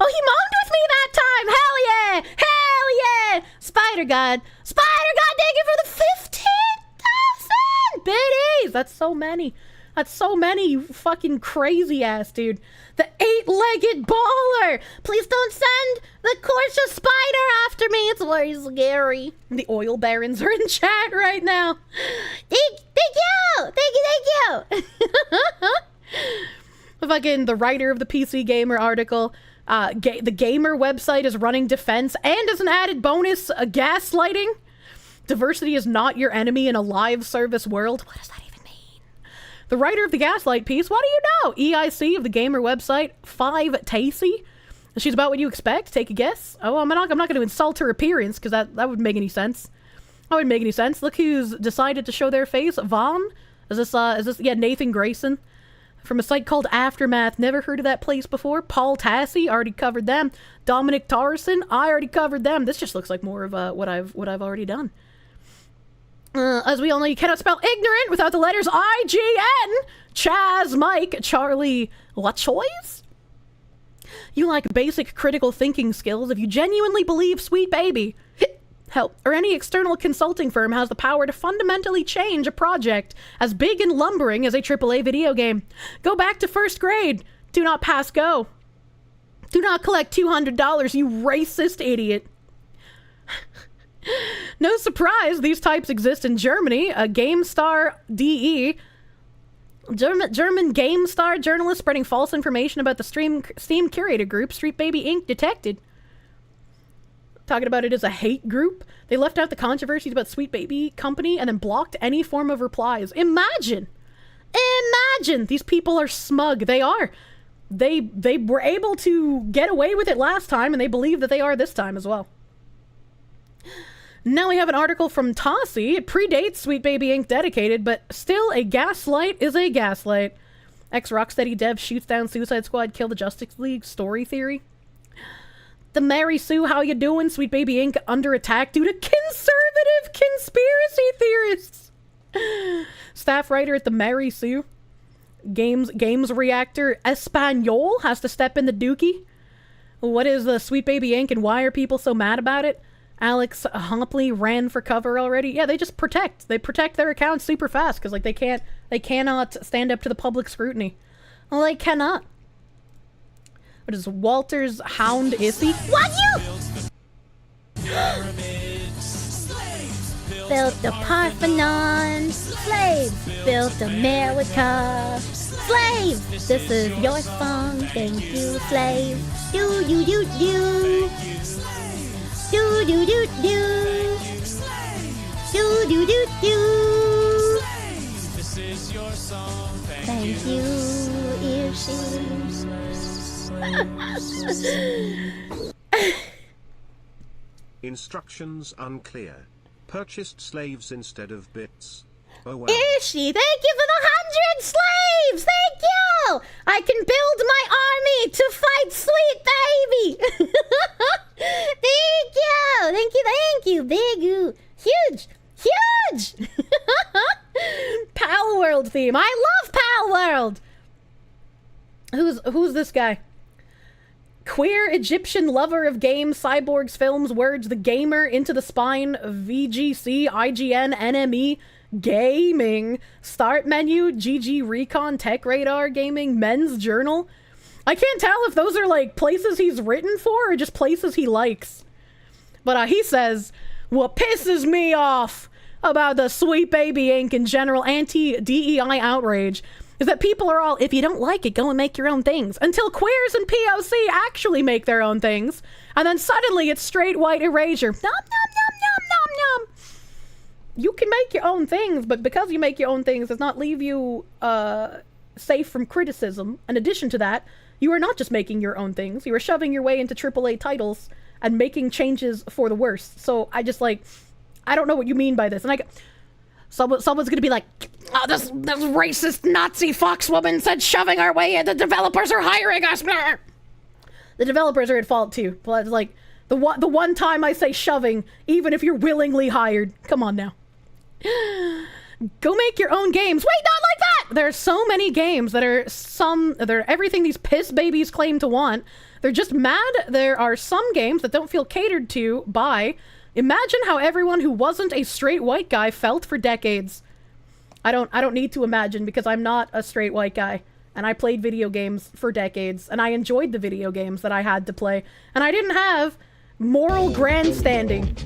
he moaned with me that time! Hell yeah! Hell yeah! Spider God, thank you for the 15,000 biddies! That's so many. That's so many, you fucking crazy ass dude. The 8-legged baller! Please don't send the Kirsche spider after me. It's very scary. The oil barons are in chat right now. Thank you! Fucking the writer of the PC Gamer article. The Gamer website is running defense and as an added bonus, gaslighting. Diversity is not your enemy in a live service world. What does that even mean? The writer of the Gaslight piece, what do you know? EIC of the Gamer website, 5 Tacy. She's about what you expect. Take a guess. Oh, I'm not going to insult her appearance because that wouldn't make any sense. That wouldn't make any sense. Look who's decided to show their face. Vaughn? Is this yeah, Nathan Grayson? from a site called Aftermath. Never heard of that place before. Paul Tassi, already covered them. Dominic Tarson, I already covered them. This just looks like more of what I've already done. As we all know, you cannot spell ignorant without the letters IGN. Chaz, Mike, Charlie, LaChoice? You like basic critical thinking skills if you genuinely believe Sweet Baby, help, or any external consulting firm has the power to fundamentally change a project as big and lumbering as a AAA video game. Go back to first grade. Do not pass go. Do not collect $200, you racist idiot. No surprise, these types exist in Germany. A GameStar DE, German GameStar journalist spreading false information about the Steam curator group, Street Baby Inc. detected. Talking about it as a hate group. They left out the controversies about Sweet Baby Company and then blocked any form of replies. Imagine! These people are smug. They are. They were able to get away with it last time, and they believe that they are this time as well. Now we have an article from Tossie. It predates Sweet Baby Inc. dedicated, but still a gaslight is a gaslight. Ex-Rocksteady dev shoots down Suicide Squad, kill the Justice League story theory. The Mary Sue, how you doing? Sweet Baby Inc. under attack due to conservative conspiracy theorists. Staff writer at the Mary Sue. Games reactor Espanol has to step in the dookie. What is the Sweet Baby Inc. and why are people so mad about it? Alex Humpley ran for cover already. Yeah, they just protect. They protect their accounts super fast because like they cannot stand up to the public scrutiny. Well, they cannot. What is Walter's Hound Issy? What you? Built the Parthenon. Slaves built America. Slaves, this is your song. Thank you, slaves. Do do do do. Do do do do. Do do do do. This is your song. Thank you, ear Instructions unclear. Purchased slaves instead of bits. Oh well. Ishi, thank you for the 100 slaves! Thank you! I can build my army to fight Sweet Baby! Thank you! Thank you, thank you! Big, huge! Huge! Pal World theme. I love Pal World! Who's this guy? Queer Egyptian lover of games, cyborgs, films, words, the gamer, into the spine, VGC, IGN, NME, gaming, start menu, GG Recon, Tech Radar, gaming, men's journal. I can't tell if those are like places he's written for or just places he likes. But he says, what pisses me off about the Sweet Baby Inc. in general anti-DEI outrage is that people are all, if you don't like it, go and make your own things. Until queers and POC actually make their own things. And then suddenly it's straight white erasure. Nom, nom, nom, nom, nom, nom. You can make your own things, but because you make your own things does not leave you safe from criticism. In addition to that, you are not just making your own things. You are shoving your way into AAA titles and making changes for the worse. So I just like, I don't know what you mean by this. And someone's gonna be like, oh, this racist Nazi foxwoman said shoving our way in. The developers are hiring us. Blah. The developers are at fault too. But it's like the one time I say shoving, even if you're willingly hired. Come on now. Go make your own games. Wait, not like that! There are so many games that are everything these piss babies claim to want. They're just mad. There are some games that don't feel catered to by. Imagine how everyone who wasn't a straight white guy felt for decades. I don't need to imagine because I'm not a straight white guy. And I played video games for decades. And I enjoyed the video games that I had to play. And I didn't have moral grandstanding.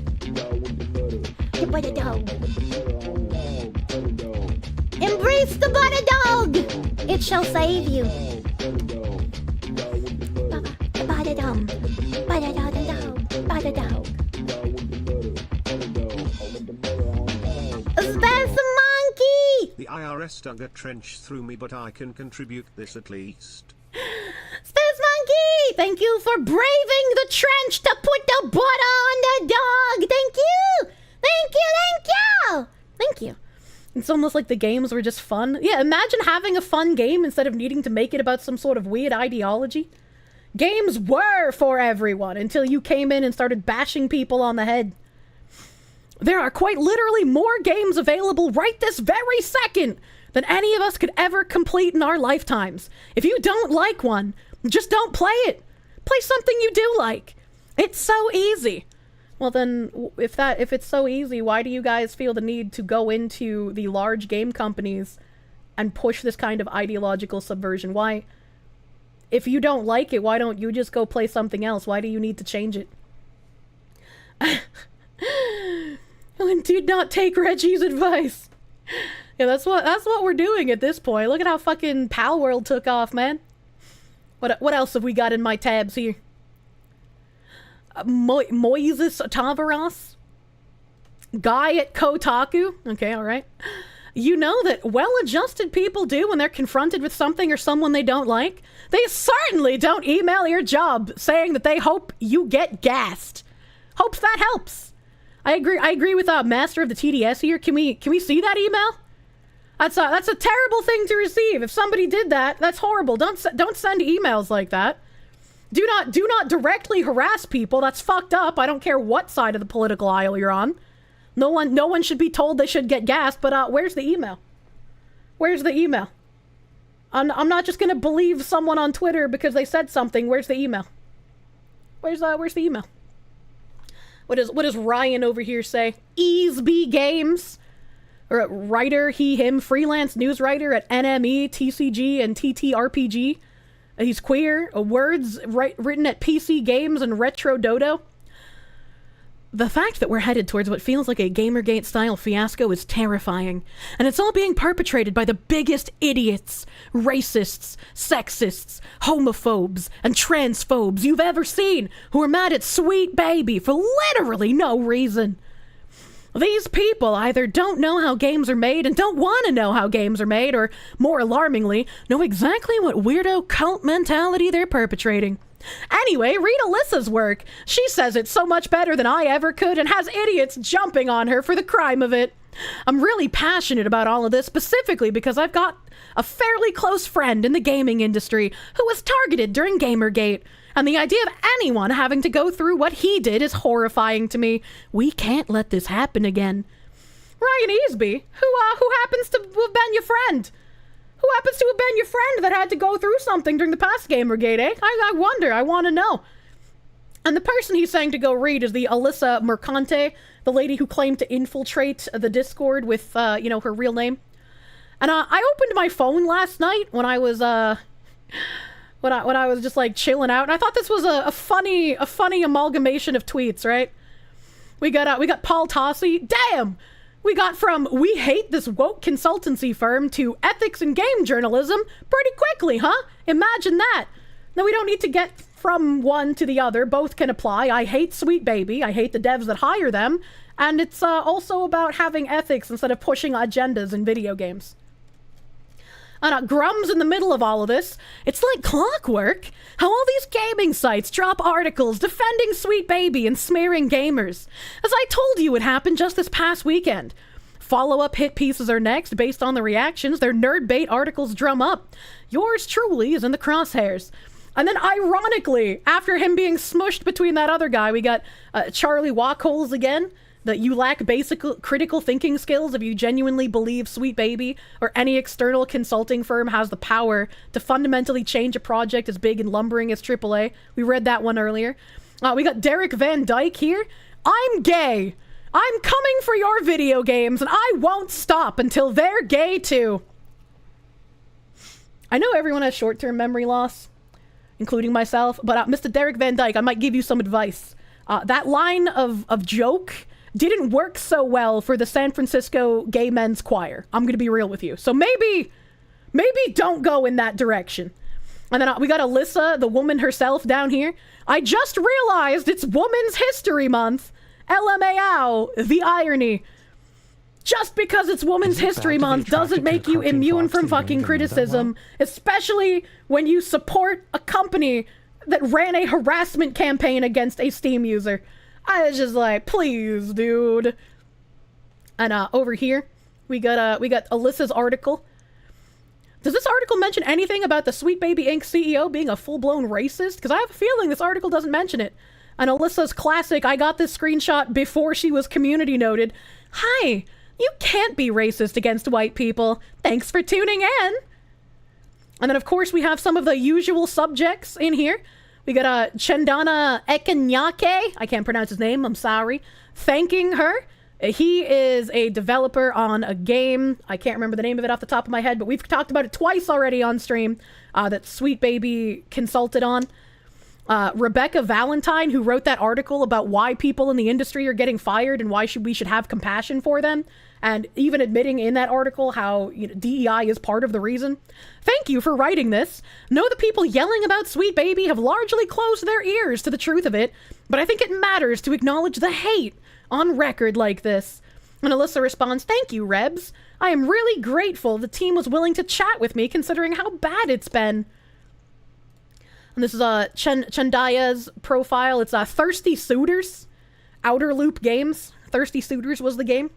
Embrace the butter dog! It shall save you. Butter dog. Butter dog. Butter dog. Space monkey! The IRS dug a trench through me, but I can contribute this at least. Space monkey! Thank you for braving the trench to put the butter on the dog! Thank you! Thank you, thank you! Thank you. It's almost like the games were just fun. Yeah, imagine having a fun game instead of needing to make it about some sort of weird ideology. Games were for everyone until you came in and started bashing people on the head. There are quite literally more games available right this very second than any of us could ever complete in our lifetimes. If you don't like one, just don't play it. Play something you do like. It's so easy. Well then, if it's so easy, why do you guys feel the need to go into the large game companies and push this kind of ideological subversion? Why, if you don't like it, why don't you just go play something else? Why do you need to change it? And did not take Reggie's advice. Yeah, that's what we're doing at this point. Look at how fucking Pal World took off, man. What else have we got in my tabs here? Moises Tavares? Guy at Kotaku? Okay, alright. You know that well-adjusted people do when they're confronted with something or someone they don't like? They certainly don't email your job saying that they hope you get gassed. Hopes that helps. I agree with Master of the TDS here. Can we see that email? That's a terrible thing to receive. If somebody did that, that's horrible. Don't send emails like that. Do not directly harass people. That's fucked up. I don't care what side of the political aisle you're on. No one should be told they should get gassed, but where's the email? Where's the email? I'm not just gonna believe someone on Twitter because they said something. Where's the email? Where's the email? What does Ryan over here say? Easeby Games, or writer, he, him, freelance news writer at NME, TCG, and TTRPG. He's queer. Words written at PC Games and Retro Dodo. The fact that we're headed towards what feels like a Gamergate-style fiasco is terrifying, and it's all being perpetrated by the biggest idiots, racists, sexists, homophobes, and transphobes you've ever seen, who are mad at Sweet Baby for literally no reason. These people either don't know how games are made and don't want to know how games are made, or, more alarmingly, know exactly what weirdo cult mentality they're perpetrating. Anyway, read Alyssa's work. She says it's so much better than I ever could and has idiots jumping on her for the crime of it. I'm really passionate about all of this, specifically because I've got a fairly close friend in the gaming industry who was targeted during Gamergate, and the idea of anyone having to go through what he did is horrifying to me. We can't let this happen again. Ryan Easby, who happens to have been your friend? Who happens to have been your friend that had to go through something during the past Gamergate, eh? I wonder. I want to know. And the person he's saying to go read is the Alyssa Mercante, the lady who claimed to infiltrate the Discord with, her real name. And I opened my phone last night when I was, when I was just like chilling out, and I thought this was a funny amalgamation of tweets, right? We got Paul Tossi. Damn! We got from "we hate this woke consultancy firm" to "ethics in game journalism" pretty quickly, huh? Imagine that. Now, we don't need to get from one to the other. Both can apply. I hate Sweet Baby. I hate the devs that hire them. And it's also about having ethics instead of pushing agendas in video games. Grum's in the middle of all of this. It's like clockwork. How all these gaming sites drop articles defending Sweet Baby and smearing gamers. As I told you would happen just this past weekend. Follow-up hit pieces are next based on the reactions their nerd bait articles drum up. Yours truly is in the crosshairs. And then ironically, after him being smushed between that other guy, we got Charlie Walkholes again. That you lack basic critical thinking skills if you genuinely believe Sweet Baby or any external consulting firm has the power to fundamentally change a project as big and lumbering as AAA. We read that one earlier. We got Derek Van Dyke here. I'm gay. I'm coming for your video games, and I won't stop until they're gay too. I know everyone has short-term memory loss, including myself, but Mr. Derek Van Dyke, I might give you some advice. That line of joke didn't work so well for the San Francisco Gay Men's Choir. I'm gonna be real with you. So maybe don't go in that direction. And then we got Alyssa, the woman herself, down here. I just realized it's Women's History Month. LMAO, the irony. Just because it's Women's History Month doesn't make you immune from fucking criticism, especially when you support a company that ran a harassment campaign against a Steam user. I was just like, please, dude. And over here, We got Alyssa's article. Does this article mention anything about the Sweet Baby Inc. CEO being a full-blown racist? Because I have a feeling this article doesn't mention it. And Alyssa's classic, I got this screenshot before she was community noted. Hi, you can't be racist against white people. Thanks for tuning in. And then, of course, we have some of the usual subjects in here. We got Chandana Ekanyake. I can't pronounce his name, I'm sorry. Thanking her. He is a developer on a game. I can't remember the name of it off the top of my head, but we've talked about it twice already on stream that Sweet Baby consulted on. Rebecca Valentine, who wrote that article about why people in the industry are getting fired and why we should have compassion for them, and even admitting in that article how DEI is part of the reason. Thank you for writing this. Know the people yelling about Sweet Baby have largely closed their ears to the truth of it, but I think it matters to acknowledge the hate on record like this. And Alyssa responds, thank you, Rebs. I am really grateful the team was willing to chat with me considering how bad it's been. And this is Chandaya's profile. It's Thirsty Suitors, Outer Loop Games. Thirsty Suitors was the game.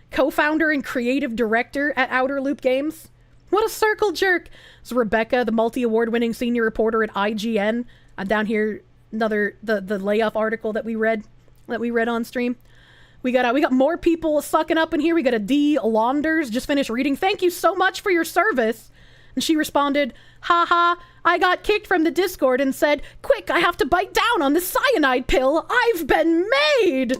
Co-founder and creative director at Outer Loop Games. What a circle jerk. It's Rebecca, the multi-award winning senior reporter at IGN. Down here, the layoff article that we read on stream. We got more people sucking up in here. We got a D. Launders, just finished reading. Thank you so much for your service. And she responded, haha, I got kicked from the Discord and said, quick, I have to bite down on the cyanide pill. I've been made.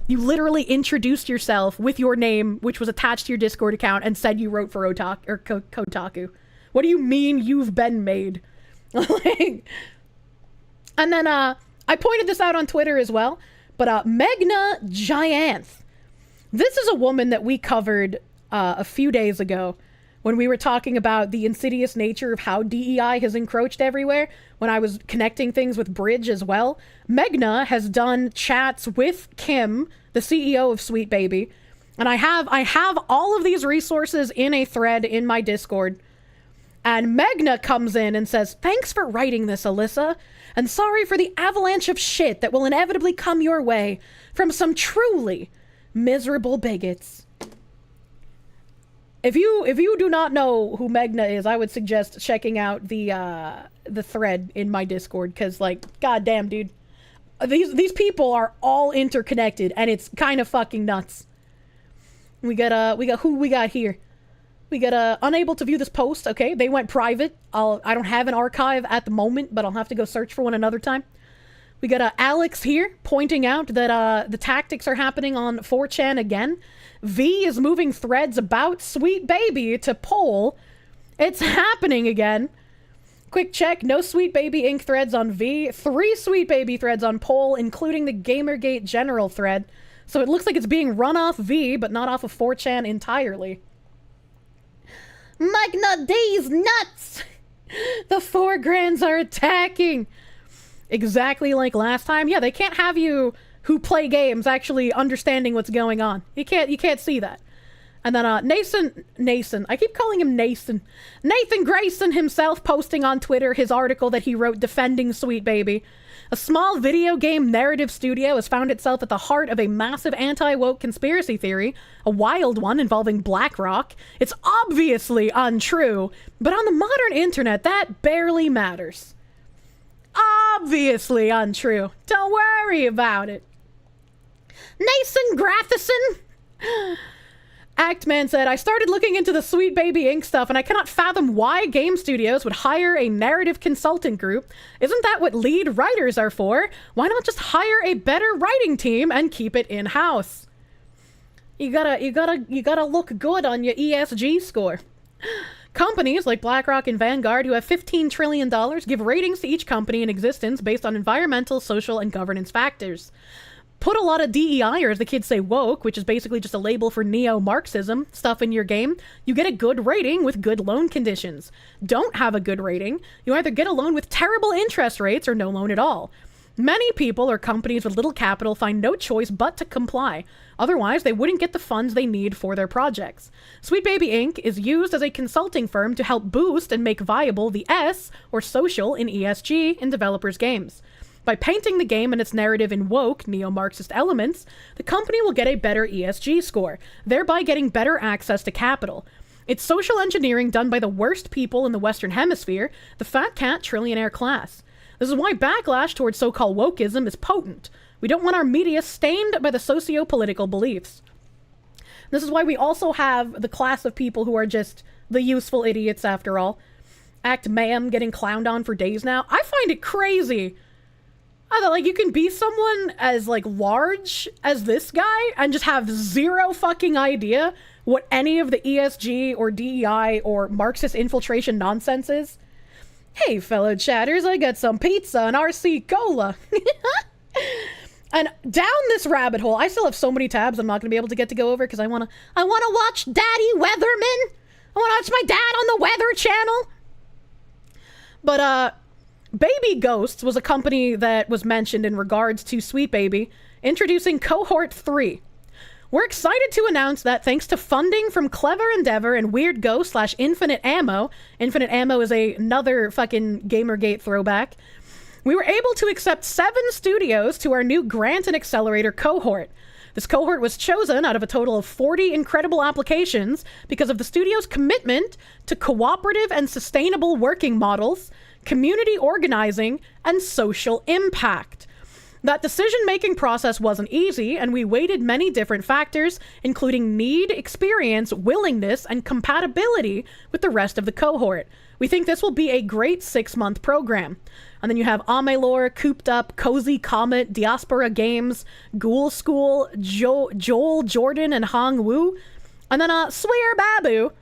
You literally introduced yourself with your name, which was attached to your Discord account, and said you wrote for Kotaku. What do you mean you've been made? And then I pointed this out on Twitter as well. But Meghna Gianth, this is a woman that we covered a few days ago when we were talking about the insidious nature of how DEI has encroached everywhere, when I was connecting things with Bridge as well. Meghna has done chats with Kim, the CEO of Sweet Baby, and I have all of these resources in a thread in my Discord. And Meghna comes in and says, thanks for writing this, Alyssa. And sorry for the avalanche of shit that will inevitably come your way from some truly miserable bigots. If you do not know who Meghna is, I would suggest checking out the thread in my Discord, because, like, goddamn, dude, these people are all interconnected, and it's kind of fucking nuts. We got who we got here. We got unable to view this post. Okay, they went private. I don't have an archive at the moment, but I'll have to go search for one another time. We got Alex here pointing out that the tactics are happening on 4chan again. V is moving threads about Sweet Baby to poll. It's happening again. Quick check, no Sweet Baby Inc. threads on V, 3 Sweet Baby threads on poll, including the Gamergate general thread. So it looks like it's being run off V, but not off of 4chan entirely. Meghna D's nuts! The 4grams are attacking! Exactly like last time. Yeah, they can't have you who play games actually understanding what's going on. You can't see that. And then Nathan, I keep calling him Nathan Grayson himself posting on Twitter his article that he wrote defending Sweet Baby. A small video game narrative studio has found itself at the heart of a massive anti-woke conspiracy theory, a wild one involving BlackRock. It's obviously untrue, but on the modern internet, that barely matters. Obviously untrue. Don't worry about it. Nathan Grathison! Actman said, I started looking into the Sweet Baby Inc. stuff and I cannot fathom why game studios would hire a narrative consultant group. Isn't that what lead writers are for? Why not just hire a better writing team and keep it in-house? You gotta look good on your ESG score. Companies like BlackRock and Vanguard, who have $15 trillion, give ratings to each company in existence based on environmental, social, and governance factors. Put a lot of DEI, or as the kids say, woke, which is basically just a label for neo-Marxism, stuff in your game, you get a good rating with good loan conditions. Don't have a good rating, you either get a loan with terrible interest rates or no loan at all. Many people or companies with little capital find no choice but to comply. Otherwise, they wouldn't get the funds they need for their projects. Sweet Baby Inc. is used as a consulting firm to help boost and make viable the S, or social, in ESG in developers' games. By painting the game and its narrative in woke, neo-Marxist elements, the company will get a better ESG score, thereby getting better access to capital. It's social engineering done by the worst people in the Western Hemisphere, the fat cat trillionaire class. This is why backlash towards so-called wokeism is potent. We don't want our media stained by the socio-political beliefs. This is why we also have the class of people who are just the useful idiots after all. Act ma'am getting clowned on for days now. I find it crazy. Like, you can be someone as, like, large as this guy and just have zero fucking idea what any of the ESG or DEI or Marxist infiltration nonsense is. Hey, fellow chatters, I got some pizza and RC Cola. And down this rabbit hole, I still have so many tabs I'm not going to be able to go over because I want to watch Daddy Weatherman. I want to watch my dad on the Weather Channel. But, Baby Ghosts was a company that was mentioned in regards to Sweet Baby, introducing Cohort 3. We're excited to announce that thanks to funding from Clever Endeavor and Weird Ghost / Infinite Ammo is another fucking Gamergate throwback, we were able to accept 7 studios to our new Grant and Accelerator cohort. This cohort was chosen out of a total of 40 incredible applications because of the studio's commitment to cooperative and sustainable working models, community organizing, and social impact. That decision-making process wasn't easy, and we weighted many different factors, including need, experience, willingness, and compatibility with the rest of the cohort. We think this will be a great 6-month program. And then you have Amelor, Cooped Up, Cozy Comet, Diaspora Games, Ghoul School, Joel Jordan, and Hong Wu. And then Swear Babu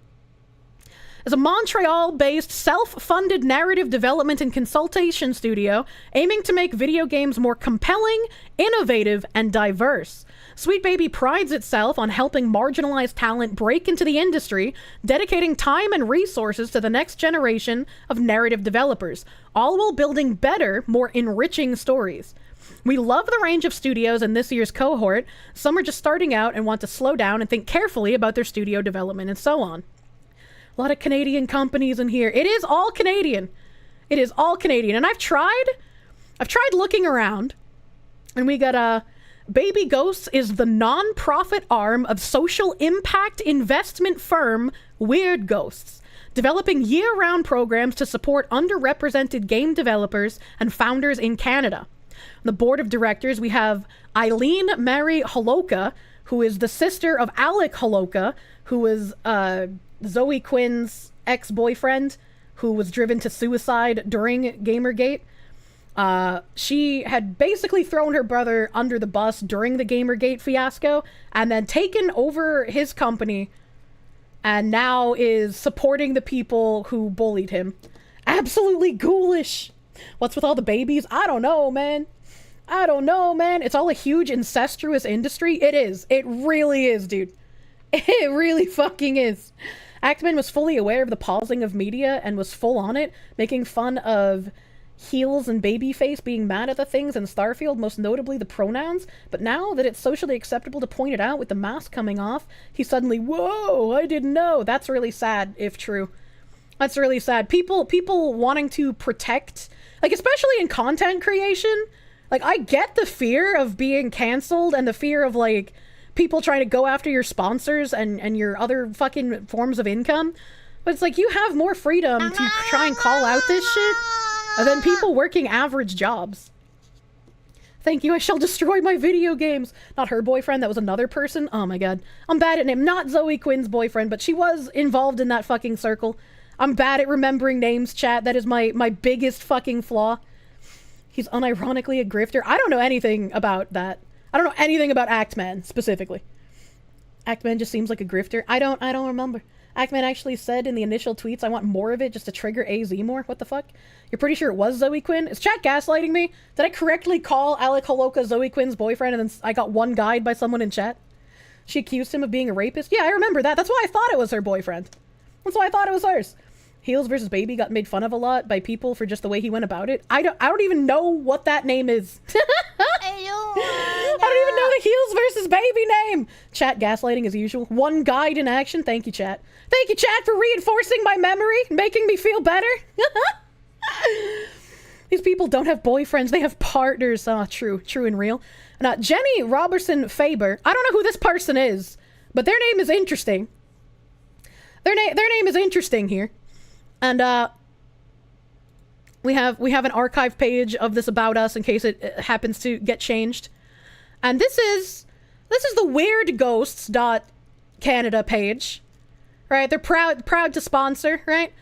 is a Montreal-based self-funded narrative development and consultation studio aiming to make video games more compelling, innovative, and diverse. Sweet Baby prides itself on helping marginalized talent break into the industry, dedicating time and resources to the next generation of narrative developers, all while building better, more enriching stories. We love the range of studios in this year's cohort. Some are just starting out and want to slow down and think carefully about their studio development and so on. A lot of Canadian companies in here. It is all Canadian. It is all Canadian. And I've tried looking around, and we got Baby Ghosts is the non-profit arm of social impact investment firm Weird Ghosts, developing year-round programs to support underrepresented game developers and founders in Canada. On the board of directors, we have Eileen Mary Holoka, who is the sister of Alec Holoka, who is Zoe Quinn's ex-boyfriend, who was driven to suicide during Gamergate. She had basically thrown her brother under the bus during the Gamergate fiasco and then taken over his company and now is supporting the people who bullied him. Absolutely ghoulish. What's with all the babies? I don't know, man. It's all a huge incestuous industry. It is. It really is, dude. It really fucking is. Actman was fully aware of the pausing of media and was full on it, making fun of Heels and Babyface being mad at the things in Starfield, most notably the pronouns, but now that it's socially acceptable to point it out with the mask coming off, he's suddenly, whoa, I didn't know. That's really sad, if true. That's really sad. People wanting to protect, like, especially in content creation, like, I get the fear of being canceled and the fear of, like, people trying to go after your sponsors and your other fucking forms of income, but it's like, you have more freedom to try and call out this shit than people working average jobs. Thank you, I shall destroy my video games. Not her boyfriend, that was another person. Oh my god. I'm bad at name. Not Zoe Quinn's boyfriend, but she was involved in that fucking circle. I'm bad at remembering names, chat. That is my biggest fucking flaw. He's unironically a grifter. I don't know anything about that. I don't know anything about Actman, specifically. Actman just seems like a grifter. I don't remember. Actman actually said in the initial tweets, I want more of it just to trigger AZ more. What the fuck? You're pretty sure it was Zoe Quinn? Is chat gaslighting me? Did I correctly call Alec Holoka Zoe Quinn's boyfriend and then I got one guyed by someone in chat? She accused him of being a rapist? Yeah, I remember that. That's why I thought it was her boyfriend. That's why I thought it was hers. Heels vs. Baby got made fun of a lot by people for just the way he went about it. I don't even know what that name is. I don't even know the Heels vs. Baby name. Chat gaslighting as usual. One guide in action. Thank you, chat. Thank you, chat, for reinforcing my memory, making me feel better. These people don't have boyfriends, they have partners. Oh, true and real. And Jenny Robertson Faber, I don't know who this person is, but their name is interesting. Their name is interesting here. And we have an archive page of this about us in case it happens to get changed. And this is the weirdghosts.canada page. Right? They're proud to sponsor, right?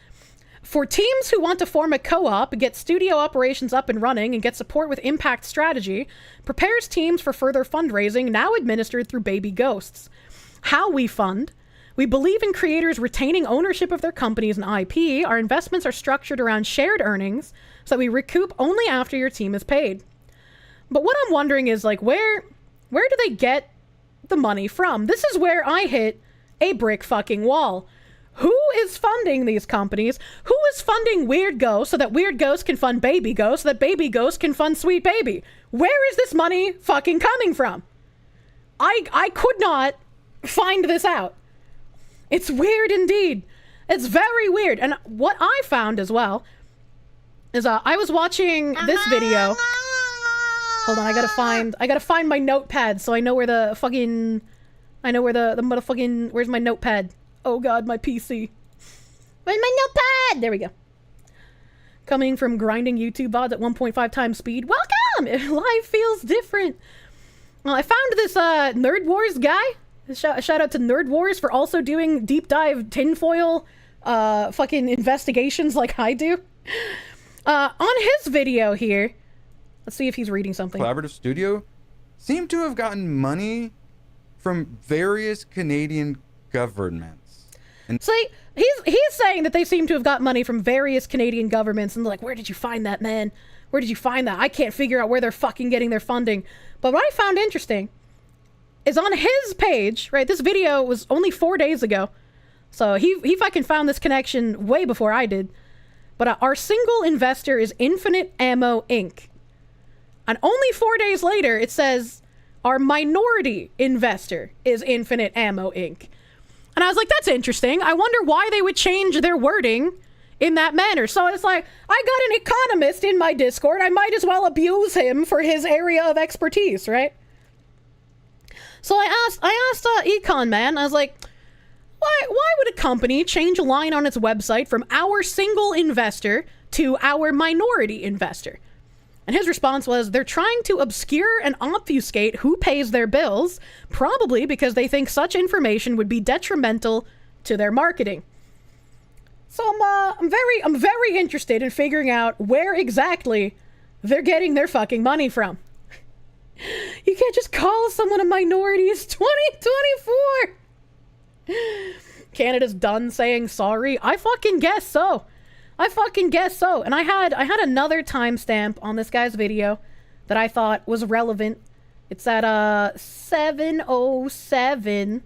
For teams who want to form a co-op, get studio operations up and running, and get support with impact strategy, prepares teams for further fundraising, now administered through Baby Ghosts. How we fund. We believe in creators retaining ownership of their companies and IP. Our investments are structured around shared earnings, so that we recoup only after your team is paid. But what I'm wondering is, like, where do they get the money from? This is where I hit a brick fucking wall. Who is funding these companies? Who is funding Weird Ghost so that Weird Ghost can fund Baby Ghost so that Baby Ghost can fund Sweet Baby? Where is this money fucking coming from? I could not find this out. It's weird indeed. It's very weird. And what I found as well is I was watching this video. Hold on, I gotta find my notepad so I know where the fucking where's my notepad? Oh god, my PC. Where's my notepad? There we go. Coming from grinding YouTube VODs at 1.5 times speed. Welcome! Life feels different. Well, I found this Nerd Wars guy. Shout out to Nerd Wars for also doing deep dive tinfoil fucking investigations like I do. On his video here, let's see if he's reading something. Collaborative studio seem to have gotten money from various Canadian governments. And see, he's saying that they seem to have got money from various Canadian governments, and they're like, where did you find that, man? Where did you find that? I can't figure out where they're fucking getting their funding. But what I found interesting is on his page, right? This video was only 4 days ago, so he fucking found this connection way before I did. But our single investor is Infinite Ammo Inc. And only 4 days later, it says our minority investor is Infinite Ammo Inc. And I was like, that's interesting. I wonder why they would change their wording in that manner. So it's like, I got an economist in my Discord. I might as well abuse him for his area of expertise, right? So I asked Econ Man, I was like, why would a company change a line on its website from our single investor to our minority investor? And his response was, they're trying to obscure and obfuscate who pays their bills, probably because they think such information would be detrimental to their marketing. So I'm very interested in figuring out where exactly they're getting their fucking money from. You can't just call someone a minority. It's 2024. Canada's done saying sorry. I fucking guess so. And I had another timestamp on this guy's video that I thought was relevant. It's at 7:07.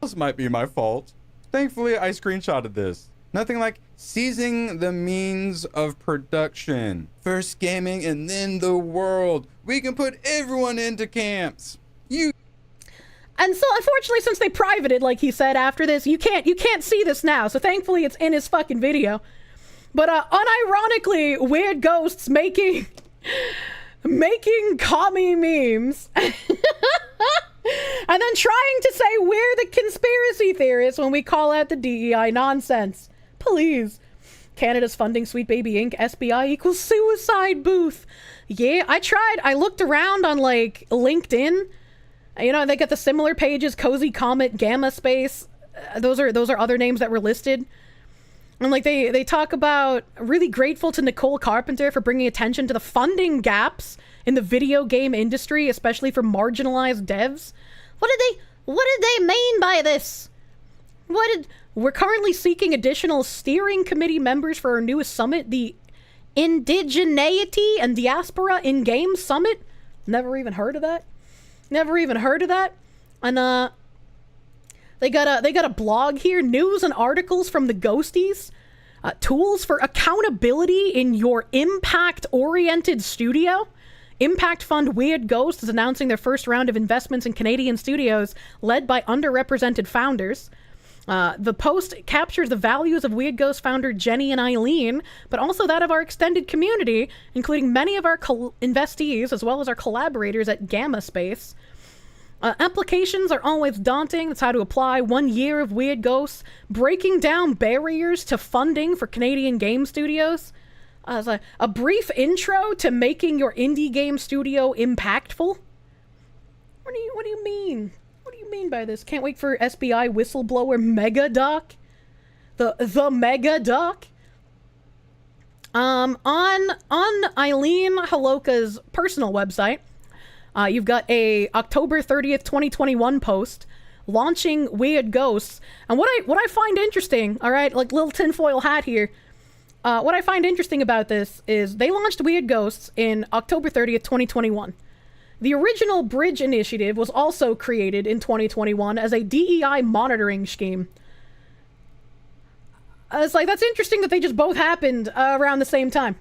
This might be my fault. Thankfully, I screenshotted this. Nothing like seizing the means of production. First gaming and then the world. We can put everyone into camps. And so, unfortunately, since they privated, like he said after this, you can't see this now. So thankfully, it's in his fucking video. But unironically, Weird Ghosts making commie memes, and then trying to say we're the conspiracy theorists when we call out the DEI nonsense. Please. Canada's funding Sweet Baby Inc. SBI equals suicide booth. Yeah, I looked around on like LinkedIn. You know, they got the similar pages, Cozy Comet, Gamma Space. Those are other names that were listed. And like they talk about really grateful to Nicole Carpenter for bringing attention to the funding gaps in the video game industry, especially for marginalized devs. What did they mean by this? We're currently seeking additional steering committee members for our newest summit, the Indigeneity and Diaspora in Game Summit. Never even heard of that. And they got a blog here, news and articles from the Ghosties, tools for accountability in your impact-oriented studio. Impact Fund Weird Ghost is announcing their first round of investments in Canadian studios led by underrepresented founders. The post captures the values of Weird Ghost founder Jenny and Eileen, but also that of our extended community, including many of our investees as well as our collaborators at Gamma Space. Applications are always daunting. That's how to apply 1 year of Weird Ghosts, breaking down barriers to funding for Canadian game studios. As a brief intro to making your indie game studio impactful. What do you mean? What do you mean by this? Can't wait for SBI whistleblower mega doc. The mega doc. On Eileen Haloka's personal website, you've got a October 30th, 2021 post launching Weird Ghosts. And what I find interesting, all right, like little tinfoil hat here. What I find interesting about this is they launched Weird Ghosts in October 30th, 2021. The original Bridge initiative was also created in 2021 as a DEI monitoring scheme. It's like, that's interesting that they just both happened around the same time.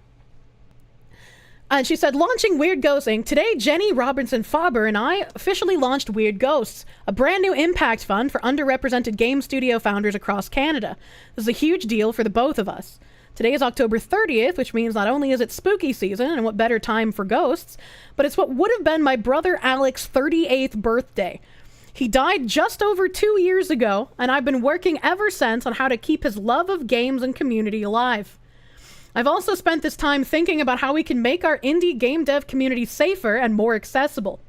And she said, launching Weird Ghosts Inc. Today, Jenny Robinson Faber and I officially launched Weird Ghosts, a brand new impact fund for underrepresented game studio founders across Canada. This is a huge deal for the both of us. Today is October 30th, which means not only is it spooky season, and what better time for ghosts, but it's what would have been my brother Alex's 38th birthday. He died just over 2 years ago, and I've been working ever since on how to keep his love of games and community alive. I've also spent this time thinking about how we can make our indie game dev community safer and more accessible.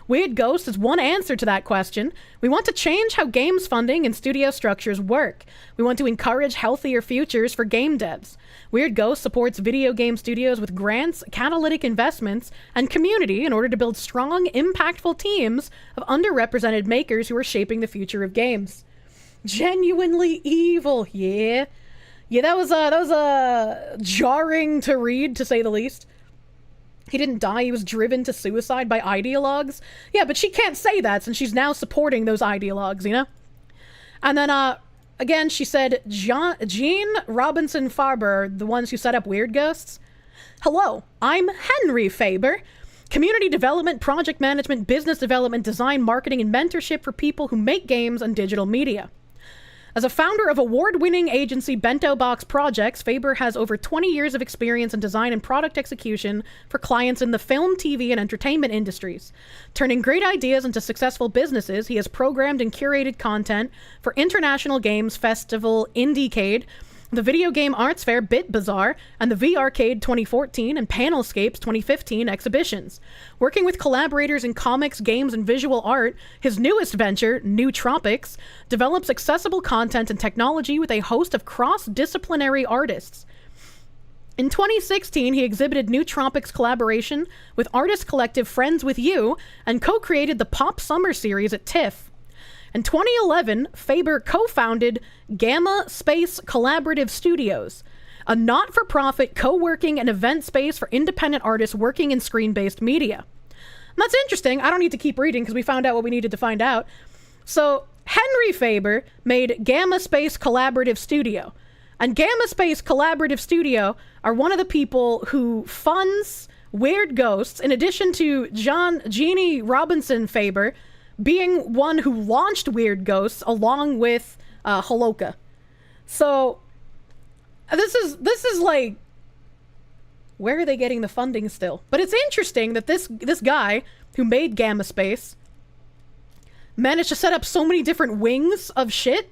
Weird Ghosts is one answer to that question. We want to change how games funding and studio structures work. We want to encourage healthier futures for game devs. Weird Ghosts supports video game studios with grants, catalytic investments, and community in order to build strong, impactful teams of underrepresented makers who are shaping the future of games. Genuinely evil, yeah. Yeah, that was jarring to read, to say the least. He didn't die, he was driven to suicide by ideologues. Yeah, but she can't say that since she's now supporting those ideologues, you know? And then, again, she said, Jean Robinson Faber, the ones who set up Weird Ghosts. Hello, I'm Henry Faber. Community development, project management, business development, design, marketing, and mentorship for people who make games and digital media. As a founder of award-winning agency Bento Box Projects, Faber has over 20 years of experience in design and product execution for clients in the film, TV, and entertainment industries. Turning great ideas into successful businesses, he has programmed and curated content for International Games Festival Indiecade, the Video Game Arts Fair Bit Bazaar, and the VRcade 2014 and Panelscapes 2015 exhibitions. Working with collaborators in comics, games, and visual art, his newest venture, New Tropics, develops accessible content and technology with a host of cross-disciplinary artists. In 2016, he exhibited New Tropics collaboration with artist collective Friends With You and co-created the Pop Summer series at TIFF. In 2011, Faber co-founded Gamma Space Collaborative Studios, a not-for-profit co-working and event space for independent artists working in screen-based media. And that's interesting. I don't need to keep reading because we found out what we needed to find out. So, Henry Faber made Gamma Space Collaborative Studio. And Gamma Space Collaborative Studio are one of the people who funds Weird Ghosts, in addition to Jeannie Robinson Faber, being one who launched Weird Ghosts along with Haloka. So this is like, where are they getting the funding still? But it's interesting that this guy who made Gamma Space managed to set up so many different wings of shit.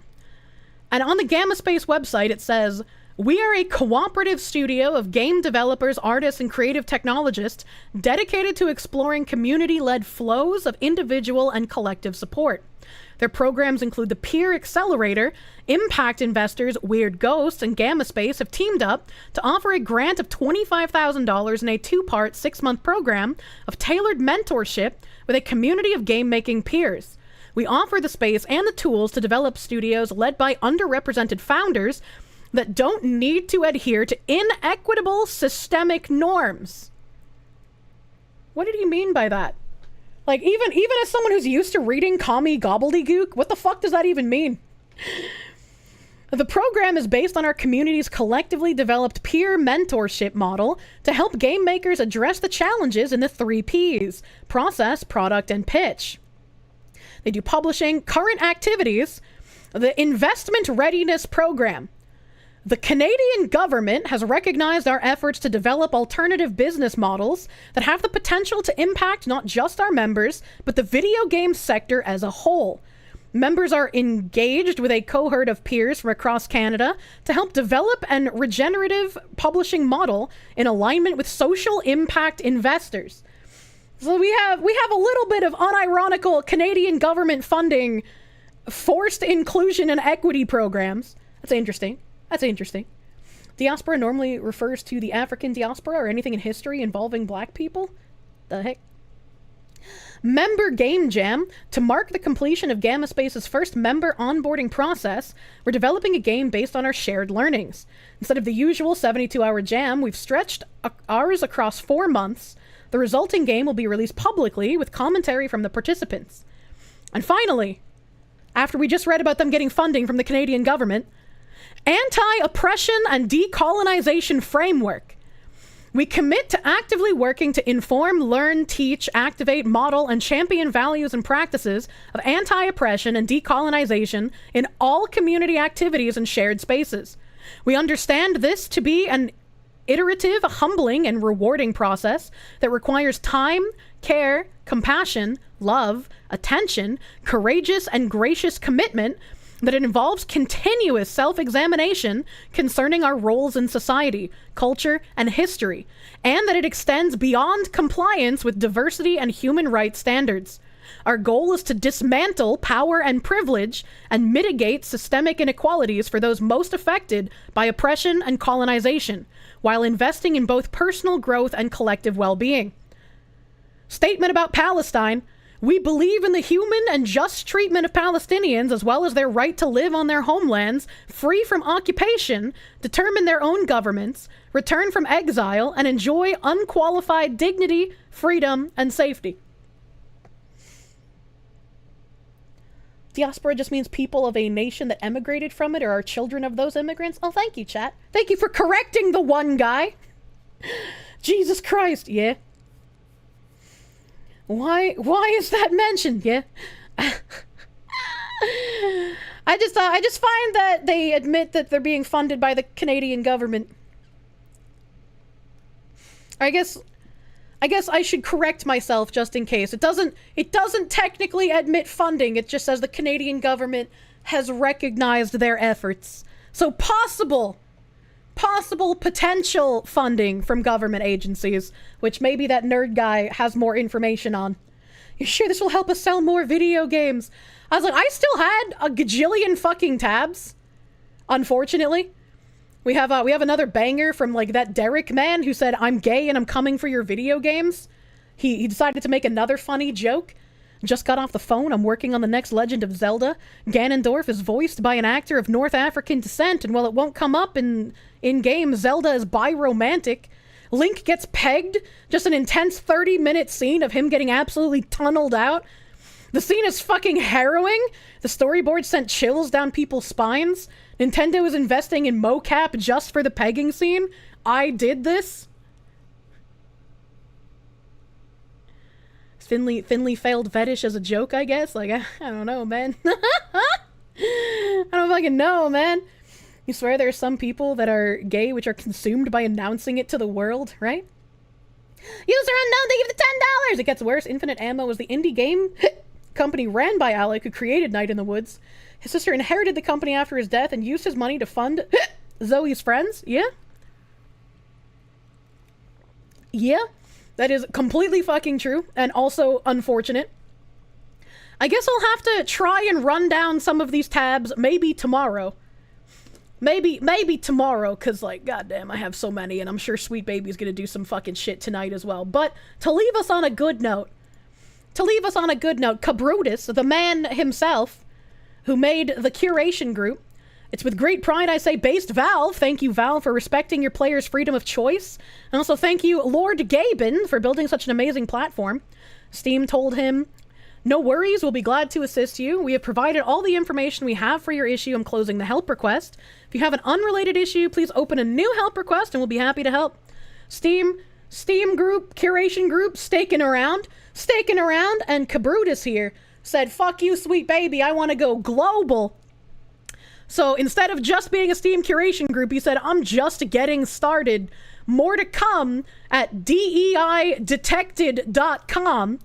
And on the Gamma Space website it says, we are a cooperative studio of game developers, artists, and creative technologists dedicated to exploring community-led flows of individual and collective support. Their programs include the Peer Accelerator. Impact investors Weird Ghosts and Gamma Space have teamed up to offer a grant of $25,000 in a 2-part 6-month program of tailored mentorship with a community of game-making peers. We offer the space and the tools to develop studios led by underrepresented founders that don't need to adhere to inequitable systemic norms. What did he mean by that? Like, even as someone who's used to reading commie gobbledygook, what the fuck does that even mean? The program is based on our community's collectively developed peer mentorship model to help game makers address the challenges in the 3 Ps: process, product, and pitch. They do publishing, current activities, The Investment Readiness Program. The Canadian government has recognized our efforts to develop alternative business models that have the potential to impact not just our members, but the video game sector as a whole. Members are engaged with a cohort of peers from across Canada to help develop an regenerative publishing model in alignment with social impact investors. So we have a little bit of unironical Canadian government funding, forced inclusion and equity programs. That's interesting. That's interesting. Diaspora normally refers to the African diaspora or anything in history involving black people. The heck? Member Game Jam. To mark the completion of Gamma Space's first member onboarding process, we're developing a game based on our shared learnings. Instead of the usual 72-hour jam, we've stretched ours across 4 months. The resulting game will be released publicly with commentary from the participants. And finally, after we just read about them getting funding from the Canadian government, Anti-Oppression and Decolonization Framework. We commit to actively working to inform, learn, teach, activate, model, and champion values and practices of anti-oppression and decolonization in all community activities and shared spaces. We understand this to be an iterative, humbling, and rewarding process that requires time, care, compassion, love, attention, courageous and gracious commitment, that it involves continuous self-examination concerning our roles in society, culture, and history, and that it extends beyond compliance with diversity and human rights standards. Our goal is to dismantle power and privilege and mitigate systemic inequalities for those most affected by oppression and colonization, while investing in both personal growth and collective well-being. Statement about Palestine. We believe in the human and just treatment of Palestinians, as well as their right to live on their homelands, free from occupation, determine their own governments, return from exile, and enjoy unqualified dignity, freedom, and safety. Diaspora just means people of a nation that emigrated from it or are children of those immigrants. Oh, thank you, chat. Thank you for correcting the one guy. Jesus Christ, yeah. Why is that mentioned? Yeah. I just find that they admit that they're being funded by the Canadian government. I guess I should correct myself just in case. It doesn't technically admit funding. It just says the Canadian government has recognized their efforts. So potential funding from government agencies, which maybe that nerd guy has more information on. You sure this will help us sell more video games? I was like, I still had a gajillion fucking tabs. Unfortunately. We have another banger from like that Derek man who said, I'm gay and I'm coming for your video games. He decided to make another funny joke. Just got off the phone. I'm working on the next Legend of Zelda. Ganondorf is voiced by an actor of North African descent, and while it won't come up in-game, Zelda is biromantic. Link gets pegged. Just an intense 30-minute scene of him getting absolutely tunneled out. The scene is fucking harrowing. The storyboard sent chills down people's spines. Nintendo is investing in mocap just for the pegging scene. I did this. Finley failed fetish as a joke, I guess. Like, I don't know, man. I don't fucking know, man. You swear there are some people that are gay which are consumed by announcing it to the world, right? User unknown, thank you for the $10! It gets worse. Infinite Ammo was the indie game company ran by Alec, who created Night in the Woods. His sister inherited the company after his death and used his money to fund Zoe's friends. Yeah? Yeah? That is completely fucking true, and also unfortunate. I guess I'll have to try and run down some of these tabs, maybe tomorrow. Maybe tomorrow, because, like, goddamn, I have so many, and I'm sure Sweet Baby's gonna do some fucking shit tonight as well. But, to leave us on a good note, Cabrutus, the man himself, who made the curation group, it's with great pride I say, based Valve. Thank you, Valve, for respecting your players' freedom of choice. And also thank you, Lord Gaben, for building such an amazing platform. Steam told him, no worries, we'll be glad to assist you. We have provided all the information we have for your issue. I'm closing the help request. If you have an unrelated issue, please open a new help request and we'll be happy to help. Steam group, curation group, staking around, and Cabrutus here said, fuck you, Sweet Baby, I want to go global. So instead of just being a Steam curation group, he said, I'm just getting started. More to come at deidetected.com.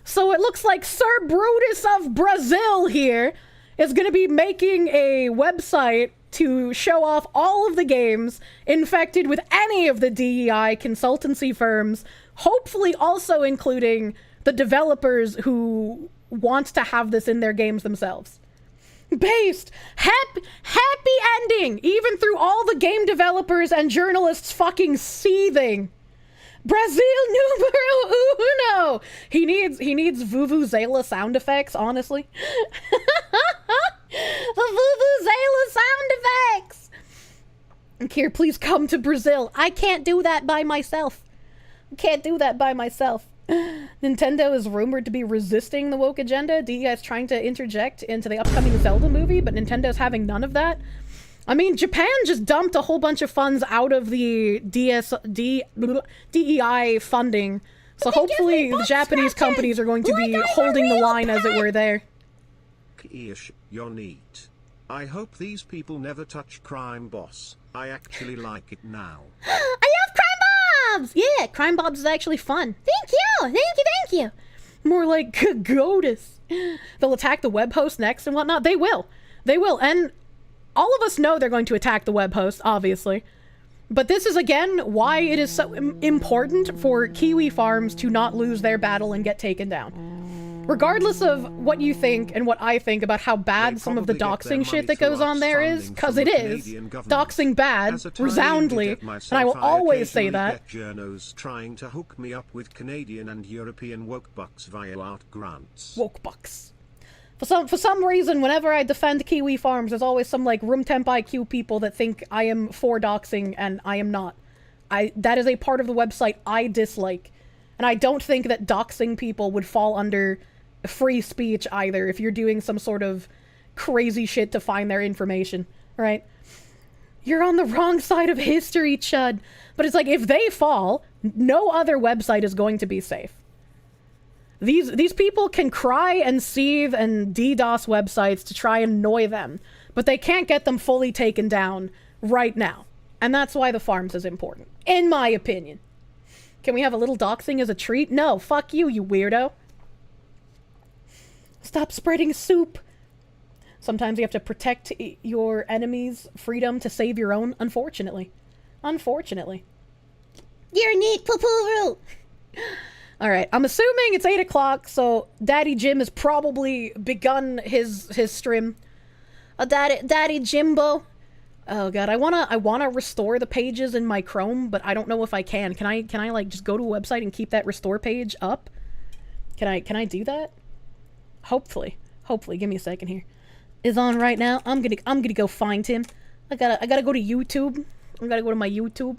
So it looks like Sir Brutus of Brazil here is going to be making a website to show off all of the games infected with any of the DEI consultancy firms, hopefully also including the developers who want to have this in their games themselves. Based. Happy ending, even through all the game developers and journalists fucking seething. Brazil numero uno. He needs Vuvuzela sound effects, honestly. The Vuvuzela sound effects. And Kier, please come to Brazil. I can't do that by myself. Nintendo is rumored to be resisting the woke agenda. DEI is trying to interject into the upcoming Zelda movie, but Nintendo's having none of that. I mean, Japan just dumped a whole bunch of funds out of the DEI funding, so hopefully the Japanese companies are going to be holding the line, as it were, there. Kirsche, you're neat. I hope these people never touch Crime Boss. I actually like it now. I love Crime Bobs! Yeah, Crime Bobs is actually fun. Thank you. More like Goddess. They'll attack the web host next and whatnot. They will. And all of us know they're going to attack the web host, obviously. But this is, again, why it is so important for Kiwi farms to not lose their battle and get taken down. Regardless of what you think and what I think about how bad some of the doxing shit that goes on there is, because it is. Doxing bad, resoundly, and I will always say that. Journos trying to hook me up with Canadian and European woke bucks via art grants. Woke bucks. For some reason, whenever I defend Kiwi farms, there's always some, like, room temp IQ people that think I am for doxing, and I am not. That is a part of the website I dislike. And I don't think that doxing people would fall under free speech either if you're doing some sort of crazy shit to find their information, right? You're on the wrong side of history, Chud. But it's like, if they fall, no other website is going to be safe. These people can cry and seethe and DDoS websites to try and annoy them, but they can't get them fully taken down right now. And that's why the farms is important, in my opinion. Can we have a little doxing as a treat? No, fuck you, you weirdo. Stop spreading soup. Sometimes you have to protect your enemy's freedom to save your own, unfortunately. You're neat, Poo-Poo-Roo. Alright, I'm assuming it's 8 o'clock, so Daddy Jim has probably begun his stream. Daddy Jimbo. Oh god, I wanna restore the pages in my Chrome, but I don't know if I can. Can I like just go to a website and keep that restore page up? Can I do that? Hopefully, give me a second here. Is on right now. I'm gonna go find him. I gotta go to YouTube. I gotta go to my YouTube.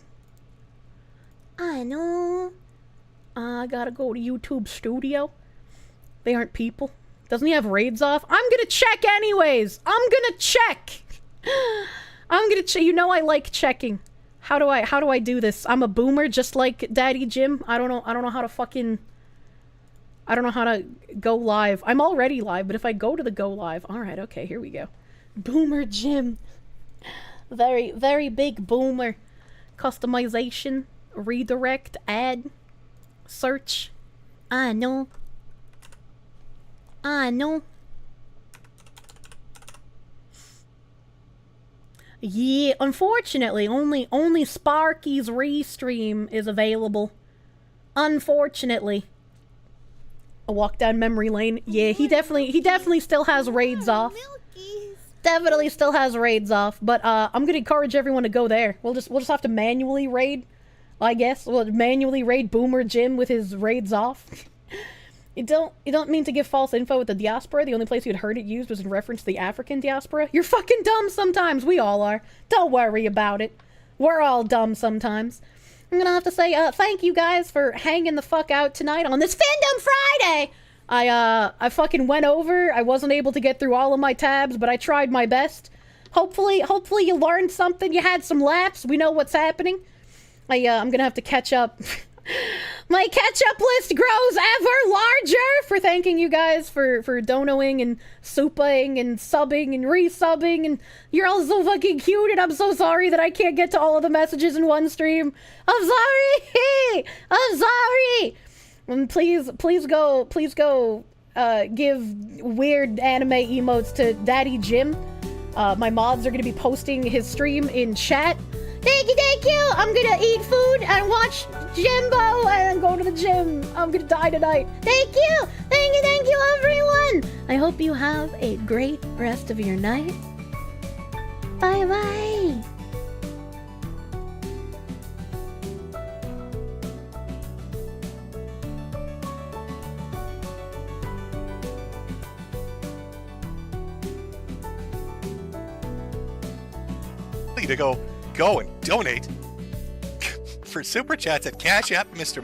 I know. I gotta go to YouTube Studio. They aren't people. Doesn't he have raids off? I'm gonna check anyways. I'm gonna check. You know I like checking. How do I do this? I'm a boomer just like Daddy Jim. I don't know how to go live. I'm already live, but if I go to the go live... Alright, okay, here we go. Boomer Jim. Very, very big boomer. Customization. Redirect. Add. Search. I know. Yeah, unfortunately, only Sparky's Restream is available. Unfortunately. A walk down memory lane. Yeah, he definitely still has raids off. Definitely still has raids off. But I'm gonna encourage everyone to go there. We'll just have to manually raid, I guess. We'll manually raid Boomer Jim with his raids off. You don't mean to give false info with the diaspora. The only place you'd heard it used was in reference to the African diaspora. You're fucking dumb sometimes. We all are. Don't worry about it. We're all dumb sometimes. I'm gonna have to say thank you guys for hanging the fuck out tonight on this Fandom Friday. I fucking went over. I wasn't able to get through all of my tabs, but I tried my best. Hopefully you learned something. You had some laughs. We know what's happening. I'm gonna have to catch up. My catch-up list grows ever larger for thanking you guys for donoing and suping and subbing and resubbing, and you're all so fucking cute, and I'm so sorry that I can't get to all of the messages in one stream. I'm sorry! I'm sorry! And please go give weird anime emotes to Daddy Jim. My mods are gonna be posting his stream in chat. Thank you! I'm gonna eat food and watch Jimbo and go to the gym. I'm gonna die tonight. Thank you, everyone! I hope you have a great rest of your night. Bye-bye! To go and donate for super chats at Cash App Mr.